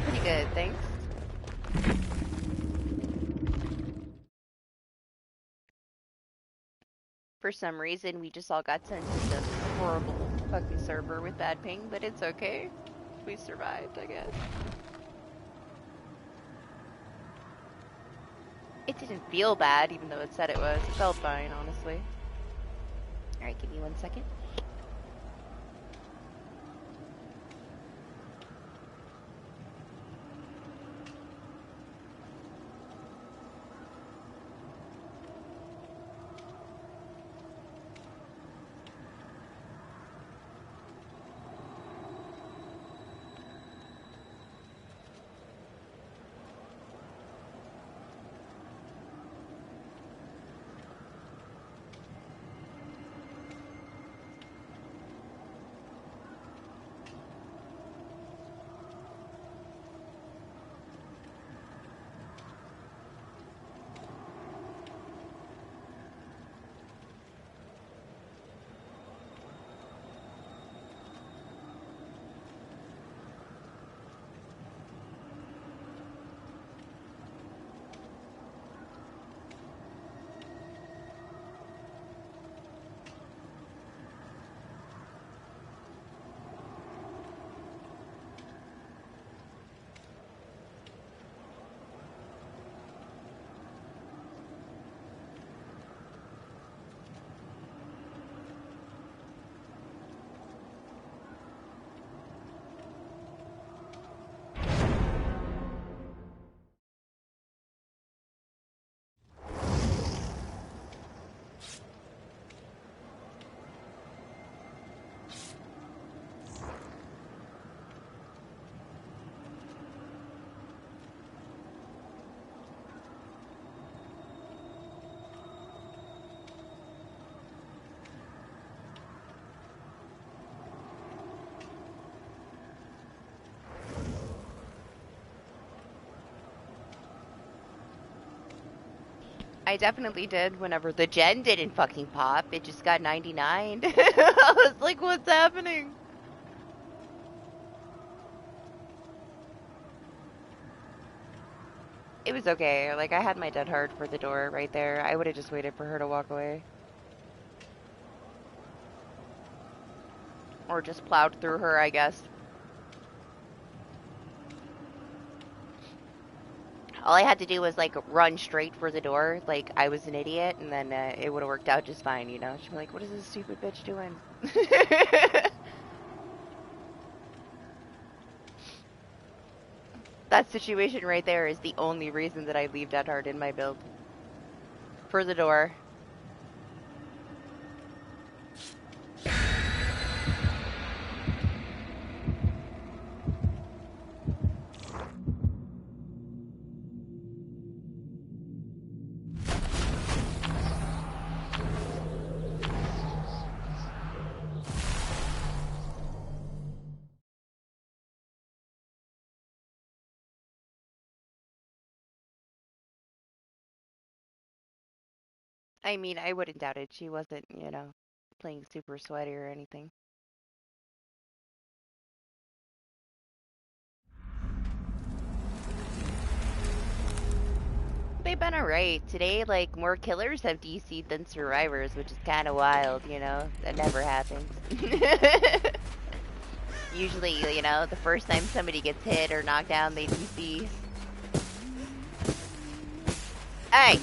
Pretty good, thanks. For some reason, we just all got sent to this horrible fucking server with bad ping, but it's okay. We survived, I guess. It didn't feel bad, even though it said it was. It felt fine, honestly. Alright, give me 1 second. I definitely did whenever the gen didn't fucking pop. It just got 99. I was like, what's happening? It was okay. Like, I had my dead hard for the door right there. I would have just waited for her to walk away. Or just plowed through her, I guess. All I had to do was, like, run straight for the door, like I was an idiot, and then it would have worked out just fine, you know? She'd be like, what is this stupid bitch doing? That situation right there is the only reason that I leave Dead Hard in my build. For the door. I mean, I wouldn't doubt it. She wasn't, you know, playing super sweaty or anything. They've been alright. Today, like, more killers have DC'd than survivors, which is kind of wild, you know? That never happens. Usually, you know, the first time somebody gets hit or knocked down, they DC. Hey!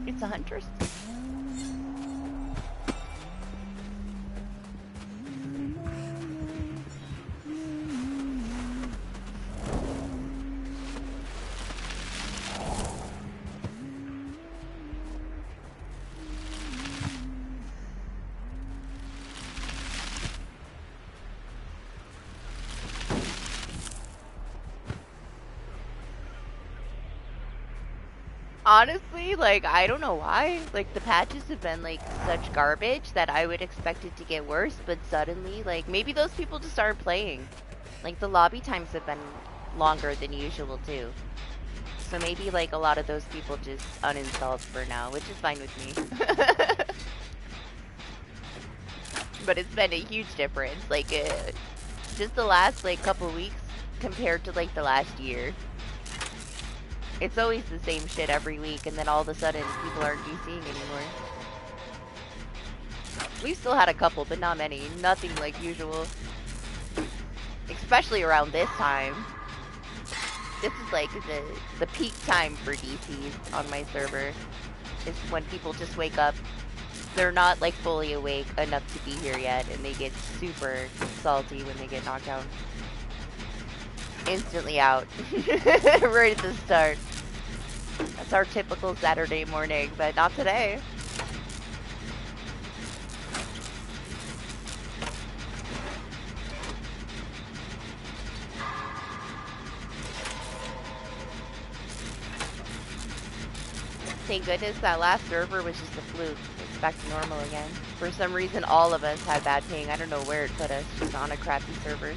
It's a huntress? Honestly, like, I don't know why. Like, the patches have been, like, such garbage that I would expect it to get worse, but suddenly, like, maybe those people just aren't playing. Like, the lobby times have been longer than usual, too. So maybe, like, a lot of those people just uninstalled for now, which is fine with me. But it's been a huge difference. Like, just the last, like, couple weeks compared to, like, the last year. It's always the same shit every week, and then all of a sudden, people aren't DCing anymore. We've still had a couple, but not many. Nothing like usual. Especially around this time. This is like the peak time for DCs on my server. Is when people just wake up. They're not like fully awake enough to be here yet, and they get super salty when they get knocked out. Instantly out. Right at the start. That's our typical Saturday morning, but not today. Thank goodness that last server was just a fluke. It's back to normal again. For some reason, all of us had bad ping. I don't know where it put us, just on a crappy server.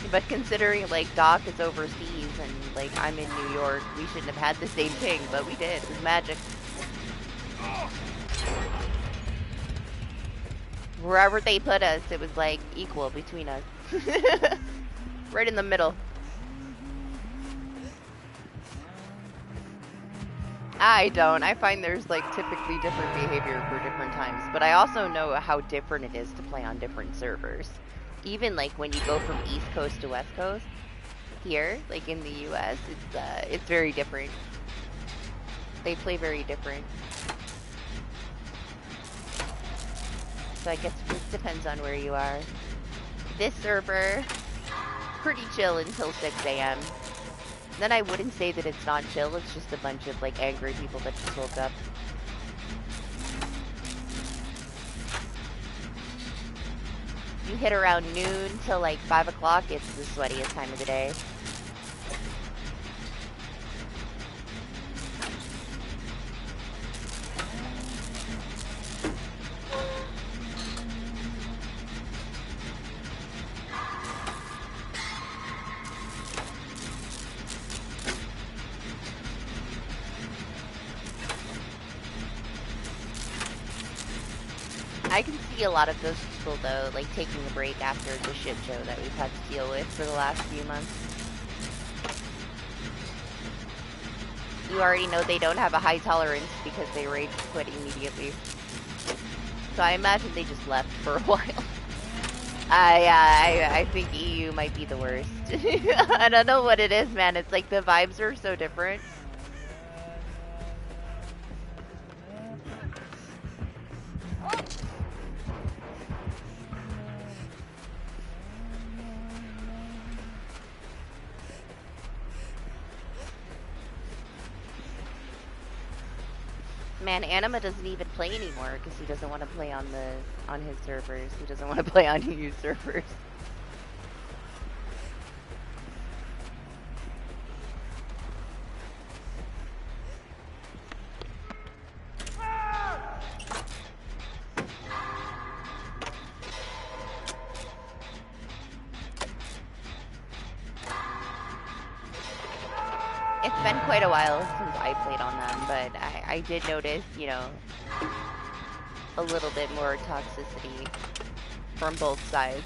But considering, like, Doc is overseas and, like, I'm in New York, we shouldn't have had the same ping, but we did. It was magic. Wherever they put us, it was, like, equal between us. Right in the middle. I don't. I find there's, like, typically different behavior for different times, but I also know how different it is to play on different servers. Even, like, when you go from East Coast to West Coast, here, like, in the US, it's very different. They play very different. So I guess it depends on where you are. This server, pretty chill until 6 a.m. Then I wouldn't say that it's not chill, it's just a bunch of, like, angry people that just woke up. You hit around noon till like 5 o'clock, it's the sweatiest time of the day. I can see a lot of those people, though, like, taking a break after the shit show that we've had to deal with for the last few months. You already know they don't have a high tolerance because they rage quit immediately. So I imagine they just left for a while. I think EU might be the worst. I don't know what it is, man. It's like the vibes are so different. Man, Anima doesn't even play anymore because he doesn't want to play on his servers. He doesn't want to play on EU servers. It's been quite a while since I played on them, but I did notice, you know, a little bit more toxicity from both sides.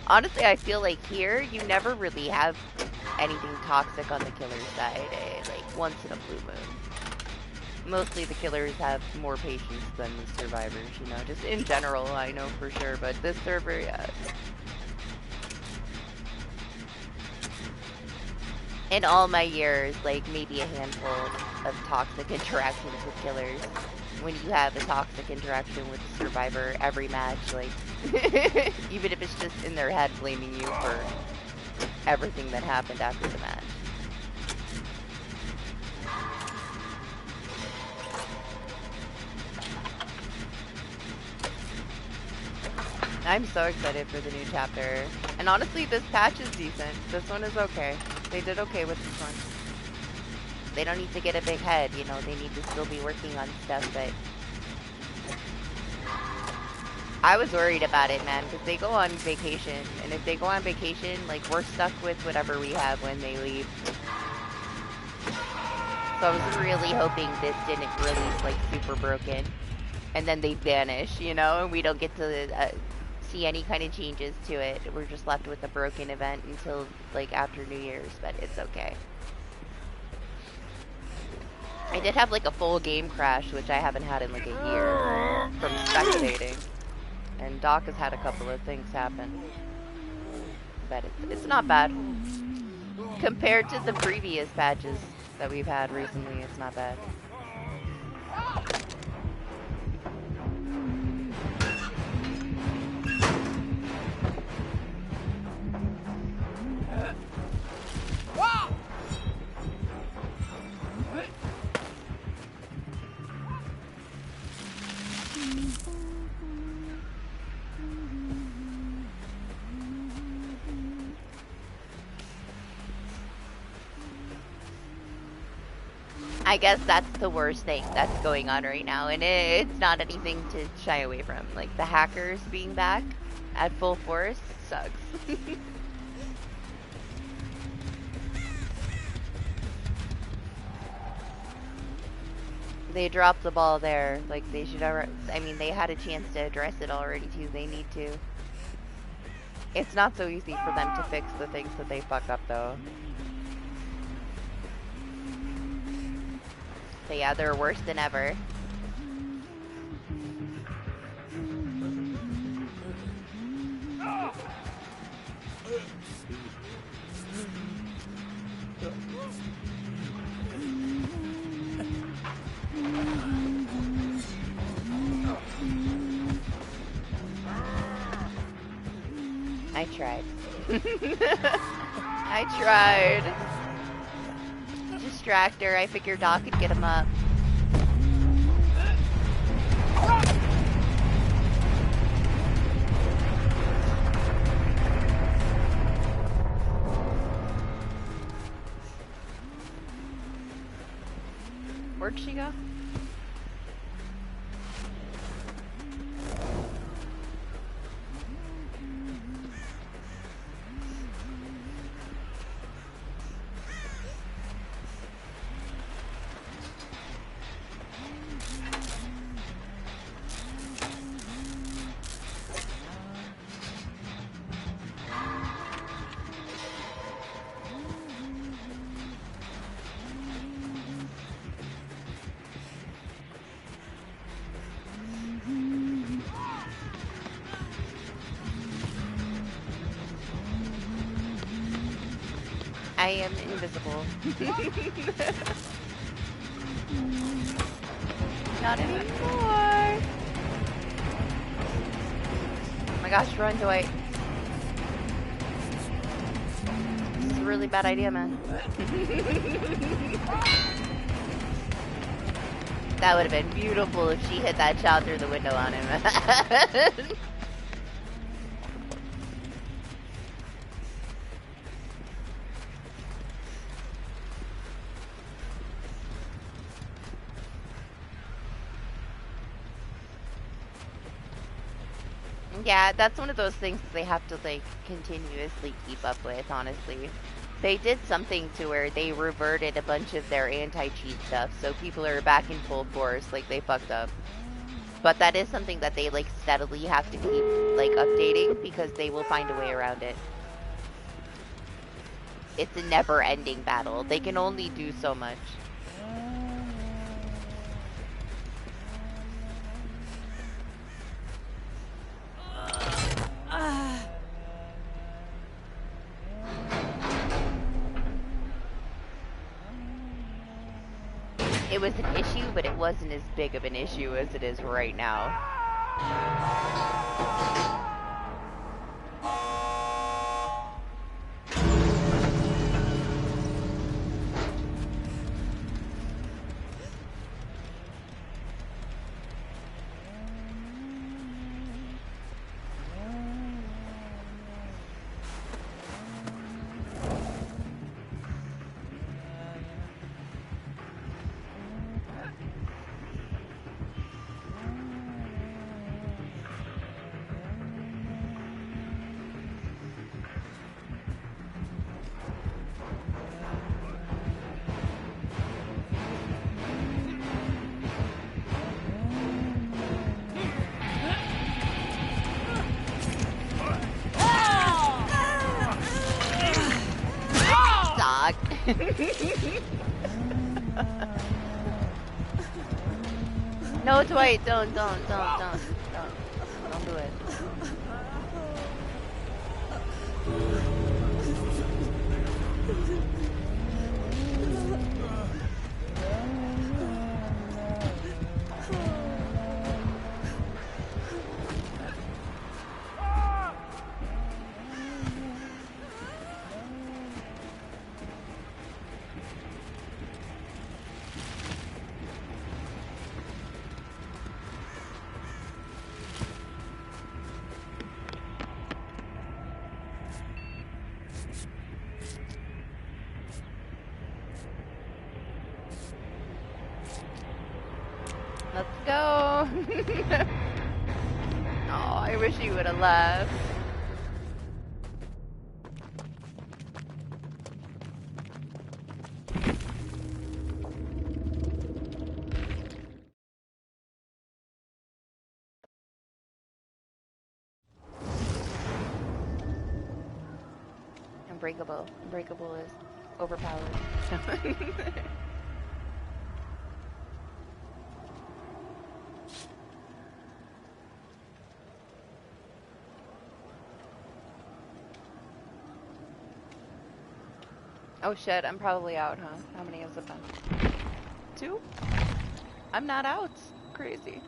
Honestly, I feel like here, you never really have anything toxic on the killer side, like once in a blue moon. Mostly the killers have more patience than the survivors, you know, just in general, I know for sure, but this server, yeah. In all my years, like maybe a handful of toxic interactions with killers. When you have a toxic interaction with a survivor every match, like, even if it's just in their head blaming you for everything that happened after the match. I'm so excited for the new chapter. And honestly, this patch is decent. This one is okay. They did okay with this one. They don't need to get a big head, you know, they need to still be working on stuff, but I was worried about it, man, because they go on vacation, and if they go on vacation, like, we're stuck with whatever we have when they leave. So I was really hoping this didn't release, like, super broken, and then they vanish, you know, and we don't get to see any kind of changes to it. We're just left with a broken event until, like, after New Year's, but it's okay. I did have like a full game crash, which I haven't had in like a year from spectating. And Doc has had a couple of things happen. But it's not bad. Compared to the previous patches that we've had recently, it's not bad. I guess that's the worst thing that's going on right now, and it's not anything to shy away from. Like, the hackers being back at full force sucks. They dropped the ball there. Like, they should have, I mean, they had a chance to address it already, too. They need to. It's not so easy for them to fix the things that they fuck up, though. But yeah, they're worse than ever. I tried. I tried. Distractor. I figured Doc could get him up. Where'd she go? I am invisible. Not anymore. Oh my gosh, run, Dwight. This is a really bad idea, man. That would have been beautiful if she hit that shot through the window on him. Yeah, that's one of those things that they have to, like, continuously keep up with, honestly. They did something to where they reverted a bunch of their anti-cheat stuff, so people are back in full force, like, they fucked up. But that is something that they, like, steadily have to keep, like, updating, because they will find a way around it. It's a never-ending battle. They can only do so much. It was an issue, but it wasn't as big of an issue as it is right now. No, Dwight, don't do it. Let's go. Oh, I wish he would have left. Unbreakable. Unbreakable is overpowered. Oh shit, I'm probably out, huh? How many has it been? 2? I'm not out. Crazy.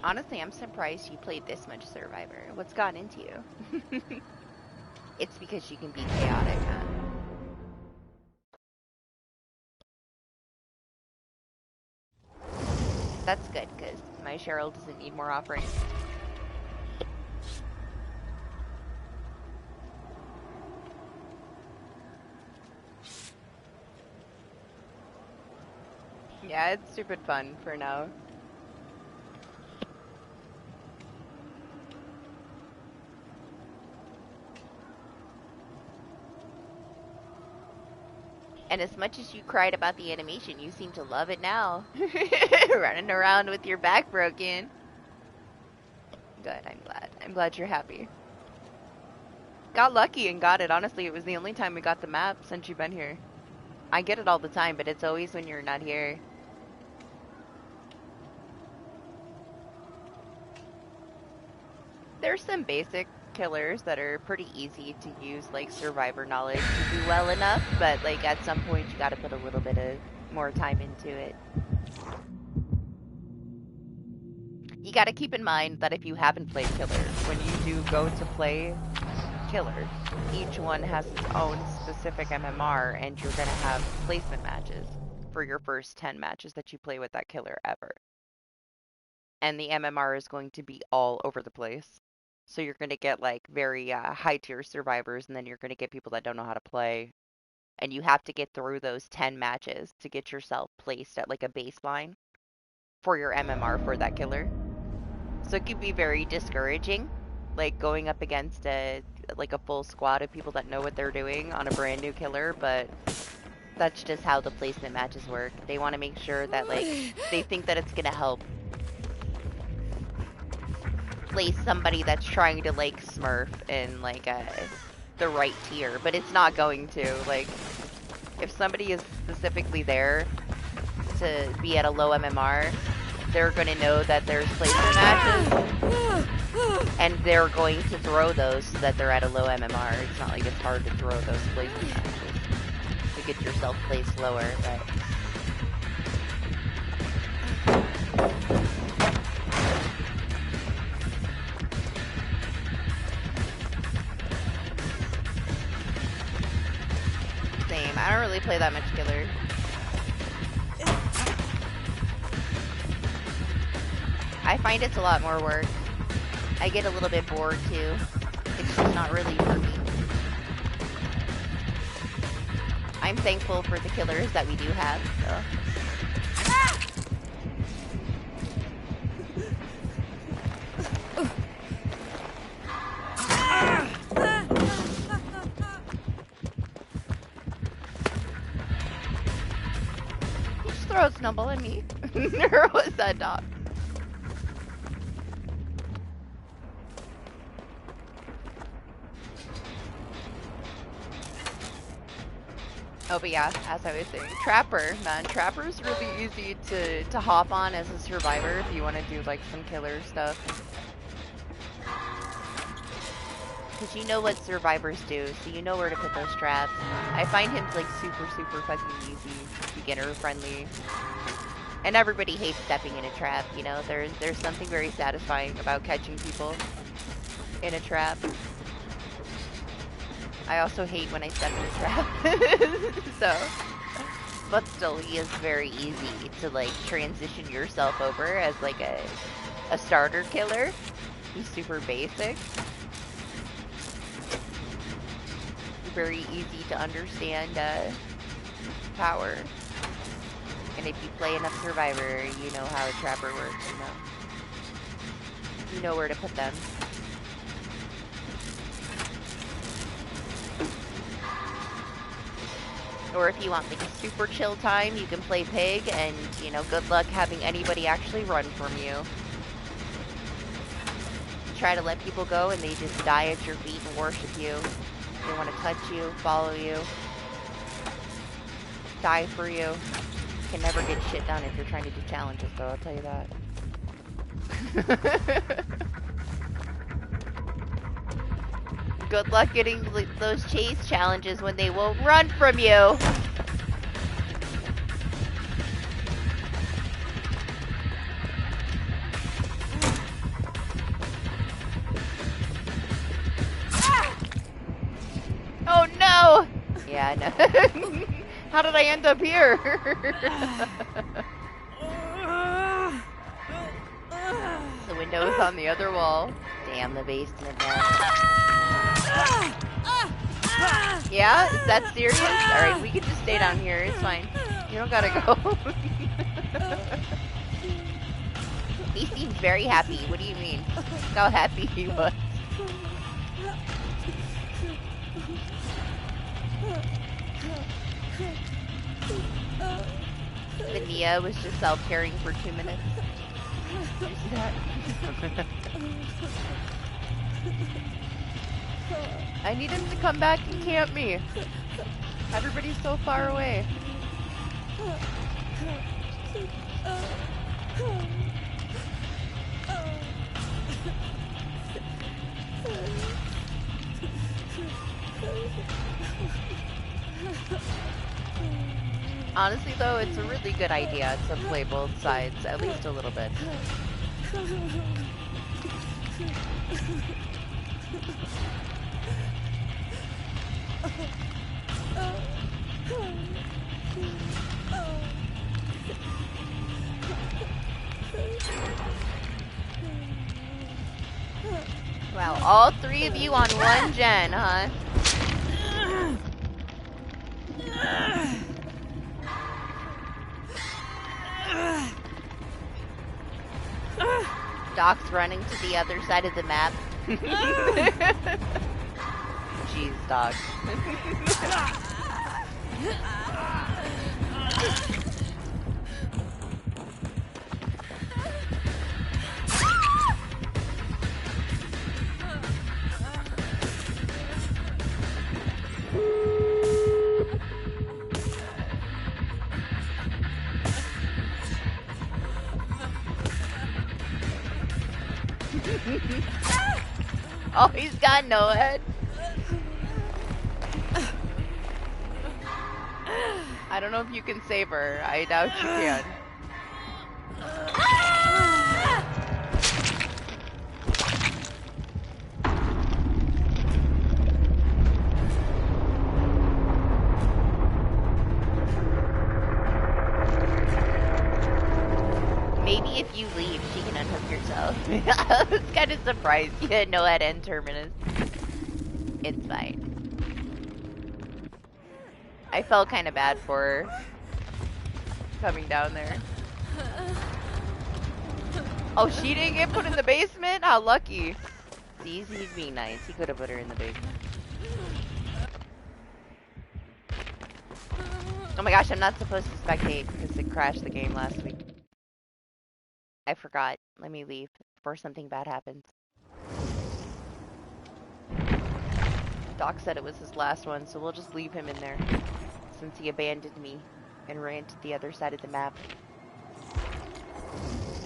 Honestly, I'm surprised you played this much Survivor. What's gotten into you? It's because you can be chaotic, huh? That's good, because my Cheryl doesn't need more offerings. Yeah, it's stupid fun for now. And as much as you cried about the animation, you seem to love it now. Running around with your back broken. Good, I'm glad. I'm glad you're happy. Got lucky and got it. Honestly, it was the only time we got the map since you've been here. I get it all the time, but it's always when you're not here. There's some basic killers that are pretty easy to use, like survivor knowledge to do well enough, but like at some point you gotta put a little bit of more time into it. You gotta keep in mind that if you haven't played killer, when you do go to play killer, each one has its own specific MMR, and you're gonna have placement matches for your first 10 matches that you play with that killer ever. And the MMR is going to be all over the place. So you're going to get like very high tier survivors, and then you're going to get people that don't know how to play. And you have to get through those 10 matches to get yourself placed at like a baseline for your MMR for that killer. So it can be very discouraging, like going up against a full squad of people that know what they're doing on a brand new killer, but that's just how the placement matches work. They want to make sure that like they think that it's going to help place somebody that's trying to like smurf in like the right tier, but it's not going to. Like, if somebody is specifically there to be at a low MMR, they're going to know that there's placement matches, and they're going to throw those so that they're at a low MMR. It's not like it's hard to throw those placement matches to get yourself placed lower, but... Same. I don't really play that much killer. I find it's a lot more work. I get a little bit bored too. It's just not really for me. I'm thankful for the killers that we do have, so. You just throw a snowball at me. Or was that dog? Oh, but yeah, as I was saying, Trapper, man, Trapper's really easy to hop on as a survivor if you want to do like some killer stuff. Because you know what survivors do, so you know where to put those traps. I find him like super fucking easy, beginner friendly. And everybody hates stepping in a trap, you know? There's something very satisfying about catching people in a trap. I also hate when I step in a trap. So, but still, he is very easy to like transition yourself over as like a starter killer. He's super basic. Very easy to understand power. And if you play enough Survivor, you know how a trapper works, you know. You know where to put them. Or if you want like a super chill time, you can play Pig, and you know, good luck having anybody actually run from you. Try to let people go and they just die at your feet and worship you. They want to touch you, follow you, die for you. Can never get shit done if you're trying to do challenges, though, I'll tell you that. Good luck getting those chase challenges when they won't run from you. Oh no! Yeah, I know. How did I end up here? The window is on the other wall. Damn, the basement now. Yeah? Is that serious? Alright, we can just stay down here. It's fine. You don't gotta go. He seems very happy. What do you mean? Look how happy he was. The Nia was just self-caring for 2 minutes. You see that? I need him to come back and camp me. Everybody's so far away. Honestly, though, it's a really good idea to play both sides, at least a little bit. Wow, all three of you on one gen, huh? Doc's running to the other side of the map. Jeez, Doc. Oh, he's got no head. I don't know if you can save her. I doubt you can. Maybe if you leave, she can unhook herself. I was kind of surprised you had no head and terminus. It's fine. I felt kind of bad for her coming down there. Oh, she didn't get put in the basement? How lucky. See, he's being nice. He could have put her in the basement. Oh my gosh, I'm not supposed to spectate because it crashed the game last week. I forgot. Let me leave before something bad happens. Doc said it was his last one, so we'll just leave him in there since he abandoned me and ran to the other side of the map.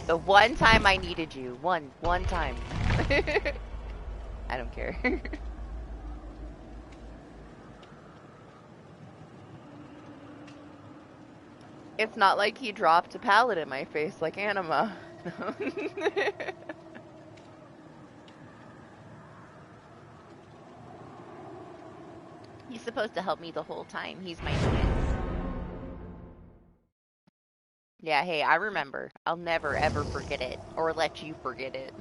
The one time I needed you. One time. I don't care. It's not like he dropped a pallet in my face like Anima. He's supposed to help me the whole time. He's my twin. Yeah, hey, I remember. I'll never ever forget it. Or let you forget it.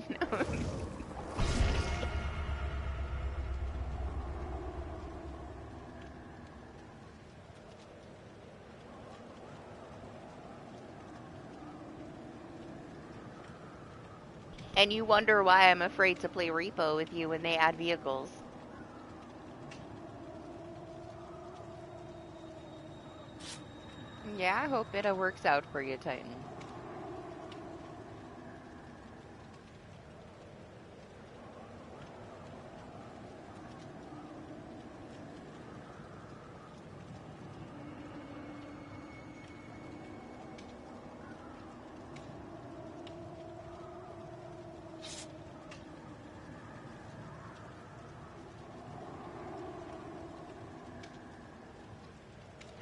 And you wonder why I'm afraid to play repo with you when they add vehicles. Yeah, I hope it works out for you, Titan.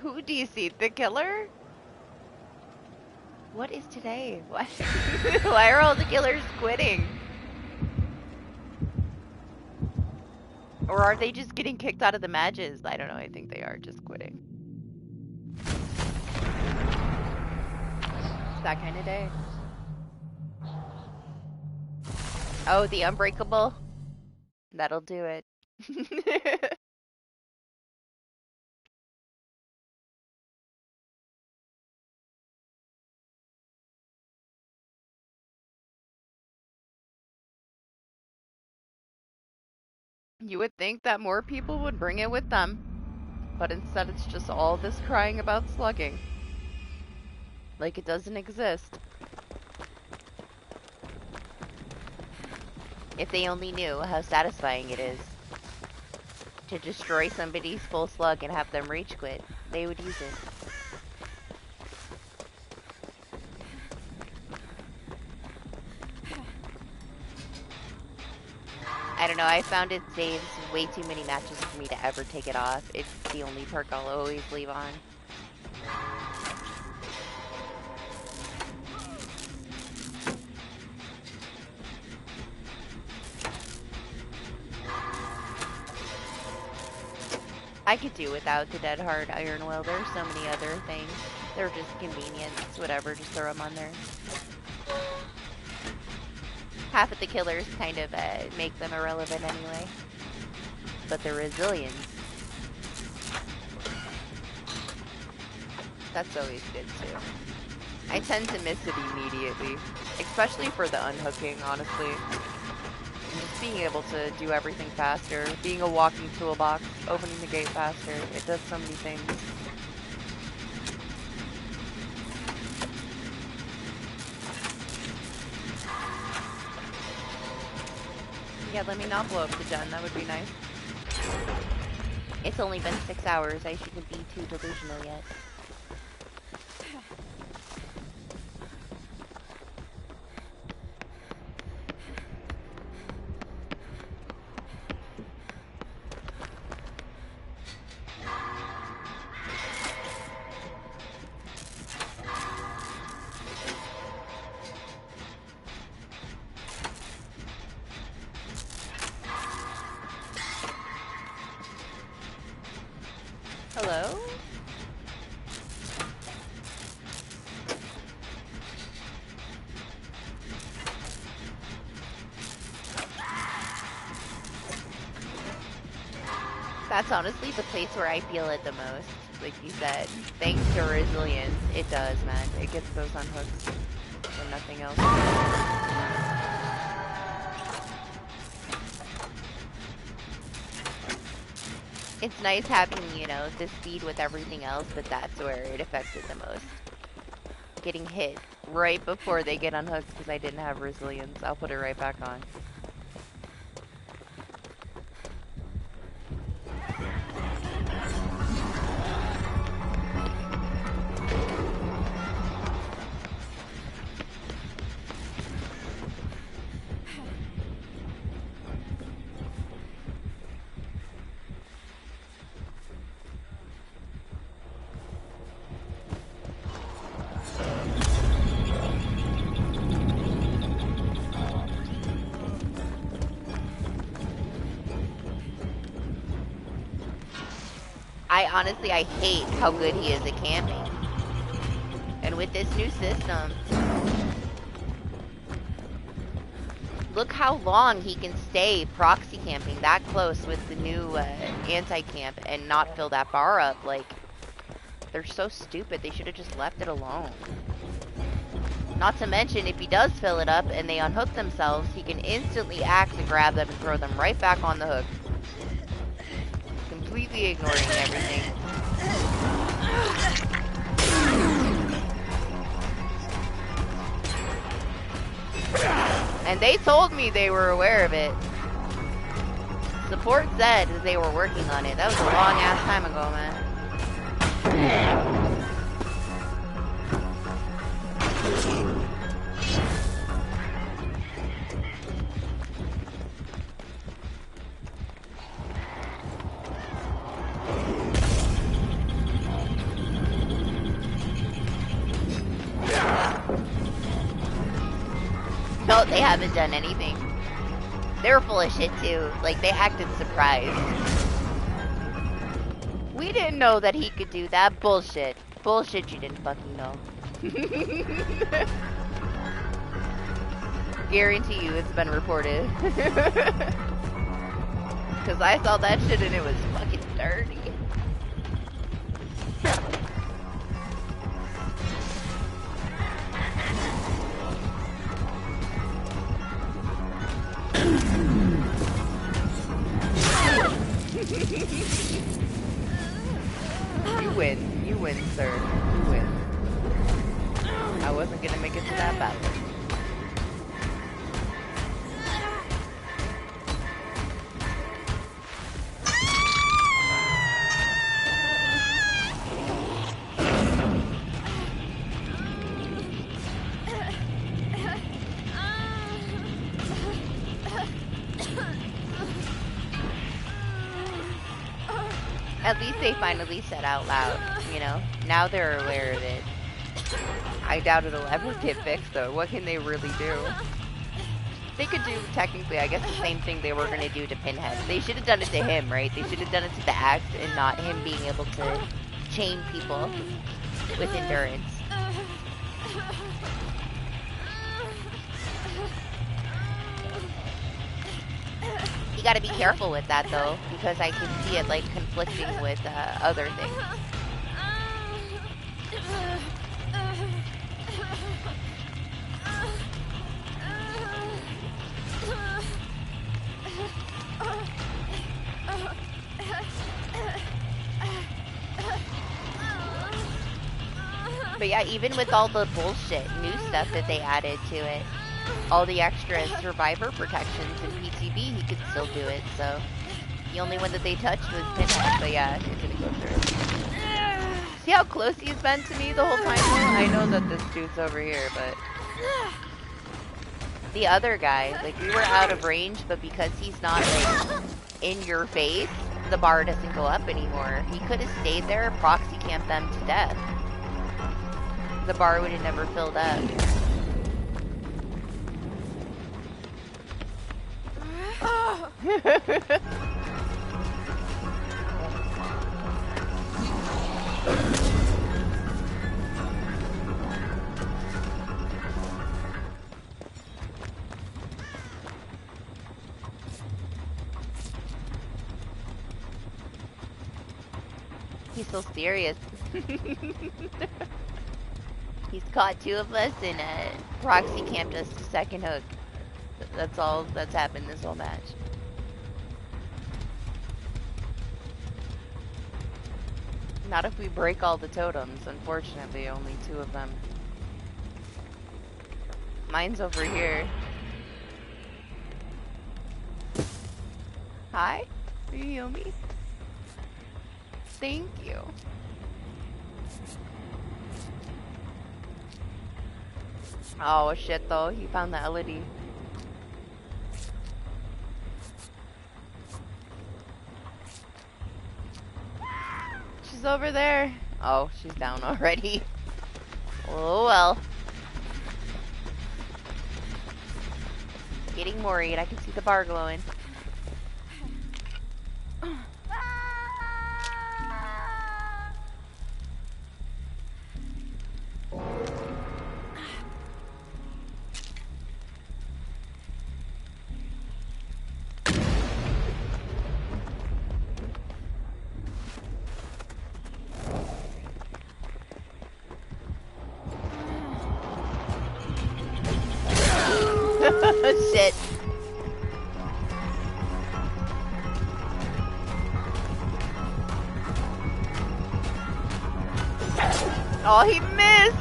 Who DC'd? The killer? What is today? What? Why are all the killers quitting? Or are they just getting kicked out of the matches? I don't know. I think they are just quitting. That kind of day. Oh, the Unbreakable? That'll do it. You would think that more people would bring it with them, but instead it's just all this crying about slugging. Like it doesn't exist. If they only knew how satisfying it is to destroy somebody's full slug and have them rage quit, they would use it. I don't know, I found it saves way too many matches for me to ever take it off. It's the only perk I'll always leave on. I could do without the Dead Hard Iron Will. There's so many other things. They're just convenience, whatever, just throw them on there. Half of the killers kind of make them irrelevant anyway. But the resilience, that's always good too. I tend to miss it immediately, especially for the unhooking, honestly. Just being able to do everything faster, being a walking toolbox, opening the gate faster, it does so many things. Yeah, let me not blow up the gen, that would be nice. It's only been 6 hours, I shouldn't be too delusional yet. Hello? That's honestly the place where I feel it the most, like you said. Thanks to resilience, it does, man. It gets those unhooks when nothing else. It's nice having, you know, the speed with everything else, but that's where it affected the most. Getting hit right before they get unhooked because I didn't have resilience. I'll put it right back on. Honestly, I hate how good he is at camping. And with this new system, look how long he can stay proxy camping that close with the new anti-camp and not fill that bar up. Like, they're so stupid. They should have just left it alone. Not to mention, if he does fill it up and they unhook themselves, he can instantly axe and grab them and throw them right back on the hook. Completely ignoring everything. And they told me they were aware of it. Support said that they were working on it. That was a long ass time ago, man. No, they haven't done anything. They were full of shit too. Like, they acted surprised. We didn't know that he could do that. Bullshit. Bullshit, you didn't fucking know. Guarantee you it's been reported. Cause I saw that shit and it was fucking dirty. You win, sir. You win. I wasn't gonna make it to that battle. At least they finally said out loud, you know? Now they're aware of it. I doubt it'll ever get fixed, though. What can they really do? They could do, technically, I guess the same thing they were going to do to Pinhead. They should have done it to him, right? They should have done it to the axe and not him being able to chain people with endurance. You gotta be careful with that, though, because I can see it, like, conflicting with other things. But yeah, even with all the bullshit new stuff that they added to it, all the extra survivor protections in PTB, he could still do it, so the only one that they touched was Pinhead, but yeah, it's gonna go through. See how close he's been to me the whole time though? I know that this dude's over here, but the other guy, like, we were out of range, but because he's not, like, in your face, the bar doesn't go up anymore. He could have stayed there, proxy camped them to death. The bar would have never filled up. He's so serious. He's caught 2 of us and proxy camped us to second hook. That's all that's happened this whole match. Not if we break all the totems, unfortunately, only 2 of them. Mine's over here. Hi? Will you heal me? Thank you. Oh shit though, he found the LED. She's over there. Oh, she's down already. Oh well. Getting worried, I can see the bar glowing. Shit. Oh, he missed.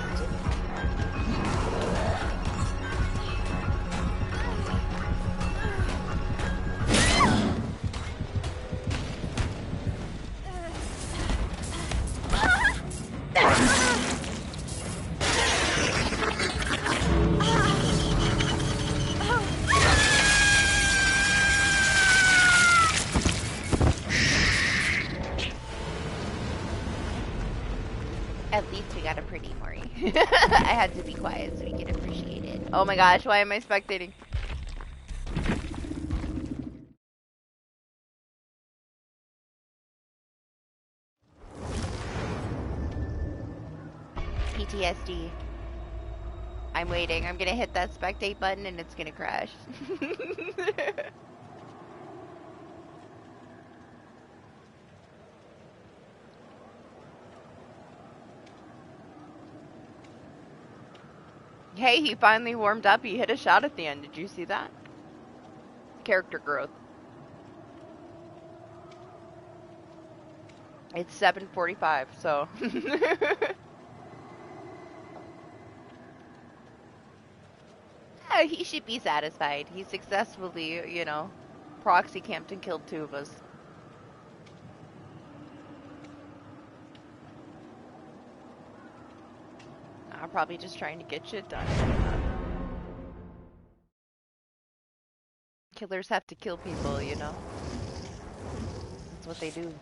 At least we got a pretty Mori. I had to be quiet so we could appreciate it. Oh my gosh, why am I spectating? PTSD. I'm waiting. I'm gonna hit that spectate button and it's gonna crash. Hey, he finally warmed up. He hit a shot at the end. Did you see that? Character growth. It's 7:45, so. Yeah, he should be satisfied. He successfully, you know, proxy camped and killed 2 of us. I'm probably just trying to get shit done. Killers have to kill people, you know? That's what they do.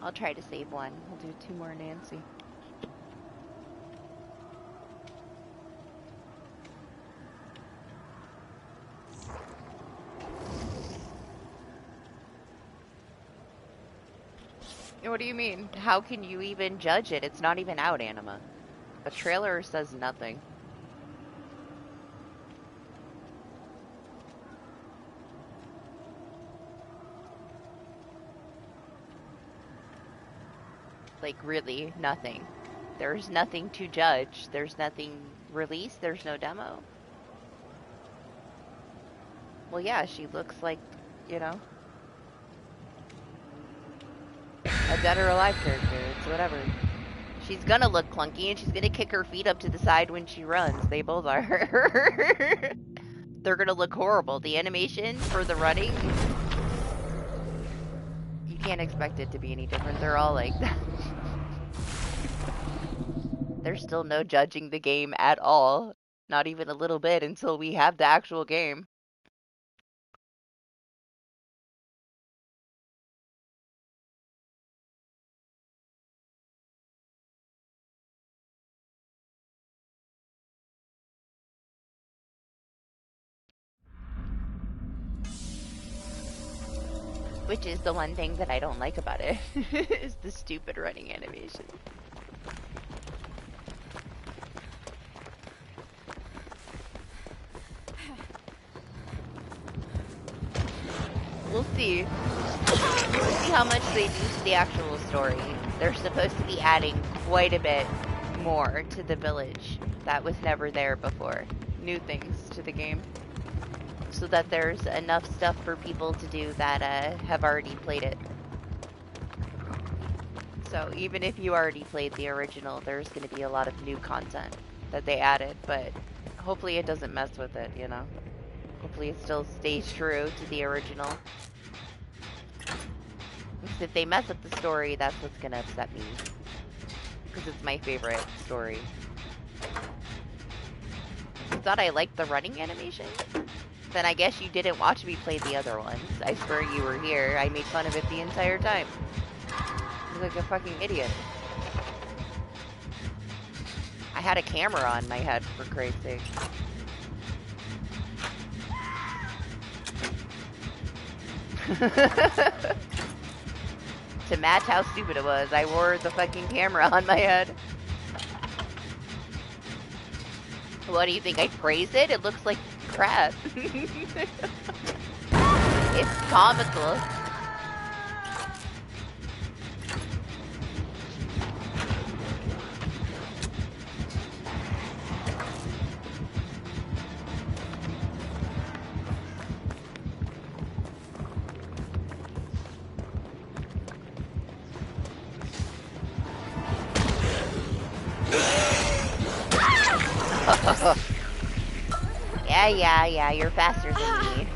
I'll try to save one. We'll do 2 more Nancy. What do you mean? How can you even judge it? It's not even out, Anima. A trailer says nothing. Like, really, nothing. There's nothing to judge. There's nothing released. There's no demo. Well, yeah, she looks like, you know, a dead or alive character. It's whatever. She's gonna look clunky and she's gonna kick her feet up to the side when she runs. They both are. They're gonna look horrible. The animation for the running, you can't expect it to be any different. They're all like that. There's still no judging the game at all. Not even a little bit until we have the actual game. Which is the one thing that I don't like about it, is the stupid running animation. We'll see. We'll see how much they do to the actual story. They're supposed to be adding quite a bit more to the village that was never there before. New things to the game. So that there's enough stuff for people to do that have already played it. So even if you already played the original, there's going to be a lot of new content that they added, but hopefully it doesn't mess with it, you know? Hopefully it still stays true to the original. Because if they mess up the story, that's what's going to upset me. Because it's my favorite story. You thought I liked the running animation? Then I guess you didn't watch me play the other ones. I swear you were here. I made fun of it the entire time. You look like a fucking idiot. I had a camera on my head, for Christ's sake. To match how stupid it was, I wore the fucking camera on my head. What do you think? I praise it? It looks like crap. It's comical. Yeah, you're faster than me.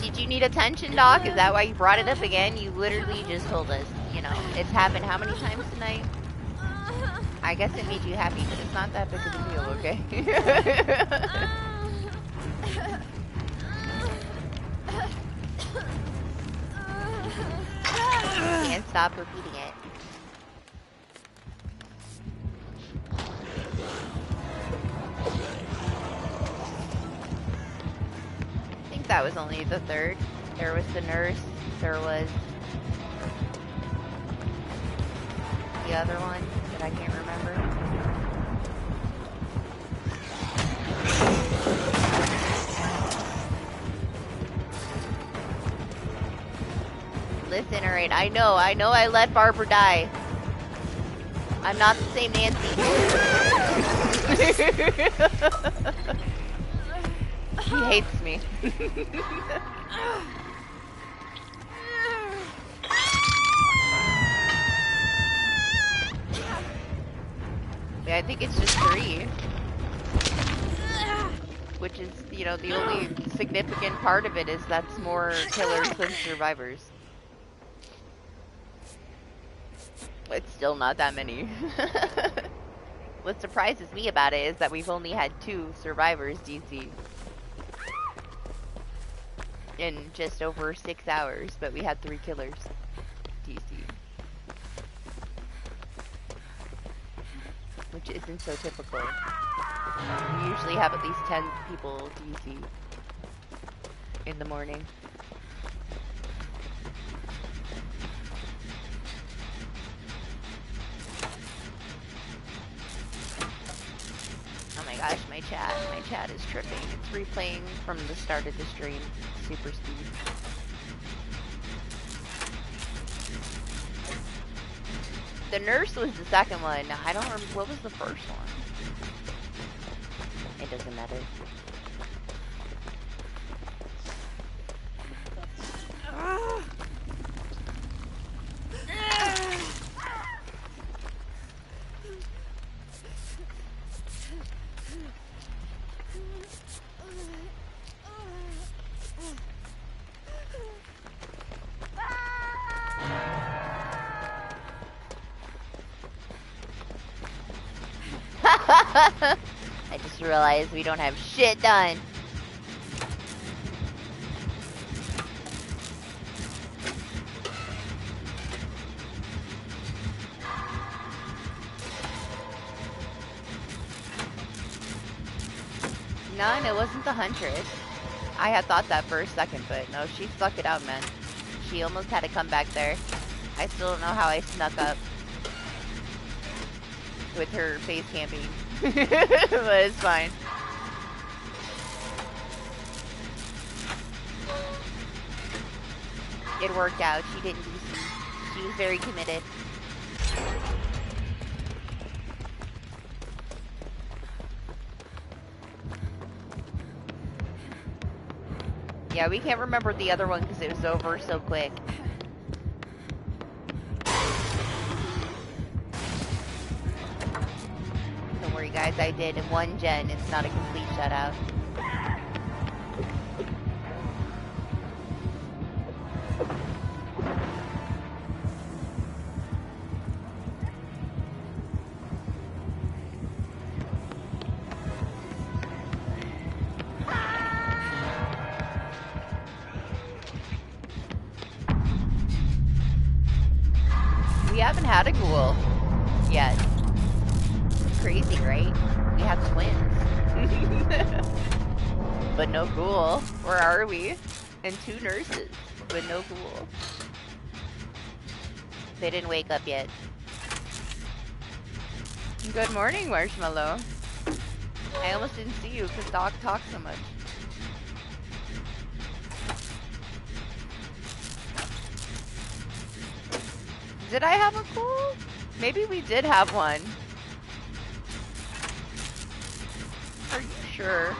Did you need attention, Doc? Is that why you brought it up again? You literally just told us, you know, it's happened how many times tonight? I guess it made you happy, but it's not that big of a deal, okay? Can't stop repeating it. I think that was only the third. There was the nurse, there was the other one that I can't remember. Listen, alright, I know I let Barbara die. I'm not the same Nancy. She hates me. Yeah, I think it's just 3. Which is, you know, the only significant part of it is that's more killers than survivors. It's still not that many. What surprises me about it is that we've only had 2 survivors DC in just over 6 hours, but we had 3 killers DC, which isn't so typical. We usually have at least 10 people DC in the morning. Oh my gosh, my chat is tripping. It's replaying from the start of the stream, super speed. The nurse was the second one. I don't remember, what was the first one? It doesn't matter. I just realized we don't have shit done. None, it wasn't the Huntress. I had thought that for a second, but no, she stuck it out, man. She almost had to come back there. I still don't know how I snuck up with her face camping. But it's fine. It worked out. She didn't DC. She was very committed. Yeah, we can't remember the other one because it was over so quick. Don't worry guys, I did 1 gen. It's not a complete shutout. We haven't had a ghoul yet. It's crazy, right? We have twins. But no ghoul. Where are we? And 2 nurses, but no ghoul. They didn't wake up yet. Good morning, Marshmallow. I almost didn't see you because Doc talks so much. Did I have a ghoul? Maybe we did have one. Are you sure?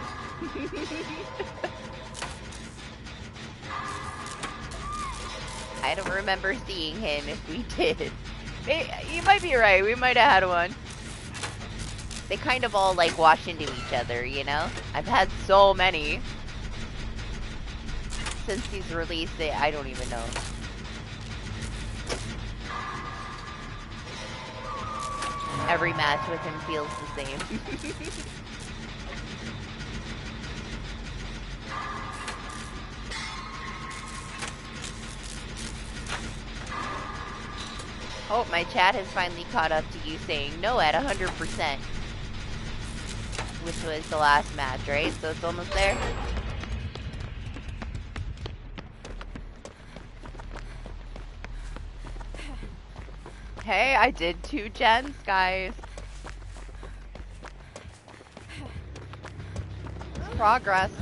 I don't remember seeing him if we did. You might be right, we might have had one. They kind of all like wash into each other, you know? I've had so many. Since he's released it, I don't even know. Every match with him feels the same. Oh, my chat has finally caught up to you saying no at 100%. Which was the last match, right? So it's almost there. Hey, I did 2 gens, guys. Progress.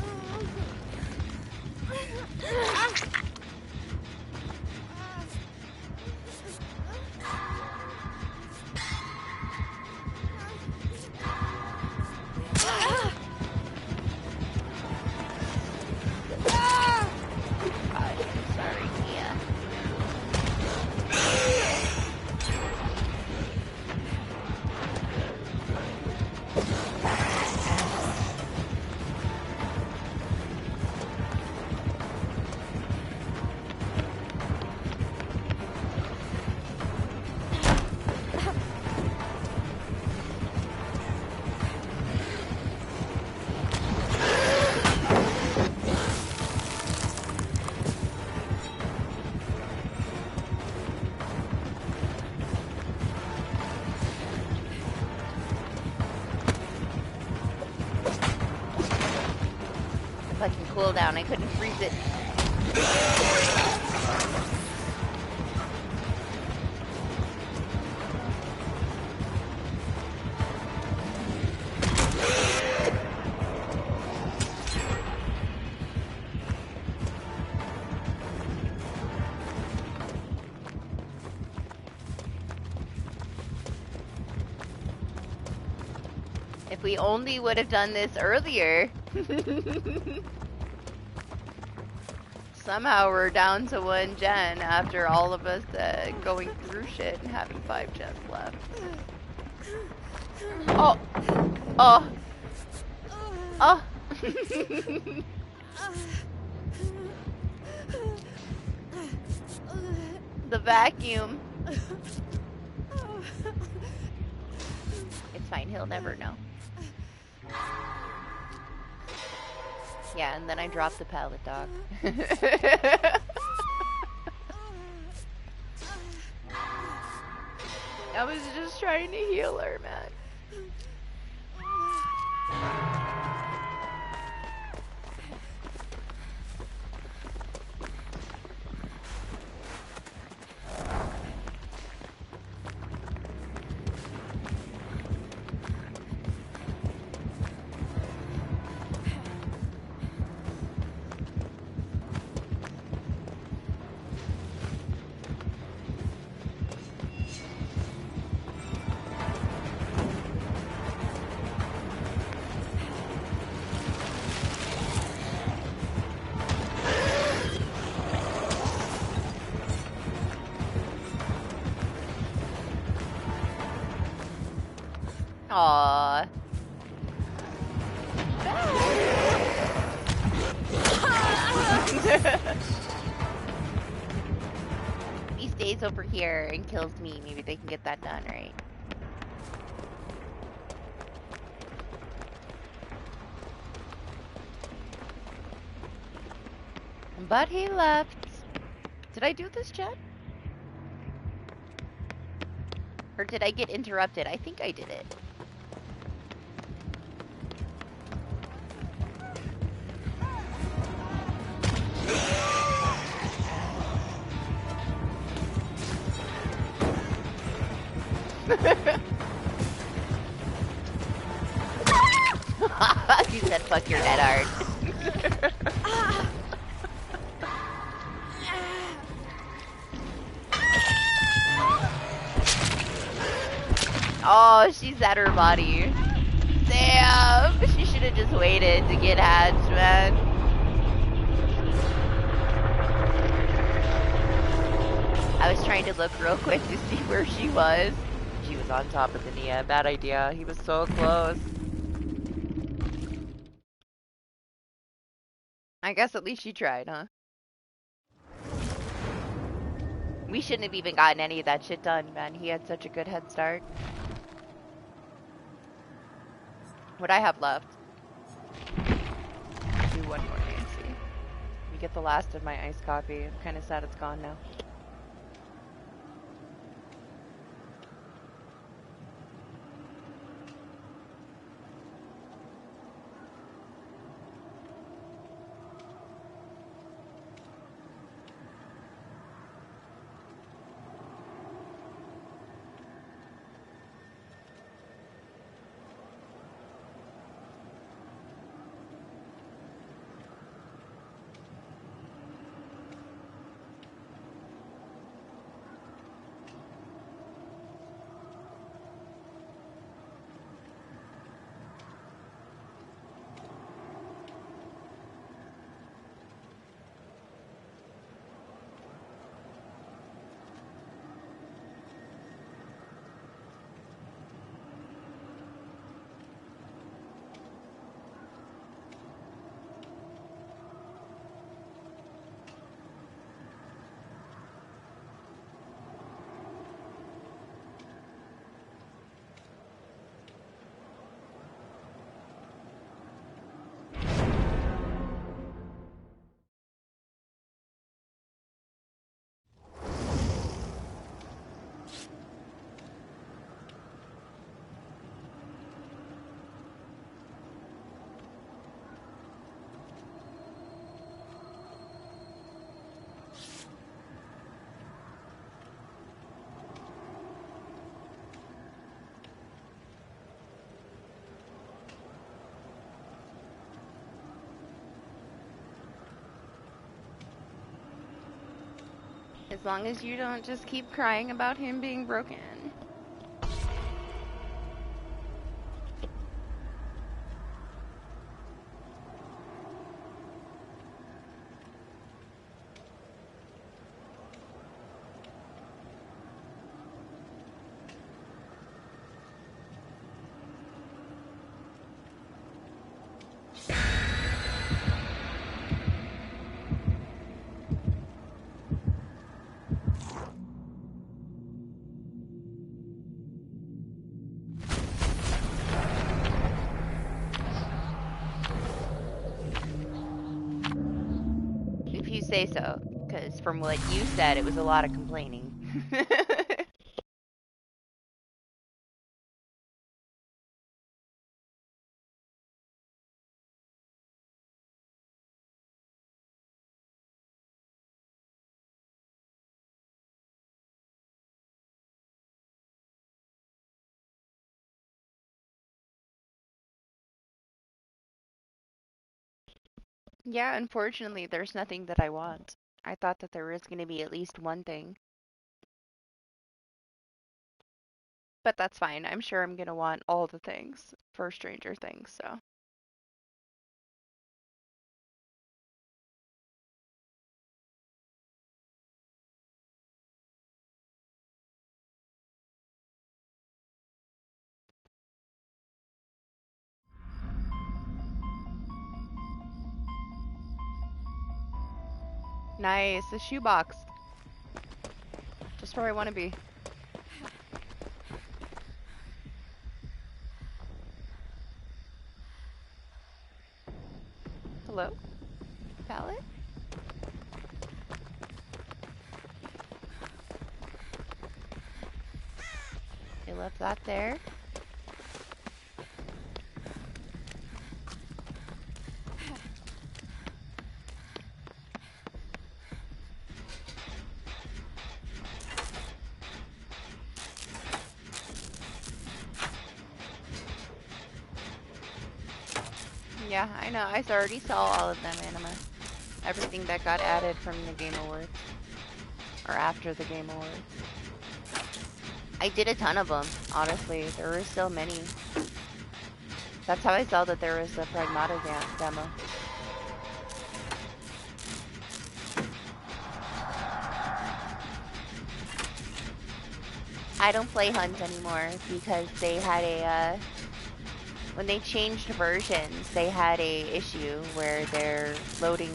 fucking cooldown. I couldn't freeze it. If we only would have done this earlier. Somehow we're down to 1 gen after all of us going through shit and having 5 gens left. Oh! Oh! Oh! The vacuum. It's fine, he'll never know. Yeah, and then I dropped the pallet dog. I was just trying to heal her, man. Aww. If he stays over here and kills me, maybe they can get that done, right? But he left. Did I do this, Chad? Or did I get interrupted? I think I did it. He said, fuck your net art. Oh, she's at her body. Damn! She should have just waited to get hatched, man. I was trying to look real quick to see where she was. She was on top of the Nia. Bad idea. He was so close. I guess at least she tried, huh? We shouldn't have even gotten any of that shit done, man. He had such a good head start. What I have left? Do one more Nancy. We get the last of my iced coffee. I'm kind of sad it's gone now. As long as you don't just keep crying about him being broken. If you say so, because from what you said, it was a lot of complaining. Yeah, unfortunately, there's nothing that I want. I thought that there was going to be at least one thing. But that's fine. I'm sure I'm going to want all the things for Stranger Things, so. Nice, a shoebox. Just where I want to be. Hello? Pallet? They left that there. Yeah, I know. I already saw all of them, Anima. Everything that got added from the Game Awards. Or after the Game Awards. I did a ton of them, honestly. There were still many. That's how I saw that there was a Pragmata demo. I don't play Hunt anymore because they had a, when they changed versions, they had a issue where they're loading,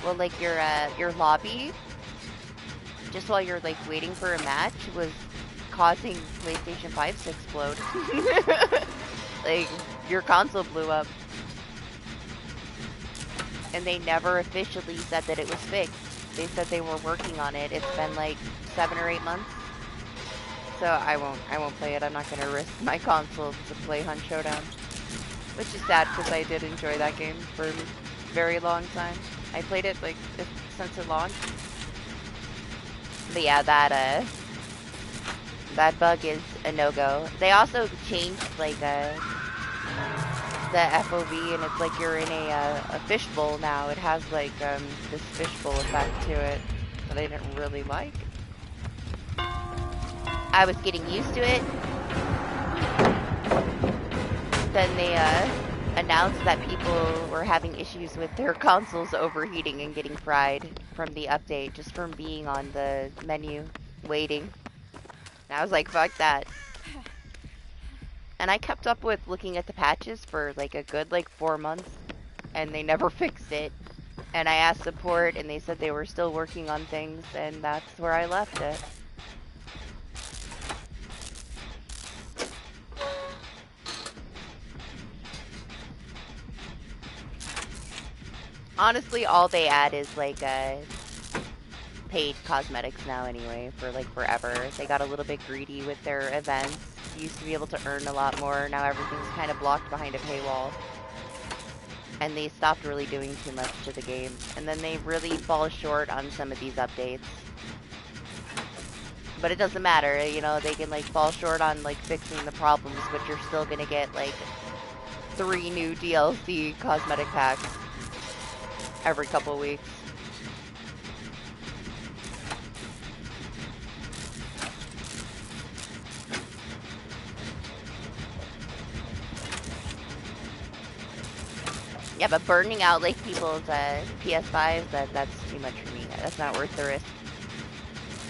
well, like your lobby, just while you're like waiting for a match, was causing PlayStation 5s to explode. Like, your console blew up. And they never officially said that it was fixed. They said they were working on it. It's been like 7 or 8 months. So I won't play it. I'm not gonna risk my console to play Hunt Showdown. Which is sad because I did enjoy that game for a very long time. I played it like since it launched. But yeah, that bug is a no-go. They also changed like the FOV, and it's like you're in a fishbowl now. It has like this fishbowl effect to it that I didn't really like. I was getting used to it. Then they announced that people were having issues with their consoles overheating and getting fried from the update, just from being on the menu waiting. And I was like, fuck that. And I kept up with looking at the patches for like a good like 4 months, and they never fixed it. And I asked support, and they said they were still working on things, and that's where I left it. Honestly, all they add is like paid cosmetics now anyway, for like forever. They got a little bit greedy with their events. You used to be able to earn a lot more. Now everything's kind of blocked behind a paywall. And they stopped really doing too much to the game. And then they really fall short on some of these updates. But it doesn't matter, you know, they can like fall short on like fixing the problems, but you're still gonna get like 3 new DLC cosmetic packs every couple weeks. Yeah, but burning out like people's PS5s, that's too much for me. That's not worth the risk.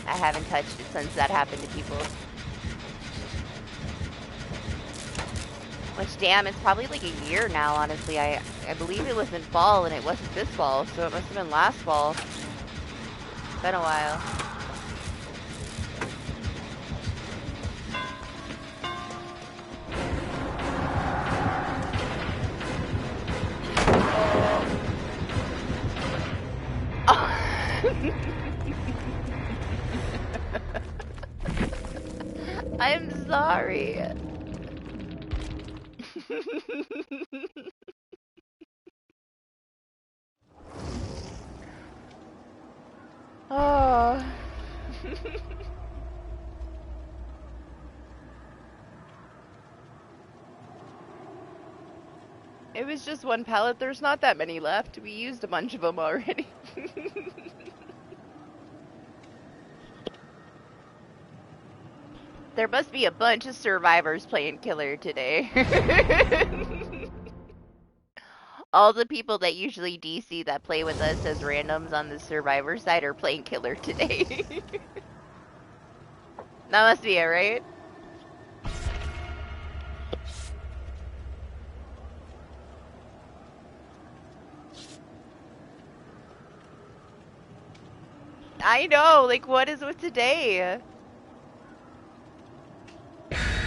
I haven't touched it since that happened to people. Which, damn, it's probably like a year now, honestly. I believe it was in fall, and it wasn't this fall, so it must have been last fall. It's been a while. I'm sorry. Oh. It was just one pallet. There's not that many left. We used a bunch of them already. There must be a bunch of survivors playing killer today. All the people that usually DC that play with us as randoms on the survivor side are playing killer today. That must be it, right? I know, like, what is with today?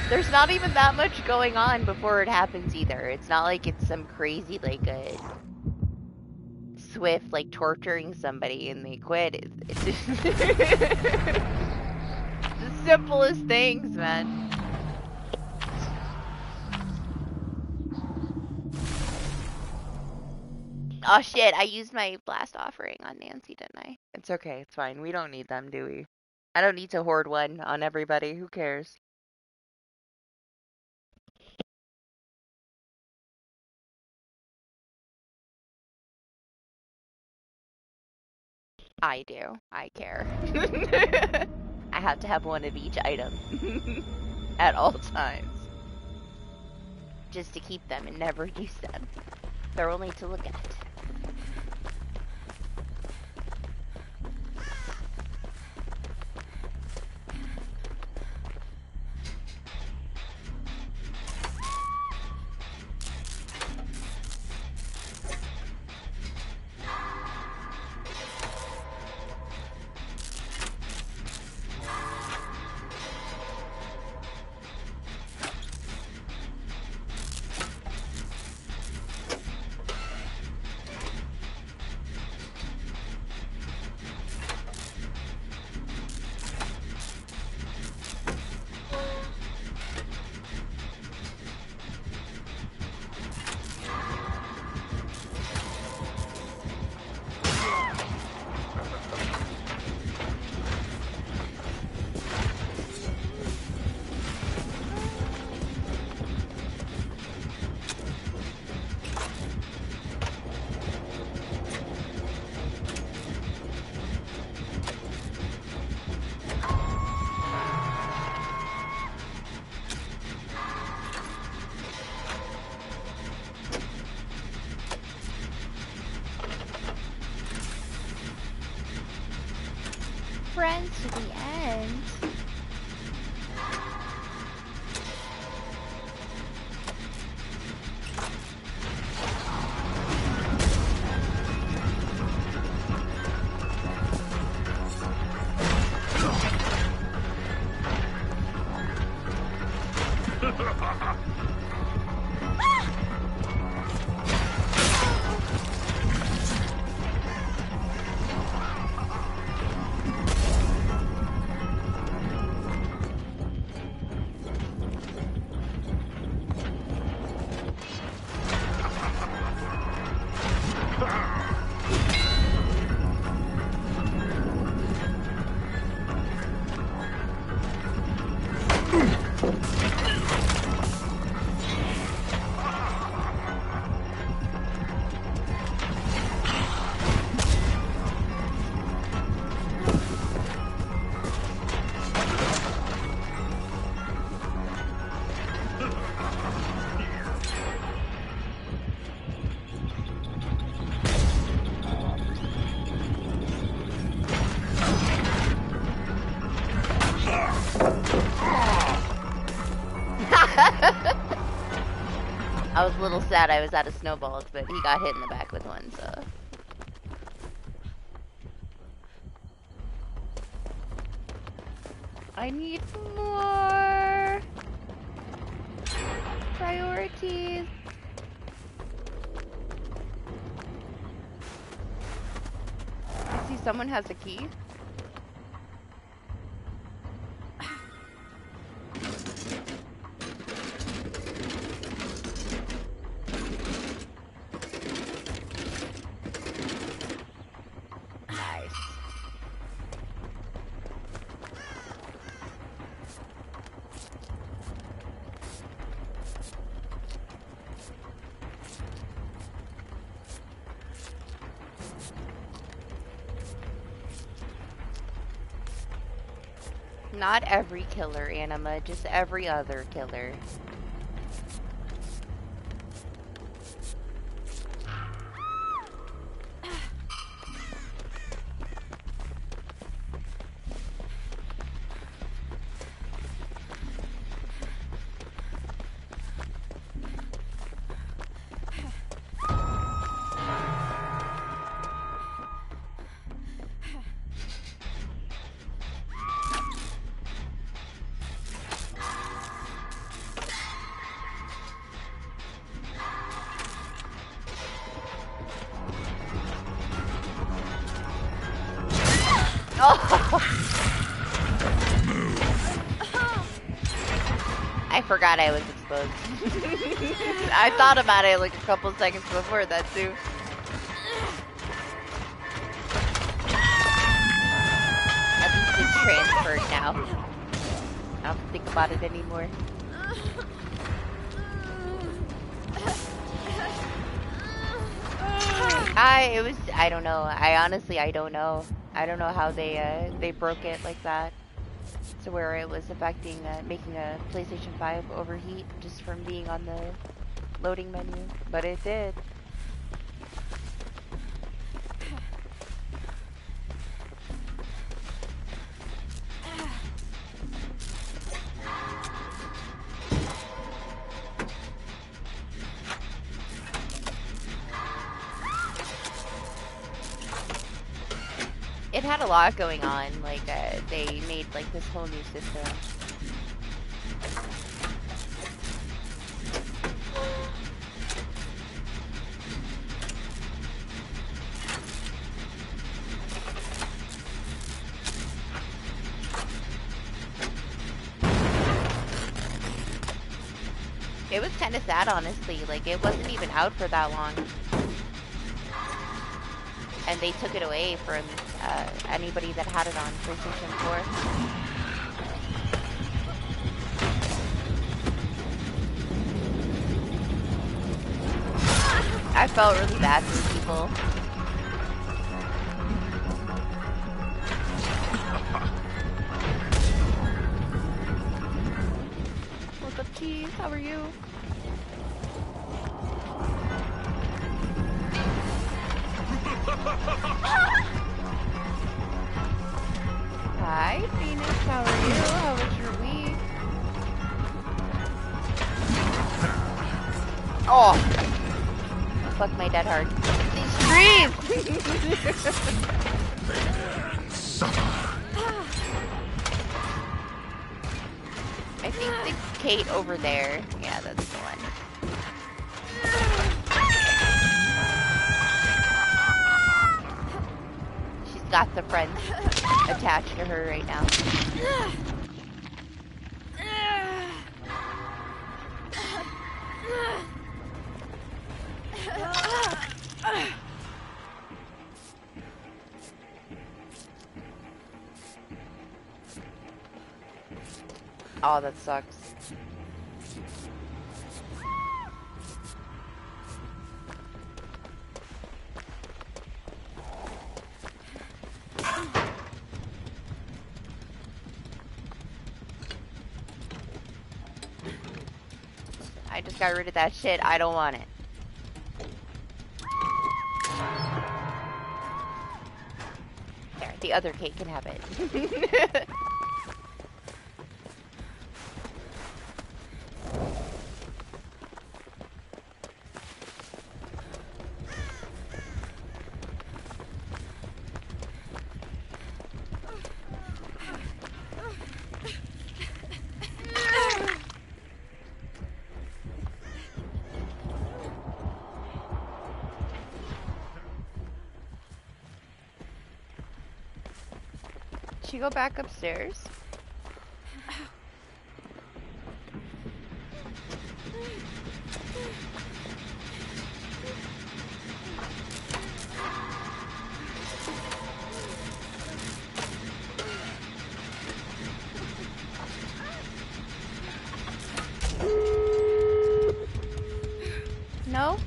There's not even that much going on before it happens either. It's not like it's some crazy, like, a Swift, like, torturing somebody and they quit. It's just the simplest things, man. Oh shit, I used my blast offering on Nancy, didn't I? It's okay, it's fine. We don't need them, do we? I don't need to hoard one on everybody. Who cares? I do. I care. I have to have one of each item at all times. Just to keep them and never use them. They're only to look at. Friends to the end. I was a little sad I was out of snowballs, but he got hit in the back with one, so. I need more priorities. I see someone has a key. Nice. Not every killer, Anima, just every other killer. Oh! I forgot I was exposed. I thought about it like a couple seconds before that too. At least it's transferred now. I don't have to think about it anymore. I don't know. I don't know. I don't know how they broke it like that. To where it was affecting, making a PlayStation 5 overheat just from being on the loading menu. But it did. It had a lot going on, like, they made, like, this whole new system. It was kind of sad, honestly, like, it wasn't even out for that long. And they took it away from anybody that had it on PlayStation 4. I felt really bad for people. What's up, Cheese? How are you? Hi, Phoenix. How are you? How was your week? Oh! Fuck my dead heart. These trees! I think the Kate over there. Yeah, that's the one. She's got the friends attached to her right now. Oh, that sucks. I just got rid of that shit. I don't want it. There, the other Kate can have it. she go back upstairs? No?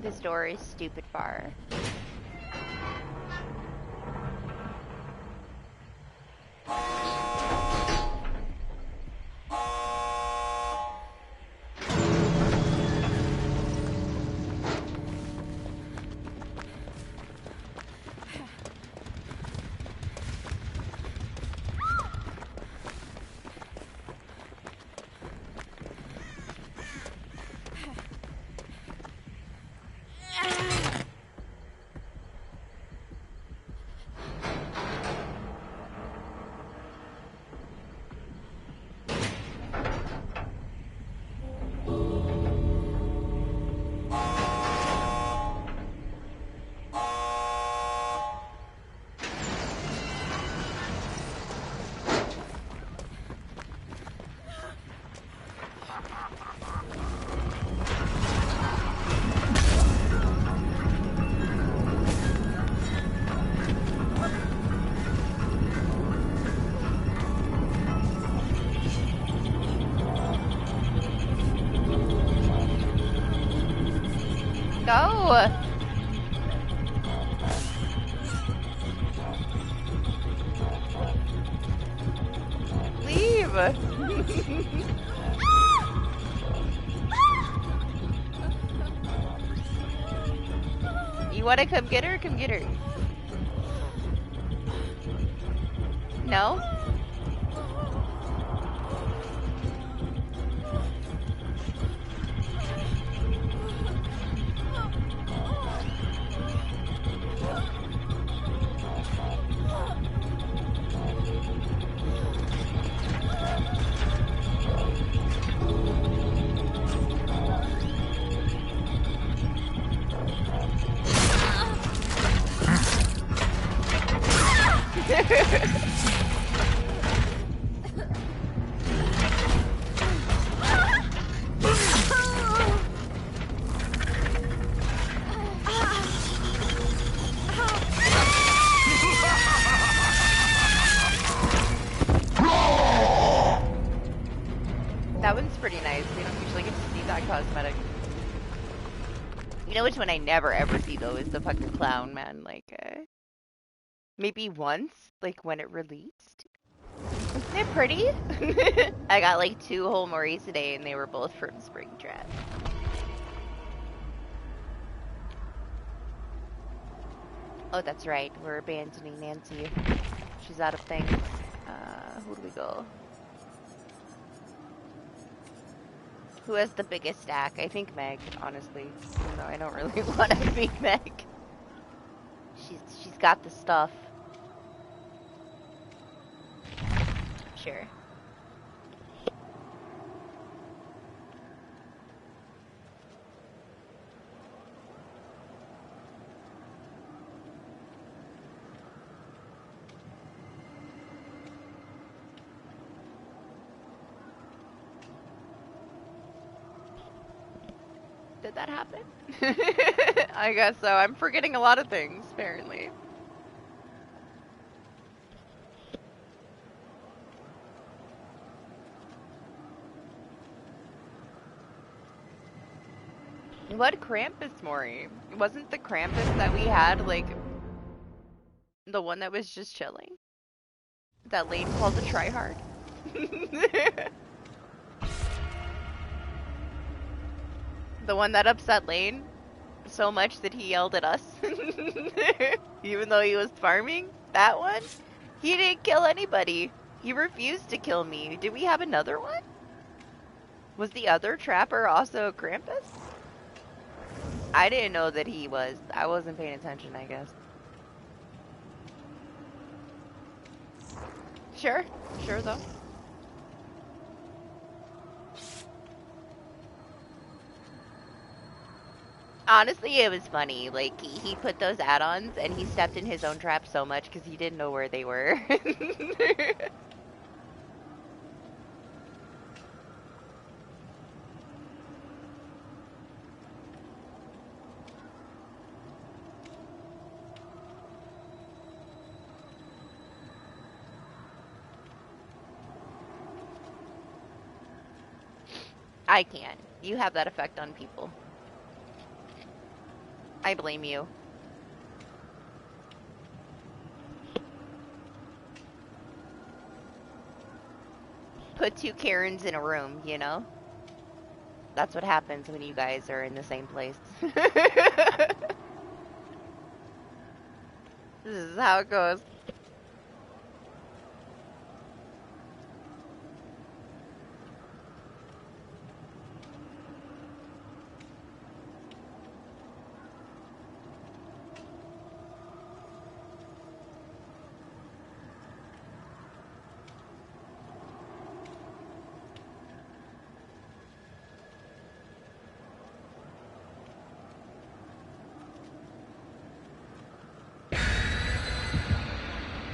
This door is stupid far. Go! Leave! You wanna come get her? Come get her. No? That one's pretty nice. We don't usually get to see that cosmetic. You know which one I never ever see though is the fucking clown, man. Like, maybe once, like when it released. Isn't it pretty? I got like 2 whole Moris today and they were both from Springtrap. Oh, that's right. We're abandoning Nancy. She's out of things. Who do we go? Who has the biggest stack? I think Meg, honestly. Even though I don't really want to be Meg. She's got the stuff. Sure. Did that happen? I guess so. I'm forgetting a lot of things, apparently. What Krampus Mori? Wasn't the Krampus that we had, like, the one that was just chilling? That lane called the Tryhard? The one that upset Lane so much that he yelled at us. Even though he was farming? That one? He didn't kill anybody. He refused to kill me. Did we have another one? Was the other trapper also Krampus? I didn't know that he was. I wasn't paying attention, I guess. Sure. Sure, though. Honestly, it was funny. Like, he put those add-ons, and he stepped in his own trap so much because he didn't know where they were. I can. You have that effect on people. I blame you. Put two Karens in a room, you know? That's what happens when you guys are in the same place. This is how it goes.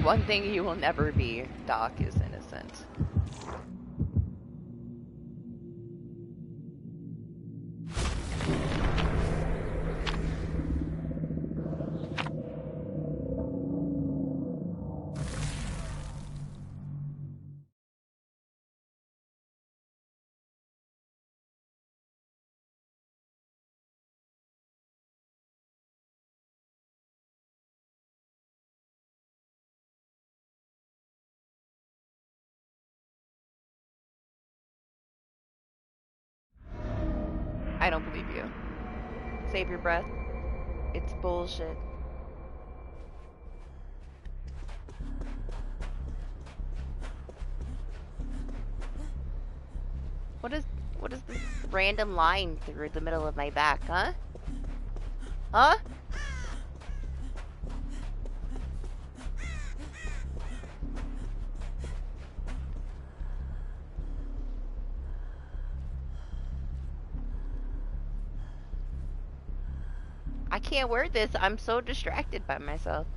One thing you will never be, Doc is innocent. I don't believe you. Save your breath. It's bullshit. What is this random line through the middle of my back, huh? Huh? I can't wear this. I'm so distracted by myself.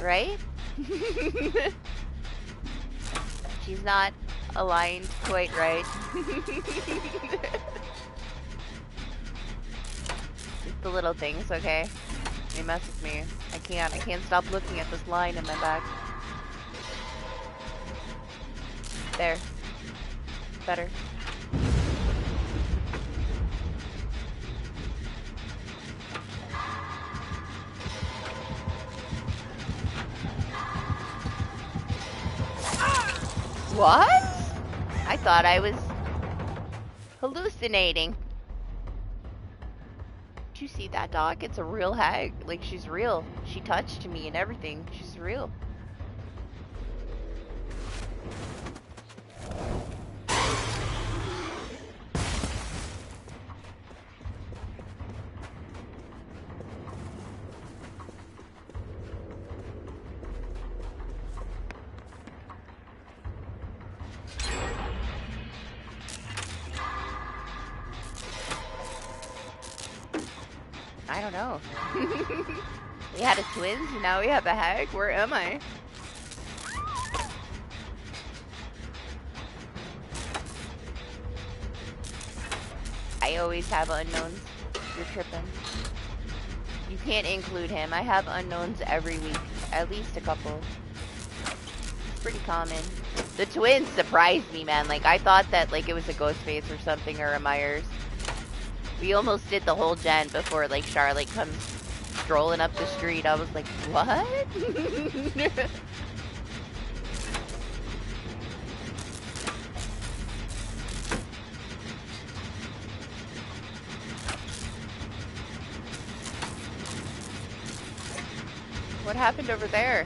Right? She's not aligned quite right. Just the little things, okay? They mess with me. I can't stop looking at this line in my back. There. Better. What? I thought I was hallucinating. Did you see that, dog? It's a real hag. Like, she's real. She touched me and everything. She's real. I don't know. We had a twins, and now we have a hag. Where am I? I always have unknowns. You're tripping. You can't include him. I have unknowns every week. At least a couple. It's pretty common. The twins surprised me, man. Like, I thought that, like, it was a Ghostface or something, or a Myers. We almost did the whole gen before, like, Charlotte comes strolling up the street. I was like, what? What happened over there?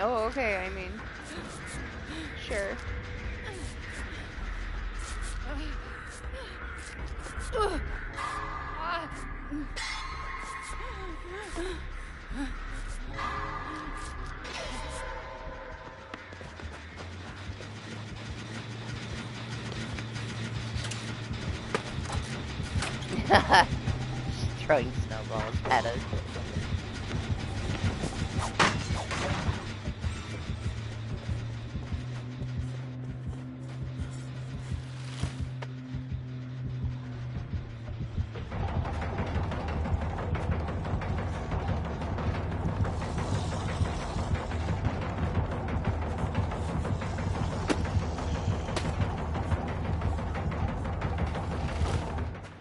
Oh, okay, I mean, sure. Just throwing snowballs at us.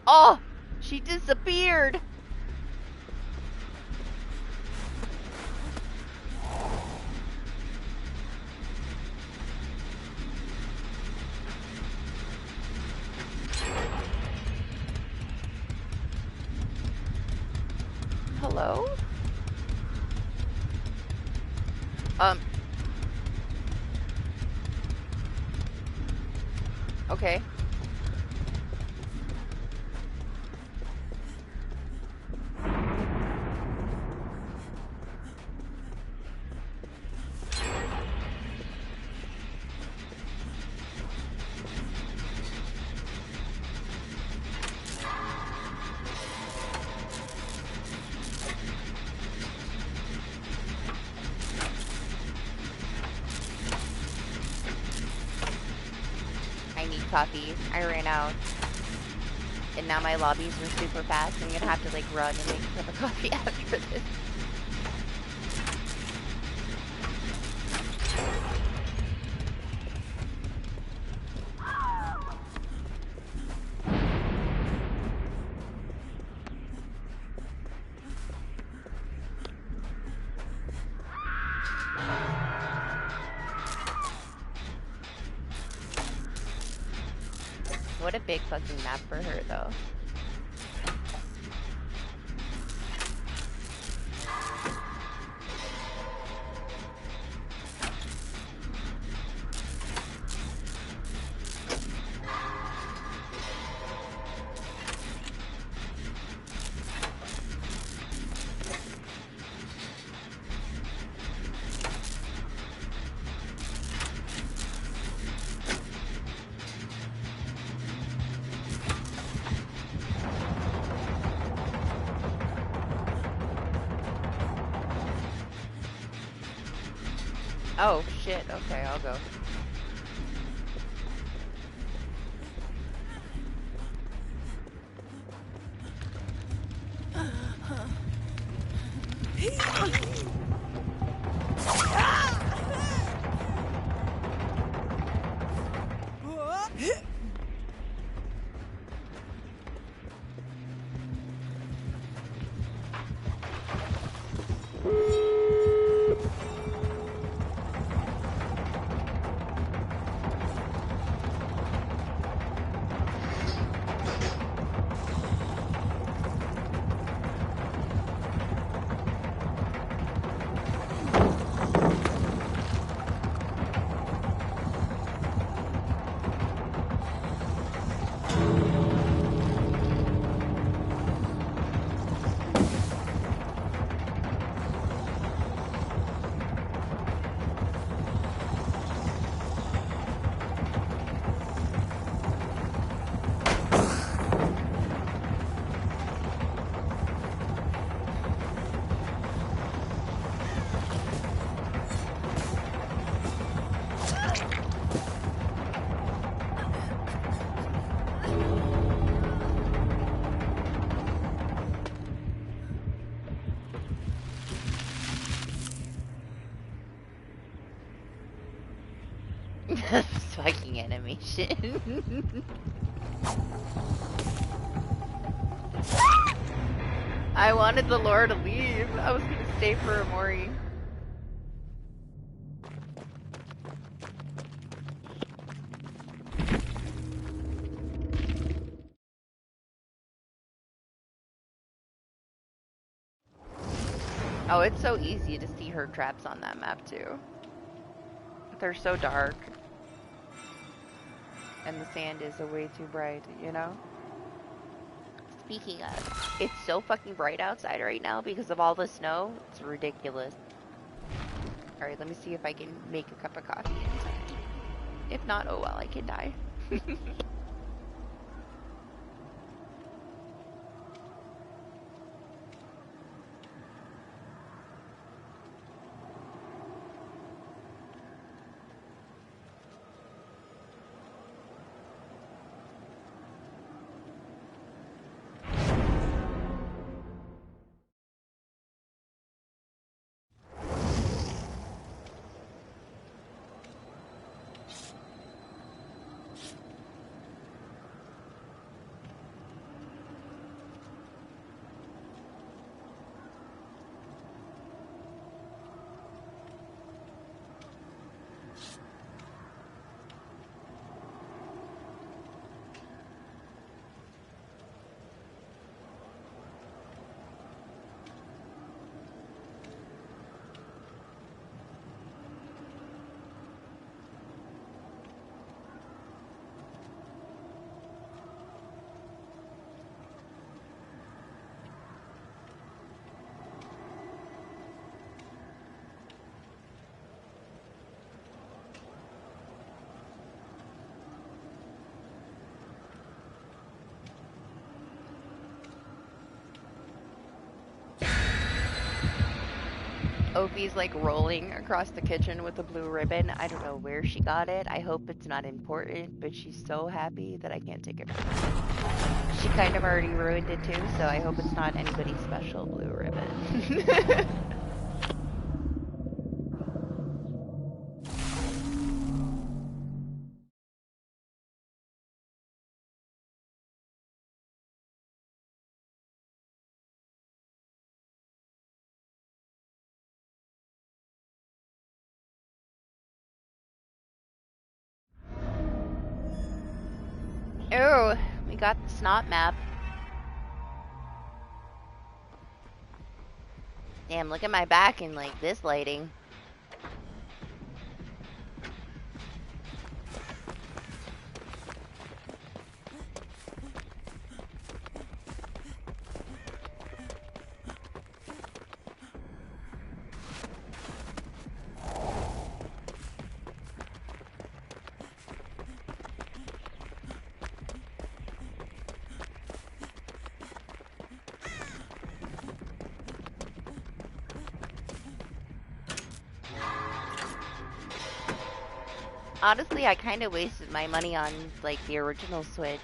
Oh, she disappeared. Hello? Okay. I need coffee. I ran out. And now my lobbies are super fast. I'm gonna have to like run and make a cup of coffee after this. What a big fucking map for her, though. Oh, shit. Okay, I'll go. This fucking animation. I wanted the lore to leave. I was gonna stay for Amori. Oh, it's so easy to see her traps on that map too. They're so dark. And the sand is way too bright, you know? Speaking of, it's so fucking bright outside right now because of all the snow. It's ridiculous. Alright, let me see if I can make a cup of coffee in time. If not, oh well, I can die. Opie's like rolling across the kitchen with a blue ribbon. I don't know where she got it. I hope it's not important, but she's so happy that I can't take it from her. She kind of already ruined it too, so I hope it's not anybody's special blue ribbon. Oh, we got the snot map. Damn, look at my back in like this lighting. Honestly, I kind of wasted my money on, like, the original Switch.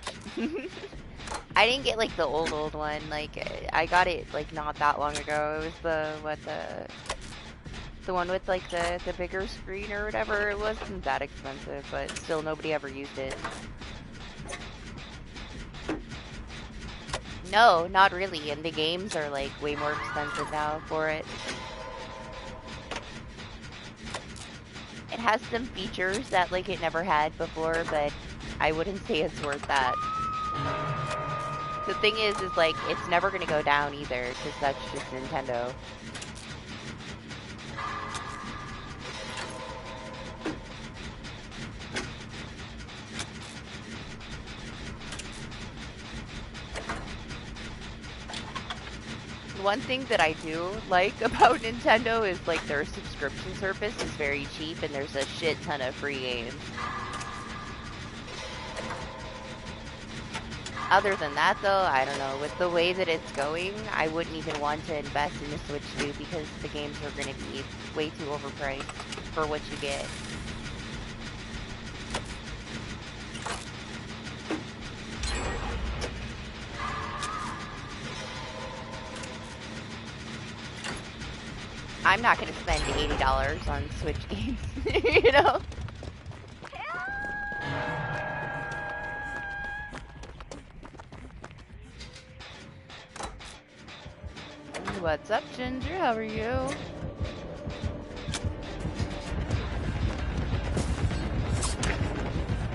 I didn't get, like, the old one. Like, I got it, like, not that long ago. It was the one with, like, the bigger screen or whatever. It wasn't that expensive, but still nobody ever used it. No, not really. And the games are, like, way more expensive now for it. It has some features that, like, it never had before, but I wouldn't say it's worth that. The thing is, like, it's never gonna go down either, because that's just Nintendo. One thing that I do like about Nintendo is, like, their subscription service is very cheap and there's a shit ton of free games. Other than that, though, I don't know. With the way that it's going, I wouldn't even want to invest in the Switch 2 because the games are going to be way too overpriced for what you get. I'm not going to spend $80 on Switch games, you know? What's up, Ginger? How are you?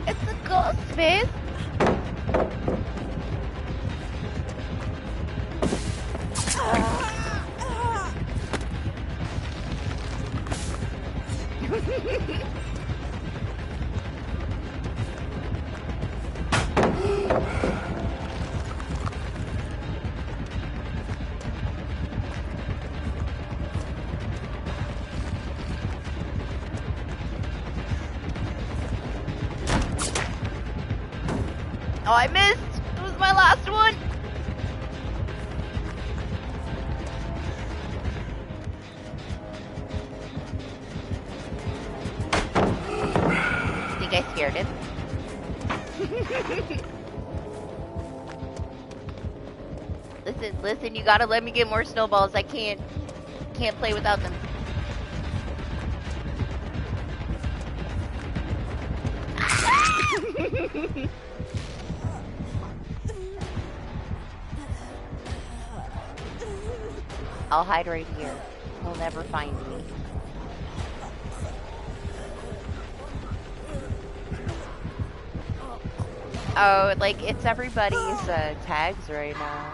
It's a ghost face. Oh, I missed! It was my last one! I think I scared him. Listen, you gotta let me get more snowballs. I can't play without them. I'll hide right here. He'll never find me. Oh, like, it's everybody's tags right now.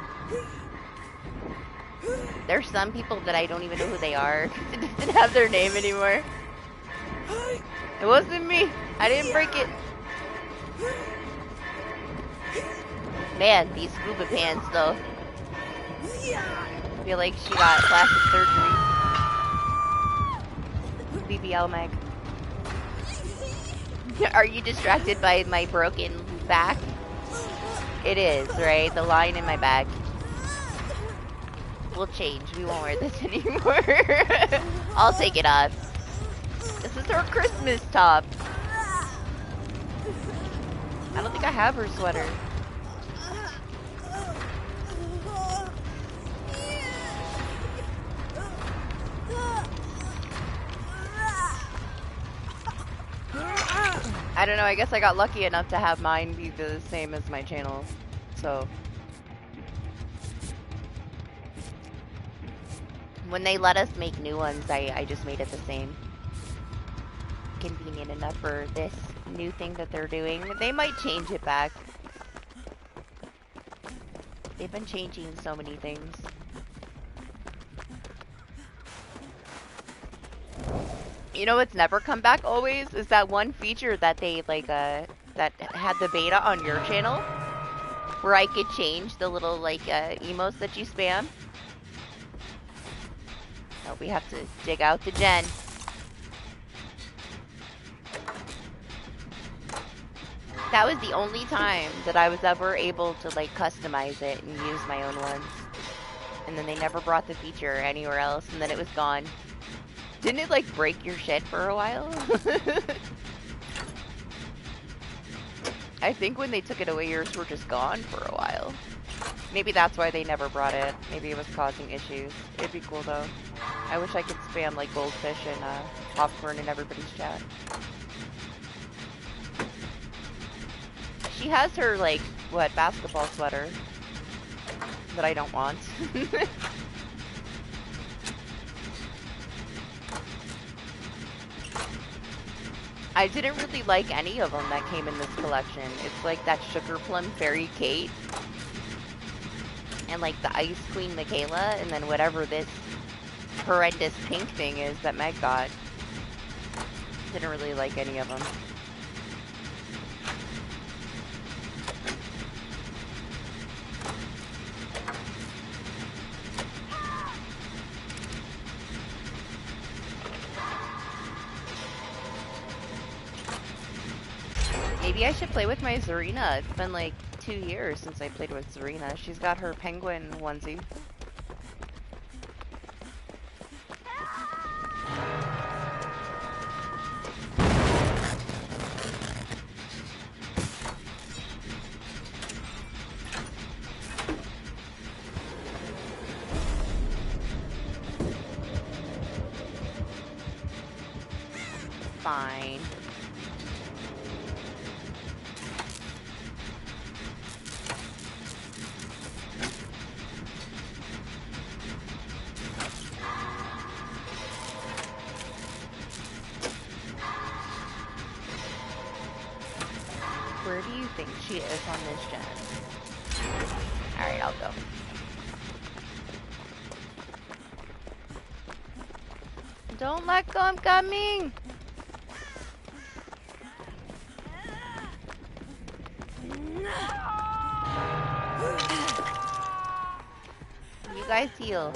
There's some people that I don't even know who they are. It doesn't have their name anymore. It wasn't me. I didn't break it. Man, these scuba pants, though. I feel like she got plastic surgery. BBL Meg. Are you distracted by my broken back? It is, right? The line in my back. We'll change. We won't wear this anymore. I'll take it off. This is her Christmas top. I don't think I have her sweater. I don't know, I guess I got lucky enough to have mine be the same as my channel, so. When they let us make new ones, I just made it the same. Convenient enough for this new thing that they're doing. They might change it back. They've been changing so many things. You know what's never come back always is that one feature that they like that had the beta on your channel where I could change the little like emotes that you spam. Oh, we have to dig out the gen. That was the only time that I was ever able to like customize it and use my own ones. And then they never brought the feature anywhere else, and then it was gone. Didn't it like break your shit for a while? I think when they took it away, yours were just gone for a while. Maybe that's why they never brought it. Maybe it was causing issues. It'd be cool though. I wish I could spam like goldfish and popcorn in everybody's chat. She has her like, what, basketball sweater that I don't want. I didn't really like any of them that came in this collection. It's like that Sugar Plum Fairy Kate. And like the Ice Queen Michaela. And then whatever this horrendous pink thing is that Meg got. Didn't really like any of them. Maybe I should play with my Zarina. It's been like 2 years since I played with Zarina. She's got her penguin onesie. Fine. think she is on this gen. Alright, I'll go. Don't let go, I'm coming! You guys heal.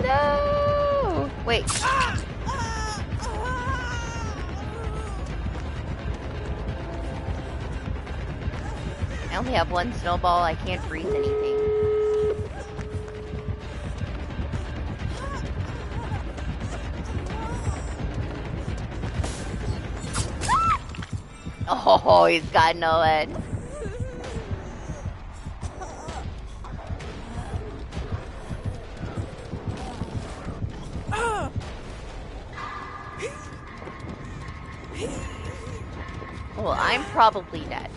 No! Wait. I only have one snowball. I can't freeze anything. Oh, he's got no head. Well, I'm probably dead.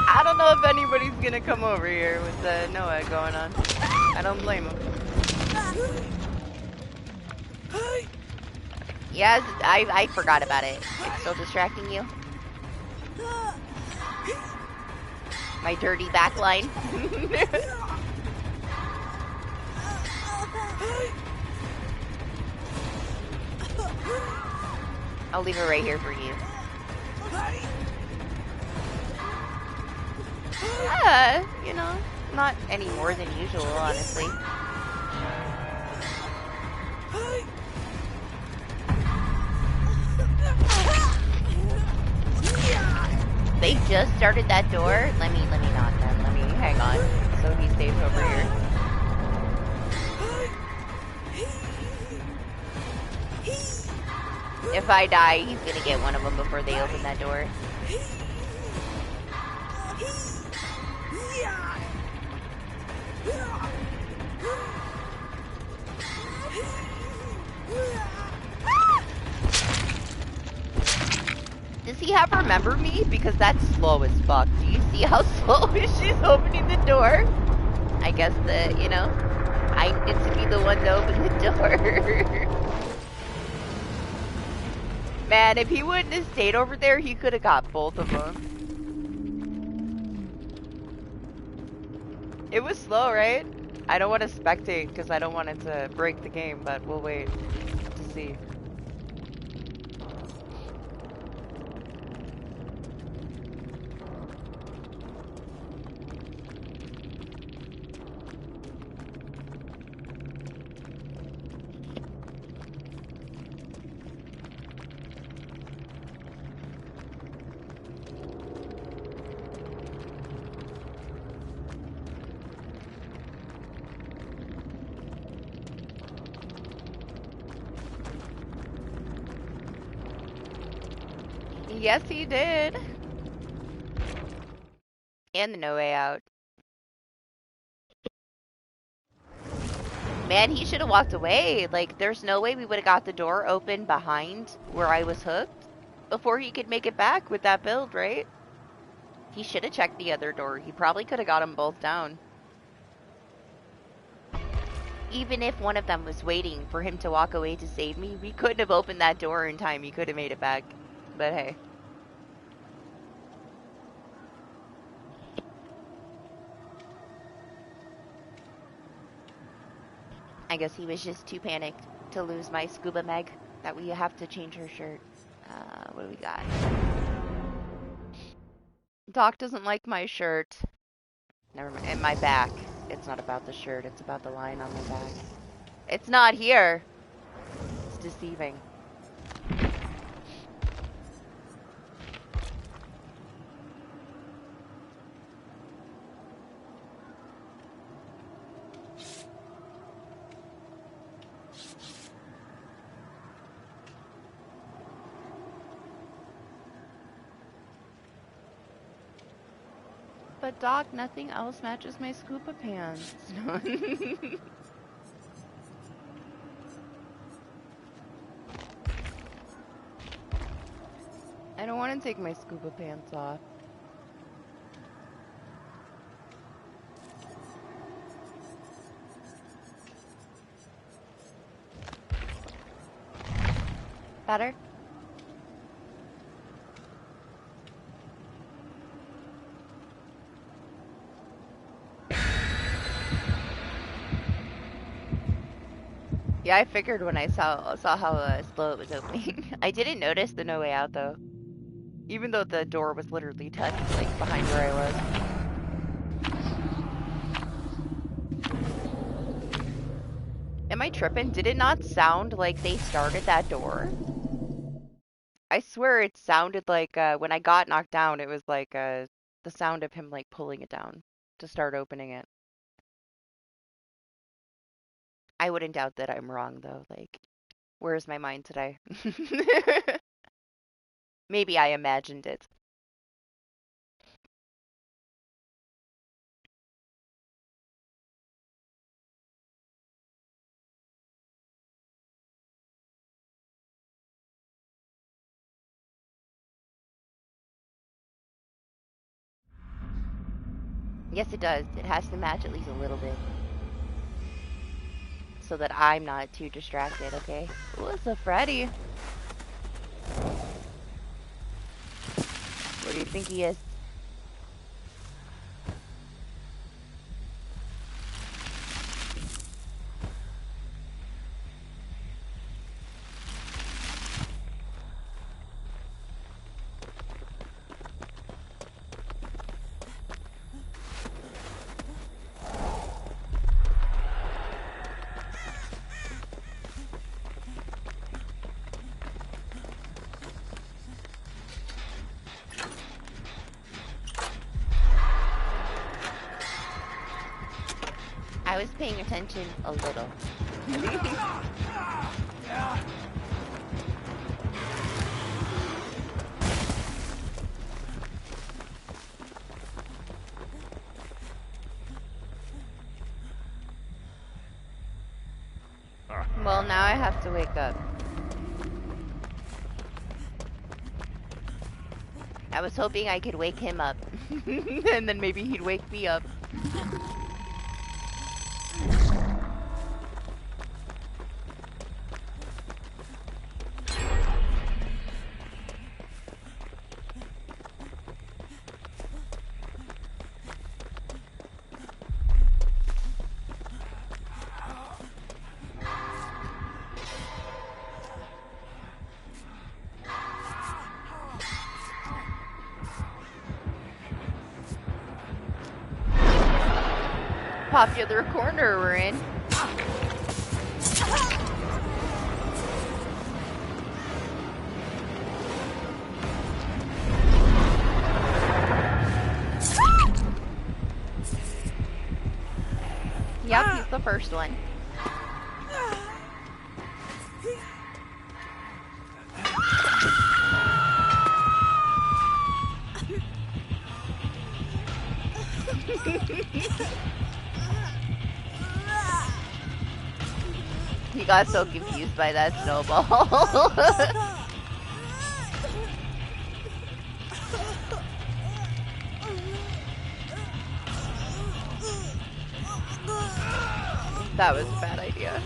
I don't know if anybody's gonna come over here with no head going on. I don't blame him. Yes, I forgot about it. It's still distracting you? My dirty backline. I'll leave it right here for you. You know, not any more than usual, honestly. They just started that door. Let me not then. Let me hang on so he stays over here. If I die, he's gonna get one of them before they open that door. Does he have remember me? Because that's slow as fuck. Do you see how slow she's opening the door? I guess that, you know, I get to be the one to open the door. Man, if he wouldn't have stayed over there, he could have got both of them. It was slow, right? I don't want to spectate because I don't want it to break the game, but we'll wait to see. Yes, he did. And the No Way Out. Man, he should have walked away. Like, there's no way we would have got the door open behind where I was hooked before he could make it back with that build, right? He should have checked the other door. He probably could have got them both down. Even if one of them was waiting for him to walk away to save me, we couldn't have opened that door in time. He could have made it back. But hey. I guess he was just too panicked to lose my scuba Meg that we have to change her shirt. What do we got? Doc doesn't like my shirt. Never mind. And my back. It's not about the shirt. It's about the line on my back. It's not here. It's deceiving. But Doc, nothing else matches my scuba pants. I don't want to take my scuba pants off. Better? Yeah, I figured when I saw how slow it was opening. I didn't notice the no way out though. Even though the door was literally tucked like behind where I was. Am I tripping? Did it not sound like they started that door? I swear it sounded like when I got knocked down, it was like the sound of him like pulling it down to start opening it. I wouldn't doubt that I'm wrong though. Like, where's my mind today? Maybe I imagined it. Yes, it does. It has to match at least a little bit. So that I'm not too distracted, okay? Ooh, it's a Freddy. What do you think he is? I was paying attention a little. Well, now I have to wake up. I was hoping I could wake him up. And then maybe he'd wake me up. Popular corner we're in. Yep, he's the first one. He got so confused by that snowball. That was a bad idea.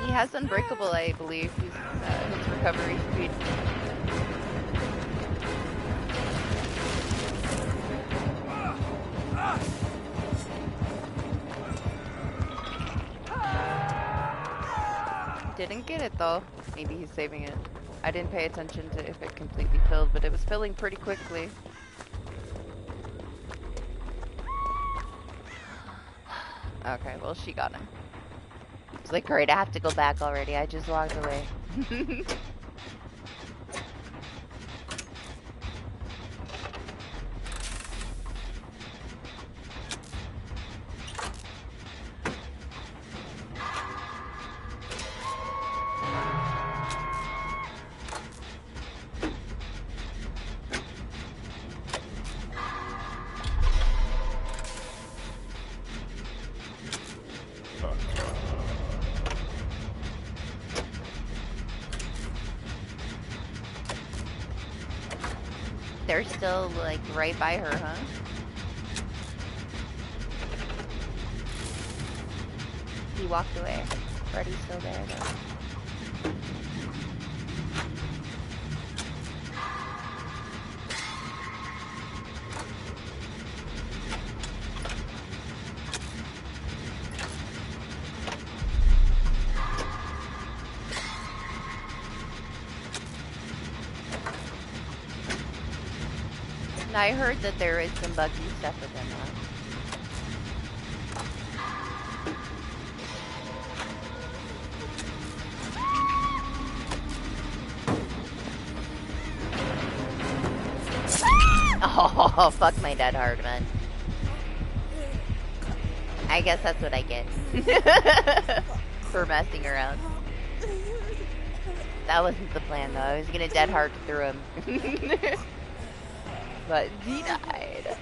He has Unbreakable, I believe. His recovery speed. Didn't get it though. Maybe he's saving it. I didn't pay attention to if it completely filled, but it was filling pretty quickly. Okay, well, she got him. It's like, great, I have to go back already. I just walked away. They're still, like, right by her, huh? He walked away. Freddy's still there, though. I heard that there is some buggy stuff with them, huh? Oh, fuck my dead hard, man. I guess that's what I get. For messing around. That wasn't the plan, though. I was gonna dead hard through him. But he died.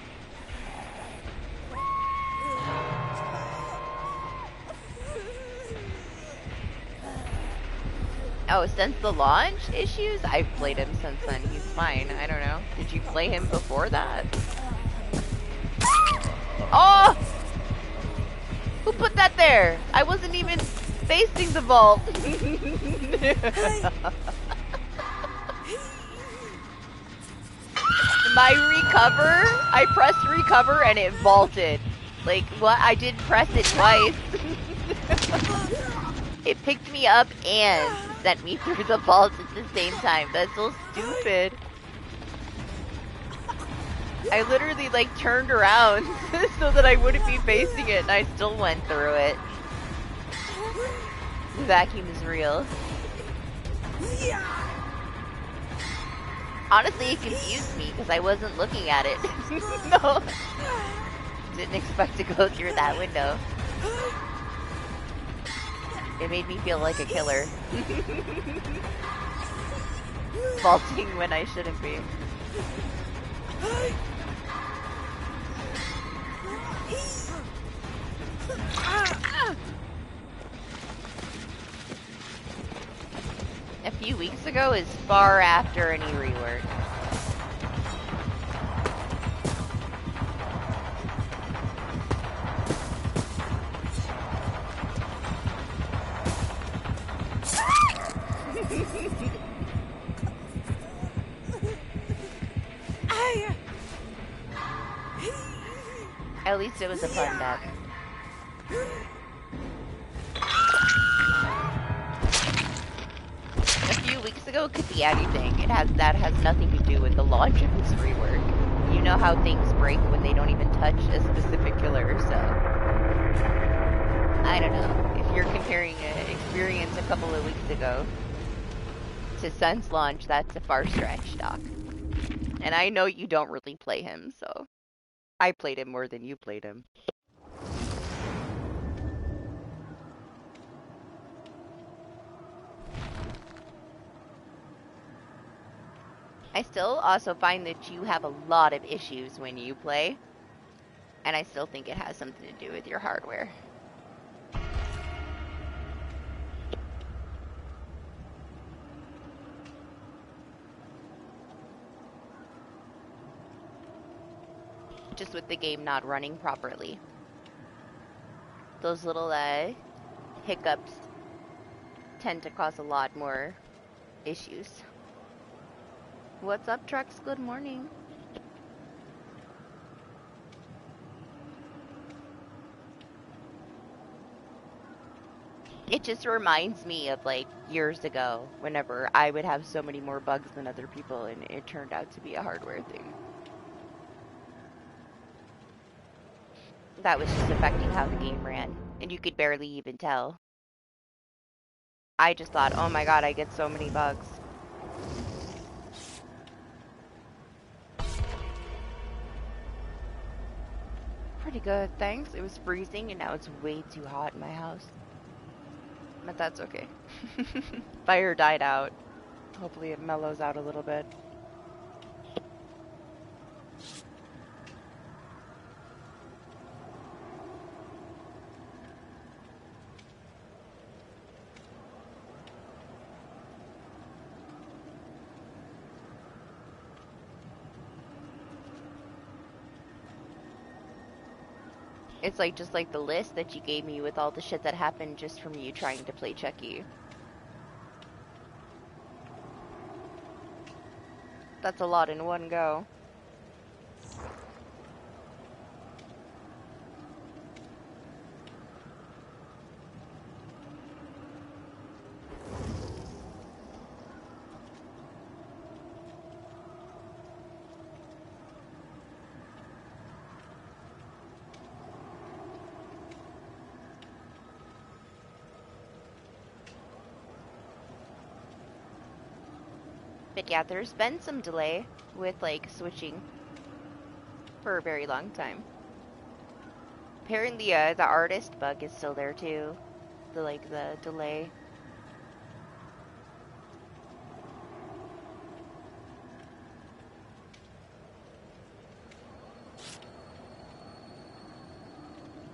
Oh, since the launch issues? I've played him since then. He's fine. I don't know. Did you play him before that? Oh! Who put that there? I wasn't even facing the vault. My recover, I pressed recover and it vaulted. Like, what? I did press it twice. It picked me up and sent me through the vault at the same time. That's so stupid. I literally, like, turned around so that I wouldn't be facing it, and I still went through it. The vacuum is real. Honestly, it confused me because I wasn't looking at it. No. Didn't expect to go through that window. It made me feel like a killer. Vaulting when I shouldn't be. A few weeks ago is far after any rework. At least it was a fun death. A few weeks ago could be anything. That has nothing to do with the launch of this rework. You know how things break when they don't even touch a specific killer, so I don't know. If you're comparing an experience a couple of weeks ago to Sun's launch, that's a far stretch, Doc. And I know you don't really play him, so I played him more than you played him. I still also find that you have a lot of issues when you play, and I still think it has something to do with your hardware. Just with the game not running properly. Those little hiccups tend to cause a lot more issues. What's up, Trex? Good morning. It just reminds me of like years ago whenever I would have so many more bugs than other people and it turned out to be a hardware thing. That was just affecting how the game ran, and you could barely even tell. I just thought, oh my god, I get so many bugs. Pretty good, thanks. It was freezing and now it's way too hot in my house. But that's okay. Fire died out. Hopefully it mellows out a little bit. It's like just like the list that you gave me with all the shit that happened just from you trying to play Chucky. That's a lot in one go. But yeah, there's been some delay with like switching for a very long time. Apparently, the artist bug is still there too. The delay.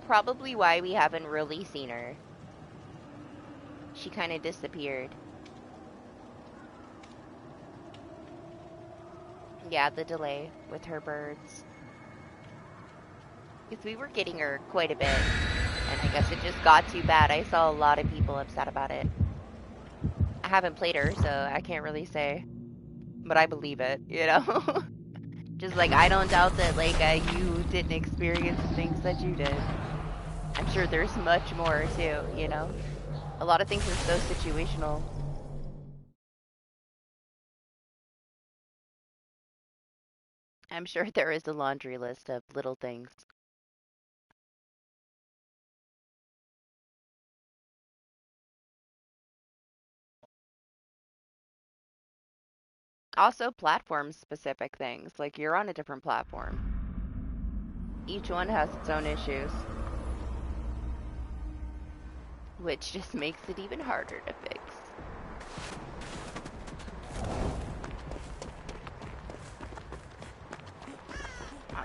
Probably why we haven't really seen her. She kind of disappeared. Yeah, the delay with her birds. Because we were getting her quite a bit. And I guess it just got too bad. I saw a lot of people upset about it. I haven't played her, so I can't really say. But I believe it, you know? Just like, I don't doubt that, like, you didn't experience the things that you did. I'm sure there's much more, too, you know? A lot of things are so situational. I'm sure there is a laundry list of little things. Also, platform-specific things. Like, you're on a different platform. Each one has its own issues. Which just makes it even harder to fix.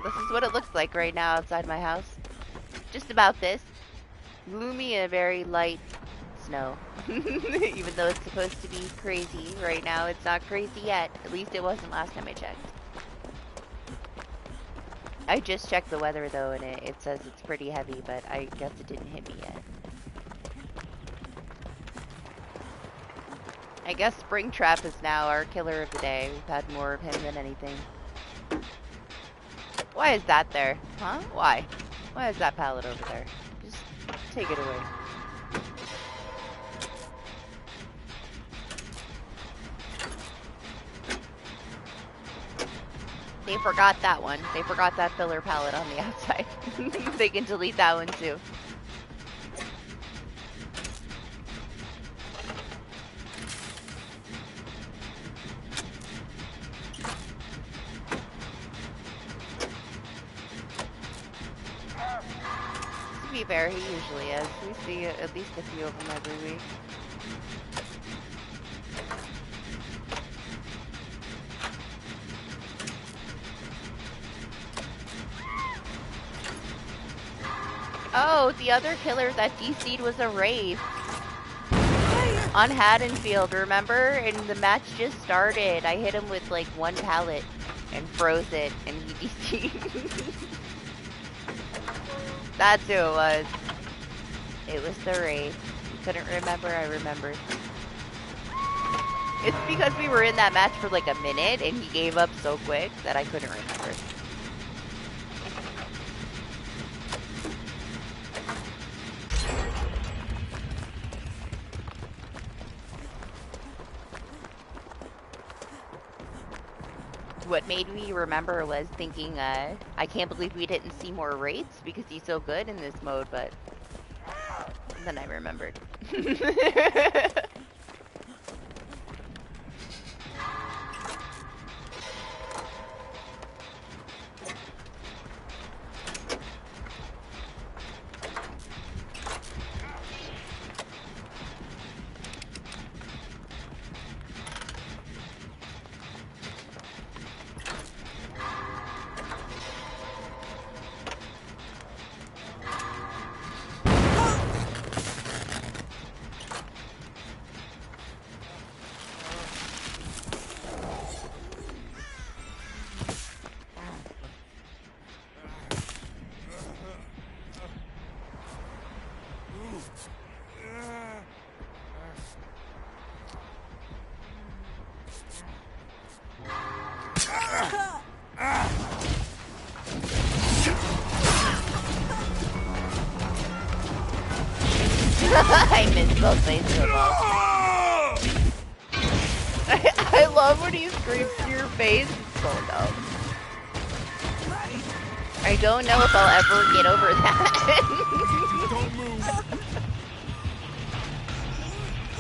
This is what it looks like right now outside my house. Just about this. Gloomy and very light snow. Even though it's supposed to be crazy right now, it's not crazy yet. At least it wasn't last time I checked. I just checked the weather though, and it says it's pretty heavy, but I guess it didn't hit me yet. I guess Springtrap is now our killer of the day. We've had more of him than anything. Why is that there? Huh? Why? Why is that pallet over there? Just take it away. They forgot that one. They forgot that filler pallet on the outside. They can delete that one too. To be fair, he usually is. We see at least a few of them every week. Oh, the other killer that DC'd was a Wraith. On Haddonfield, remember? And the match just started. I hit him with like one pallet and froze it, and he DC'd. That's who it was. It was the Wraith. You couldn't remember, I remembered. It's because we were in that match for like a minute, and he gave up so quick that I couldn't remember. what made me remember was thinking, I can't believe we didn't see more wraiths because he's so good in this mode, but then I remembered. I missed both ways so well. I love when he screams to your face. It's so dumb. I don't know if I'll ever get over that. Don't move.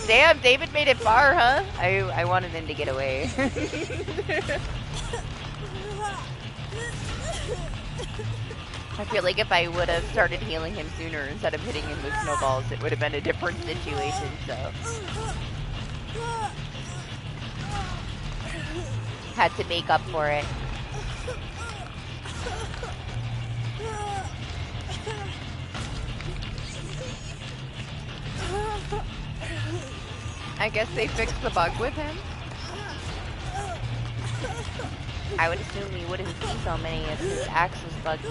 Damn, David made it far, huh? I wanted him to get away. I feel like if I would have started healing him sooner instead of hitting him with snowballs, it would have been a different situation, so. Had to make up for it. I guess they fixed the bug with him. I would assume we wouldn't see so many if his axe was buggy.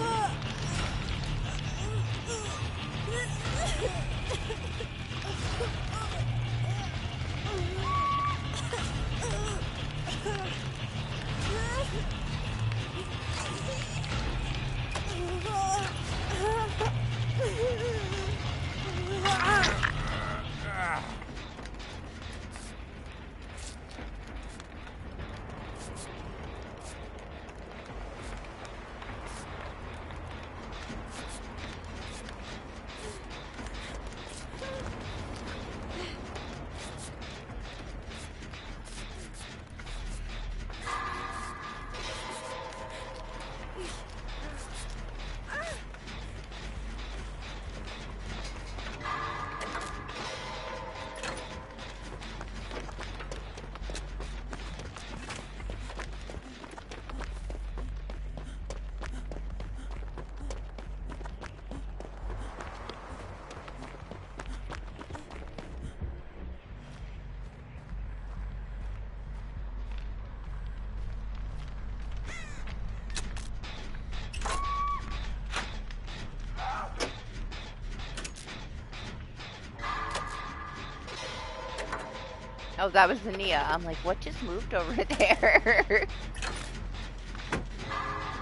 Oh, that was the Nia. I'm like, what just moved over there?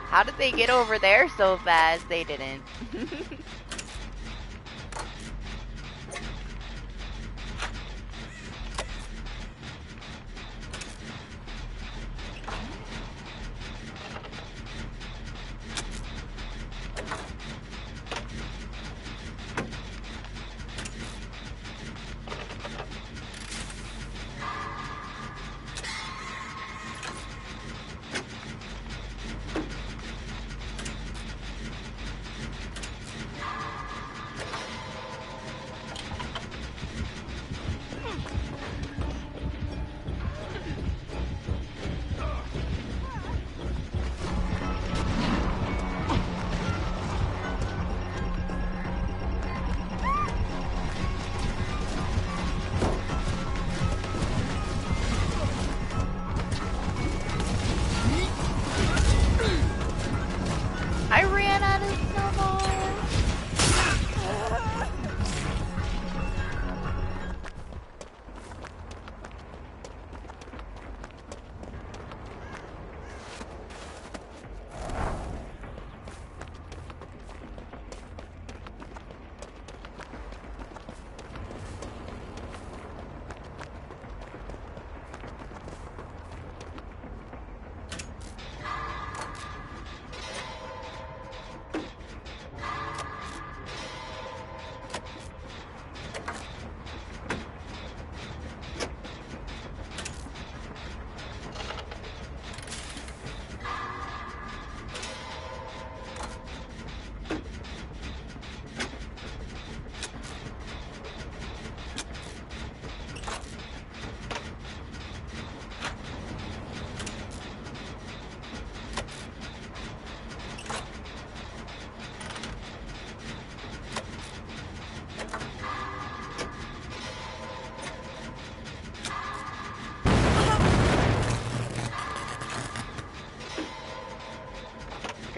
How did they get over there so fast? They didn't.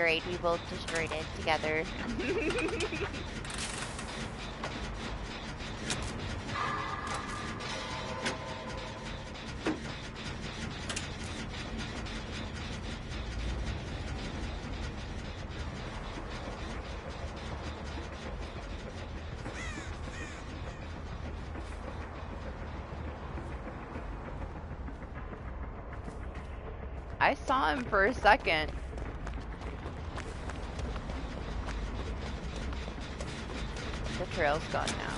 destroyed. We both destroyed it together. I saw him for a second. The trail's gone now,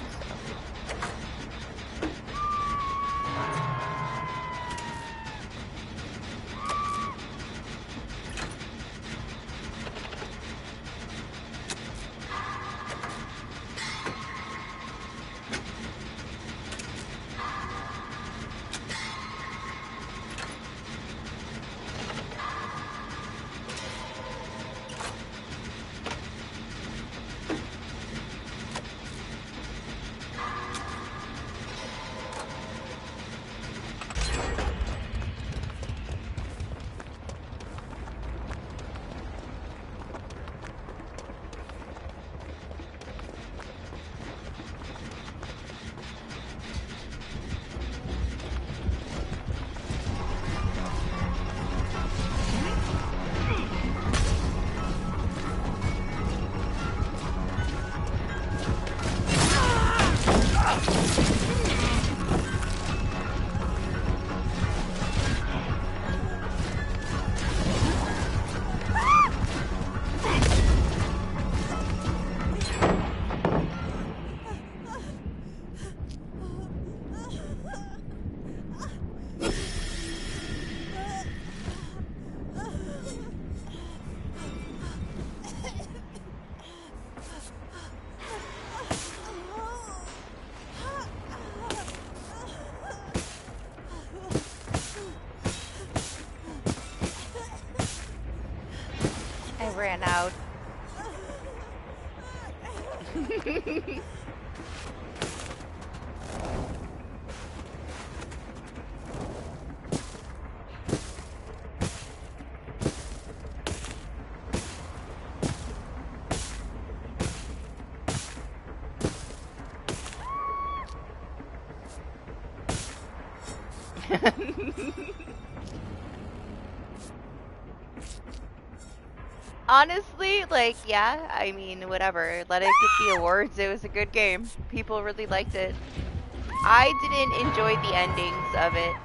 I ran out. Honestly, like, yeah, I mean, whatever. Let it get the awards. It was a good game. People really liked it. I didn't enjoy the endings of it.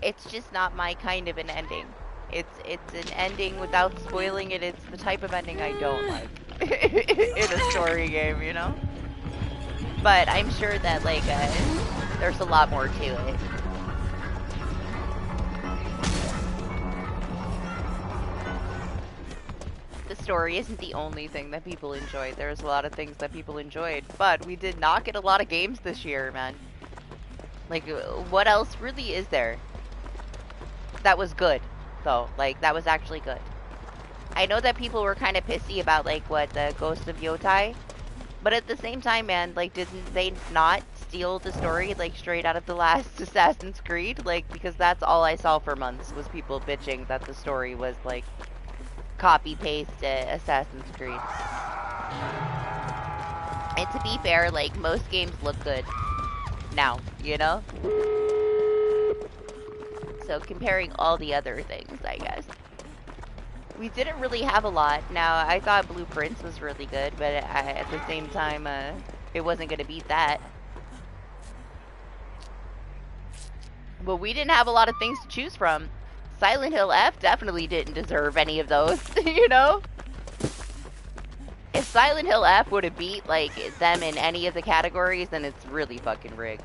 It's just not my kind of an ending. It's an ending without spoiling it. It's the type of ending I don't like in a story game, you know? But I'm sure that, like, there's a lot more to it. The story isn't the only thing that people enjoyed. There's a lot of things that people enjoyed, but we did not get a lot of games this year, man. Like, what else really is there that was good, though? Like, that was actually good. I know that people were kind of pissy about, like, what, the Ghost of Yotai, but at the same time, man, like, didn't they not steal the story, like, straight out of the last Assassin's Creed? Like, because that's all I saw for months, was people bitching that the story was, like, copy-paste Assassin's Creed. And to be fair, like, most games look good now, you know? So comparing all the other things, I guess. We didn't really have a lot. Now, I thought Blueprints was really good, but at the same time, it wasn't going to beat that. But we didn't have a lot of things to choose from. Silent Hill F definitely didn't deserve any of those, you know? If Silent Hill F would have beat, like, them in any of the categories, then it's really fucking rigged.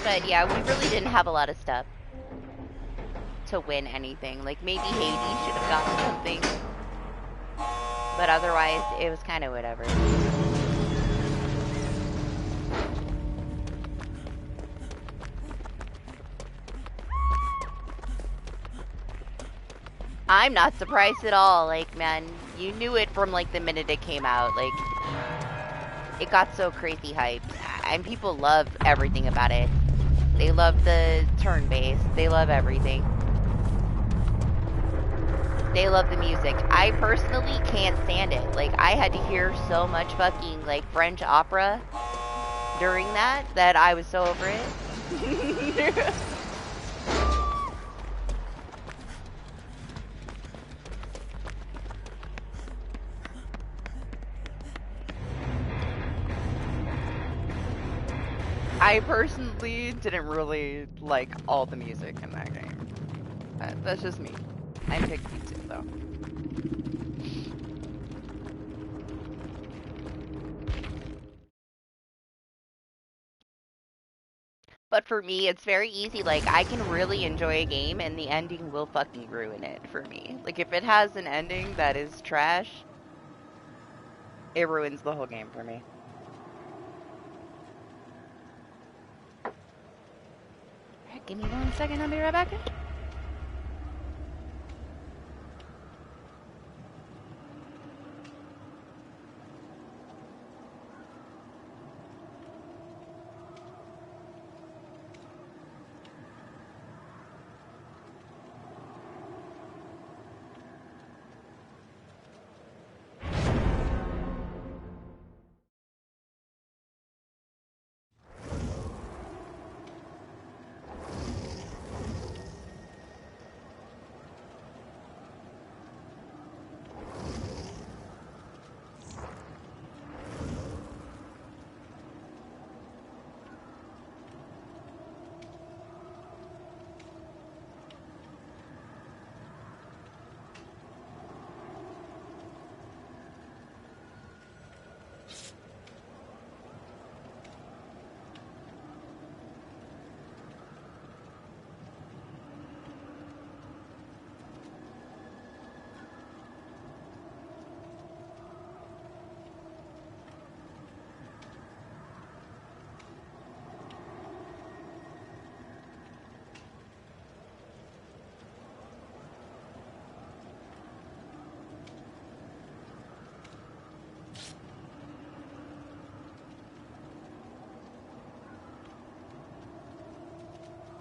But yeah, we really didn't have a lot of stuff to win anything. Like, maybe Hades should have gotten something. But otherwise, it was kind of whatever. I'm not surprised at all. Like, man, you knew it from, like, the minute it came out. Like, it got so crazy hyped, and people love everything about it. They love the turn-based. They love everything. They love the music. I personally can't stand it. Like, I had to hear so much fucking, like, French opera during that I was so over it. I personally didn't really like all the music in that game. That's just me. I'm picky too, though. But for me, it's very easy. Like, I can really enjoy a game, and the ending will fucking ruin it for me. Like, if it has an ending that is trash, it ruins the whole game for me. Alright, give me 1 second. I'll be right back.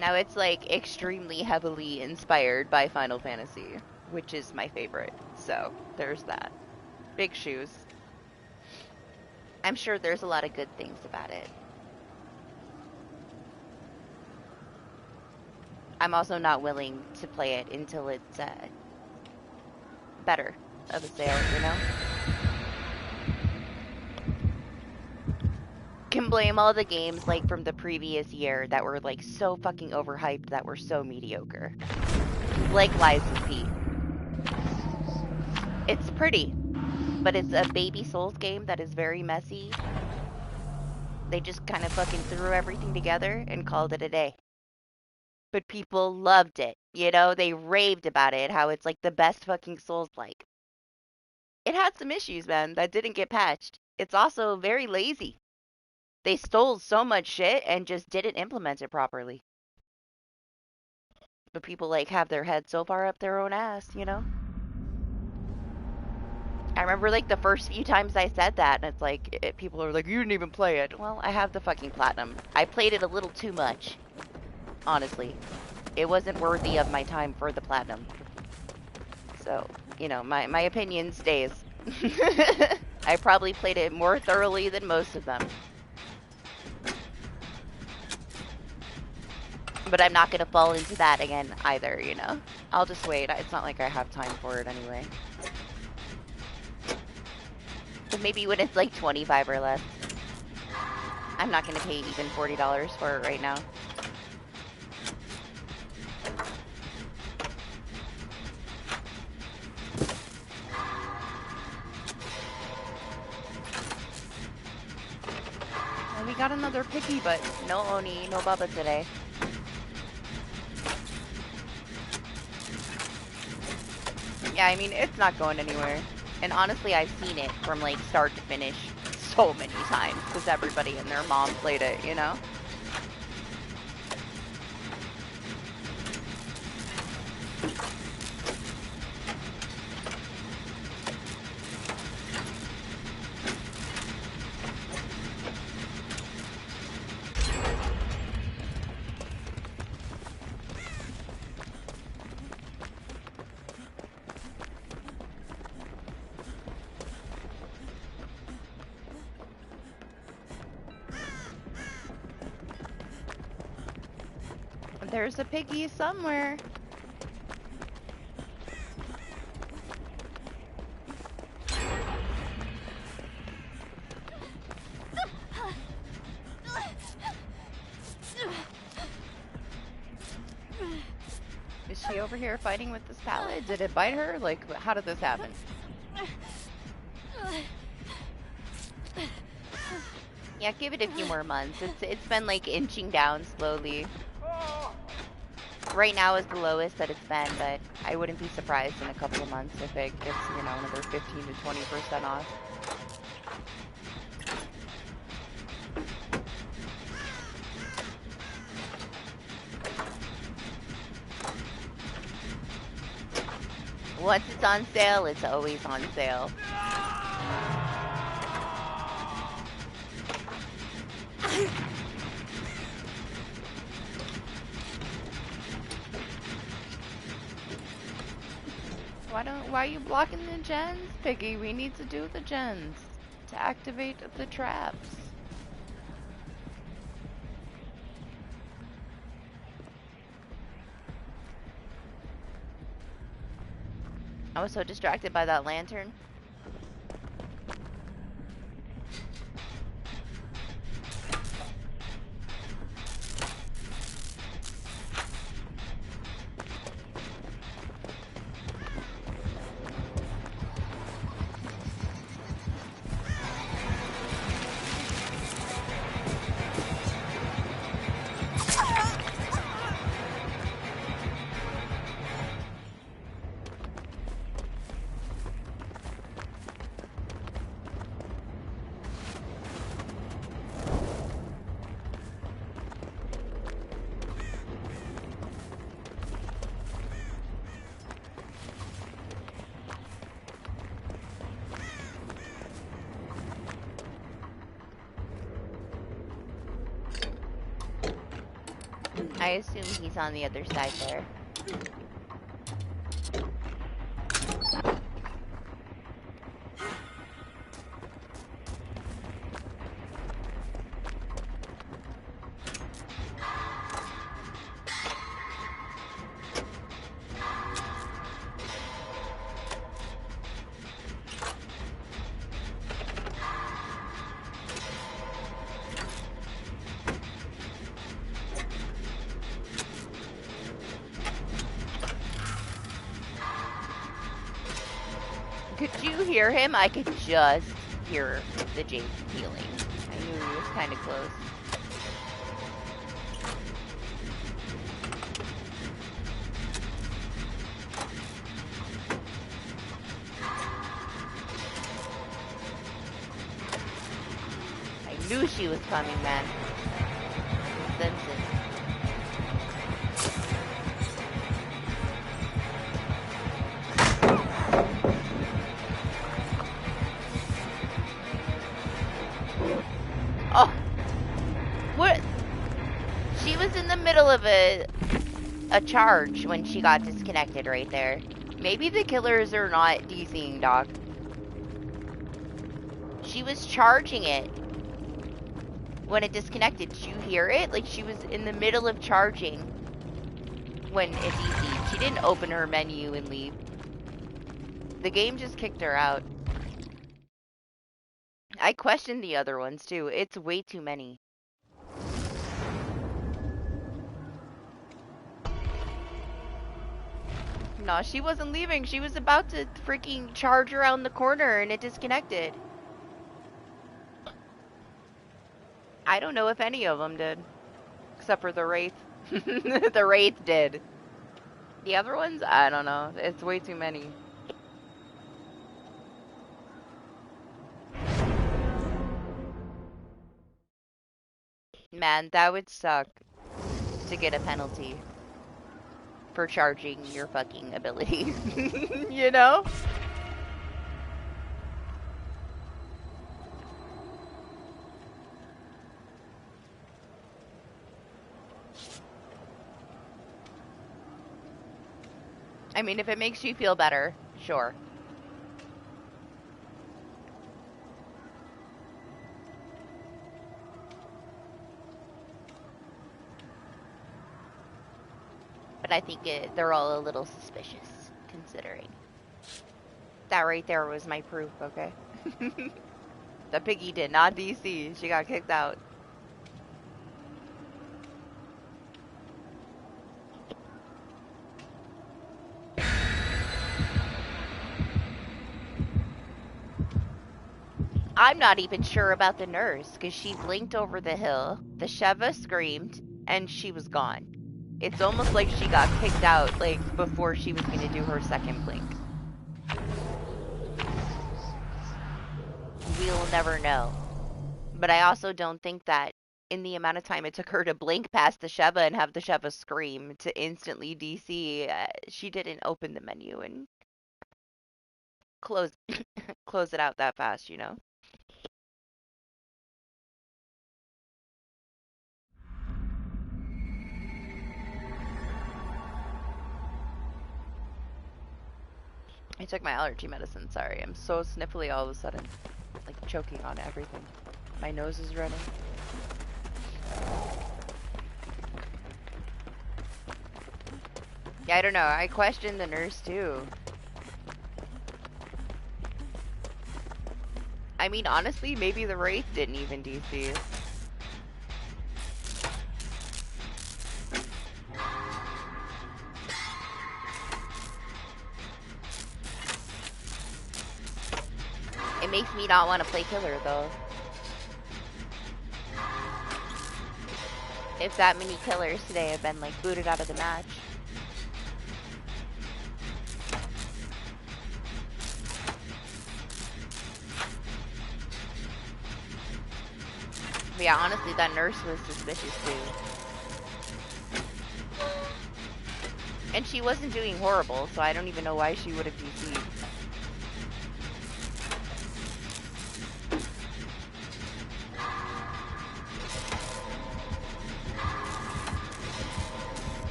Now it's like extremely heavily inspired by Final Fantasy, which is my favorite. So there's that. Big shoes. I'm sure there's a lot of good things about it. I'm also not willing to play it until it's better of a sale, you know? Can blame all the games like from the previous year that were like so fucking overhyped that were so mediocre. Like Lies of P. It's pretty, but it's a baby Souls game that is very messy. They just kind of fucking threw everything together and called it a day. But people loved it, you know? They raved about it, how it's like the best fucking Souls-like. It had some issues, man, that didn't get patched. It's also very lazy. They stole so much shit and just didn't implement it properly. But people like have their head so far up their own ass, you know? I remember like the first few times I said that, and it's like, people are like, you didn't even play it. Well, I have the fucking platinum. I played it a little too much. Honestly. It wasn't worthy of my time for the platinum. So, you know, my opinion stays. I probably played it more thoroughly than most of them. But I'm not going to fall into that again either, you know? I'll just wait. It's not like I have time for it anyway. But maybe when it's like 25 or less. I'm not going to pay even $40 for it right now. And we got another picky, but no Oni, no Bubba today. Yeah, I mean, it's not going anywhere. And honestly, I've seen it from like start to finish so many times because everybody and their mom played it, you know? There's a piggy somewhere. Is she over here fighting with this pallet? Did it bite her? Like, how did this happen? Yeah, give it a few more months. It's been like inching down slowly. Right now is the lowest that it's been, but I wouldn't be surprised in a couple of months if it gets, you know, another 15 to 20% off. Once it's on sale, it's always on sale. Why are you blocking the gens, Piggy? We need to do the gens to activate the traps. I was so distracted by that lantern. I assume he's on the other side there. Could you hear him? I could just hear the Jake healing. I knew he was kind of close. I knew she was coming, man. Sense it. Oh, what? She was in the middle of a charge when she got disconnected right there. Maybe the killers are not DCing, Doc. She was charging it when it disconnected. Did you hear it? Like, she was in the middle of charging when it DC'd. She didn't open her menu and leave. The game just kicked her out. I questioned the other ones too. It's way too many. No, she wasn't leaving. She was about to freaking charge around the corner and it disconnected. I don't know if any of them did. Except for the Wraith. The Wraith did. The other ones? I don't know. It's way too many. Man, that would suck to get a penalty for charging your fucking ability. You know? I mean, if it makes you feel better, sure. But I think they're all a little suspicious, considering. That right there was my proof, okay? The piggy did not DC. She got kicked out. I'm not even sure about the nurse, because she blinked over the hill, the Sheva screamed, and she was gone. It's almost like she got kicked out, like, before she was going to do her second blink. We'll never know. But I also don't think that in the amount of time it took her to blink past the Sheva and have the Sheva scream to instantly DC, she didn't open the menu and close close it out that fast, you know? I took my allergy medicine, sorry. I'm so sniffly all of a sudden. Like choking on everything. My nose is running. Yeah, I don't know. I questioned the nurse too. I mean, honestly, maybe the Wraith didn't even DC. It makes me not want to play killer, though. If that many killers today have been, like, booted out of the match. But yeah, honestly, that nurse was suspicious, too. And she wasn't doing horrible, so I don't even know why she would have DC'd.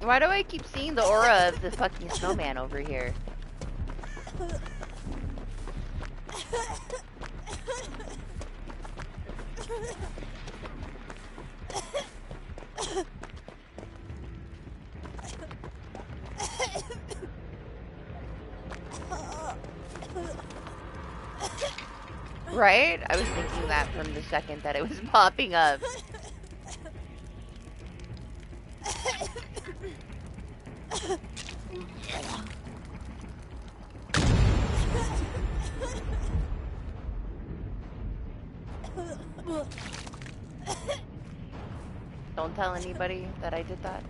Why do I keep seeing the aura of the fucking snowman over here? Right? I was thinking that from the second that it was popping up. Don't tell anybody that I did that.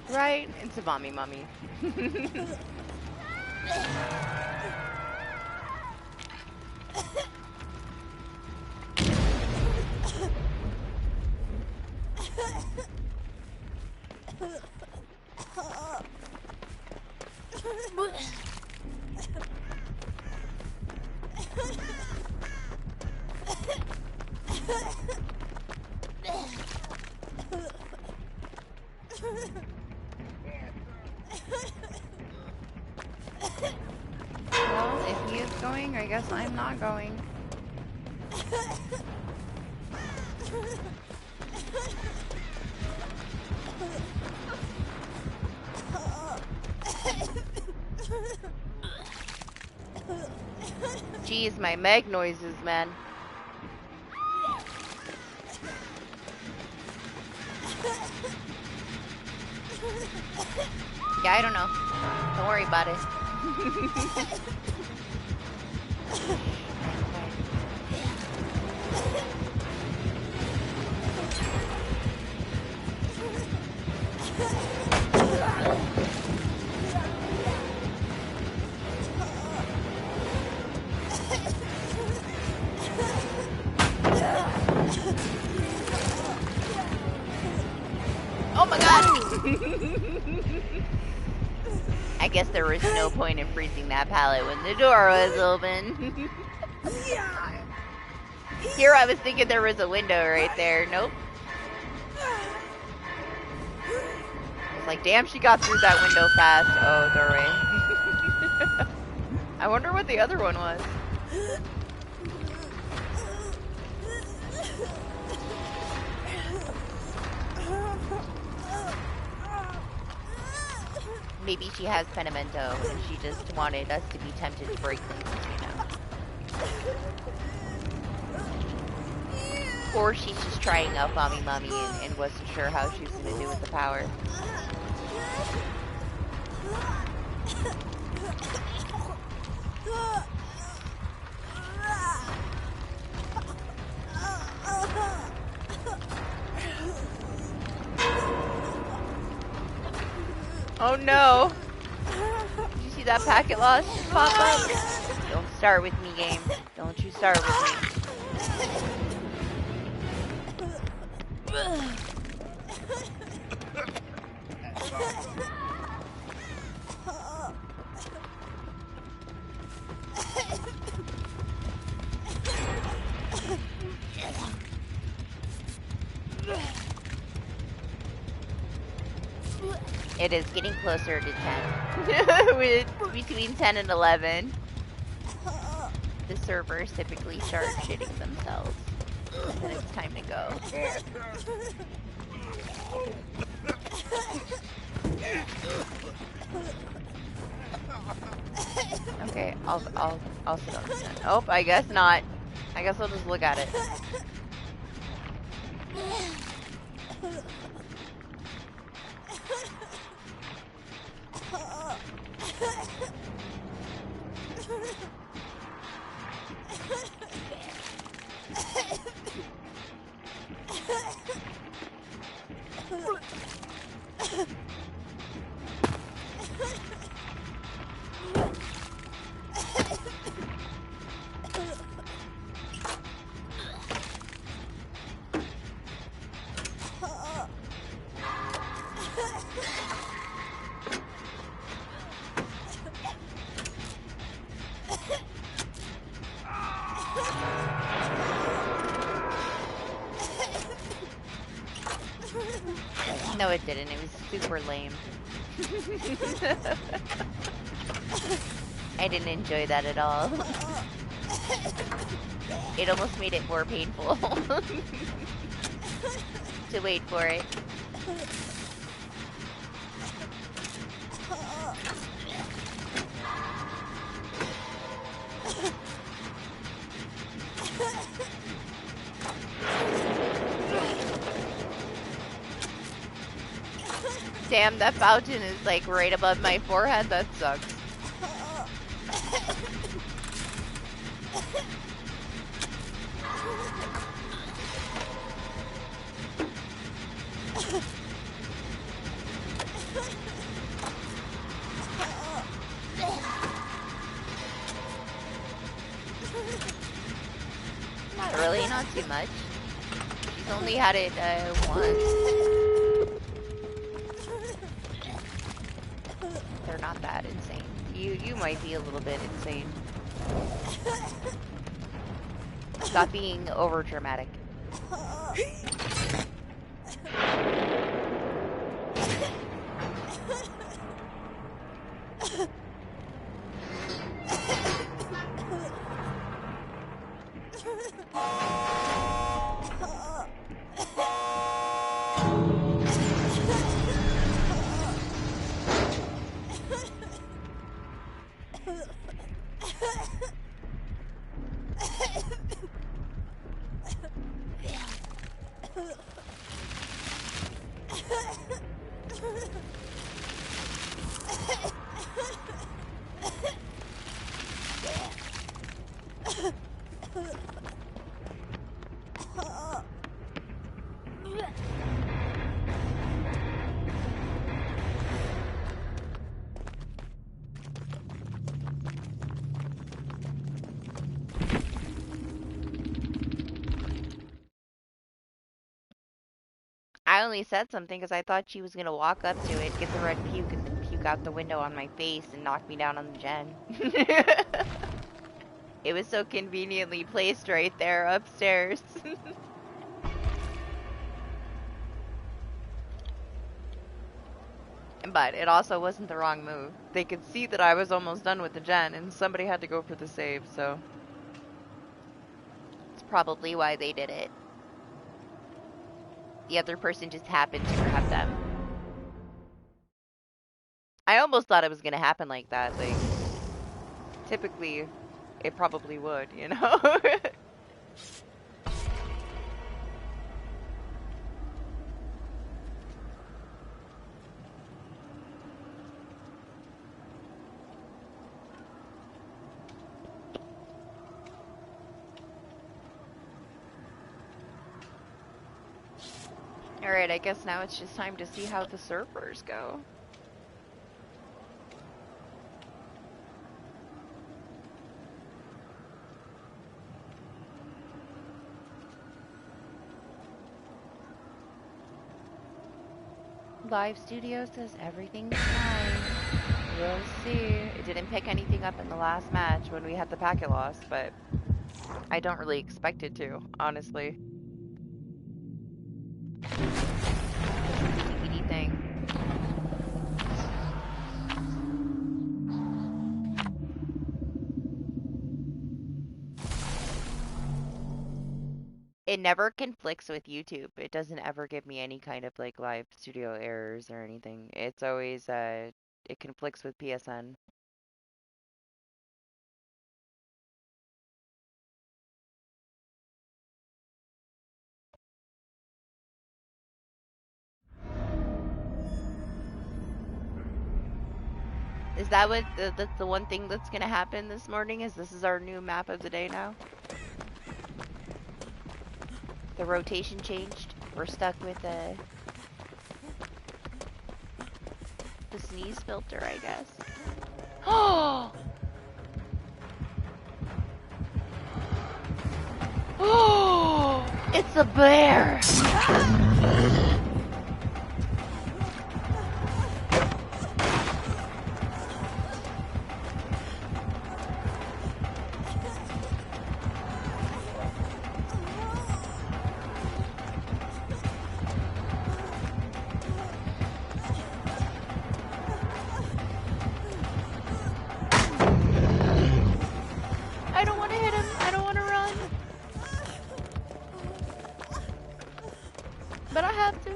Right? It's a mommy. Well, if he is going, I guess I'm not going. Jeez, my Meg noises, man. Yeah, I don't know. Don't worry about it. Oh my god! I guess there was no point in freezing that pallet when the door was open. Here I was thinking there was a window right there. Nope. It's like, damn, she got through that window fast. Oh, doorway. I wonder what the other one was. Maybe she has Penimento and she just wanted us to be tempted to break things, you know. Or she's just trying out Mommy and wasn't sure how she was going to do with the power. Oh no! Did you see that packet loss just pop up? Don't start with me, game. Don't you start with me. It is getting closer to 10. With between 10 and 11. The servers typically start shitting themselves. And it's time to go. Okay, I'll sit on this then. Oh, I guess not. I guess I'll just look at it. No, it didn't. It was super lame. I didn't enjoy that at all. It almost made it more painful to wait for it. Damn, that fountain is like right above my forehead. That sucks. Not really, not too much. She's only had it once. They're not that insane. You might be a little bit insane. Stop being over dramatic. I only said something because I thought she was gonna walk up to it, get the red puke, and then puke out the window on my face and knock me down on the gen. It was so conveniently placed right there upstairs. But it also wasn't the wrong move. They could see that I was almost done with the gen, and somebody had to go for the save, so it's probably why they did it. The other person just happened to grab them. I almost thought it was gonna happen like that. Like, typically, it probably would, you know? Alright, I guess now it's just time to see how the servers go. Live Studio says everything's fine. We'll see. It didn't pick anything up in the last match when we had the packet loss, but I don't really expect it to, honestly. DBD thing. It never conflicts with YouTube. It doesn't ever give me any kind of like live studio errors or anything. It's always it conflicts with PSN. Is that what that's the one thing that's gonna happen this morning? Is this is our new map of the day now? The rotation changed. We're stuck with the sneeze filter, I guess. Oh! Oh! It's a bear! I don't want to hit him. I don't want to run. But I have to.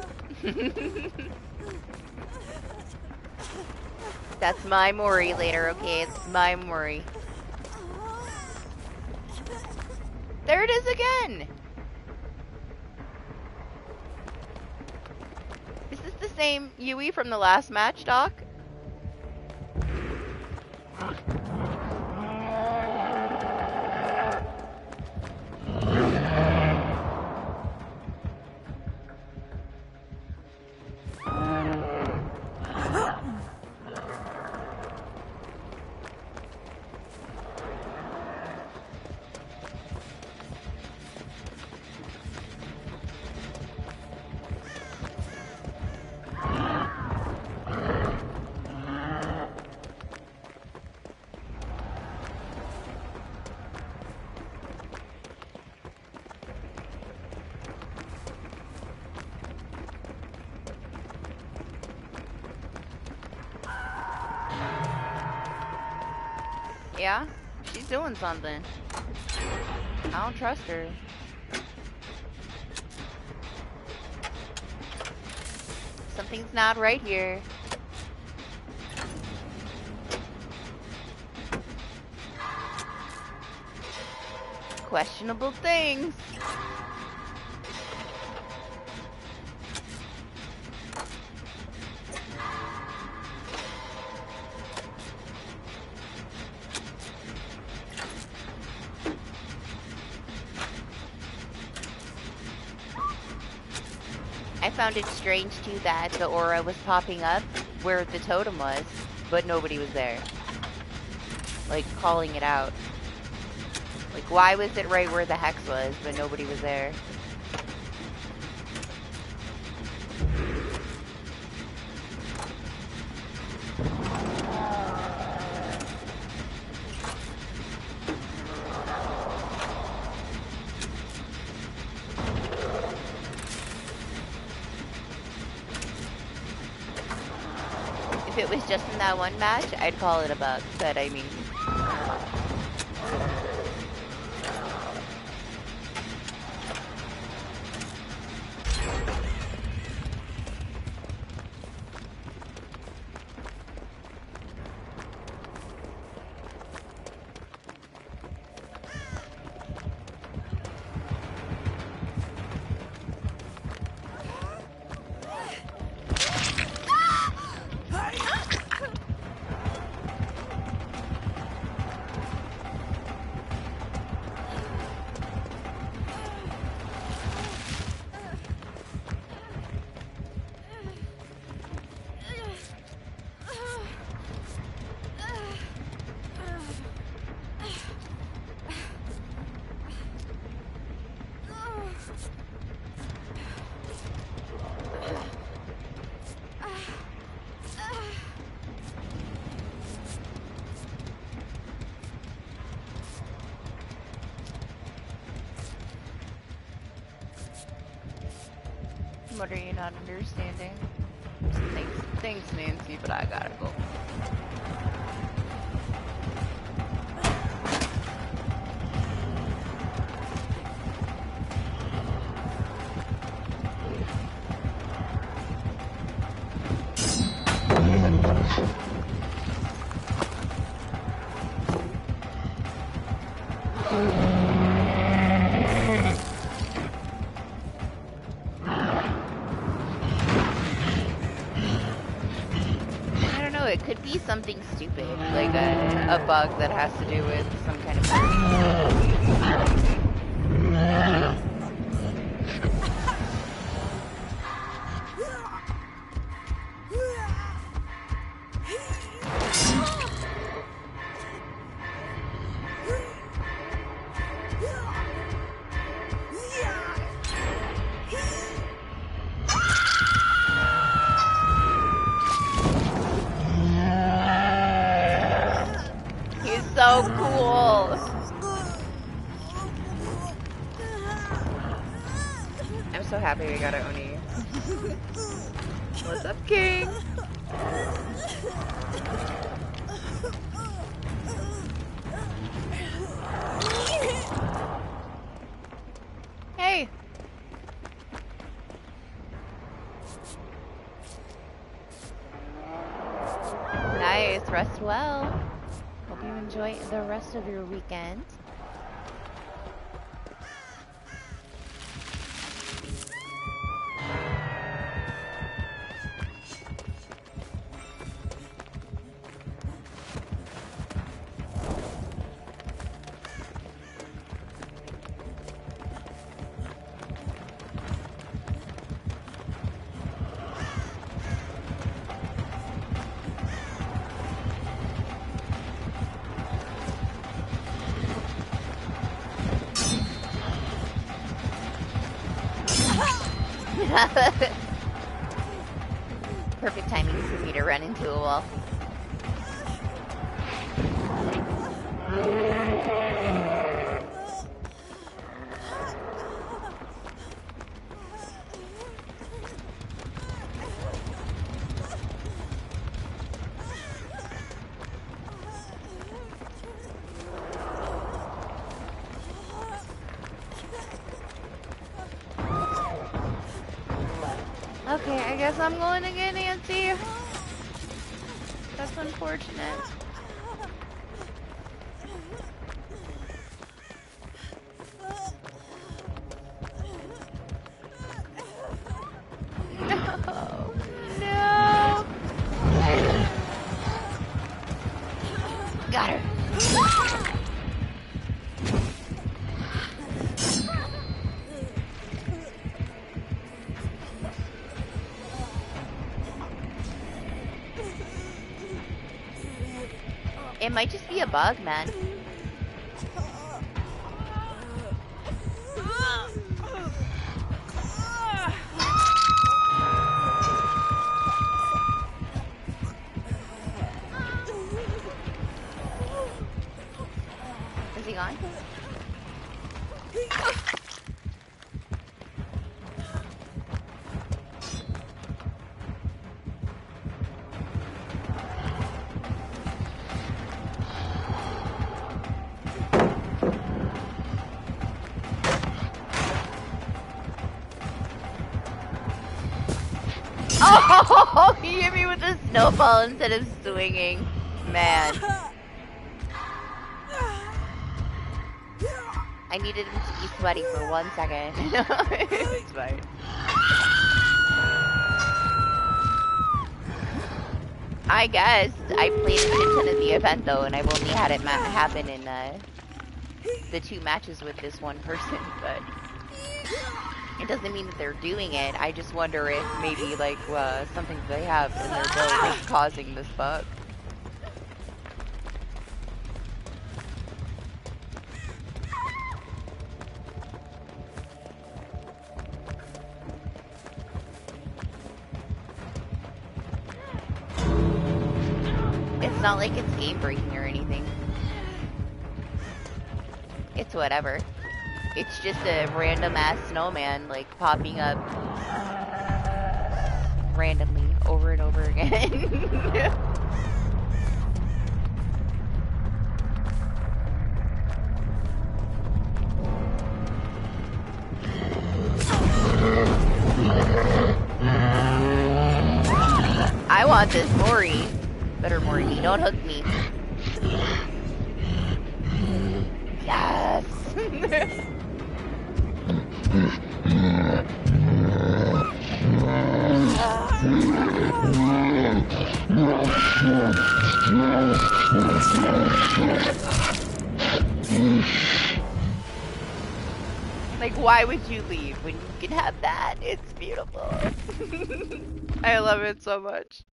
That's my Mori later, okay? It's my Mori. There it is again! Is this the same Yui from the last match, Doc? Yeah? She's doing something. I don't trust her. Something's not right here. Questionable things. found it strange too that the aura was popping up where the totem was, but nobody was there. Like, calling it out. Like, why was it right where the hex was, but nobody was there? If it was just in that one match, I'd call it a bug, but I mean... What are you not understanding? Thanks, Nancy, but I gotta go. It could be something stupid, like a bug that has to do with some kind of so cool. I'm so happy we got our Oni. What's up, King? Hey. Nice, rest well. Hope you enjoy the rest of your weekend. Perfect timing for me to run into a wall. Okay, I guess I'm going to get Nancy. That's unfortunate. No. Got her. It might just be a bug, man. Is he gone? Oh, he hit me with a snowball instead of swinging. Man. I needed him to be sweaty for 1 second. It's fine. I guess I played a shit ton of the event though, and I've only had it happen in the 2 matches with this one person, but it doesn't mean that they're doing it. I just wonder if maybe like something they have in their build is causing this bug. It's not like it's game breaking or anything. It's whatever. It's just a random ass snowman like popping up randomly over and over again. I want this Mori. Better Mori me, don't hook me. Yes! Like, why would you leave when you can have that? It's beautiful. I love it so much.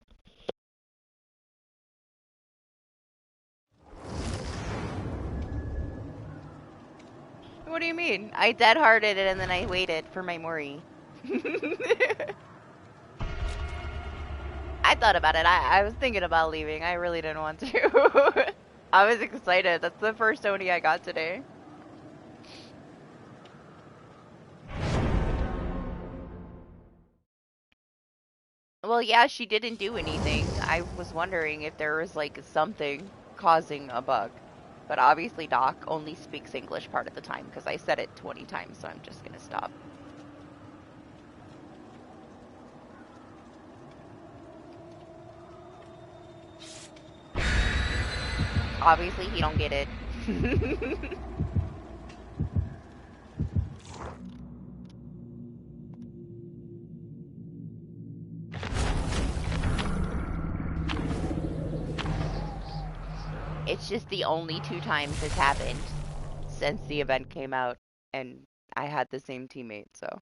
What do you mean? I dead-hearted it and then I waited for my Mori. I thought about it. I was thinking about leaving. I really didn't want to. I was excited. That's the first Oni I got today. Well, yeah, she didn't do anything. I was wondering if there was, like, something causing a bug. But obviously Doc only speaks English part of the time, because I said it 20 times, so I'm just gonna stop. Obviously, he don't get it. It's just the only 2 times it's happened since the event came out, and I had the same teammate, so.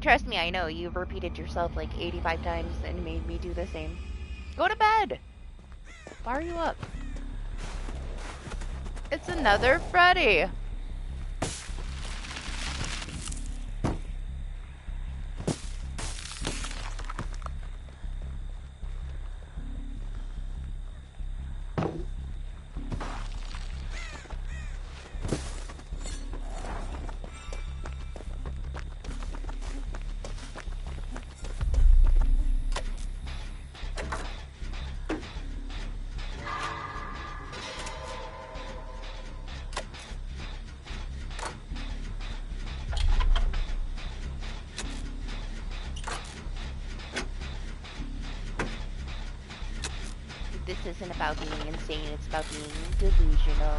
Trust me, I know, you've repeated yourself like 85 times and made me do the same. Go to bed! Why are you up? It's another Freddy! This isn't about being insane, it's about being delusional.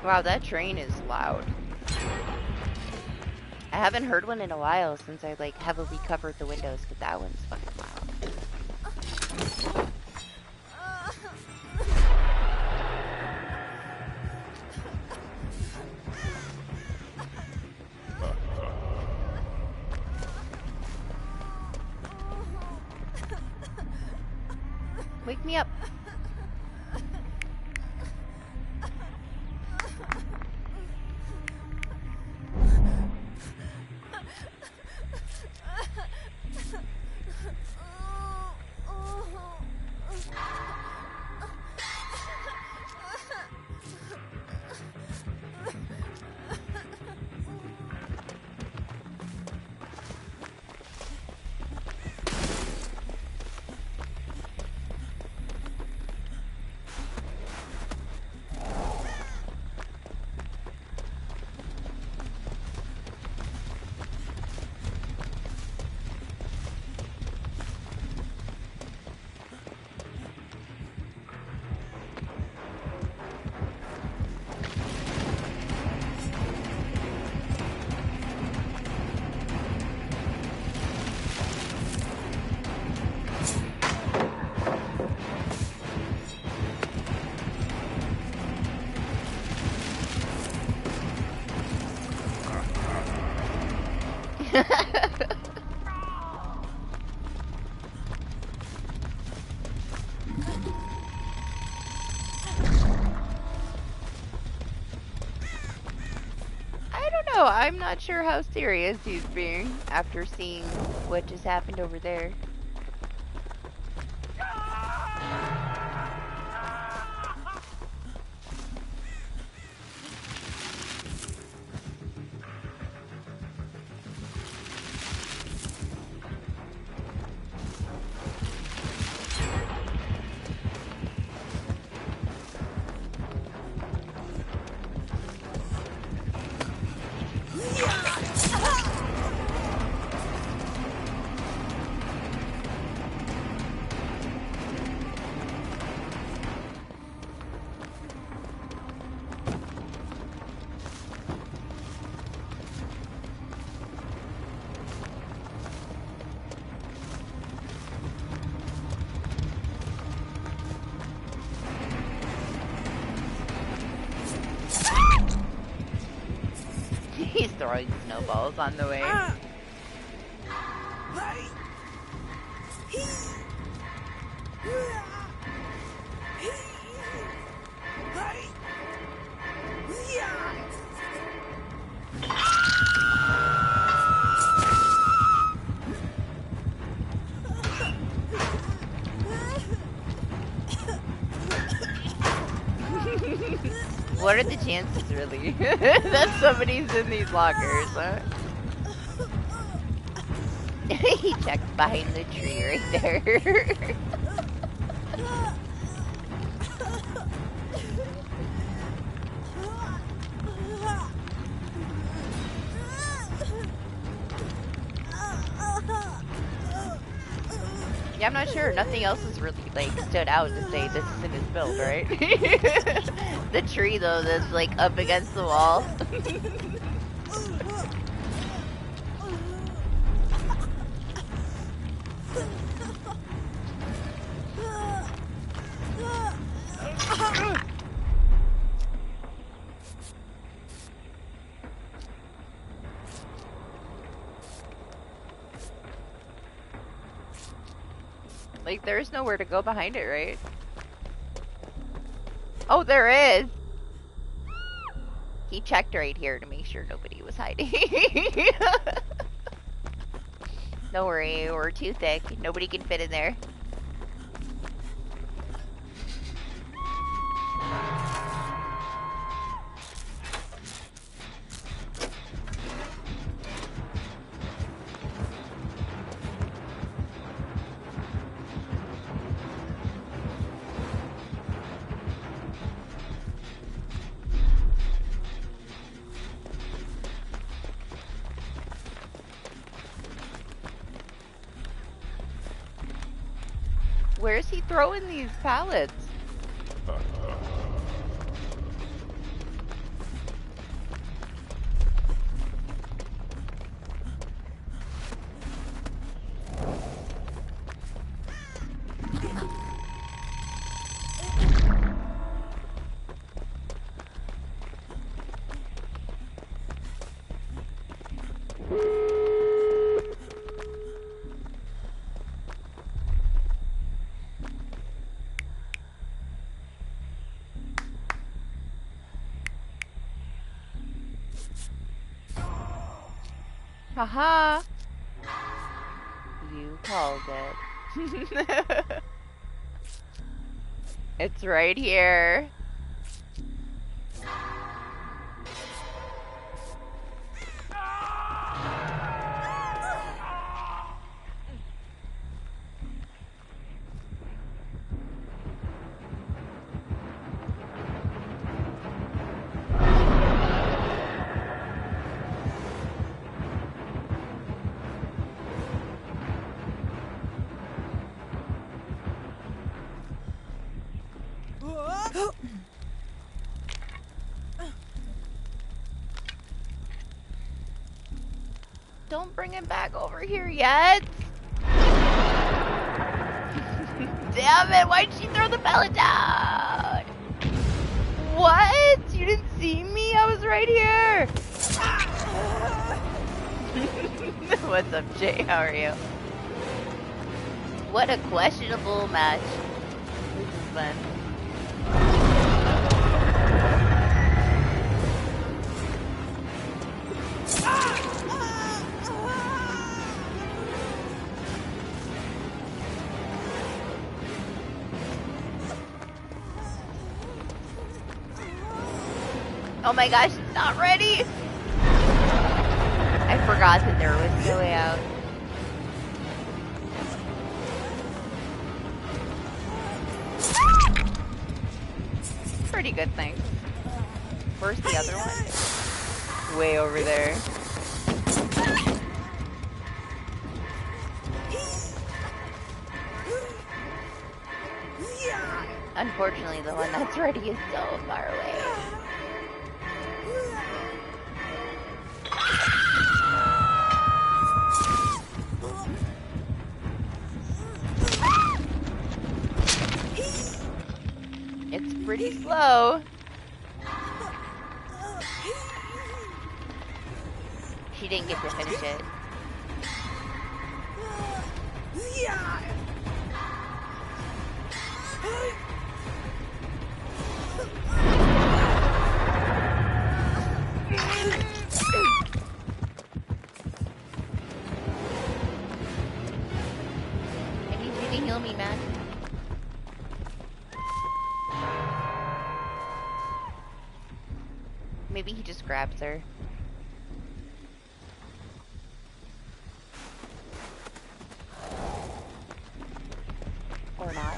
Wow, that train is loud. I haven't heard one in a while since I like heavily covered the windows, but that one's fucking loud. Wake me up. I'm not sure how serious he's being after seeing what just happened over there. He's throwing snowballs on the way. What are the chances, really, that somebody's in these lockers, huh? He checked behind the tree right there. Yeah, I'm not sure. Nothing else has really, like, stood out to say this isn't his build, right? The tree, though, that's, like, up against the wall. Like, there's nowhere to go behind it, right? Oh, there is! He checked right here to make sure nobody was hiding. Don't worry, we're too thick. Nobody can fit in there. Where's he throwing these pallets? Haha. You called it. It's right here. Don't bring him back over here yet. Damn it, why'd she throw the pellet down? What? You didn't see me? I was right here. What's up, Jay? How are you? What a questionable match. This is fun. Oh my gosh, it's not ready! I forgot that there was no way out. Pretty good thing. Where's the other one? Way over there. Unfortunately, the one that's ready is so far away. It's pretty slow. She didn't get to finish it. I need you to heal me, man. Maybe he just grabs her. Or not.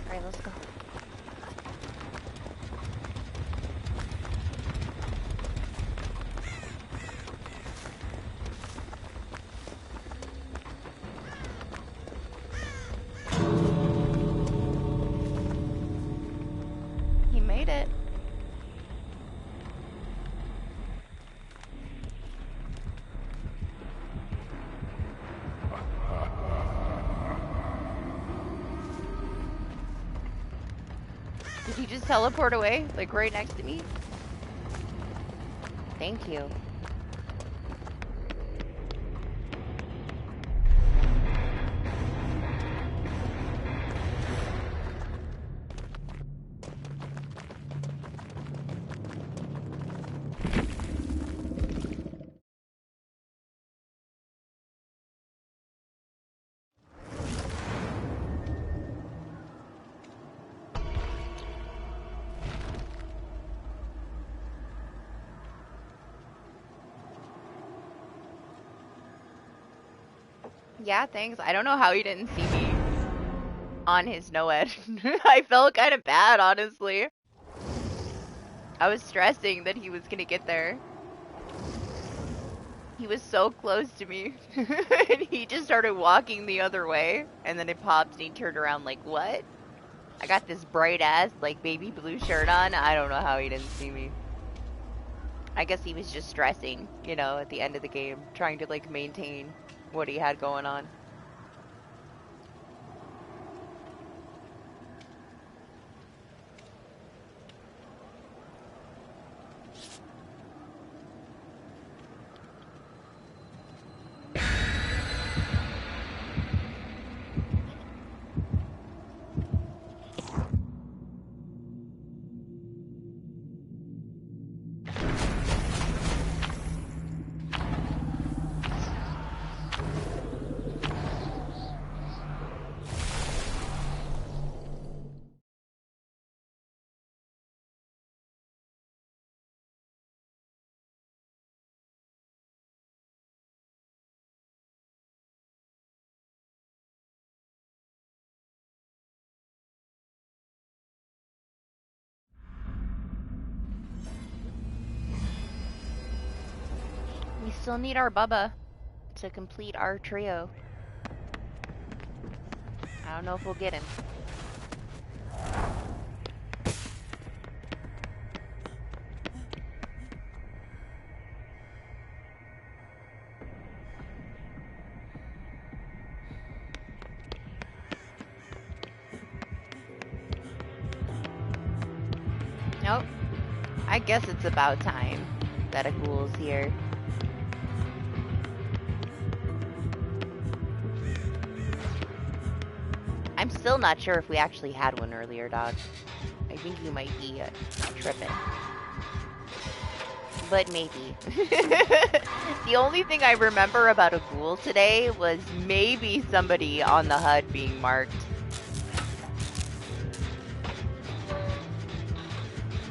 Alright, let's go. He made it. Did he just teleport away? Like right next to me? Thank you. Yeah, thanks. I don't know how he didn't see me on his no-ed. I felt kind of bad, honestly. I was stressing that he was gonna get there. He was so close to me. And he just started walking the other way. And then it popped and he turned around like, what? I got this bright ass, like, baby blue shirt on. I don't know how he didn't see me. I guess he was just stressing, you know, at the end of the game. Trying to, like, maintain what he had going on. still need our Bubba to complete our trio. I don't know if we'll get him. Nope. I guess it's about time that a ghoul's here. I'm still not sure if we actually had one earlier, dog. I think you might be tripping. But maybe. The only thing I remember about a ghoul today was maybe somebody on the HUD being marked.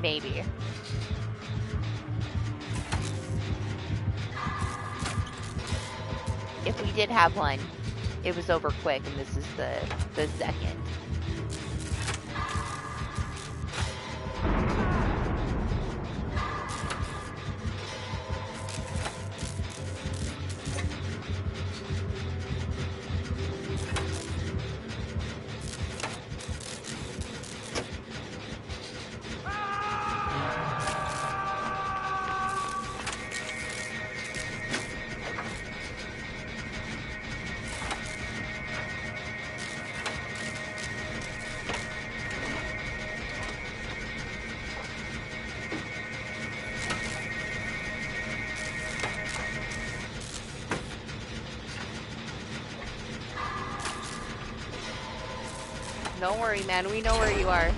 Maybe. If we did have one, it was over quick, and this is the second. Don't worry, man. We know where you are.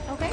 Okay.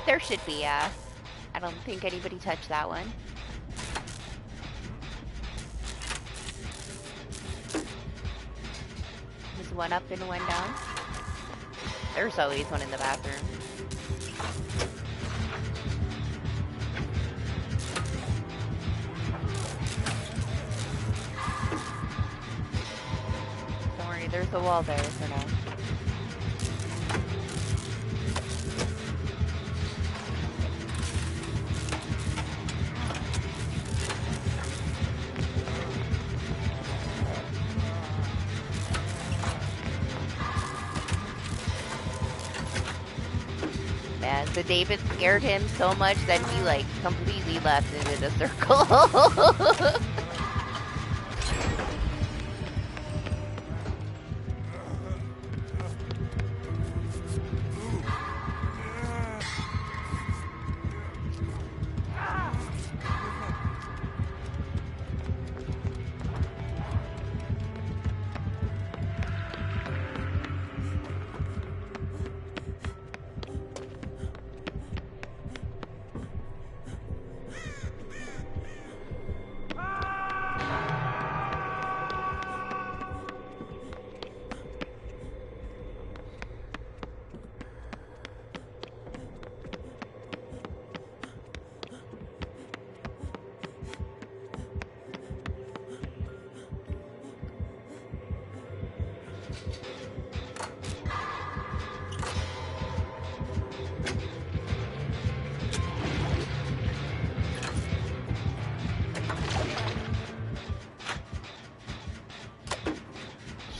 There should be, I don't think anybody touched that one. There's one up and one down. There's always one in the bathroom. Don't worry, there's a wall there for now. So David scared him so much that he like completely left and did a circle.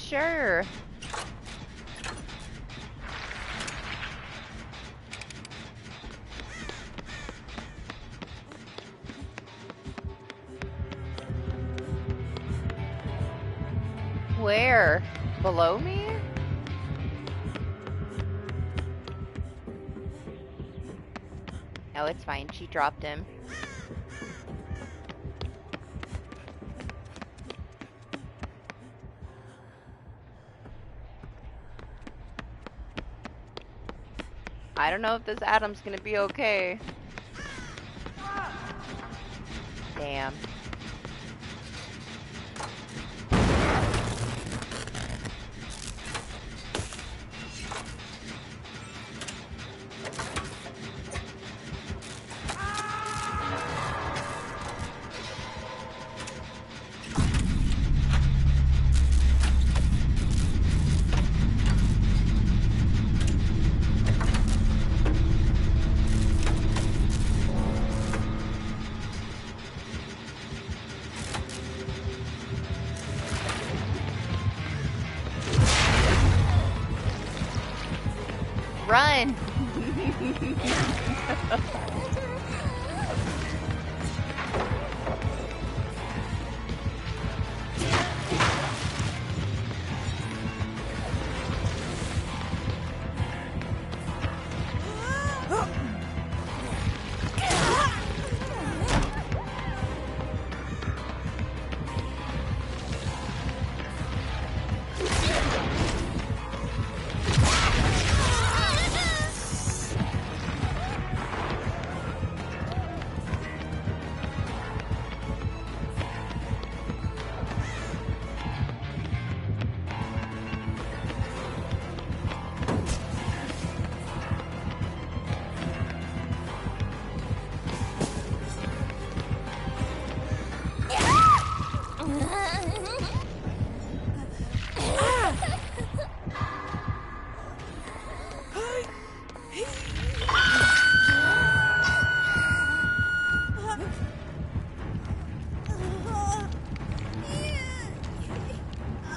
Sure. Where? Below me? No, it's fine. She dropped him. I don't know if this Adam's gonna be okay. Damn. Run!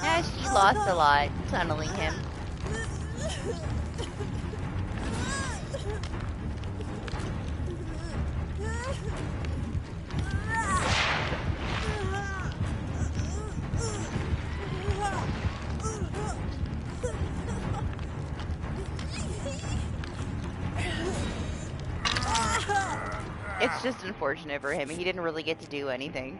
Yeah, she lost a lot tunneling him. It's just unfortunate for him. He didn't really get to do anything.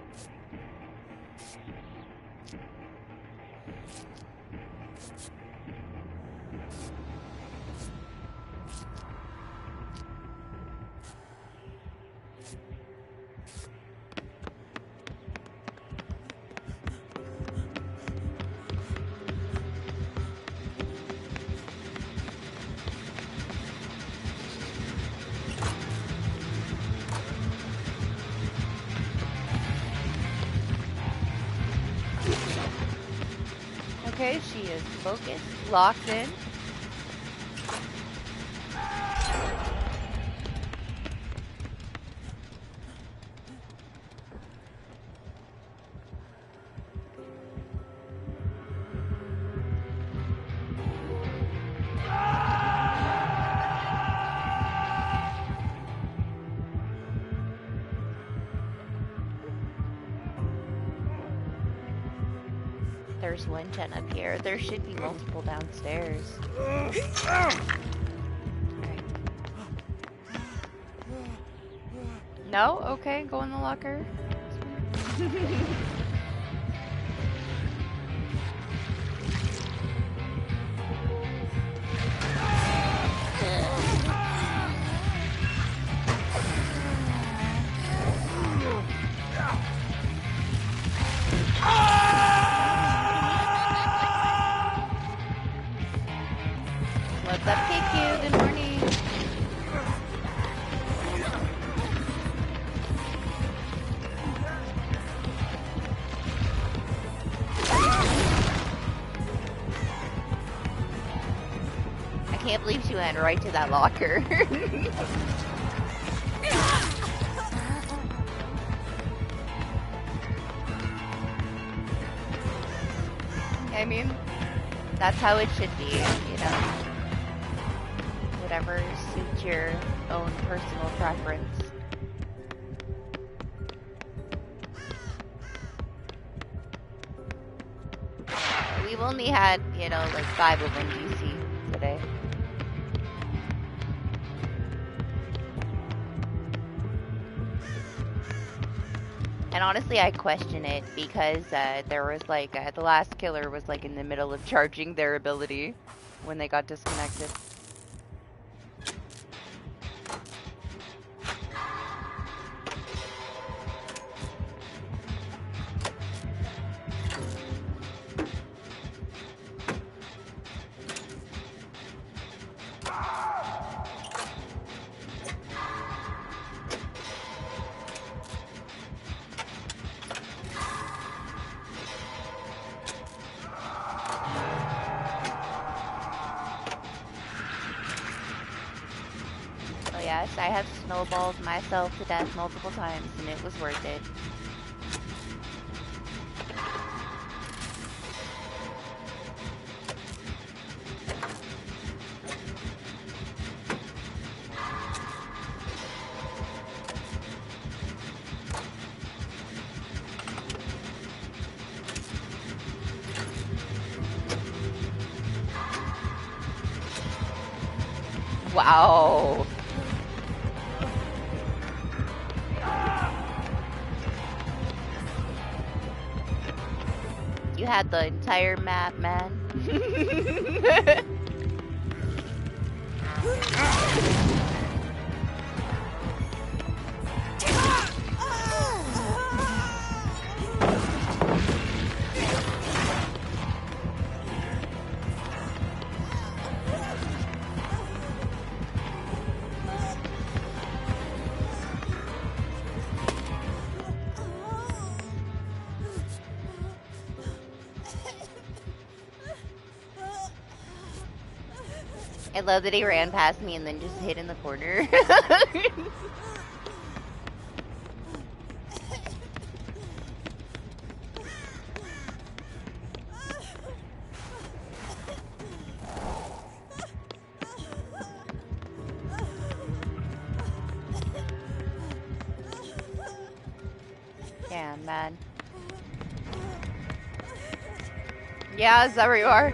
Okay, she is focused, locked in. There's one gen up here. There should be multiple downstairs. Alright. No? Okay, go in the locker. What's up, KQ? Good morning. I can't believe she went right to that locker. I mean, that's how it should be, you know. Whatever suits your own personal preference. We've only had, you know, like 5 of them DC today. And honestly, I question it because there was like the last killer was like in the middle of charging their ability when they got disconnected. Oh yes, I have snowballed myself to death multiple times and it was worth it. Wow. You had the entire map, man. I love that he ran past me and then just hid in the corner. Damn, man. Yeah, is that where you are?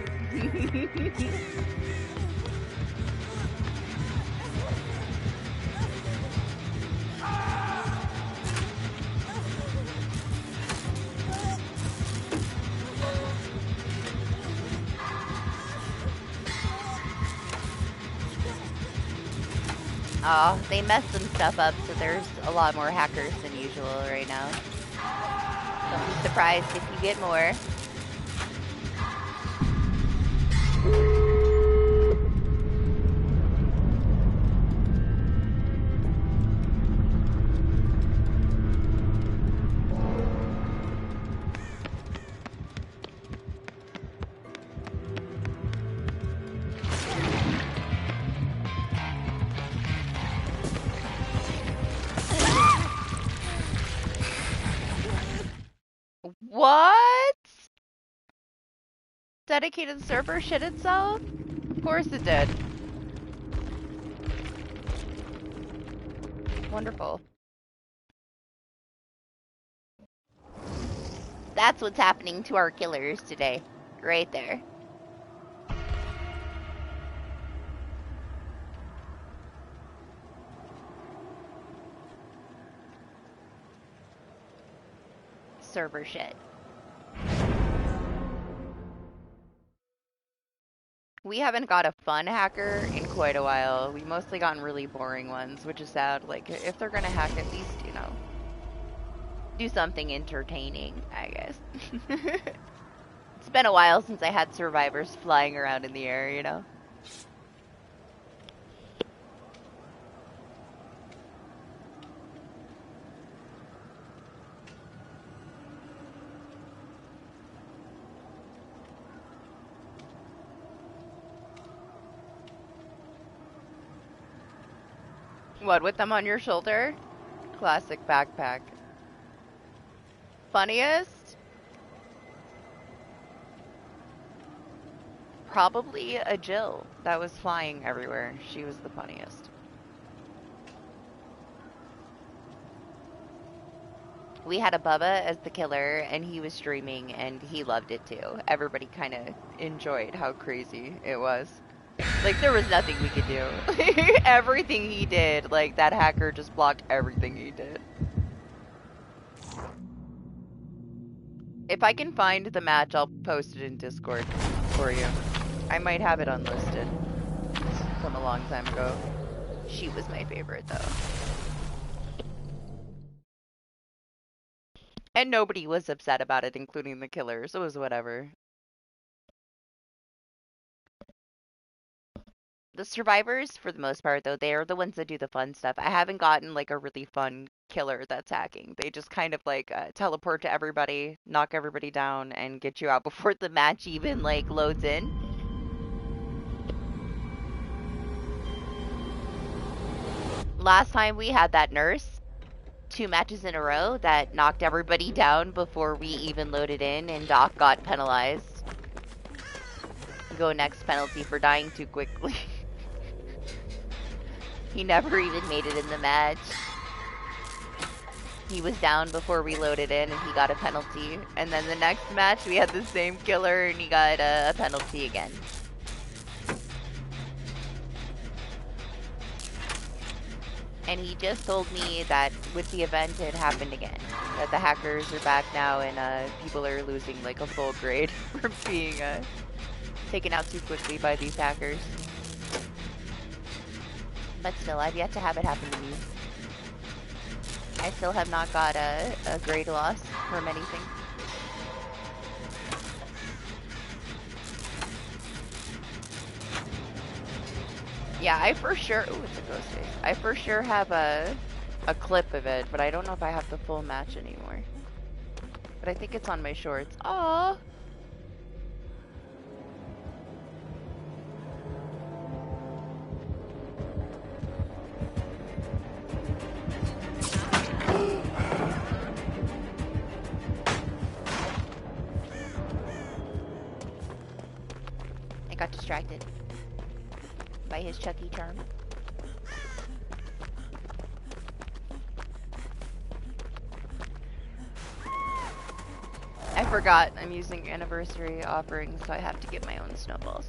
Oh, they messed some stuff up, so there's a lot more hackers than usual right now. Don't be surprised if you get more. What? Dedicated server shit itself? Of course it did. Wonderful. That's what's happening to our killers today. Right there. Server shit. We haven't got a fun hacker in quite a while. We've mostly gotten really boring ones, which is sad. Like, if they're gonna hack, at least, you know, do something entertaining, I guess. It's been a while since I had survivors flying around in the air, you know? What, with them on your shoulder? Classic backpack. Funniest? Probably a Jill that was flying everywhere. She was the funniest. We had a Bubba as the killer, and he was streaming, and he loved it too. Everybody kind of enjoyed how crazy it was. Like, there was nothing we could do. Everything he did, like, that hacker just blocked everything he did. If I can find the match, I'll post it in Discord for you. I might have it unlisted from a long time ago. She was my favorite, though. And nobody was upset about it, including the killers. It was whatever. The survivors, for the most part, though, they are the ones that do the fun stuff. I haven't gotten, like, a really fun killer that's hacking. They just kind of, like, teleport to everybody, knock everybody down, and get you out before the match even, like, loads in. Last time we had that nurse, 2 matches in a row, that knocked everybody down before we even loaded in, and Doc got penalized. Go next penalty for dying too quickly. He never even made it in the match. He was down before we loaded in, and he got a penalty. And then the next match, we had the same killer, and he got a penalty again. And he just told me that with the event, it happened again. That the hackers are back now, and people are losing like a full grade for being taken out too quickly by these hackers. But still, I've yet to have it happen to me. I still have not got a grade loss from anything. Yeah, I for sure... Ooh, it's a ghost face. I for sure have a clip of it, but I don't know if I have the full match anymore. But I think it's on my shorts. Aww! I got distracted by his Chucky charm. I forgot I'm using anniversary offerings, so I have to get my own snowballs.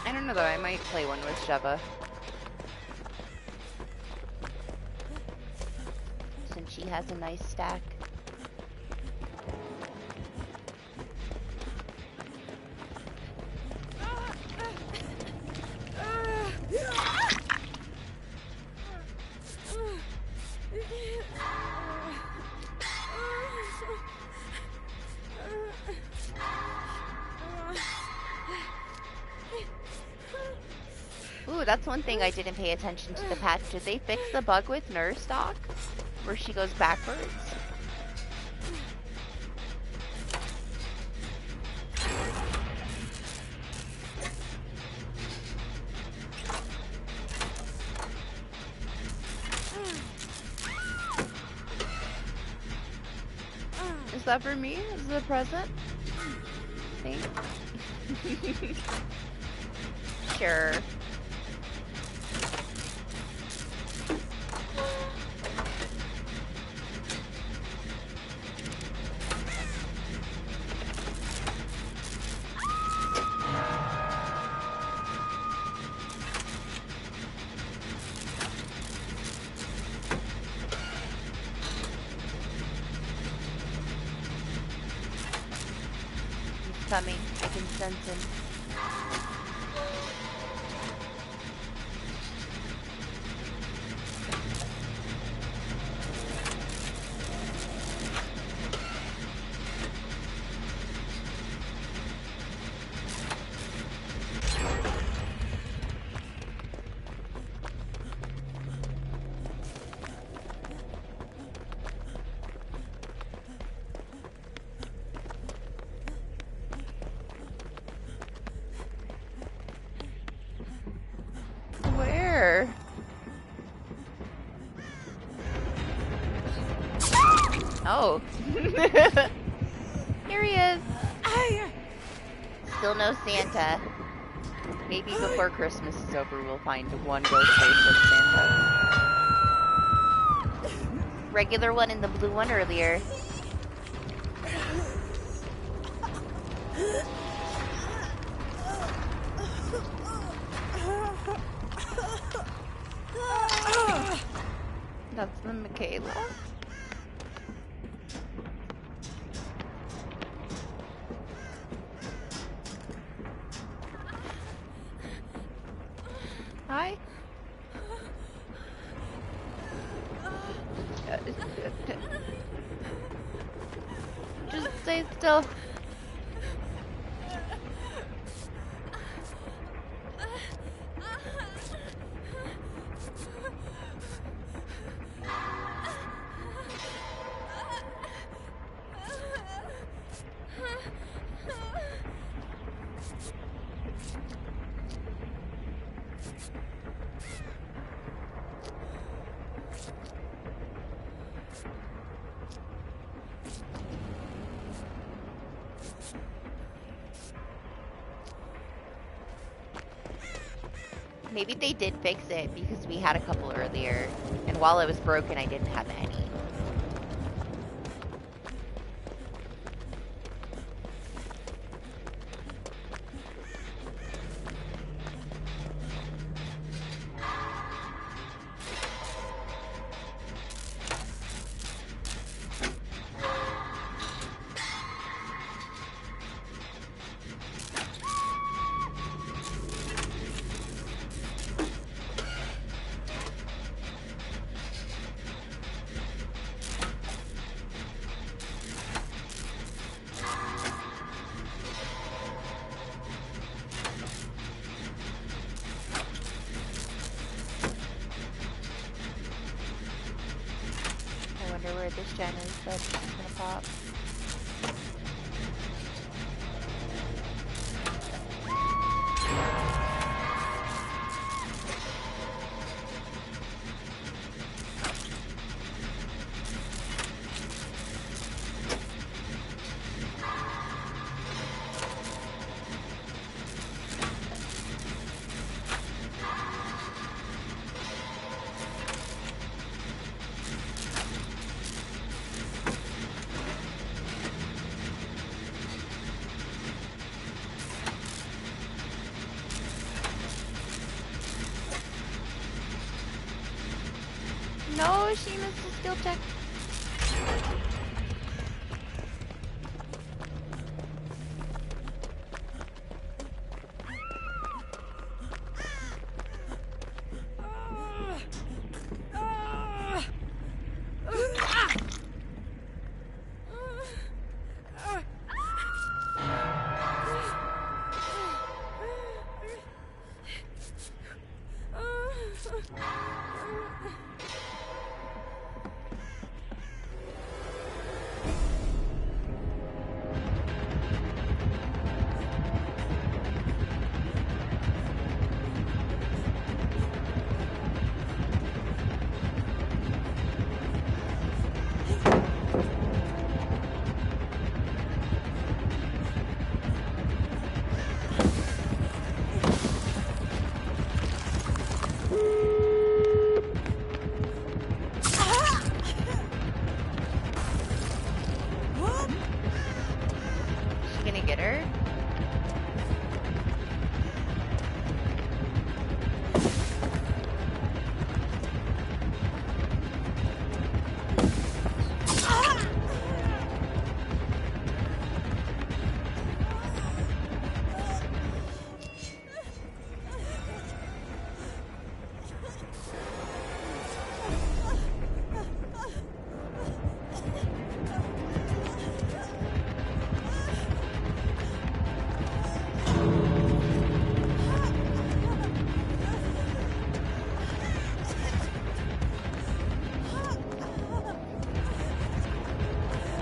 I don't know though, I might play one with Sheva. Since she has a nice stack. Ooh, that's one thing I didn't pay attention to the patch. Did they fix the bug with Nurse Doc? Where she goes backwards? Is that for me? Is it a present? Thanks. Sure. Coming. I can sense him. Where? Oh. Here he is. still no Santa. Maybe before Christmas is over, we'll find one ghost face of Santa. Regular one and the blue one earlier. That's the Michaela. Hi. Just stay still. Maybe they did fix it because we had a couple earlier, and while it was broken, I didn't have any. Where this gen is that's gonna pop. No, she missed the skill check.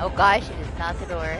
Oh gosh, it is not the door.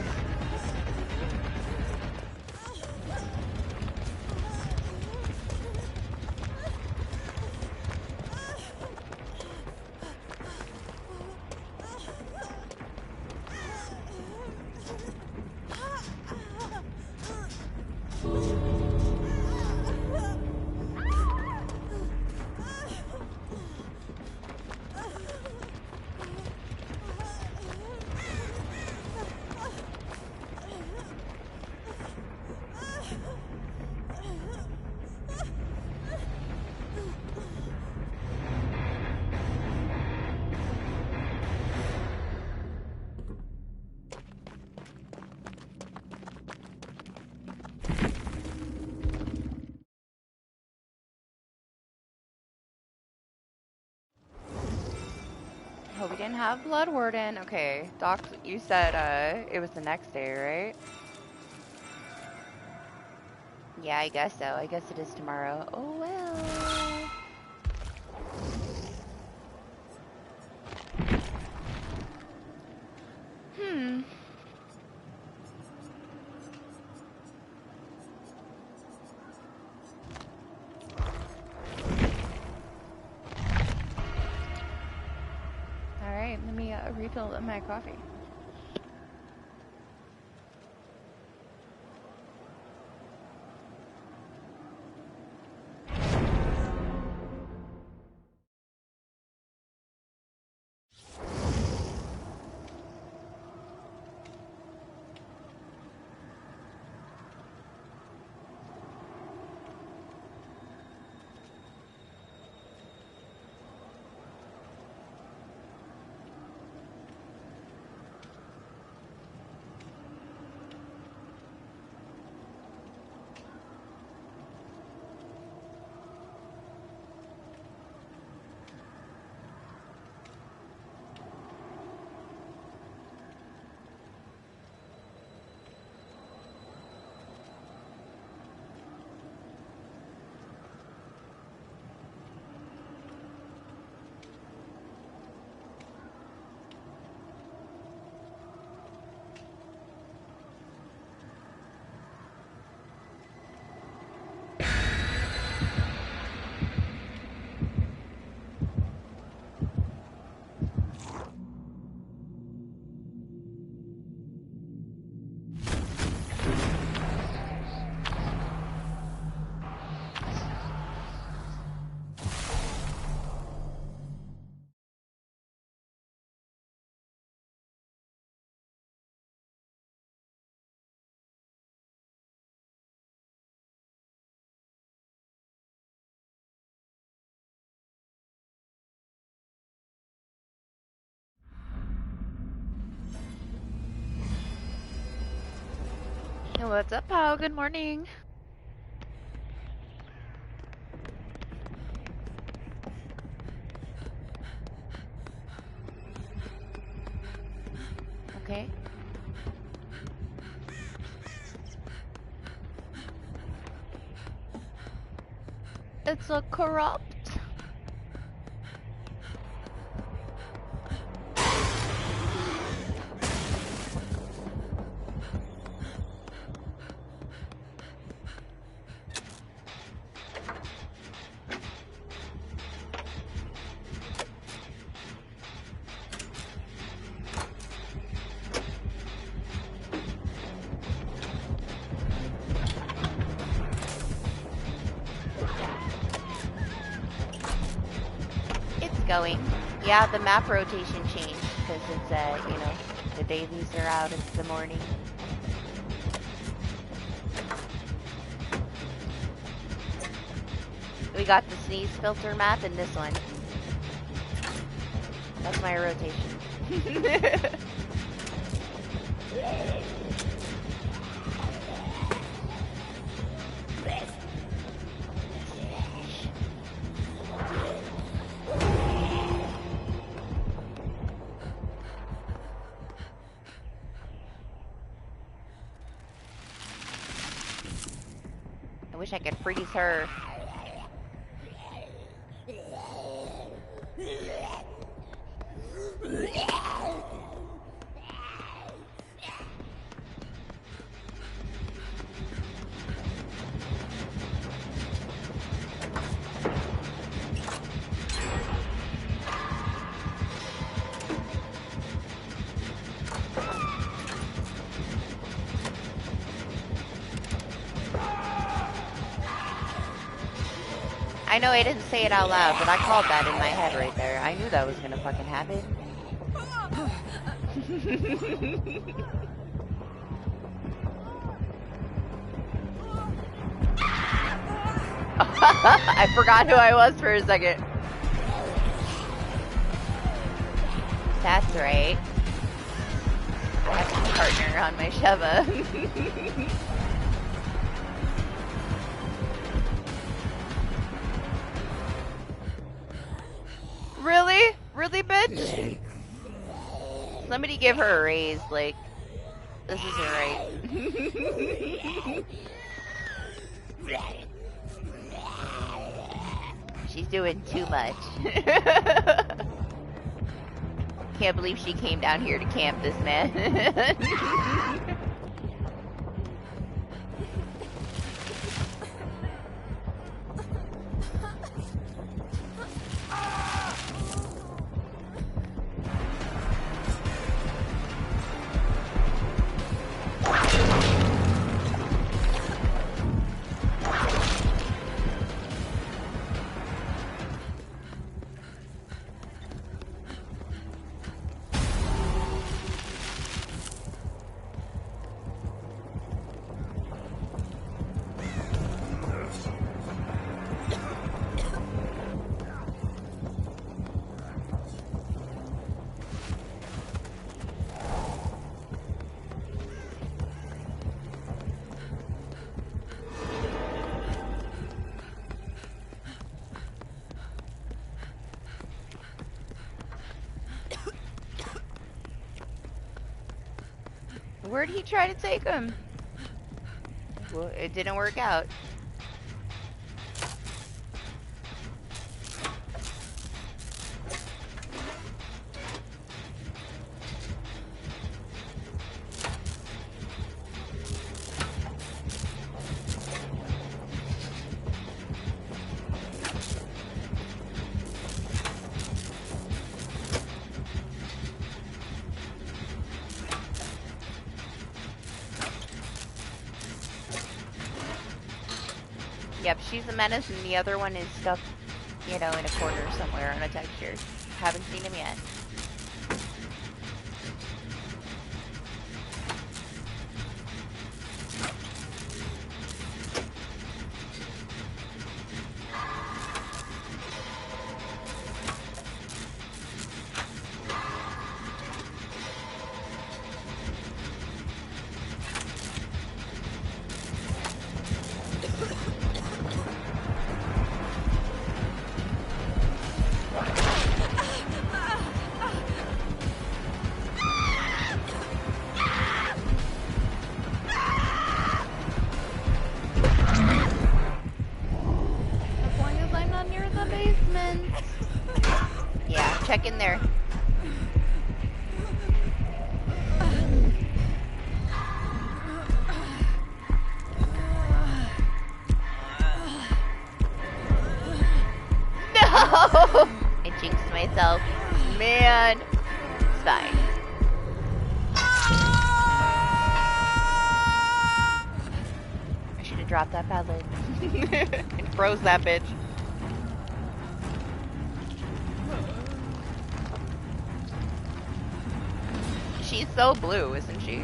Oh, we didn't have Blood Warden. Okay, Doc, you said it was the next day, right? Yeah, I guess so. I guess it is tomorrow. Oh well. Hmm. All right, let me refill my coffee. What's up, pal? Good morning. Okay. It's a corrupt. It's going. Yeah, the map rotation changed because it's you know, the dailies are out. It's the morning. We got the sneeze filter map and this one. That's my rotation. I wish I could freeze her. I know I didn't say it out loud, but I called that in my head right there. I knew that was gonna fucking happen. I forgot who I was for a second. That's right. I have a partner on my Sheva. Really? Really, bitch? Somebody give her a raise, like, this isn't right. She's doing too much. Can't believe she came down here to camp this man. Where'd he try to take him? Well, it didn't work out. Yep, she's a menace, and the other one is stuck, you know, in a corner somewhere on a texture. Haven't seen him yet. Check in there. No! I jinxed myself. Man. It's fine. I should have dropped that pallet. And froze that bitch. She's so blue, isn't she?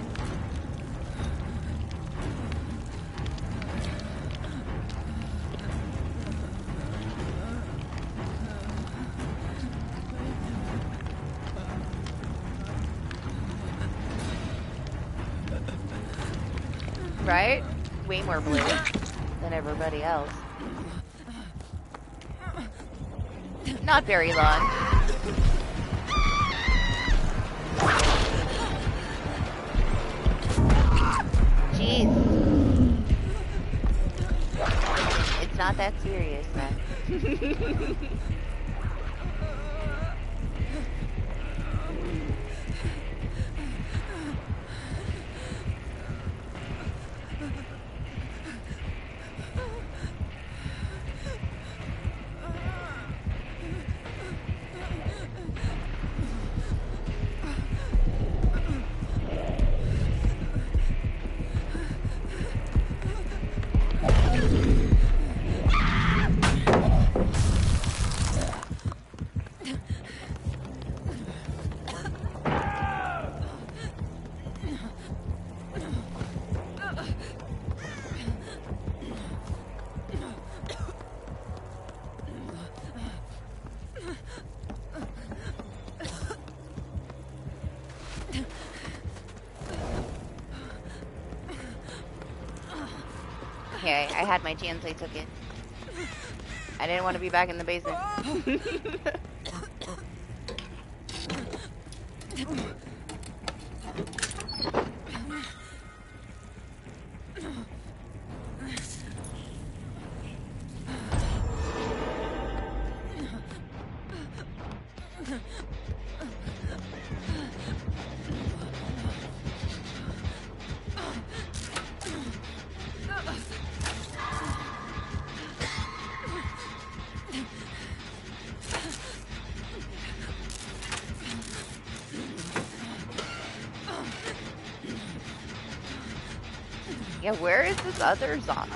Right? Way more blue than everybody else. Not very long. Jeez. It's not that serious, man. Okay, I had my chance, I took it. I didn't want to be back in the basement. Yeah, where is this other zombie?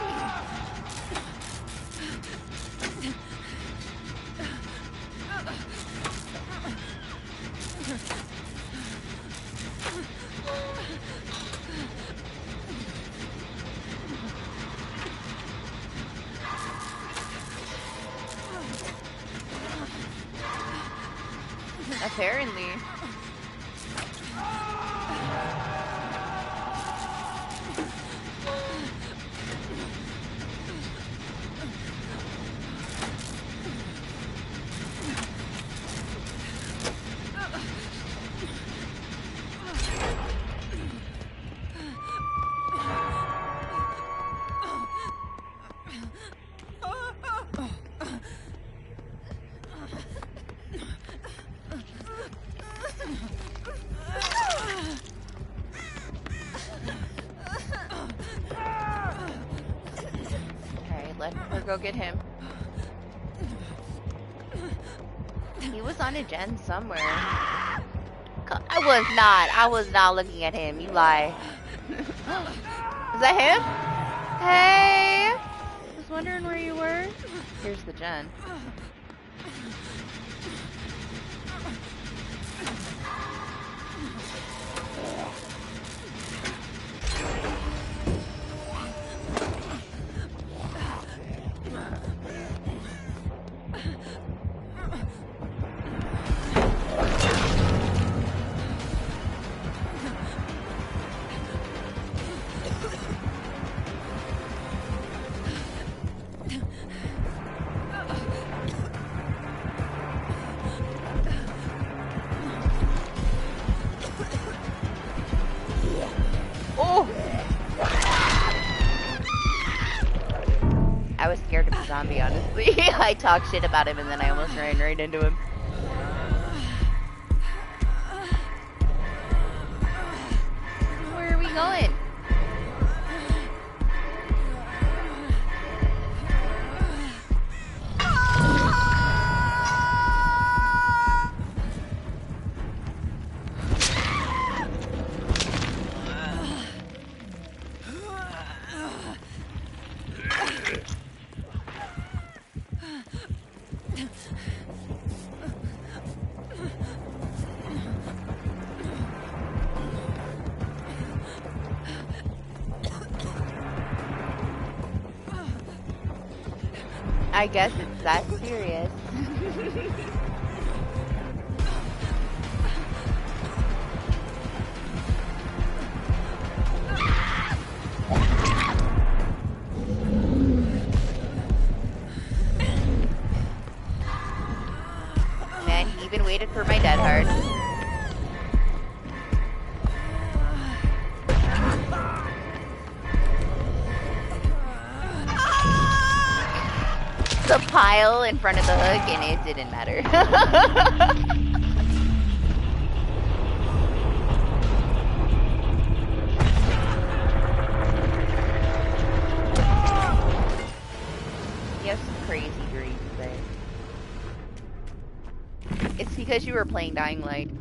Apparently. Alright, let her go get him. He was on a gen somewhere. I was not looking at him. You lie. Is that him? Hey! I was wondering where you were. Here's the gen. I was scared of the zombie, honestly. I talked shit about him and then I almost ran right into him. Where are we going? I guess it's that serious. Man, he even waited for my dead heart. The pile in front of the hook and it didn't matter. You have some crazy dreams there. It's because you were playing Dying Light.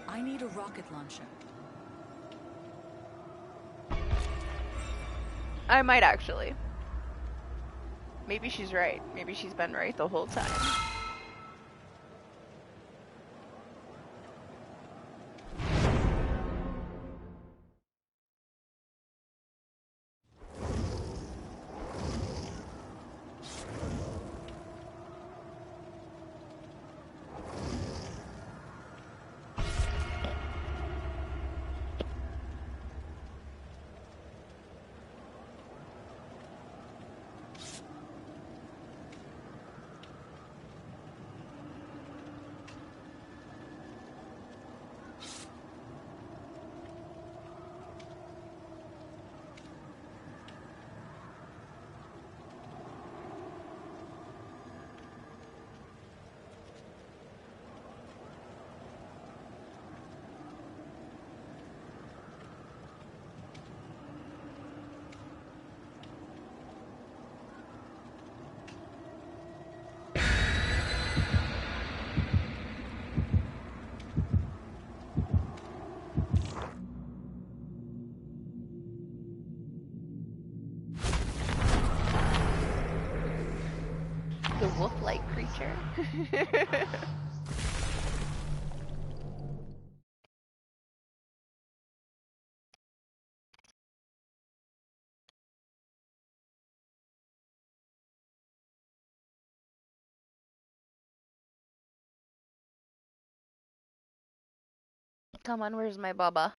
I need a rocket launcher. I might actually. Maybe she's right. Maybe she's been right the whole time. wolf-like creature. Come on, where's my Baba?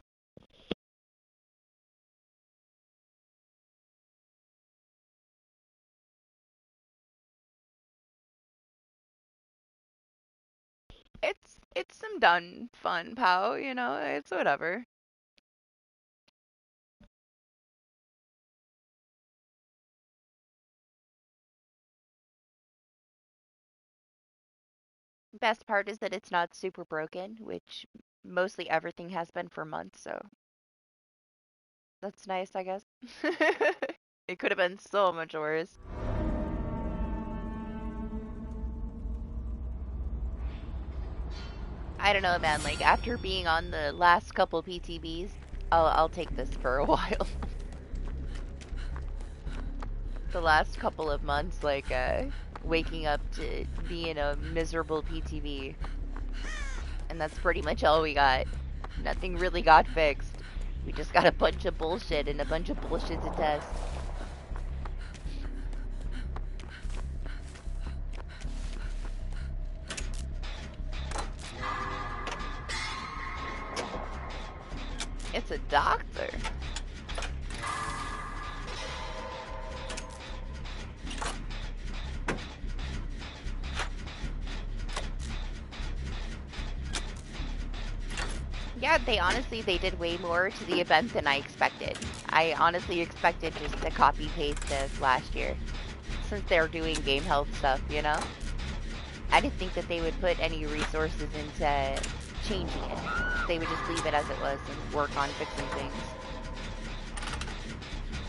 It's some done fun, pal, you know, it's whatever. Best part is that it's not super broken, which mostly everything has been for months, so that's nice, I guess. It could have been so much worse. I don't know, man, like after being on the last couple PTBs, I'll take this for a while. The last couple of months, like waking up to be in a miserable PTB. And that's pretty much all we got. Nothing really got fixed. We just got a bunch of bullshit and a bunch of bullshit to test. It's a doctor. Yeah, they did way more to the event than I expected. I honestly expected just to copy paste this last year, since they're doing game health stuff, you know? I didn't think that they would put any resources into changing it. They would just leave it as it was and work on fixing things.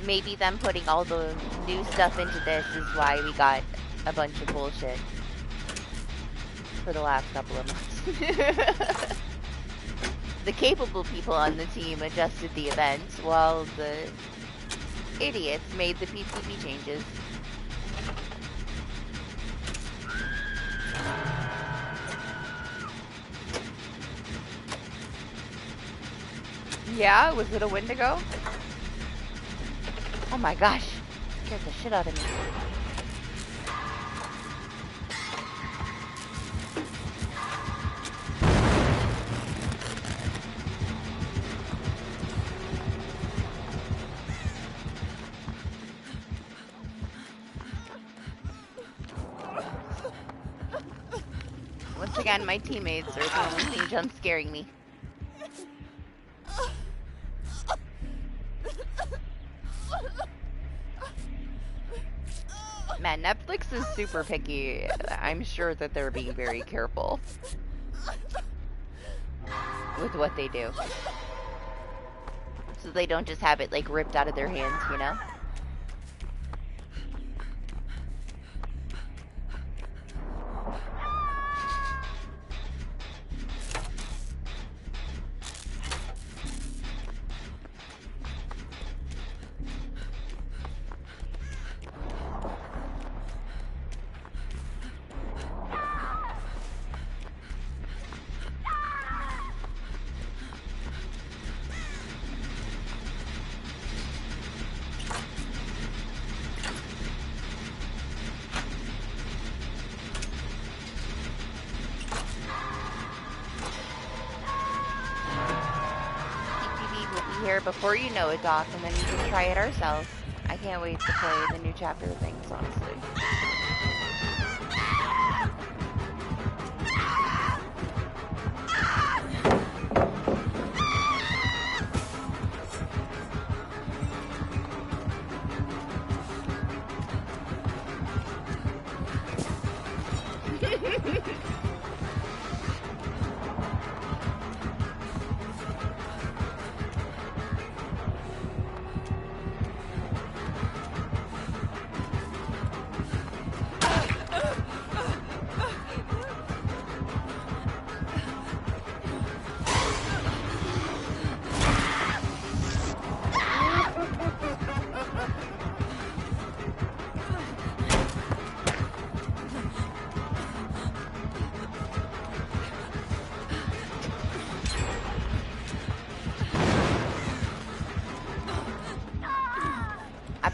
Maybe them putting all the new stuff into this is why we got a bunch of bullshit for the last couple of months. The capable people on the team adjusted the event, while the idiots made the PTB changes. Yeah, was it a Wendigo? Oh my gosh, scared the shit out of me. Once again, my teammates are the only thing jump scaring me. Man, Netflix is super picky. I'm sure that they're being very careful with what they do. So they don't just have it like ripped out of their hands, you know? Before you know it, Doc, and then we can try it ourselves. I can't wait to play the new chapter things, honestly.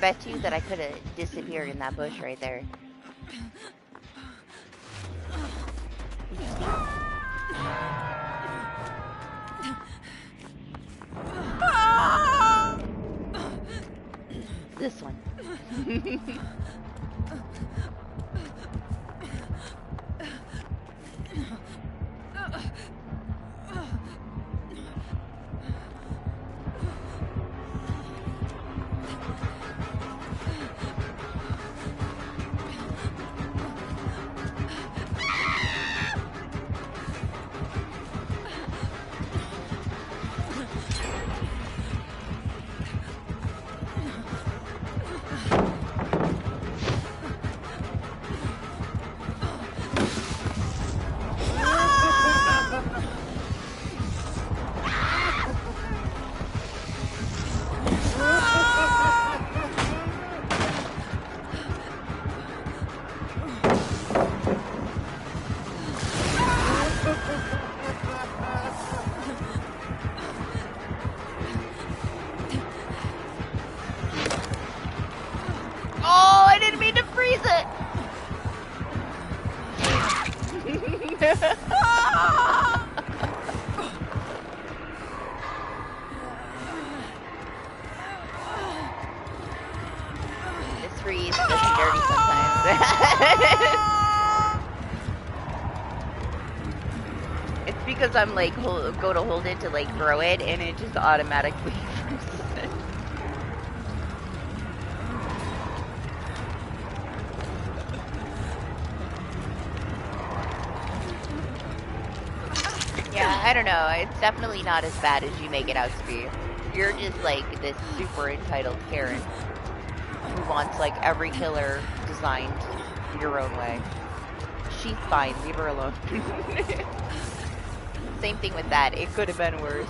bet you that I could have disappeared in that bush right there. This one. Oh, I didn't mean to freeze it. This freeze does me dirty sometimes. It's because I'm like go to hold it to like throw it, and it just automatically freezes it. Yeah, I don't know. It's definitely not as bad as you make it out to be. You're just like this super entitled Karen who wants like every killer designed your own way. She's fine. Leave her alone. Same thing with that. It could have been worse.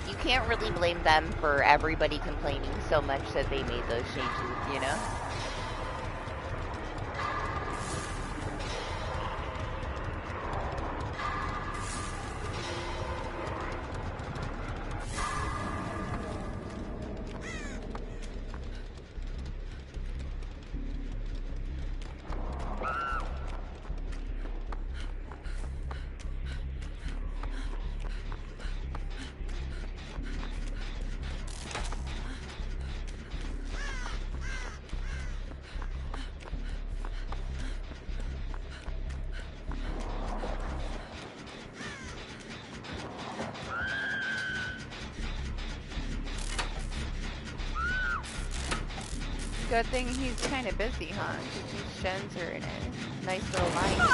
You can't really blame them for everybody complaining so much that they made those changes, you know? Good thing he's kind of busy, huh? These gens are in a nice little line here.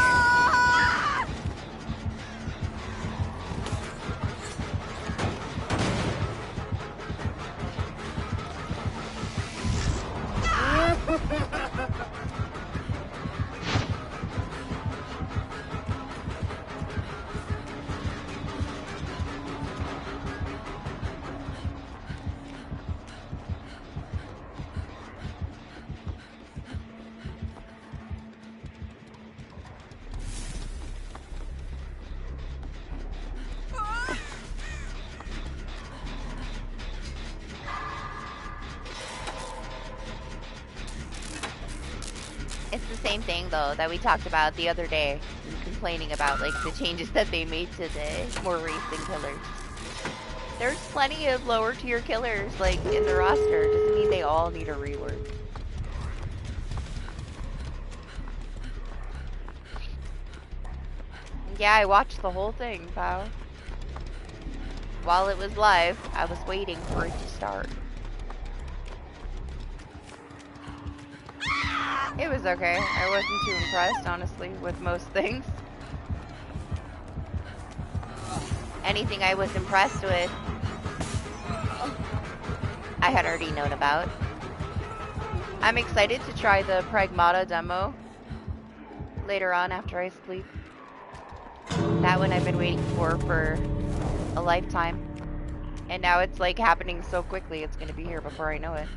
It's the same thing though that we talked about the other day, complaining about like the changes that they made to the more recent killers. There's plenty of lower tier killers like in the roster. Doesn't mean they all need a rework. Yeah, I watched the whole thing, pal. While it was live, I was waiting for it to start. It was okay. I wasn't too impressed, honestly, with most things. Anything I was impressed with, I had already known about. I'm excited to try the Pragmata demo later on after I sleep. That one I've been waiting for a lifetime. And now it's like happening so quickly, it's gonna be here before I know it.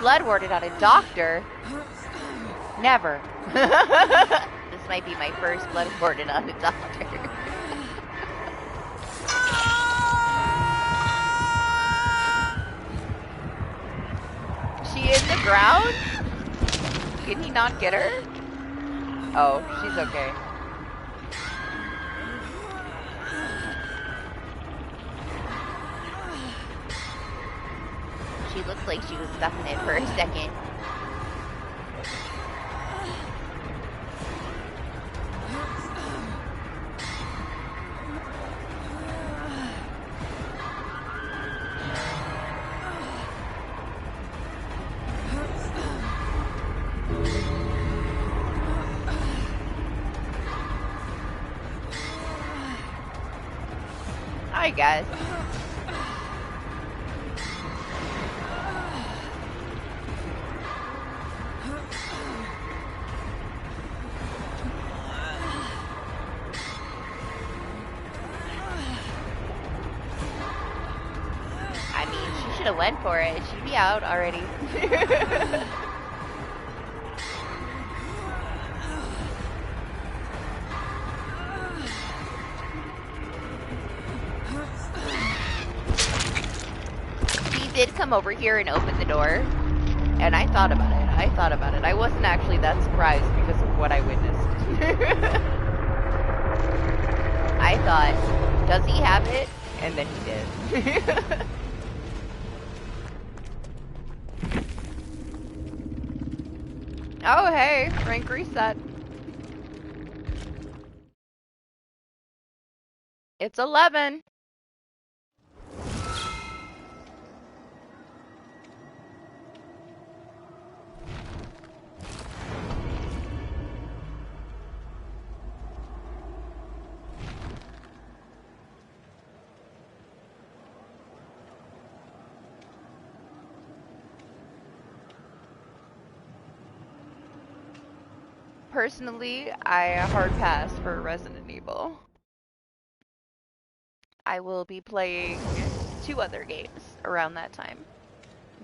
blood warded on a doctor? Never. This might be my first blood warded on a doctor. She in the ground? Can he not get her? Oh, she's okay. She looked like she was stuck in it for a second. I guess. I mean, she should have went for it. She'd be out already. Did come over here and open the door, and I thought about it. I wasn't actually that surprised because of what I witnessed. I thought, does he have it? And then he did. Oh, hey, rank reset. It's 11. Personally, I hard pass for Resident Evil. I will be playing 2 other games around that time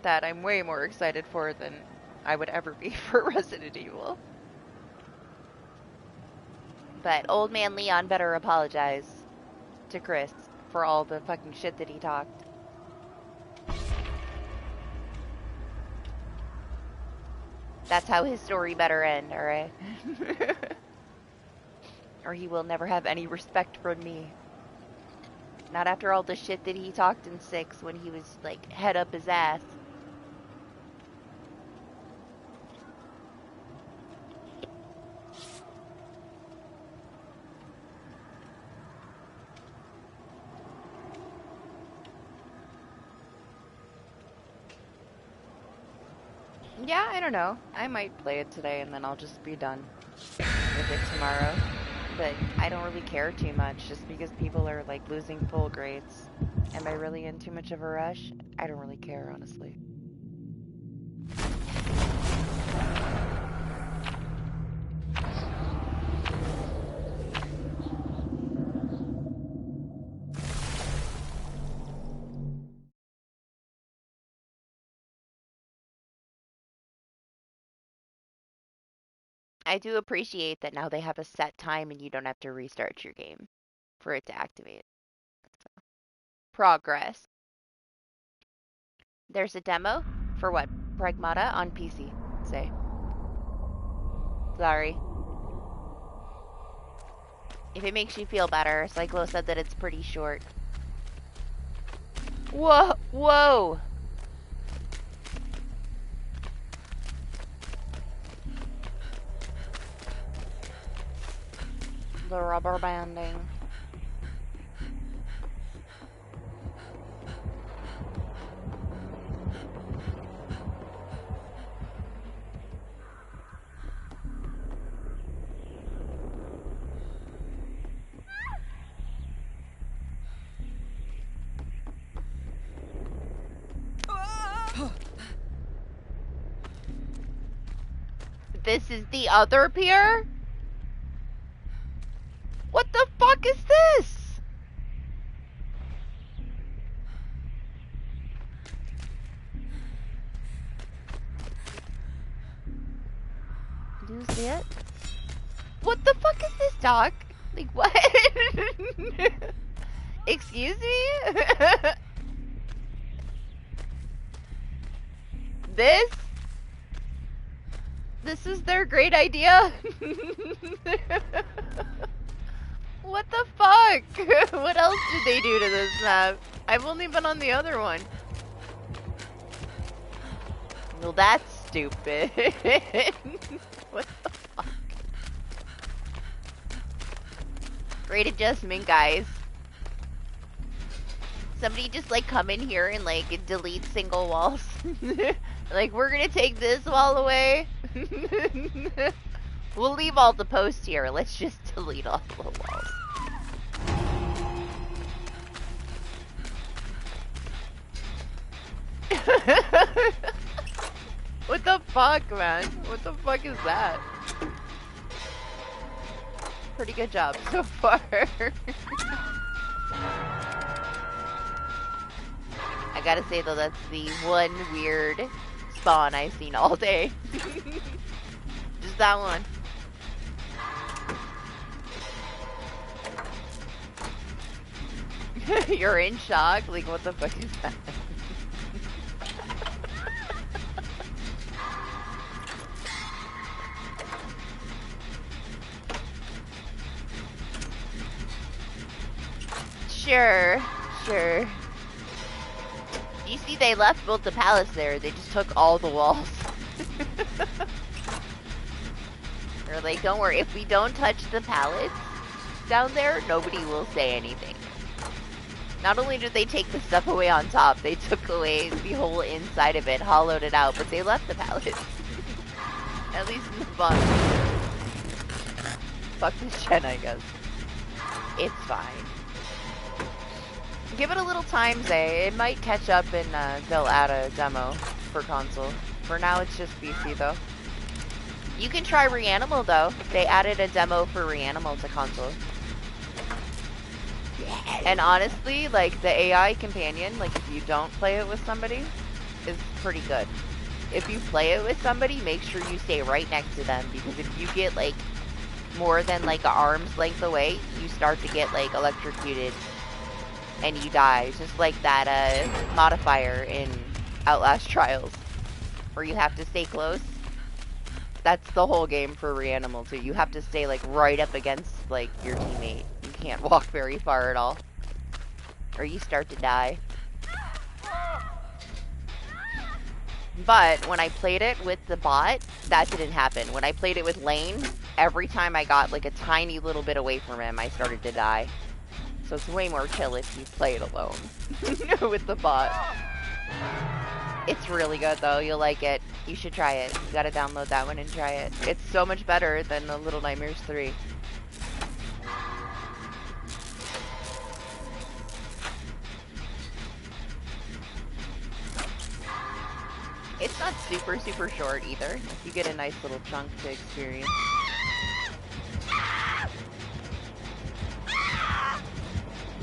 that I'm way more excited for than I would ever be for Resident Evil. But old man Leon better apologize to Chris for all the fucking shit that he talked. That's how his story better end, alright? Or he will never have any respect from me. Not after all the shit that he talked in 6 when he was, like, head up his ass. Yeah, I don't know. I might play it today and then I'll just be done with it tomorrow. But I don't really care too much just because people are like losing full grades. Am I really in too much of a rush? I don't really care, honestly. I do appreciate that now they have a set time and you don't have to restart your game for it to activate. So, progress. There's a demo for what? Pragmata on PC. Say. Sorry. If it makes you feel better, Cyclo said that it's pretty short. Whoa! Whoa! The rubber banding. This is the other pier? What the fuck is this? Do you see it? What the fuck is this, Doc? Like, what? Excuse me? This? This is their great idea? What the fuck? What else did they do to this map? I've only been on the other one. Well, that's stupid. What the fuck? Great adjustment, guys. Somebody just like come in here and like delete single walls. Like, we're gonna take this wall away. We'll leave all the posts here. Let's just delete all the walls. What the fuck, man? What the fuck is that? Pretty good job so far. I gotta say though, that's the one weird spawn I've seen all day. Just that one. You're in shock? Like, what the fuck is that? Sure, sure. You see, they left both the palace there. They just took all the walls. They're like, don't worry, if we don't touch the palace down there, nobody will say anything. Not only did they take the stuff away on top, they took away the whole inside of it, hollowed it out, but they left the palace. At least in the bottom. Fuck this gen, I guess. It's fine. Give it a little time, Zay. It might catch up and they'll add a demo for console. For now, it's just PC, though. You can try Reanimal, though. They added a demo for Reanimal to console. And honestly, like, the AI companion, like, if you don't play it with somebody, is pretty good. If you play it with somebody, make sure you stay right next to them, because if you get, like, more than, like, an arm's length away, you start to get, like, electrocuted, and you die. Just like that, modifier in Outlast Trials, where you have to stay close. That's the whole game for Reanimal, too. You have to stay, like, right up against, like, your teammate. You can't walk very far at all, or you start to die. But when I played it with the bot, that didn't happen. When I played it with Lane, every time I got, like, a tiny little bit away from him, I started to die. So it's way more chill if you play it alone with the bot. It's really good, though. You'll like it. You should try it. You gotta download that one and try it. It's so much better than the Little Nightmares 3. It's not super, super short either. You get a nice little chunk to experience.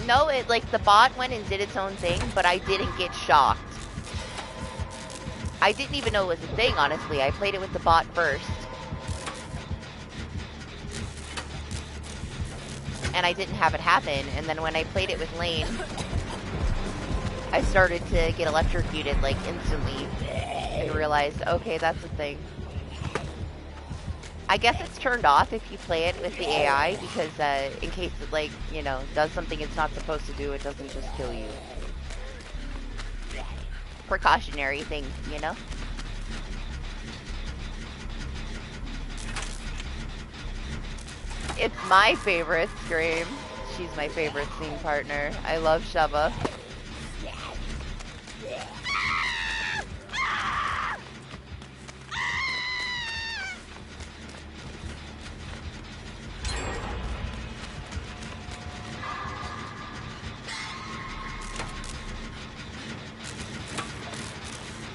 No, it, like, the bot went and did its own thing, but I didn't get shocked. I didn't even know it was a thing, honestly. I played it with the bot first. And I didn't have it happen, and then when I played it with Lane, I started to get electrocuted, like, instantly, and realized, okay, that's a thing. I guess it's turned off if you play it with the AI, because in case it, like, you know, does something it's not supposed to do, it doesn't just kill you. Precautionary thing, you know? It's my favorite Scream. She's my favorite scene partner. I love Sheva.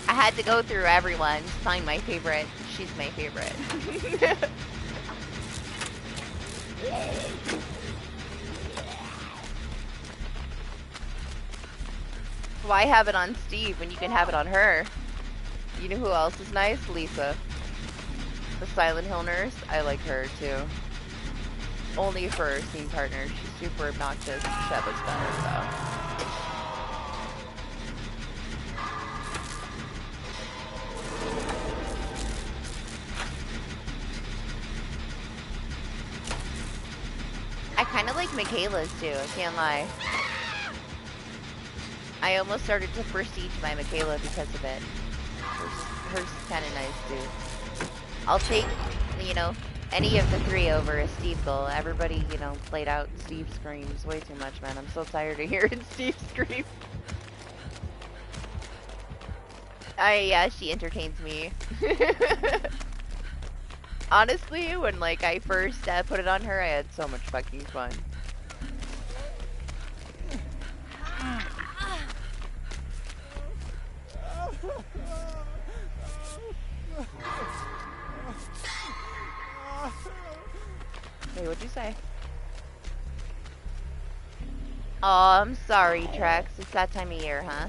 I had to go through everyone to find my favorite. She's my favorite. Why have it on Steve when you can have it on her? You know who else is nice? Lisa. The Silent Hill nurse, I like her too. Only for her scene partner. She's super obnoxious. Chet looks better, so. I kind of like Michaela's too, I can't lie. I almost started to prestige my Michaela because of it. Hers kind of nice too. I'll take, you know, any of the three over a Steve goal. Everybody, you know, played out Steve screams way too much, man. I'm so tired of hearing Steve scream. Yeah, she entertains me. Honestly, when like I first put it on her, I had so much fucking fun. Hey, what'd you say? Oh, I'm sorry, Trex. It's that time of year, huh?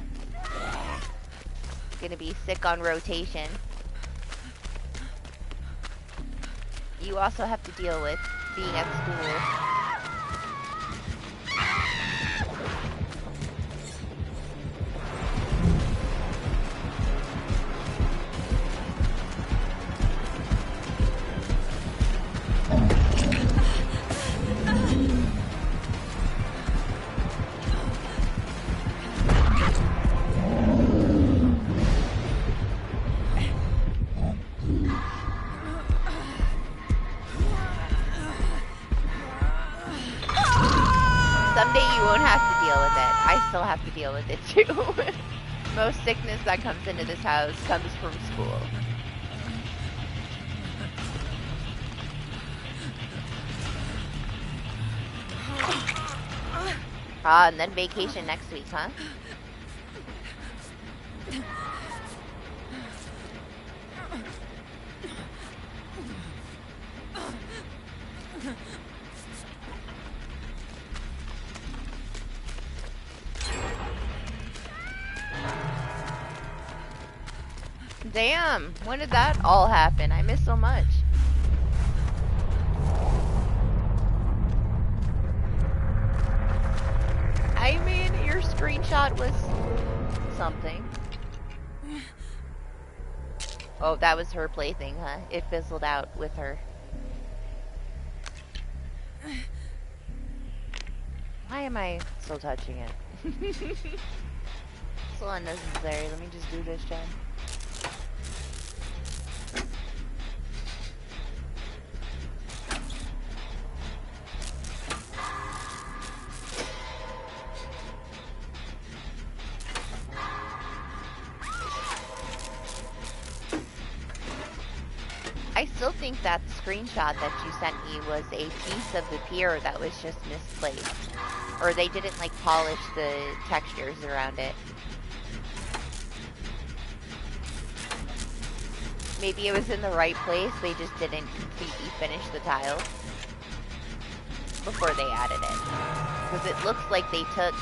Gonna be sick on rotation. You also have to deal with being at school. Someday you won't have to deal with it. I still have to deal with it too. Most sickness that comes into this house comes from school. Ah, and then vacation next week, huh? Damn, when did that all happen? I missed so much. I mean, your screenshot was something. Oh, that was her plaything, huh? It fizzled out with her. Why am I still touching it? So unnecessary. Let me just do this, Jen. I still think that screenshot that you sent me was a piece of the pier that was just misplaced. Or they didn't like polish the textures around it. Maybe it was in the right place, they just didn't completely finish the tile before they added it. Because it looks like they took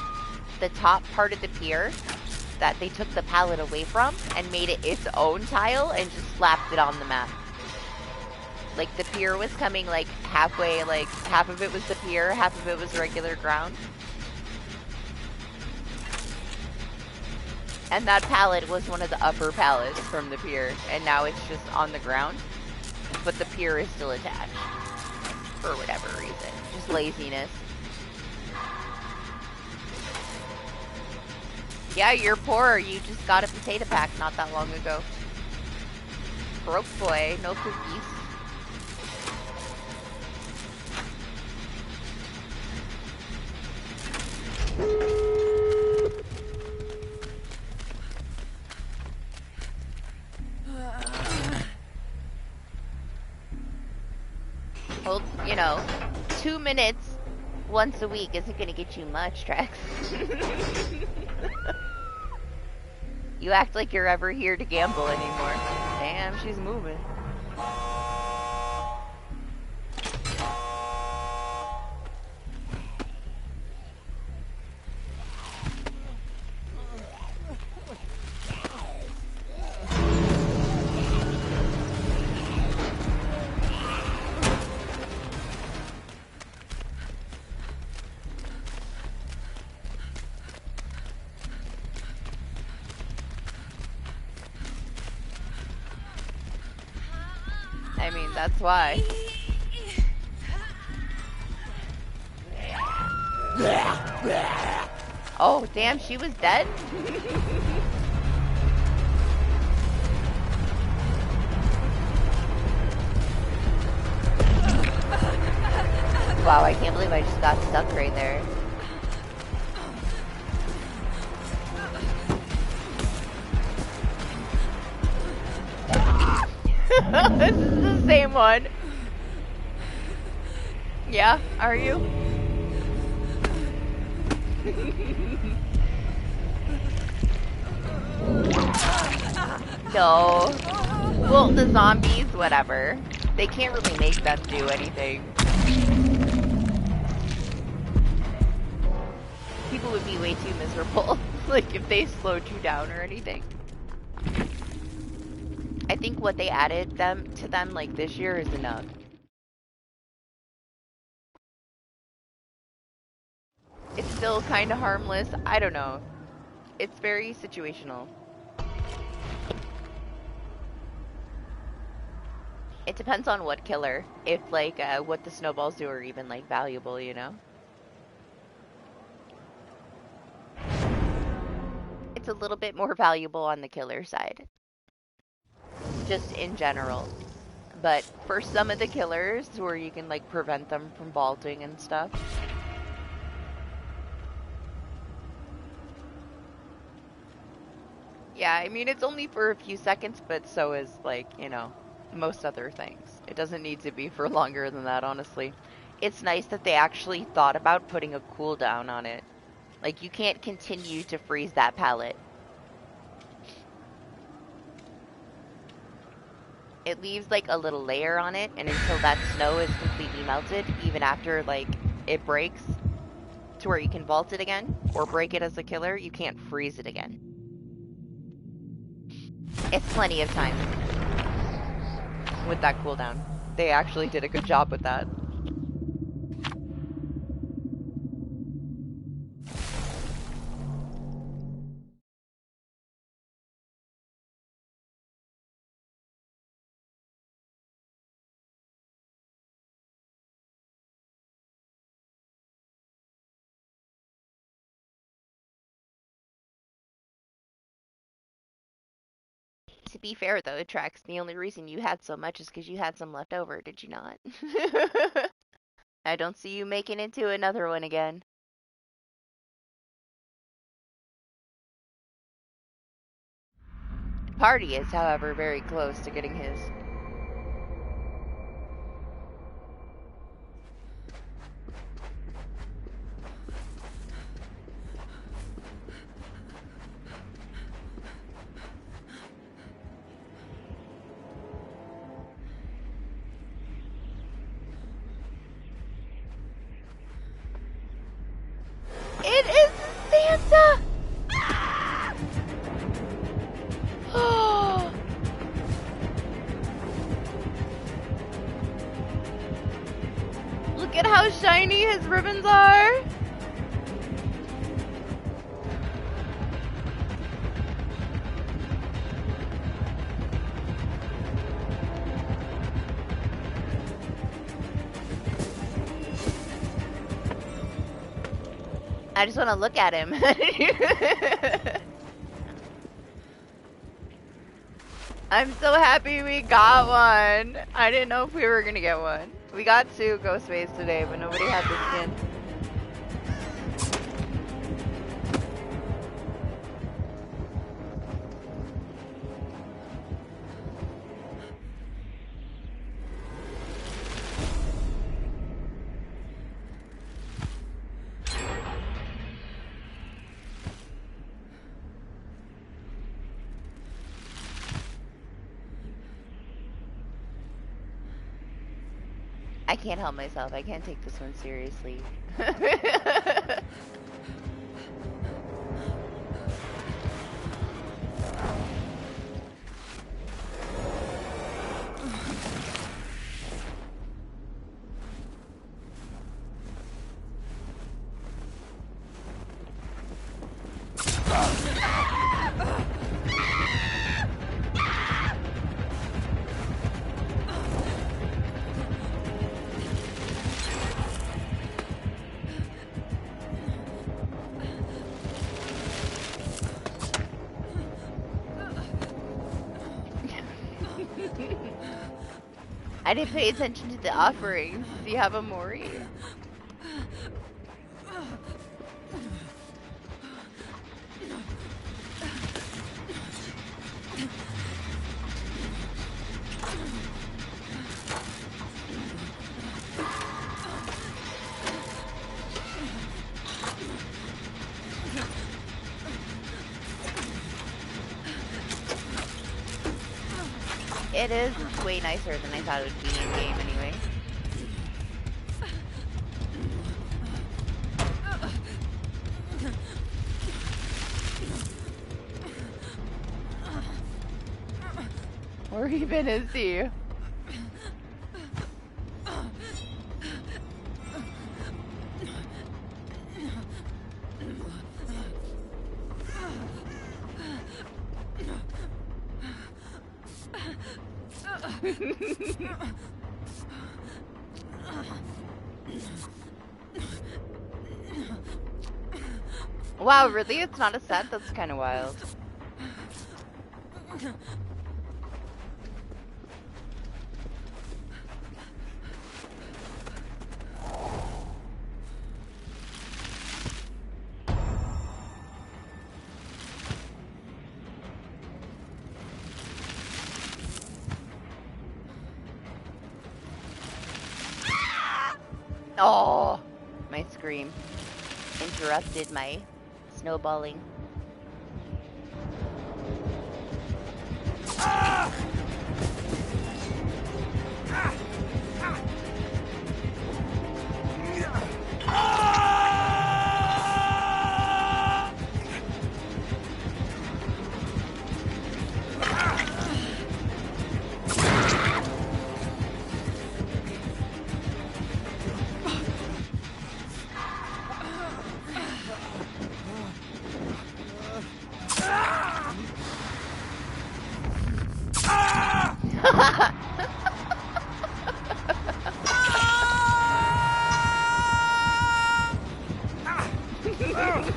the top part of the pier that they took the palette away from and made it its own tile and just slapped it on the map. Like the pier was coming like halfway, like half of it was the pier, half of it was regular ground. And that palette was one of the upper palettes from the pier, and now it's just on the ground. But the pier is still attached. For whatever reason. Just laziness. Yeah, you're poor. You just got a potato pack not that long ago. Broke boy, no cookies. Well, you know, 2 minutes once a week isn't gonna get you much, Trex. You act like you're ever here to gamble anymore. Damn, she's moving. I mean, that's why. Oh, damn, she was dead? Wow, I can't believe I just got stuck right there. This is the same one. Yeah, are you? No. Well, the zombies, whatever. They can't really make them do anything. People would be way too miserable, like if they slowed you down or anything. I think what they added to them like this year is enough. It's still kind of harmless. I don't know. It's very situational. It depends on what killer. If like what the snowballs do are even like valuable, you know? It's a little bit more valuable on the killer side. Just in general. But for some of the killers where you can like prevent them from vaulting and stuff. Yeah, I mean it's only for a few seconds, but so is like, you know, most other things. It doesn't need to be for longer than that, honestly. It's nice that they actually thought about putting a cooldown on it. Like, you can't continue to freeze that pallet. It leaves, like, a little layer on it, and until that snow is completely melted, even after, like, it breaks to where you can vault it again, or break it as a killer, you can't freeze it again. It's plenty of time with that cooldown. They actually did a good job with that. To be fair, though, Trax, the only reason you had so much is because you had some left over, did you not? I don't see you making into another one again. Party is, however, very close to getting his. It is Santa! Oh! Look at how shiny his ribbons are! I just want to look at him. I'm so happy we got one. I didn't know if we were gonna get one. We got 2 Ghostface today, but nobody had the skin. I can't help myself. I can't take this one seriously. I didn't pay attention to the offerings. Do you have a Mori? It is. It's way nicer than I thought it would be in game anyway. Where even is he? Wow, really? It's not a set? That's kind of wild. Oh, my scream interrupted my snowballing.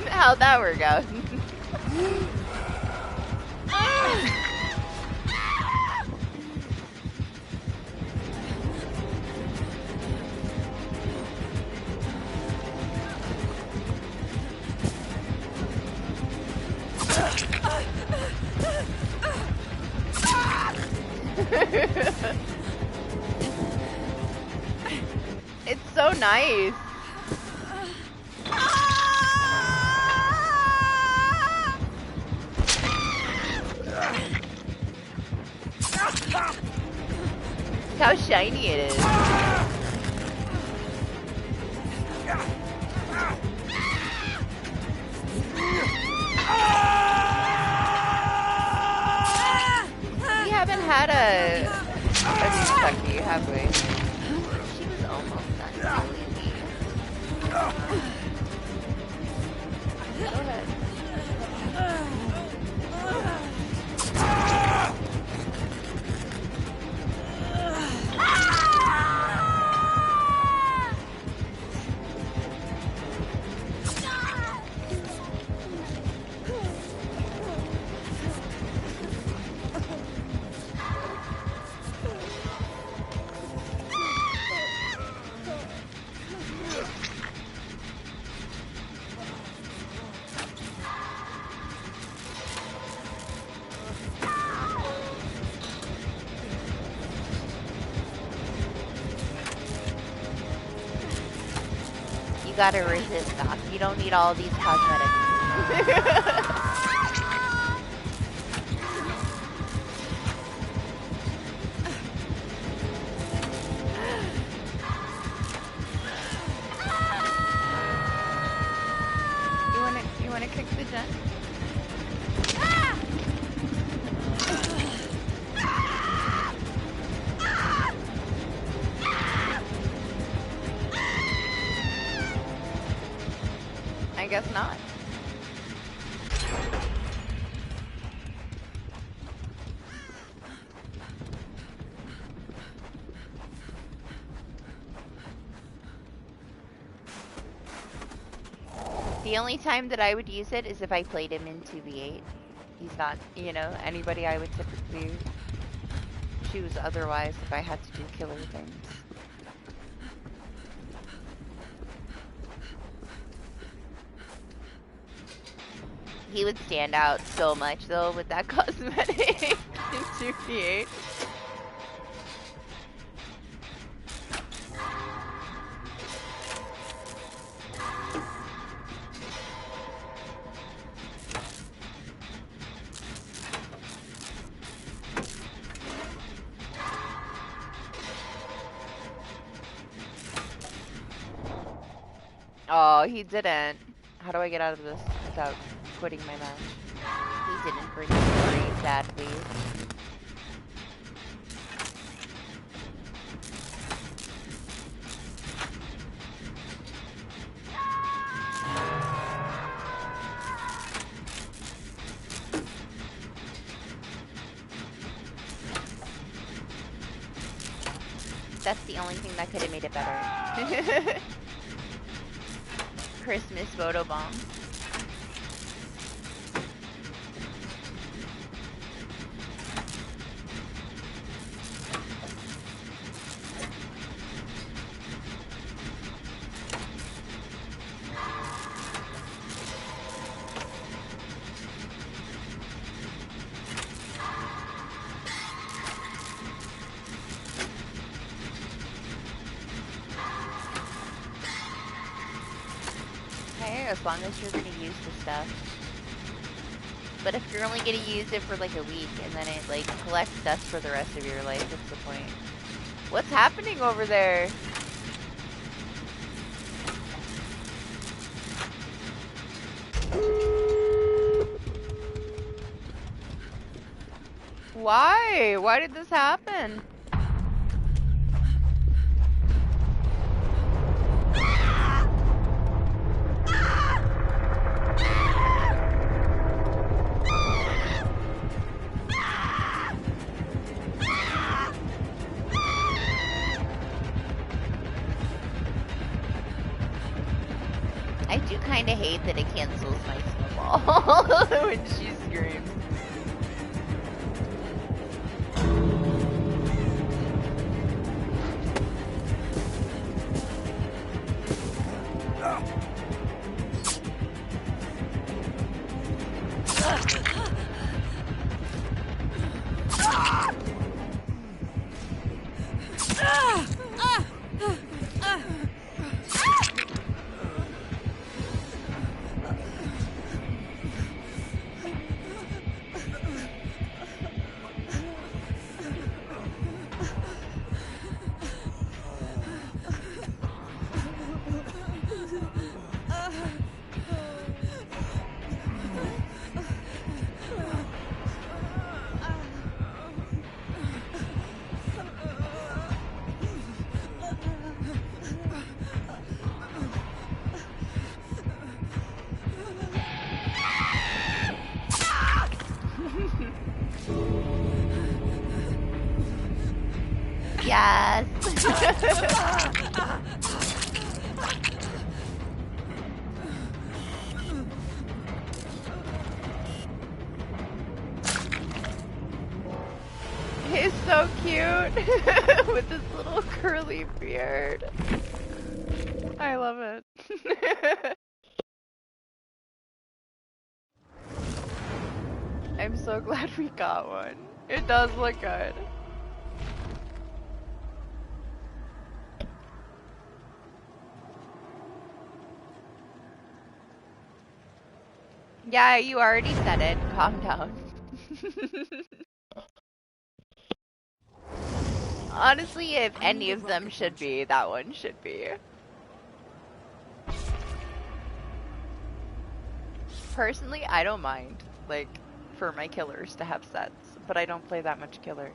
How'd that work out? It's so nice. Look how shiny it is. We haven't had a Kentucky, have we? She was almost done killing me. Go ahead. You gotta resist, Doc. You don't need all these cosmetics. You wanna kick the gen? I guess not. The only time that I would use it is if I played him in 2v8. He's not, you know, anybody I would typically choose otherwise if I had to do killer things. He would stand out so much though with that cosmetic in 2P8. Oh, he didn't. How do I get out of this without quitting my match? He didn't bring me very sadly. That's the only thing that could have made it better. Christmas photo bomb. As long as you're gonna use the stuff. But if you're only gonna use it for like a week and then it like collects dust for the rest of your life, what's the point? What's happening over there? Why? Why did this happen? I do kind of hate that it cancels my snowball when she screams. Yes. He's so cute with this little curly beard. I love it. I'm so glad we got one. It does look good. Yeah, you already said it. Calm down. Honestly, if any of them should be, that one should be. Personally, I don't mind, like, for my killers to have sets, but I don't play that much killer.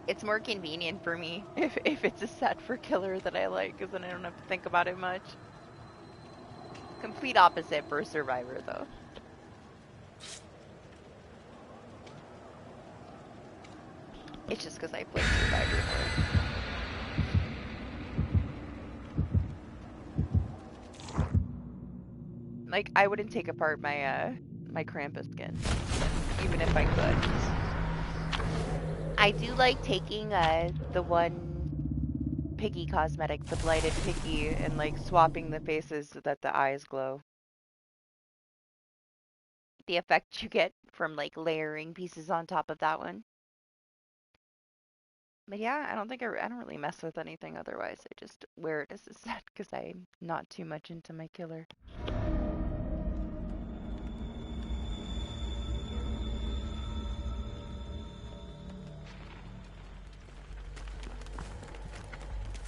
It's more convenient for me if it's a set for killer that I like, because then I don't have to think about it much. Complete opposite for Survivor, though. It's just because I play Survivor more. Like, I wouldn't take apart my my Krampus skin, even if I could. I do like taking the one piggy cosmetic, the blighted piggy, and like swapping the faces so that the eyes glow. The effect you get from like layering pieces on top of that one. But yeah, I don't really mess with anything otherwise. I just wear it as a set because I'm not too much into my killer.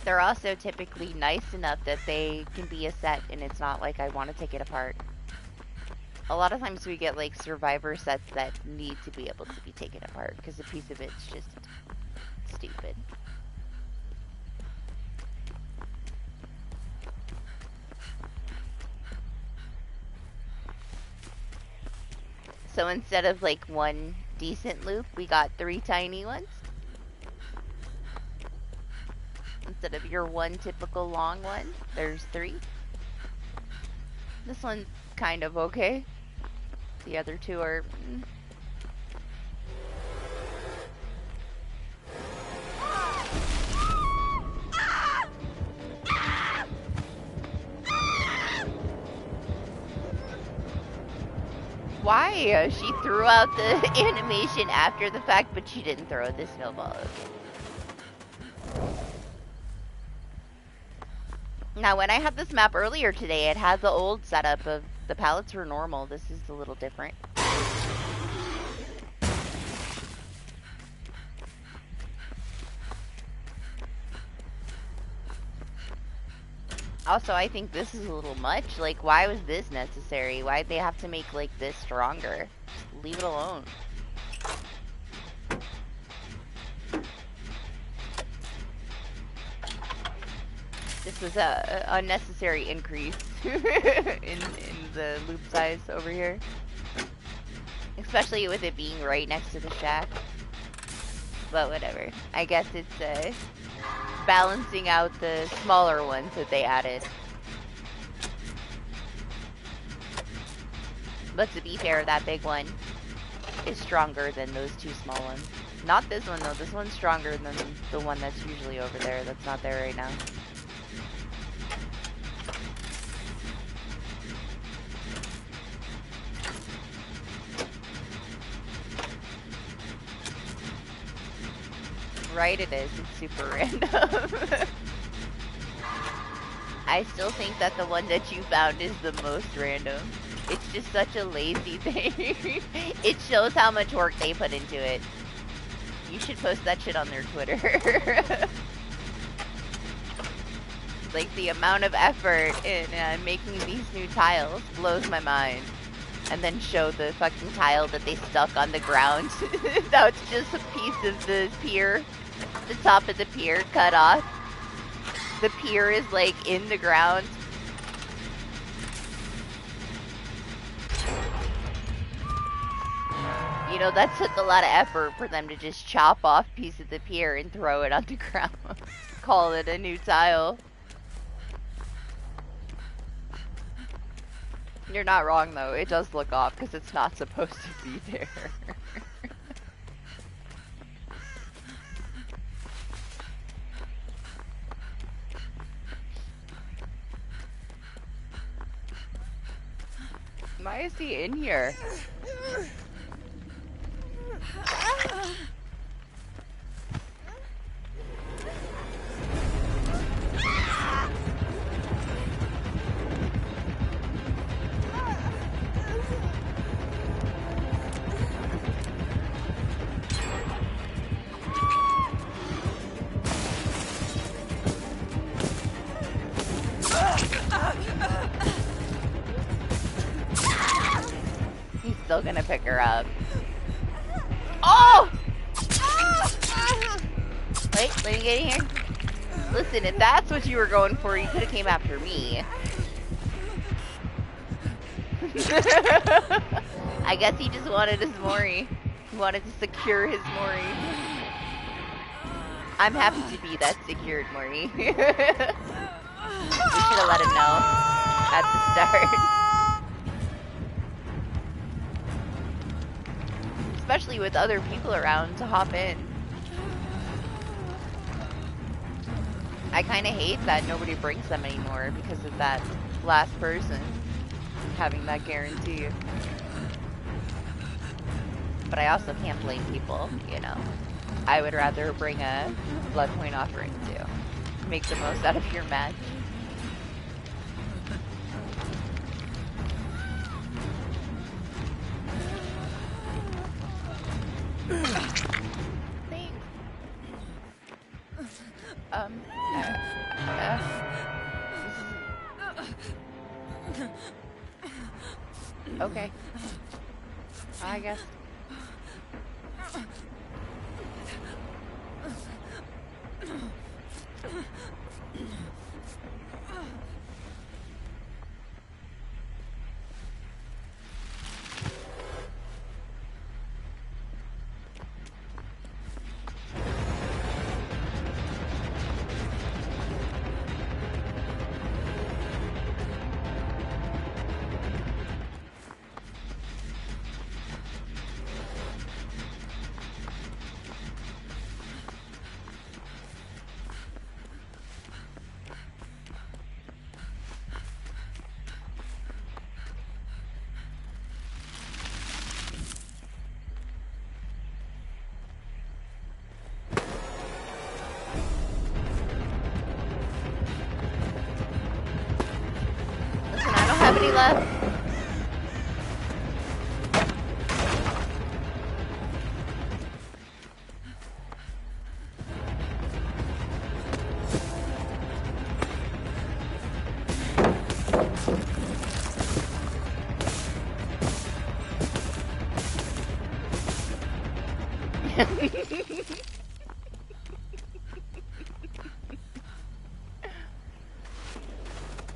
They're also typically nice enough that they can be a set and it's not like I want to take it apart. A lot of times we get like survivor sets that need to be able to be taken apart because a piece of it's just stupid. So instead of like one decent loop, we got 3 tiny ones. Instead of your one typical long one, there's 3. This one's kind of okay. The other 2 are... Why? She threw out the animation after the fact, but she didn't throw the snowball. Now, when I had this map earlier today, it had the old setup of the pallets were normal. This is a little different. Also, I think this is a little much. Like, why was this necessary? Why'd they have to make, like, this stronger? Just leave it alone. This was a unnecessary increase in the loop size over here. Especially with it being right next to the shack. But whatever. I guess it's balancing out the smaller ones that they added. But to be fair, that big one is stronger than those 2 small ones. Not this one though. This one's stronger than the one that's usually over there. That's not there right now. Right, it is. It's super random. I still think that the one that you found is the most random. It's just such a lazy thing. It shows how much work they put into it. You should post that shit on their Twitter. Like, the amount of effort in making these new tiles blows my mind. And then show the fucking tile that they stuck on the ground. Now it's just a piece of the pier. The top of the pier cut off. The pier is like in the ground. You know, that took a lot of effort for them to just chop off a piece of the pier and throw it on the ground. Call it a new tile. You're not wrong though, it does look off because it's not supposed to be there. Why is he in here? He's still gonna pick her up. Oh! Wait, let me get in here. Listen, if that's what you were going for, you could have came after me. I guess he just wanted his Mori. He wanted to secure his Mori. I'm happy to be that secured Mori. We should have let him know at the start. Especially with other people around to hop in. I kind of hate that nobody brings them anymore because of that last person having that guarantee. But I also can't blame people, you know. I would rather bring a blood point offering too. Make the most out of your match. Thanks. Okay. I guess. Listen, I don't have any left.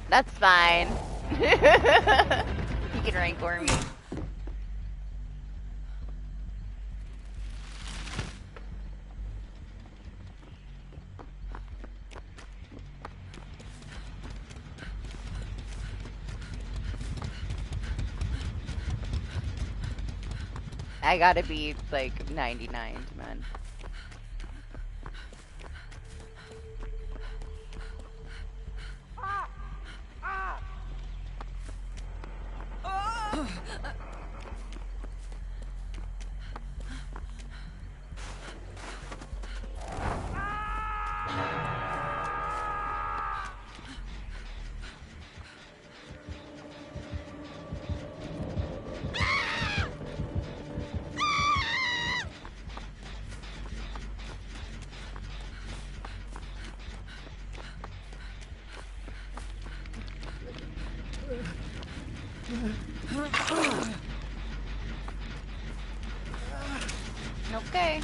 That's fine. He can rank for me. I gotta be like 99, man. Okay.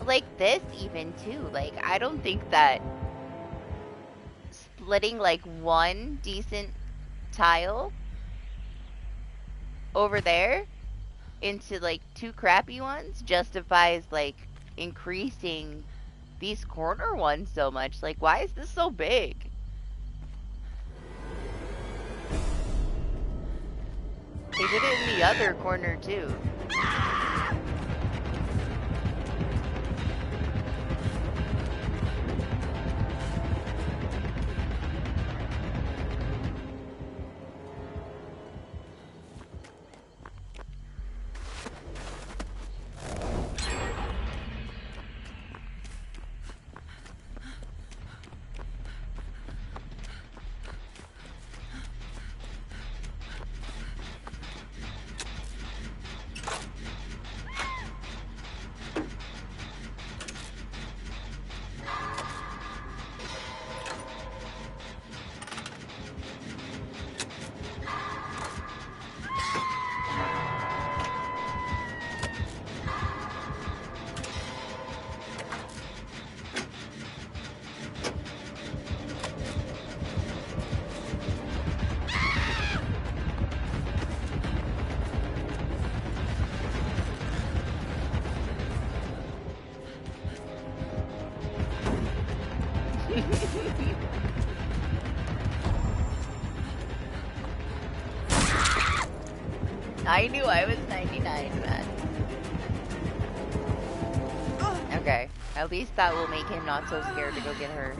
Like this even too, like I don't think that splitting like one decent tile over there into like two crappy ones justifies like increasing these corner ones so much. Like why is this so big? They did it in the other corner too. I knew I was 99, man. Okay, at least that will make him not so scared to go get her.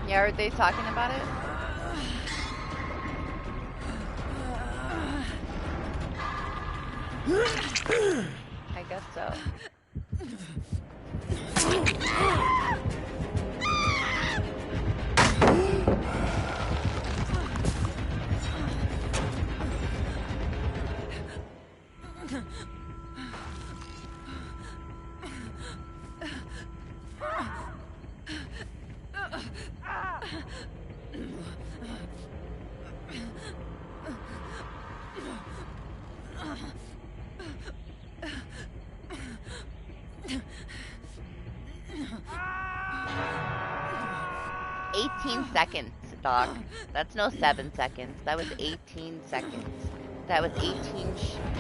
Yeah, are they talking about it? I guess so. Seconds, Doc. That's no 7 seconds. That was 18 seconds. That was 18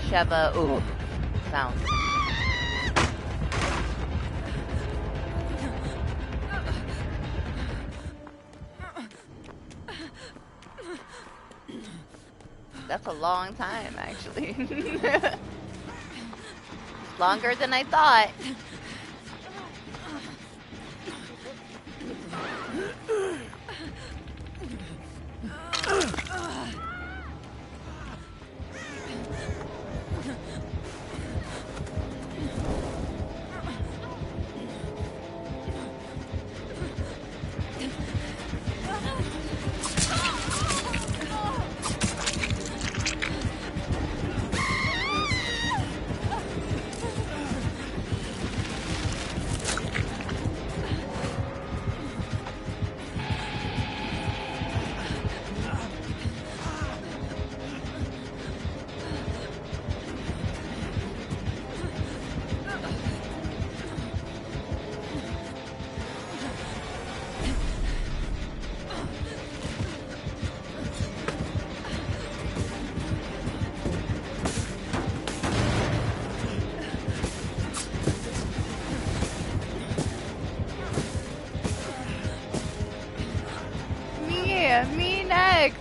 Sheva. Ooh, sounds. That's a long time, actually. Longer than I thought. Me next.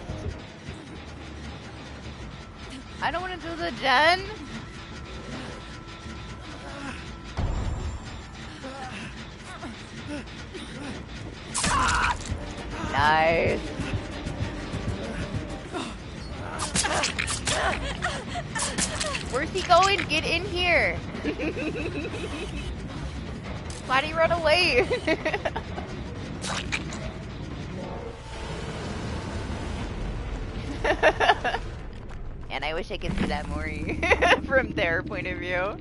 I don't want to do the gen. Nice. Where's he going? Get in here. Why'd he run away? And I wish I could see that Mori from their point of view.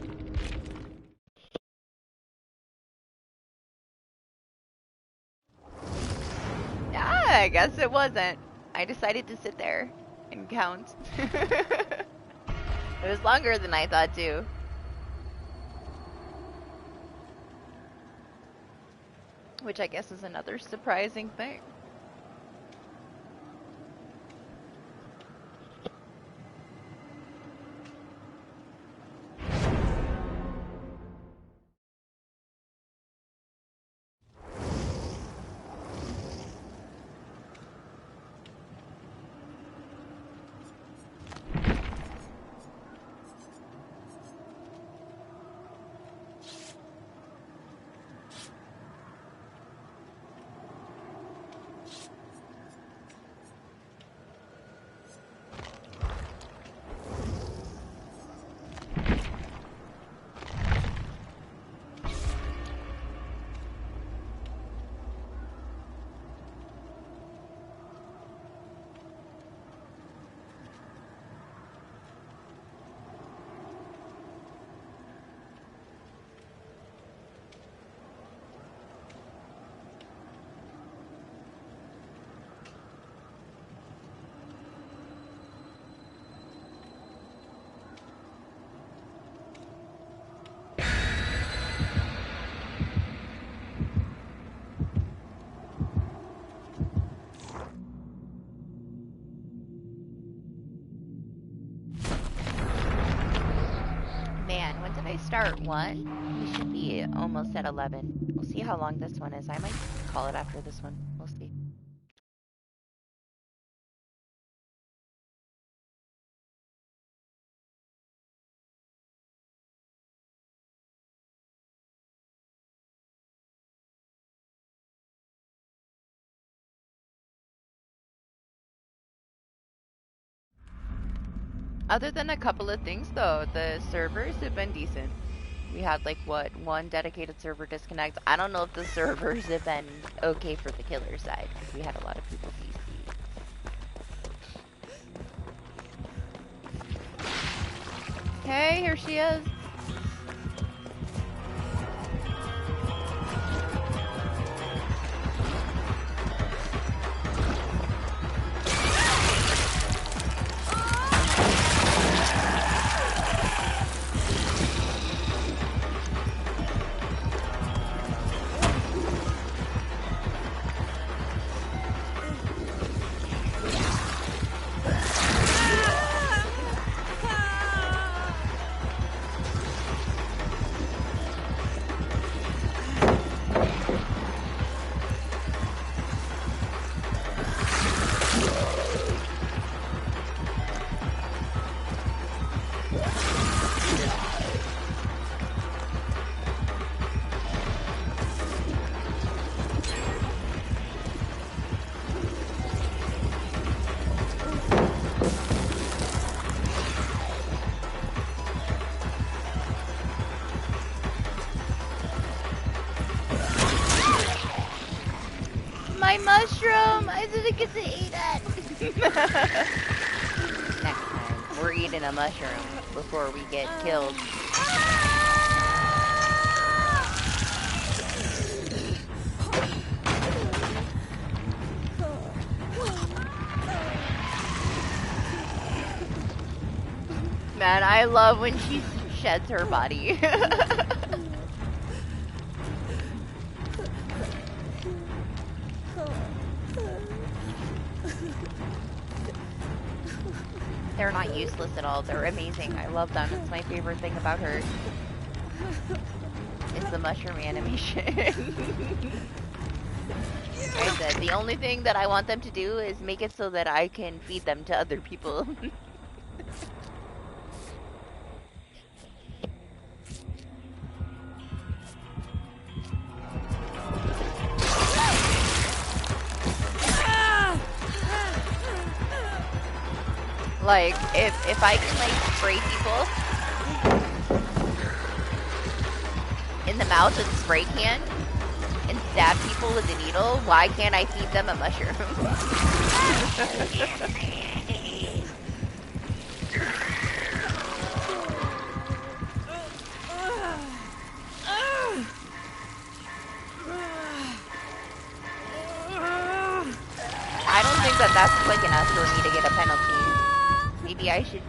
Ah, I guess it wasn't. I decided to sit there and count. It was longer than I thought too. Which I guess is another surprising thing. I start one, we should be almost at 11. We'll see how long this one is. I might call it after this one. We'll see. Other than a couple of things, though, the servers have been decent. We had, like, what, one dedicated server disconnect. I don't know if the servers have been okay for the killer side, because we had a lot of people PC. Hey, here she is. My mushroom! I didn't get to eat it! Next time, we're eating a mushroom before we get killed. Man, I love when she sheds her body. They're not useless at all. They're amazing. I love them. It's my favorite thing about her. It's the mushroom animation. Like I said, the only thing that I want them to do is make it so that I can feed them to other people. Like, if I can, like, spray people in the mouth with a spray can and stab people with a needle, why can't I feed them a mushroom? I don't think that that's quick enough for me to get a penalty. Maybe I should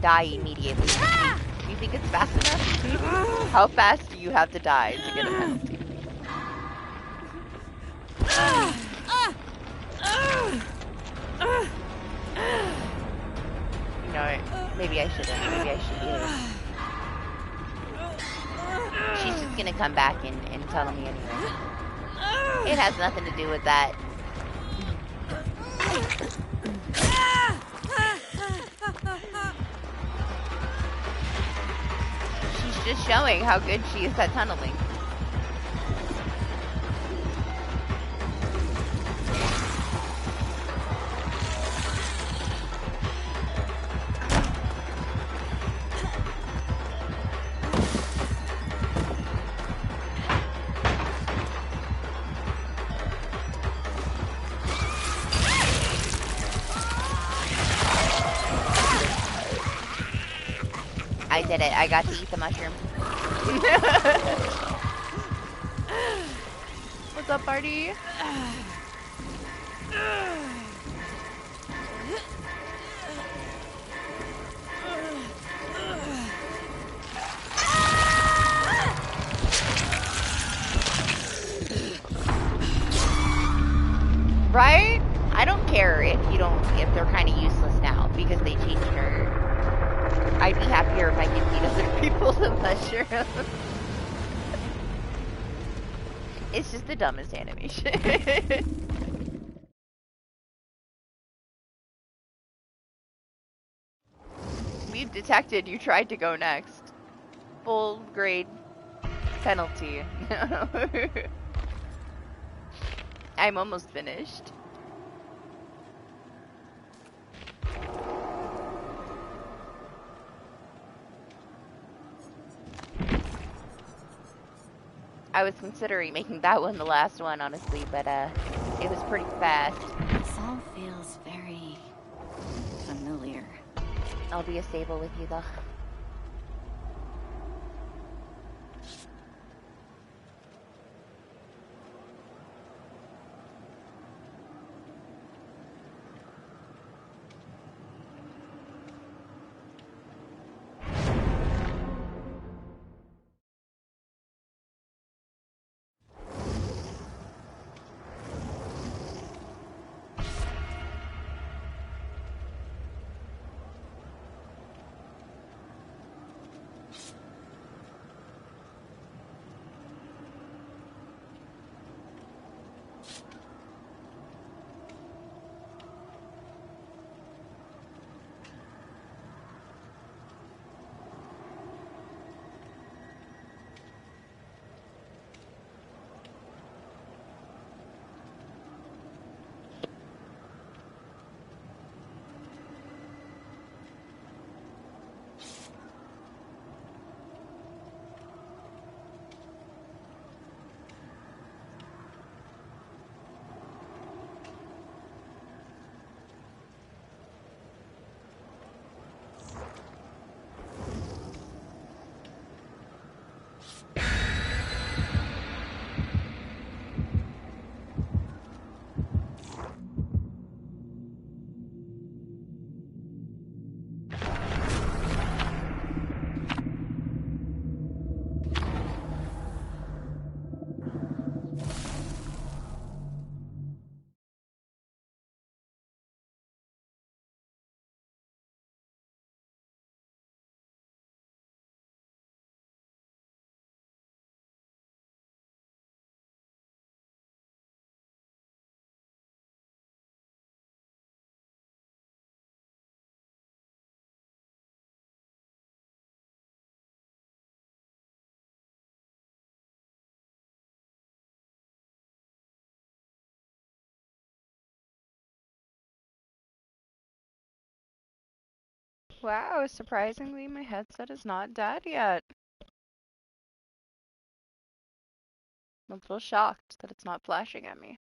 die immediately. Do you think it's fast enough? How fast do you have to die to get a penalty? You know what? Maybe I shouldn't. Maybe I should. She's just gonna come back and tell me anyway. It has nothing to do with that. She's just showing how good she is at tunneling. I did it. I got to eat the mushroom. What's up, party? Right? I don't care if they're kind of useless now because they changed her. I'd be happier if I could feed other people the mushroom. It's just the dumbest animation. We've detected you tried to go next. Full grade penalty. I'm almost finished. I was considering making that one the last one, honestly, but it was pretty fast. This all feels very familiar. I'll be a stable with you, though. Wow, surprisingly, my headset is not dead yet. I'm a little shocked that it's not flashing at me.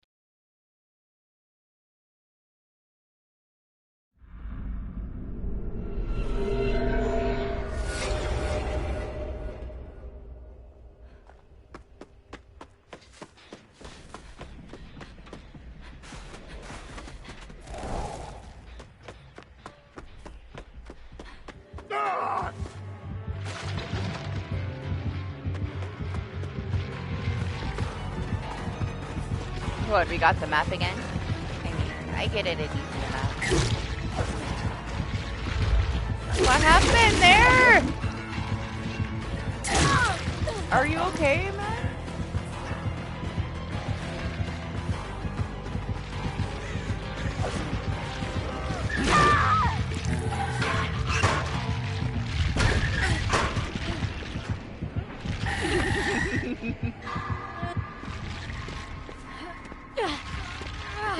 What, we got the map again? I mean, I get it, a decent amount. What happened there? Are you okay, man?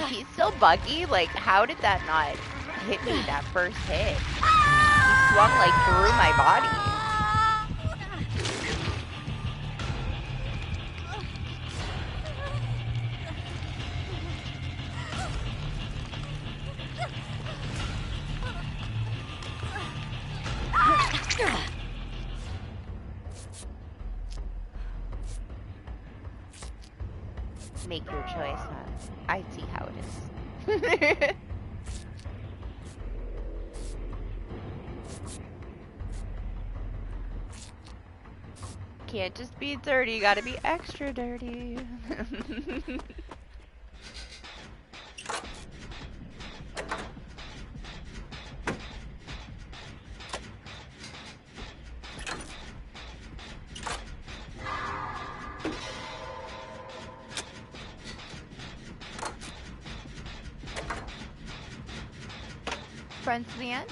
He's so buggy, like, how did that not hit me that first hit? He swung, like, through my body. Make your choice, huh? I see how it is. Can't just be dirty, gotta be extra dirty. Friends to the end?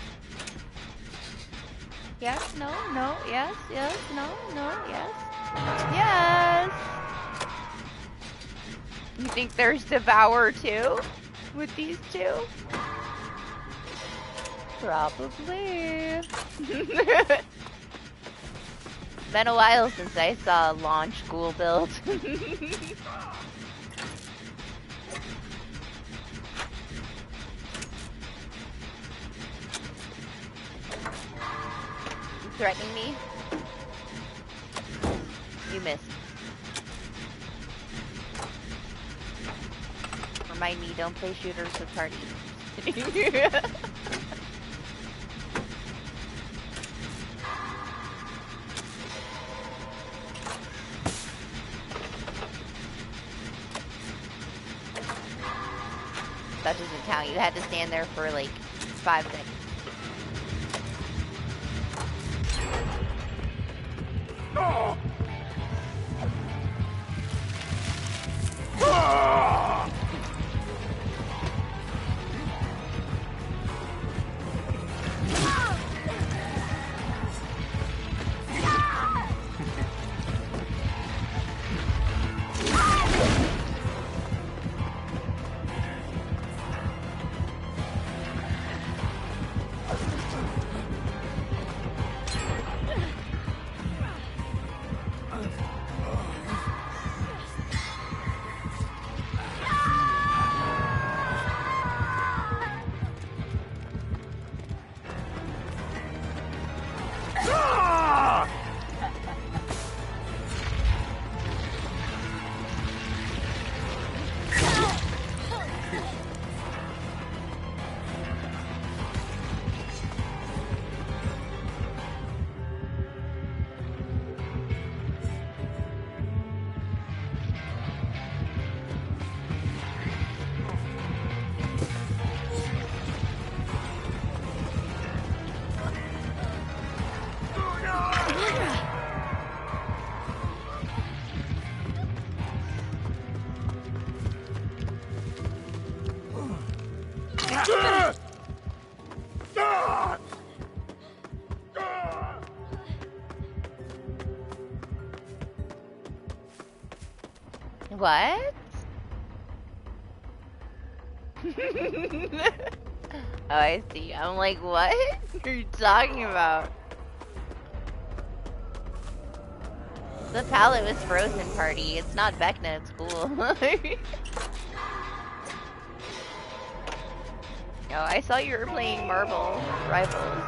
Yes, no, no, yes, yes, no, no, yes. Yes! You think there's Devour too? With these two? Probably. Been a while since I saw a launch ghoul build. Threatening me? You missed. Remind me, don't play shooters with parties. That doesn't count. You had to stand there for like 5 seconds. What? Oh, I see. I'm like, what are you talking about? The palette was Frozen Party. It's not Vecna, it's cool. Oh, I saw you were playing Marvel Rivals.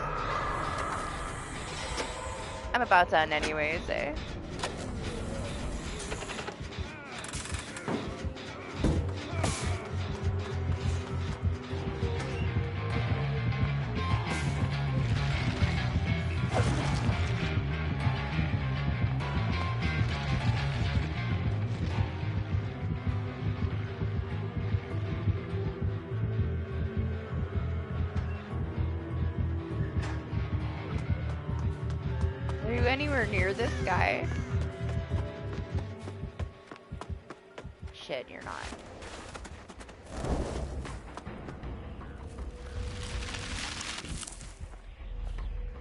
I'm about done anyways, eh? Are you anywhere near this guy? Shit, you're not.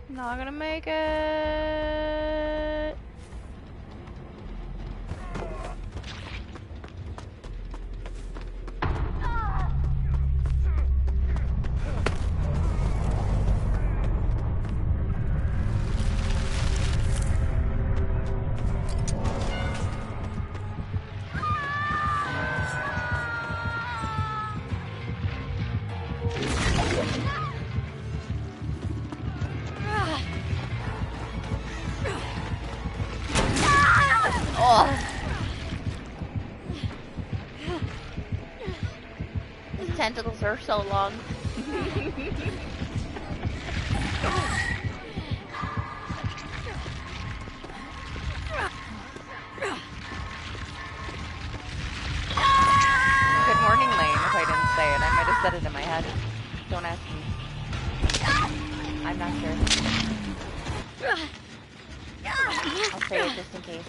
Not gonna make it. His tentacles are so long. Good morning, Lane, if I didn't say it. I might have said it in my head. Don't ask me. I'm not sure. I'll say it just in case.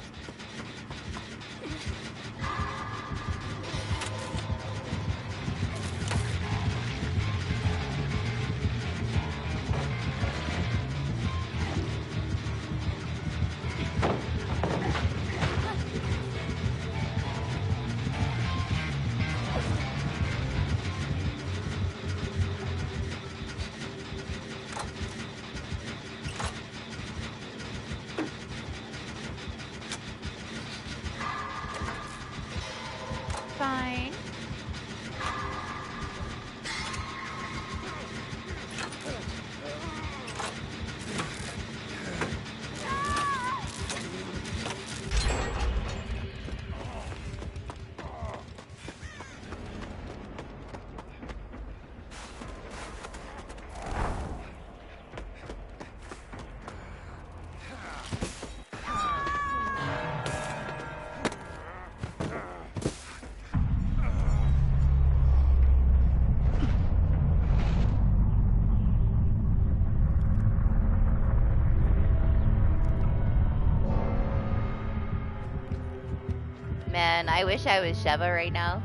Man, I wish I was Sheva right now.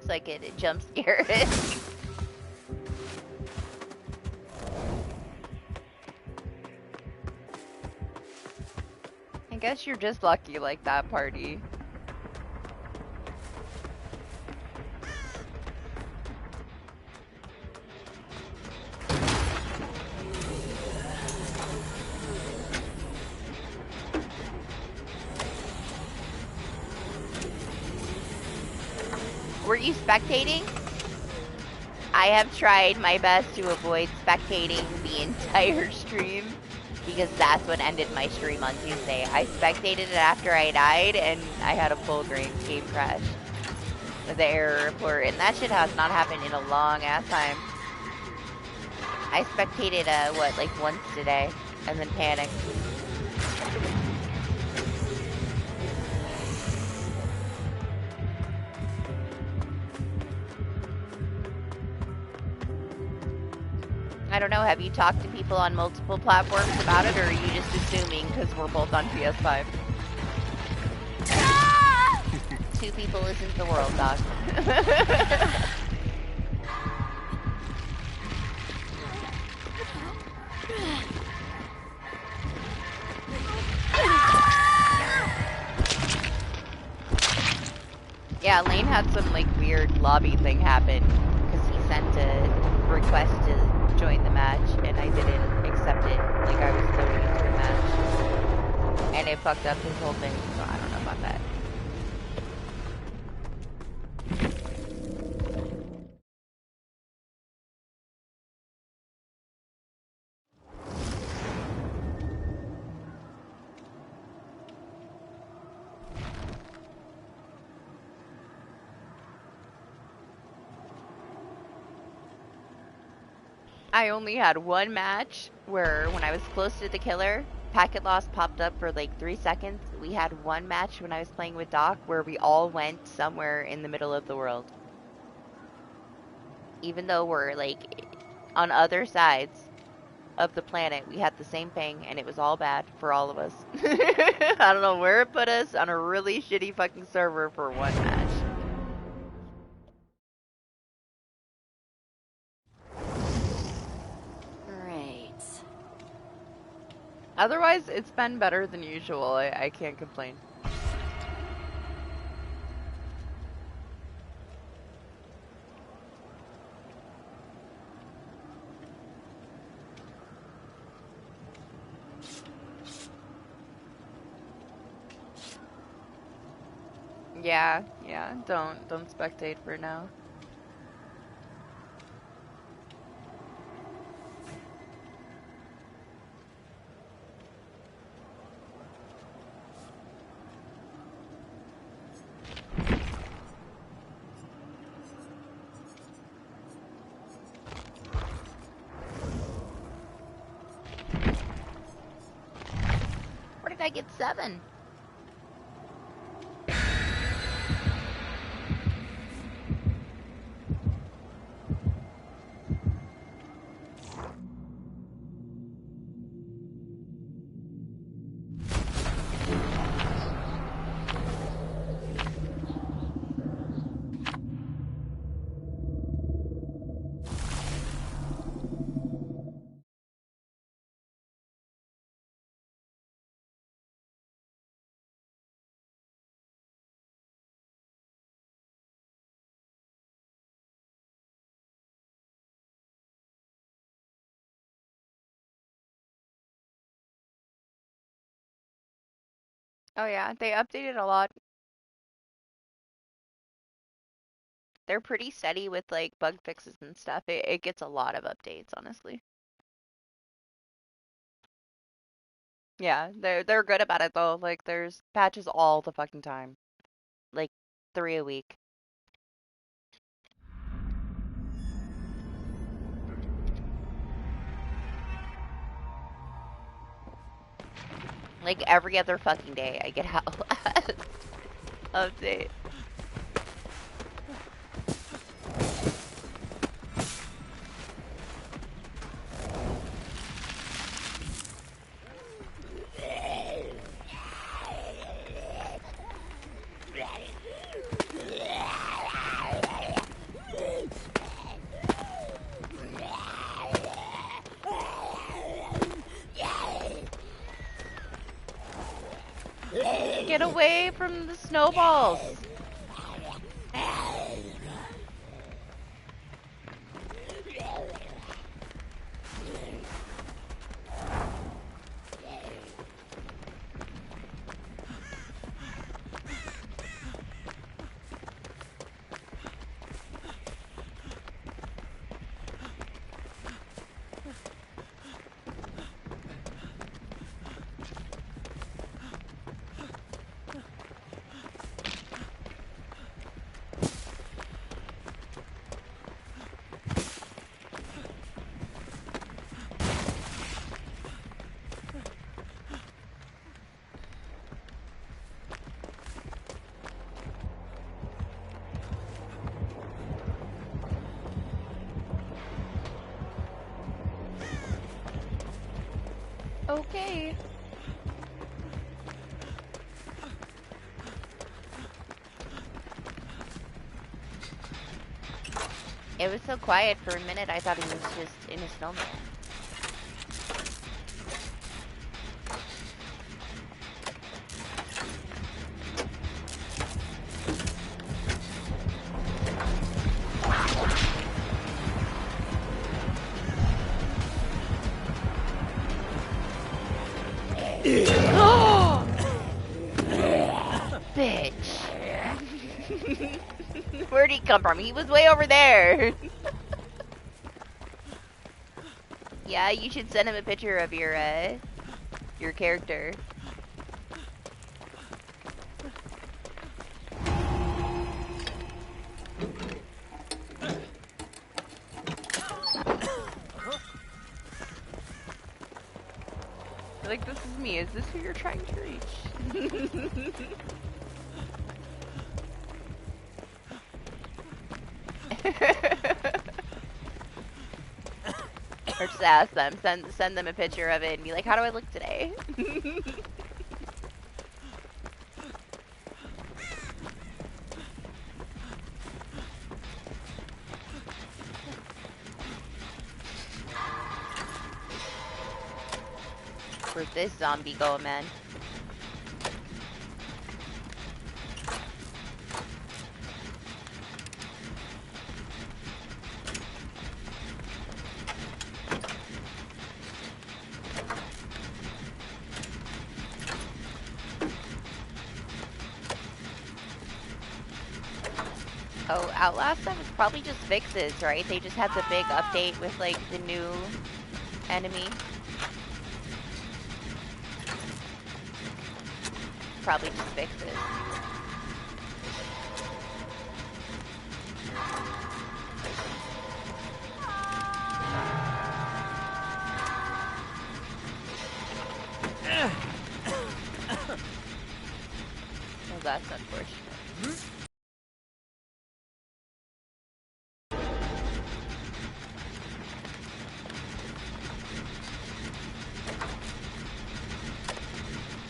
So I could jump scare it. I guess you're just lucky like that, party. Were you spectating? I have tried my best to avoid spectating the entire stream because that's what ended my stream on Tuesday. I spectated it after I died and I had a full game crash with the error report, and that shit has not happened in a long ass time. I spectated what, like once today and then panicked. I don't know, have you talked to people on multiple platforms about it, or are you just assuming because we're both on PS5? Two people isn't the world, Doc. Yeah, Lane had some like weird lobby thing happen because he sent a request to join the match and I didn't accept it. Like I was loading into a match and it fucked up his whole thing, so I don't know about that. I only had one match where when I was close to the killer, packet loss popped up for like 3 seconds. We had one match when I was playing with Doc where we all went somewhere in the middle of the world. Even though we're like on other sides of the planet, we had the same ping and it was all bad for all of us. I don't know where it put us on a really shitty fucking server for one match. Otherwise, it's been better than usual. I can't complain. Yeah, don't spectate for now. Where did I get 7? Oh yeah, they updated a lot. They're pretty steady with like bug fixes and stuff. It gets a lot of updates, honestly. Yeah, they're good about it though. Like there's patches all the fucking time. Like 3 a week. Like every other fucking day I get a update. Get away from the snowballs. Okay. It was so quiet for a minute, I thought he was just in a snowman. Bitch. Where'd he come from? He was way over there. Yeah, you should send him a picture of your character. Like, this is me. Is this who you're trying to reach? Or just ask them, send them a picture of it and be like, how do I look today? Where's this zombie going, man? Oh, Outlast stuff is probably just fixes, right? They just had the big update with, like, the new enemy. Probably just fixes. Oh, that's unfortunate.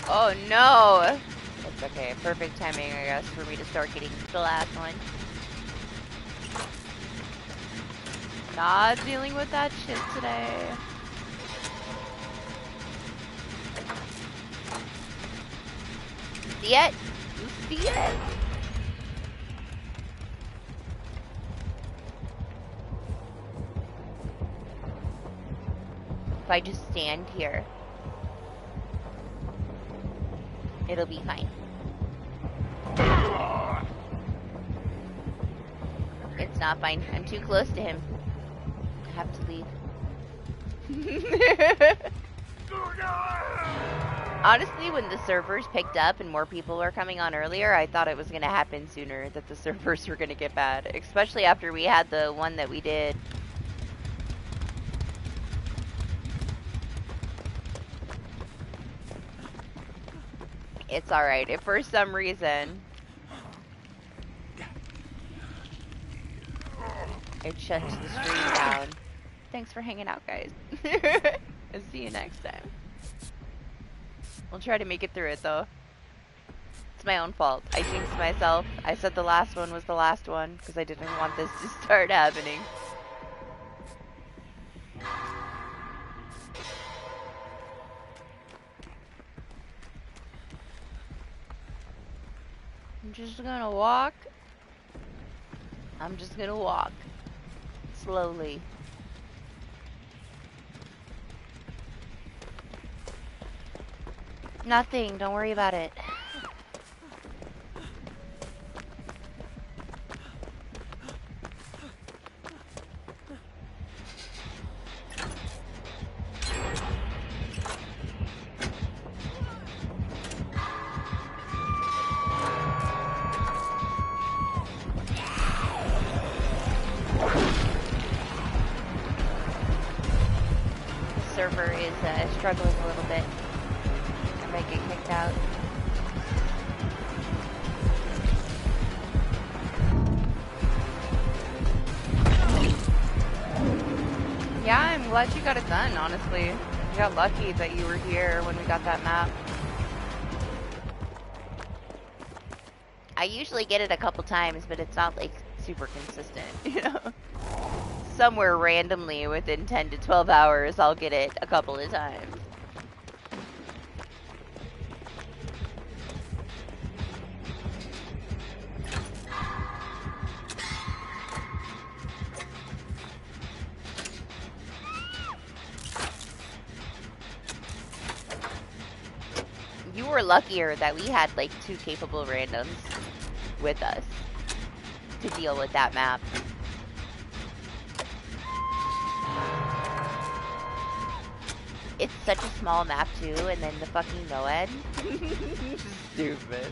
Oh no! It's okay, perfect timing, I guess, for me to start getting the last one. Not dealing with that shit today. See it? You see it? If I just stand here, it'll be fine. It's not fine. I'm too close to him. I have to leave. Honestly, when the servers picked up and more people were coming on earlier, I thought it was going to happen sooner, that the servers were going to get bad. Especially after we had the one that we did. It's alright. If for some reason it shuts the stream down. Thanks for hanging out, guys. I'll see you next time. We'll try to make it through it, though. It's my own fault. I jinxed myself. I said the last one was the last one, because I didn't want this to start happening. I'm just gonna walk. I'm just gonna walk. Slowly. Nothing, don't worry about it. Server is struggling a little bit. I might get kicked out. Yeah, I'm glad you got it done, honestly. You got lucky that you were here when we got that map. I usually get it a couple times, but it's not like super consistent, you know? Somewhere randomly within 10 to 12 hours, I'll get it a couple of times. You were luckier that we had like 2 capable randoms with us to deal with that map. It's such a small map too, and then the fucking no-ed. Stupid.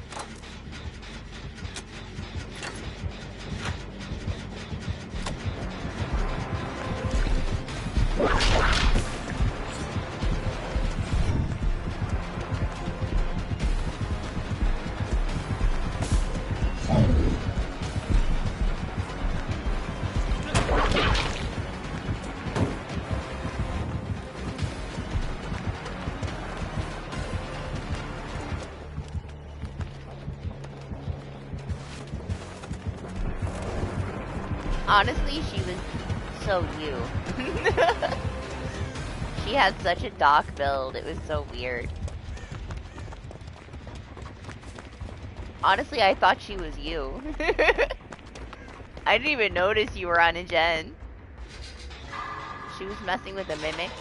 Honestly, she was so you. She had such a dock build, it was so weird. Honestly, I thought she was you. I didn't even notice you were on a gen. She was messing with a mimic,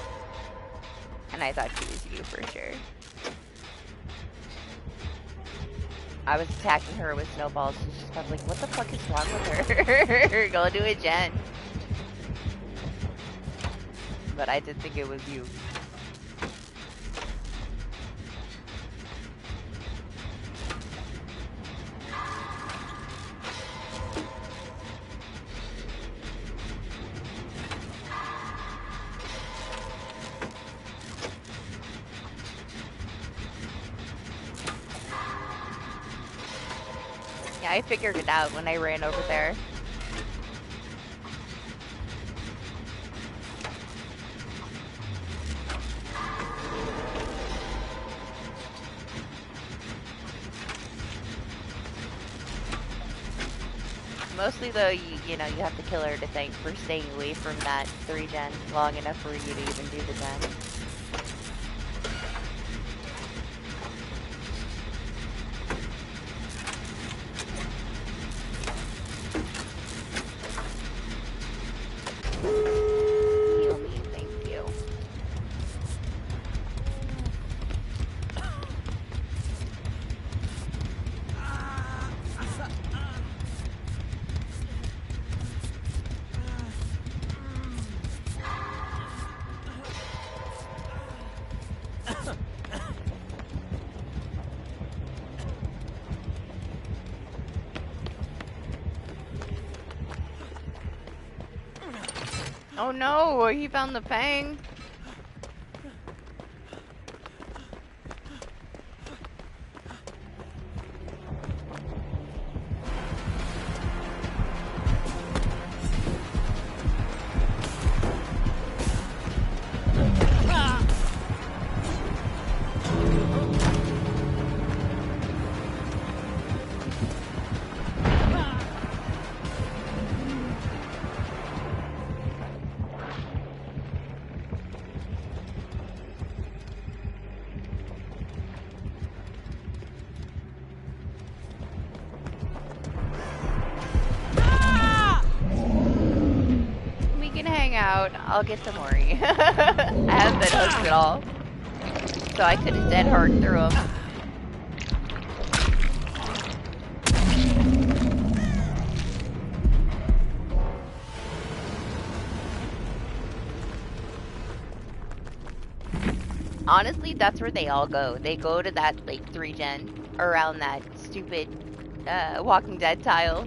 and I thought she was you for sure. I was attacking her with snowballs, and she's probably like, what the fuck is wrong with her? Go do a gen. But I did think it was you. Yeah, I figured it out when I ran over there. Mostly though, you know, you have to kill her to thank for staying away from that 3 gen long enough for you to even do the gen. Heal me, thank you. Oh no, he found the fang. out, I'll get some Ori. I haven't been hooked at all. So I could have dead hard through them. Honestly, that's where they all go. They go to that, like, 3-gen around that stupid Walking Dead tile.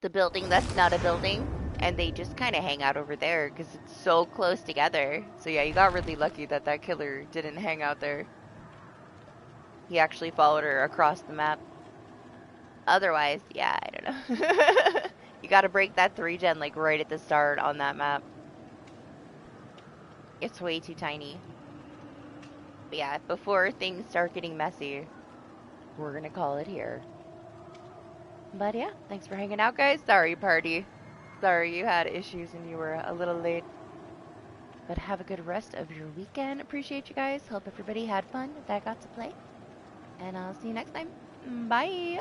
The building that's not a building. And they just kind of hang out over there because it's so close together. So yeah, you got really lucky that that killer didn't hang out there. He actually followed her across the map. Otherwise, yeah, I don't know. You gotta break that 3-gen like right at the start on that map. It's way too tiny. But yeah, before things start getting messy, we're gonna call it here. But yeah, thanks for hanging out, guys. Sorry, party. Sorry you had issues and you were a little late. But have a good rest of your weekend. Appreciate you guys. Hope everybody had fun that got to play. And I'll see you next time. Bye.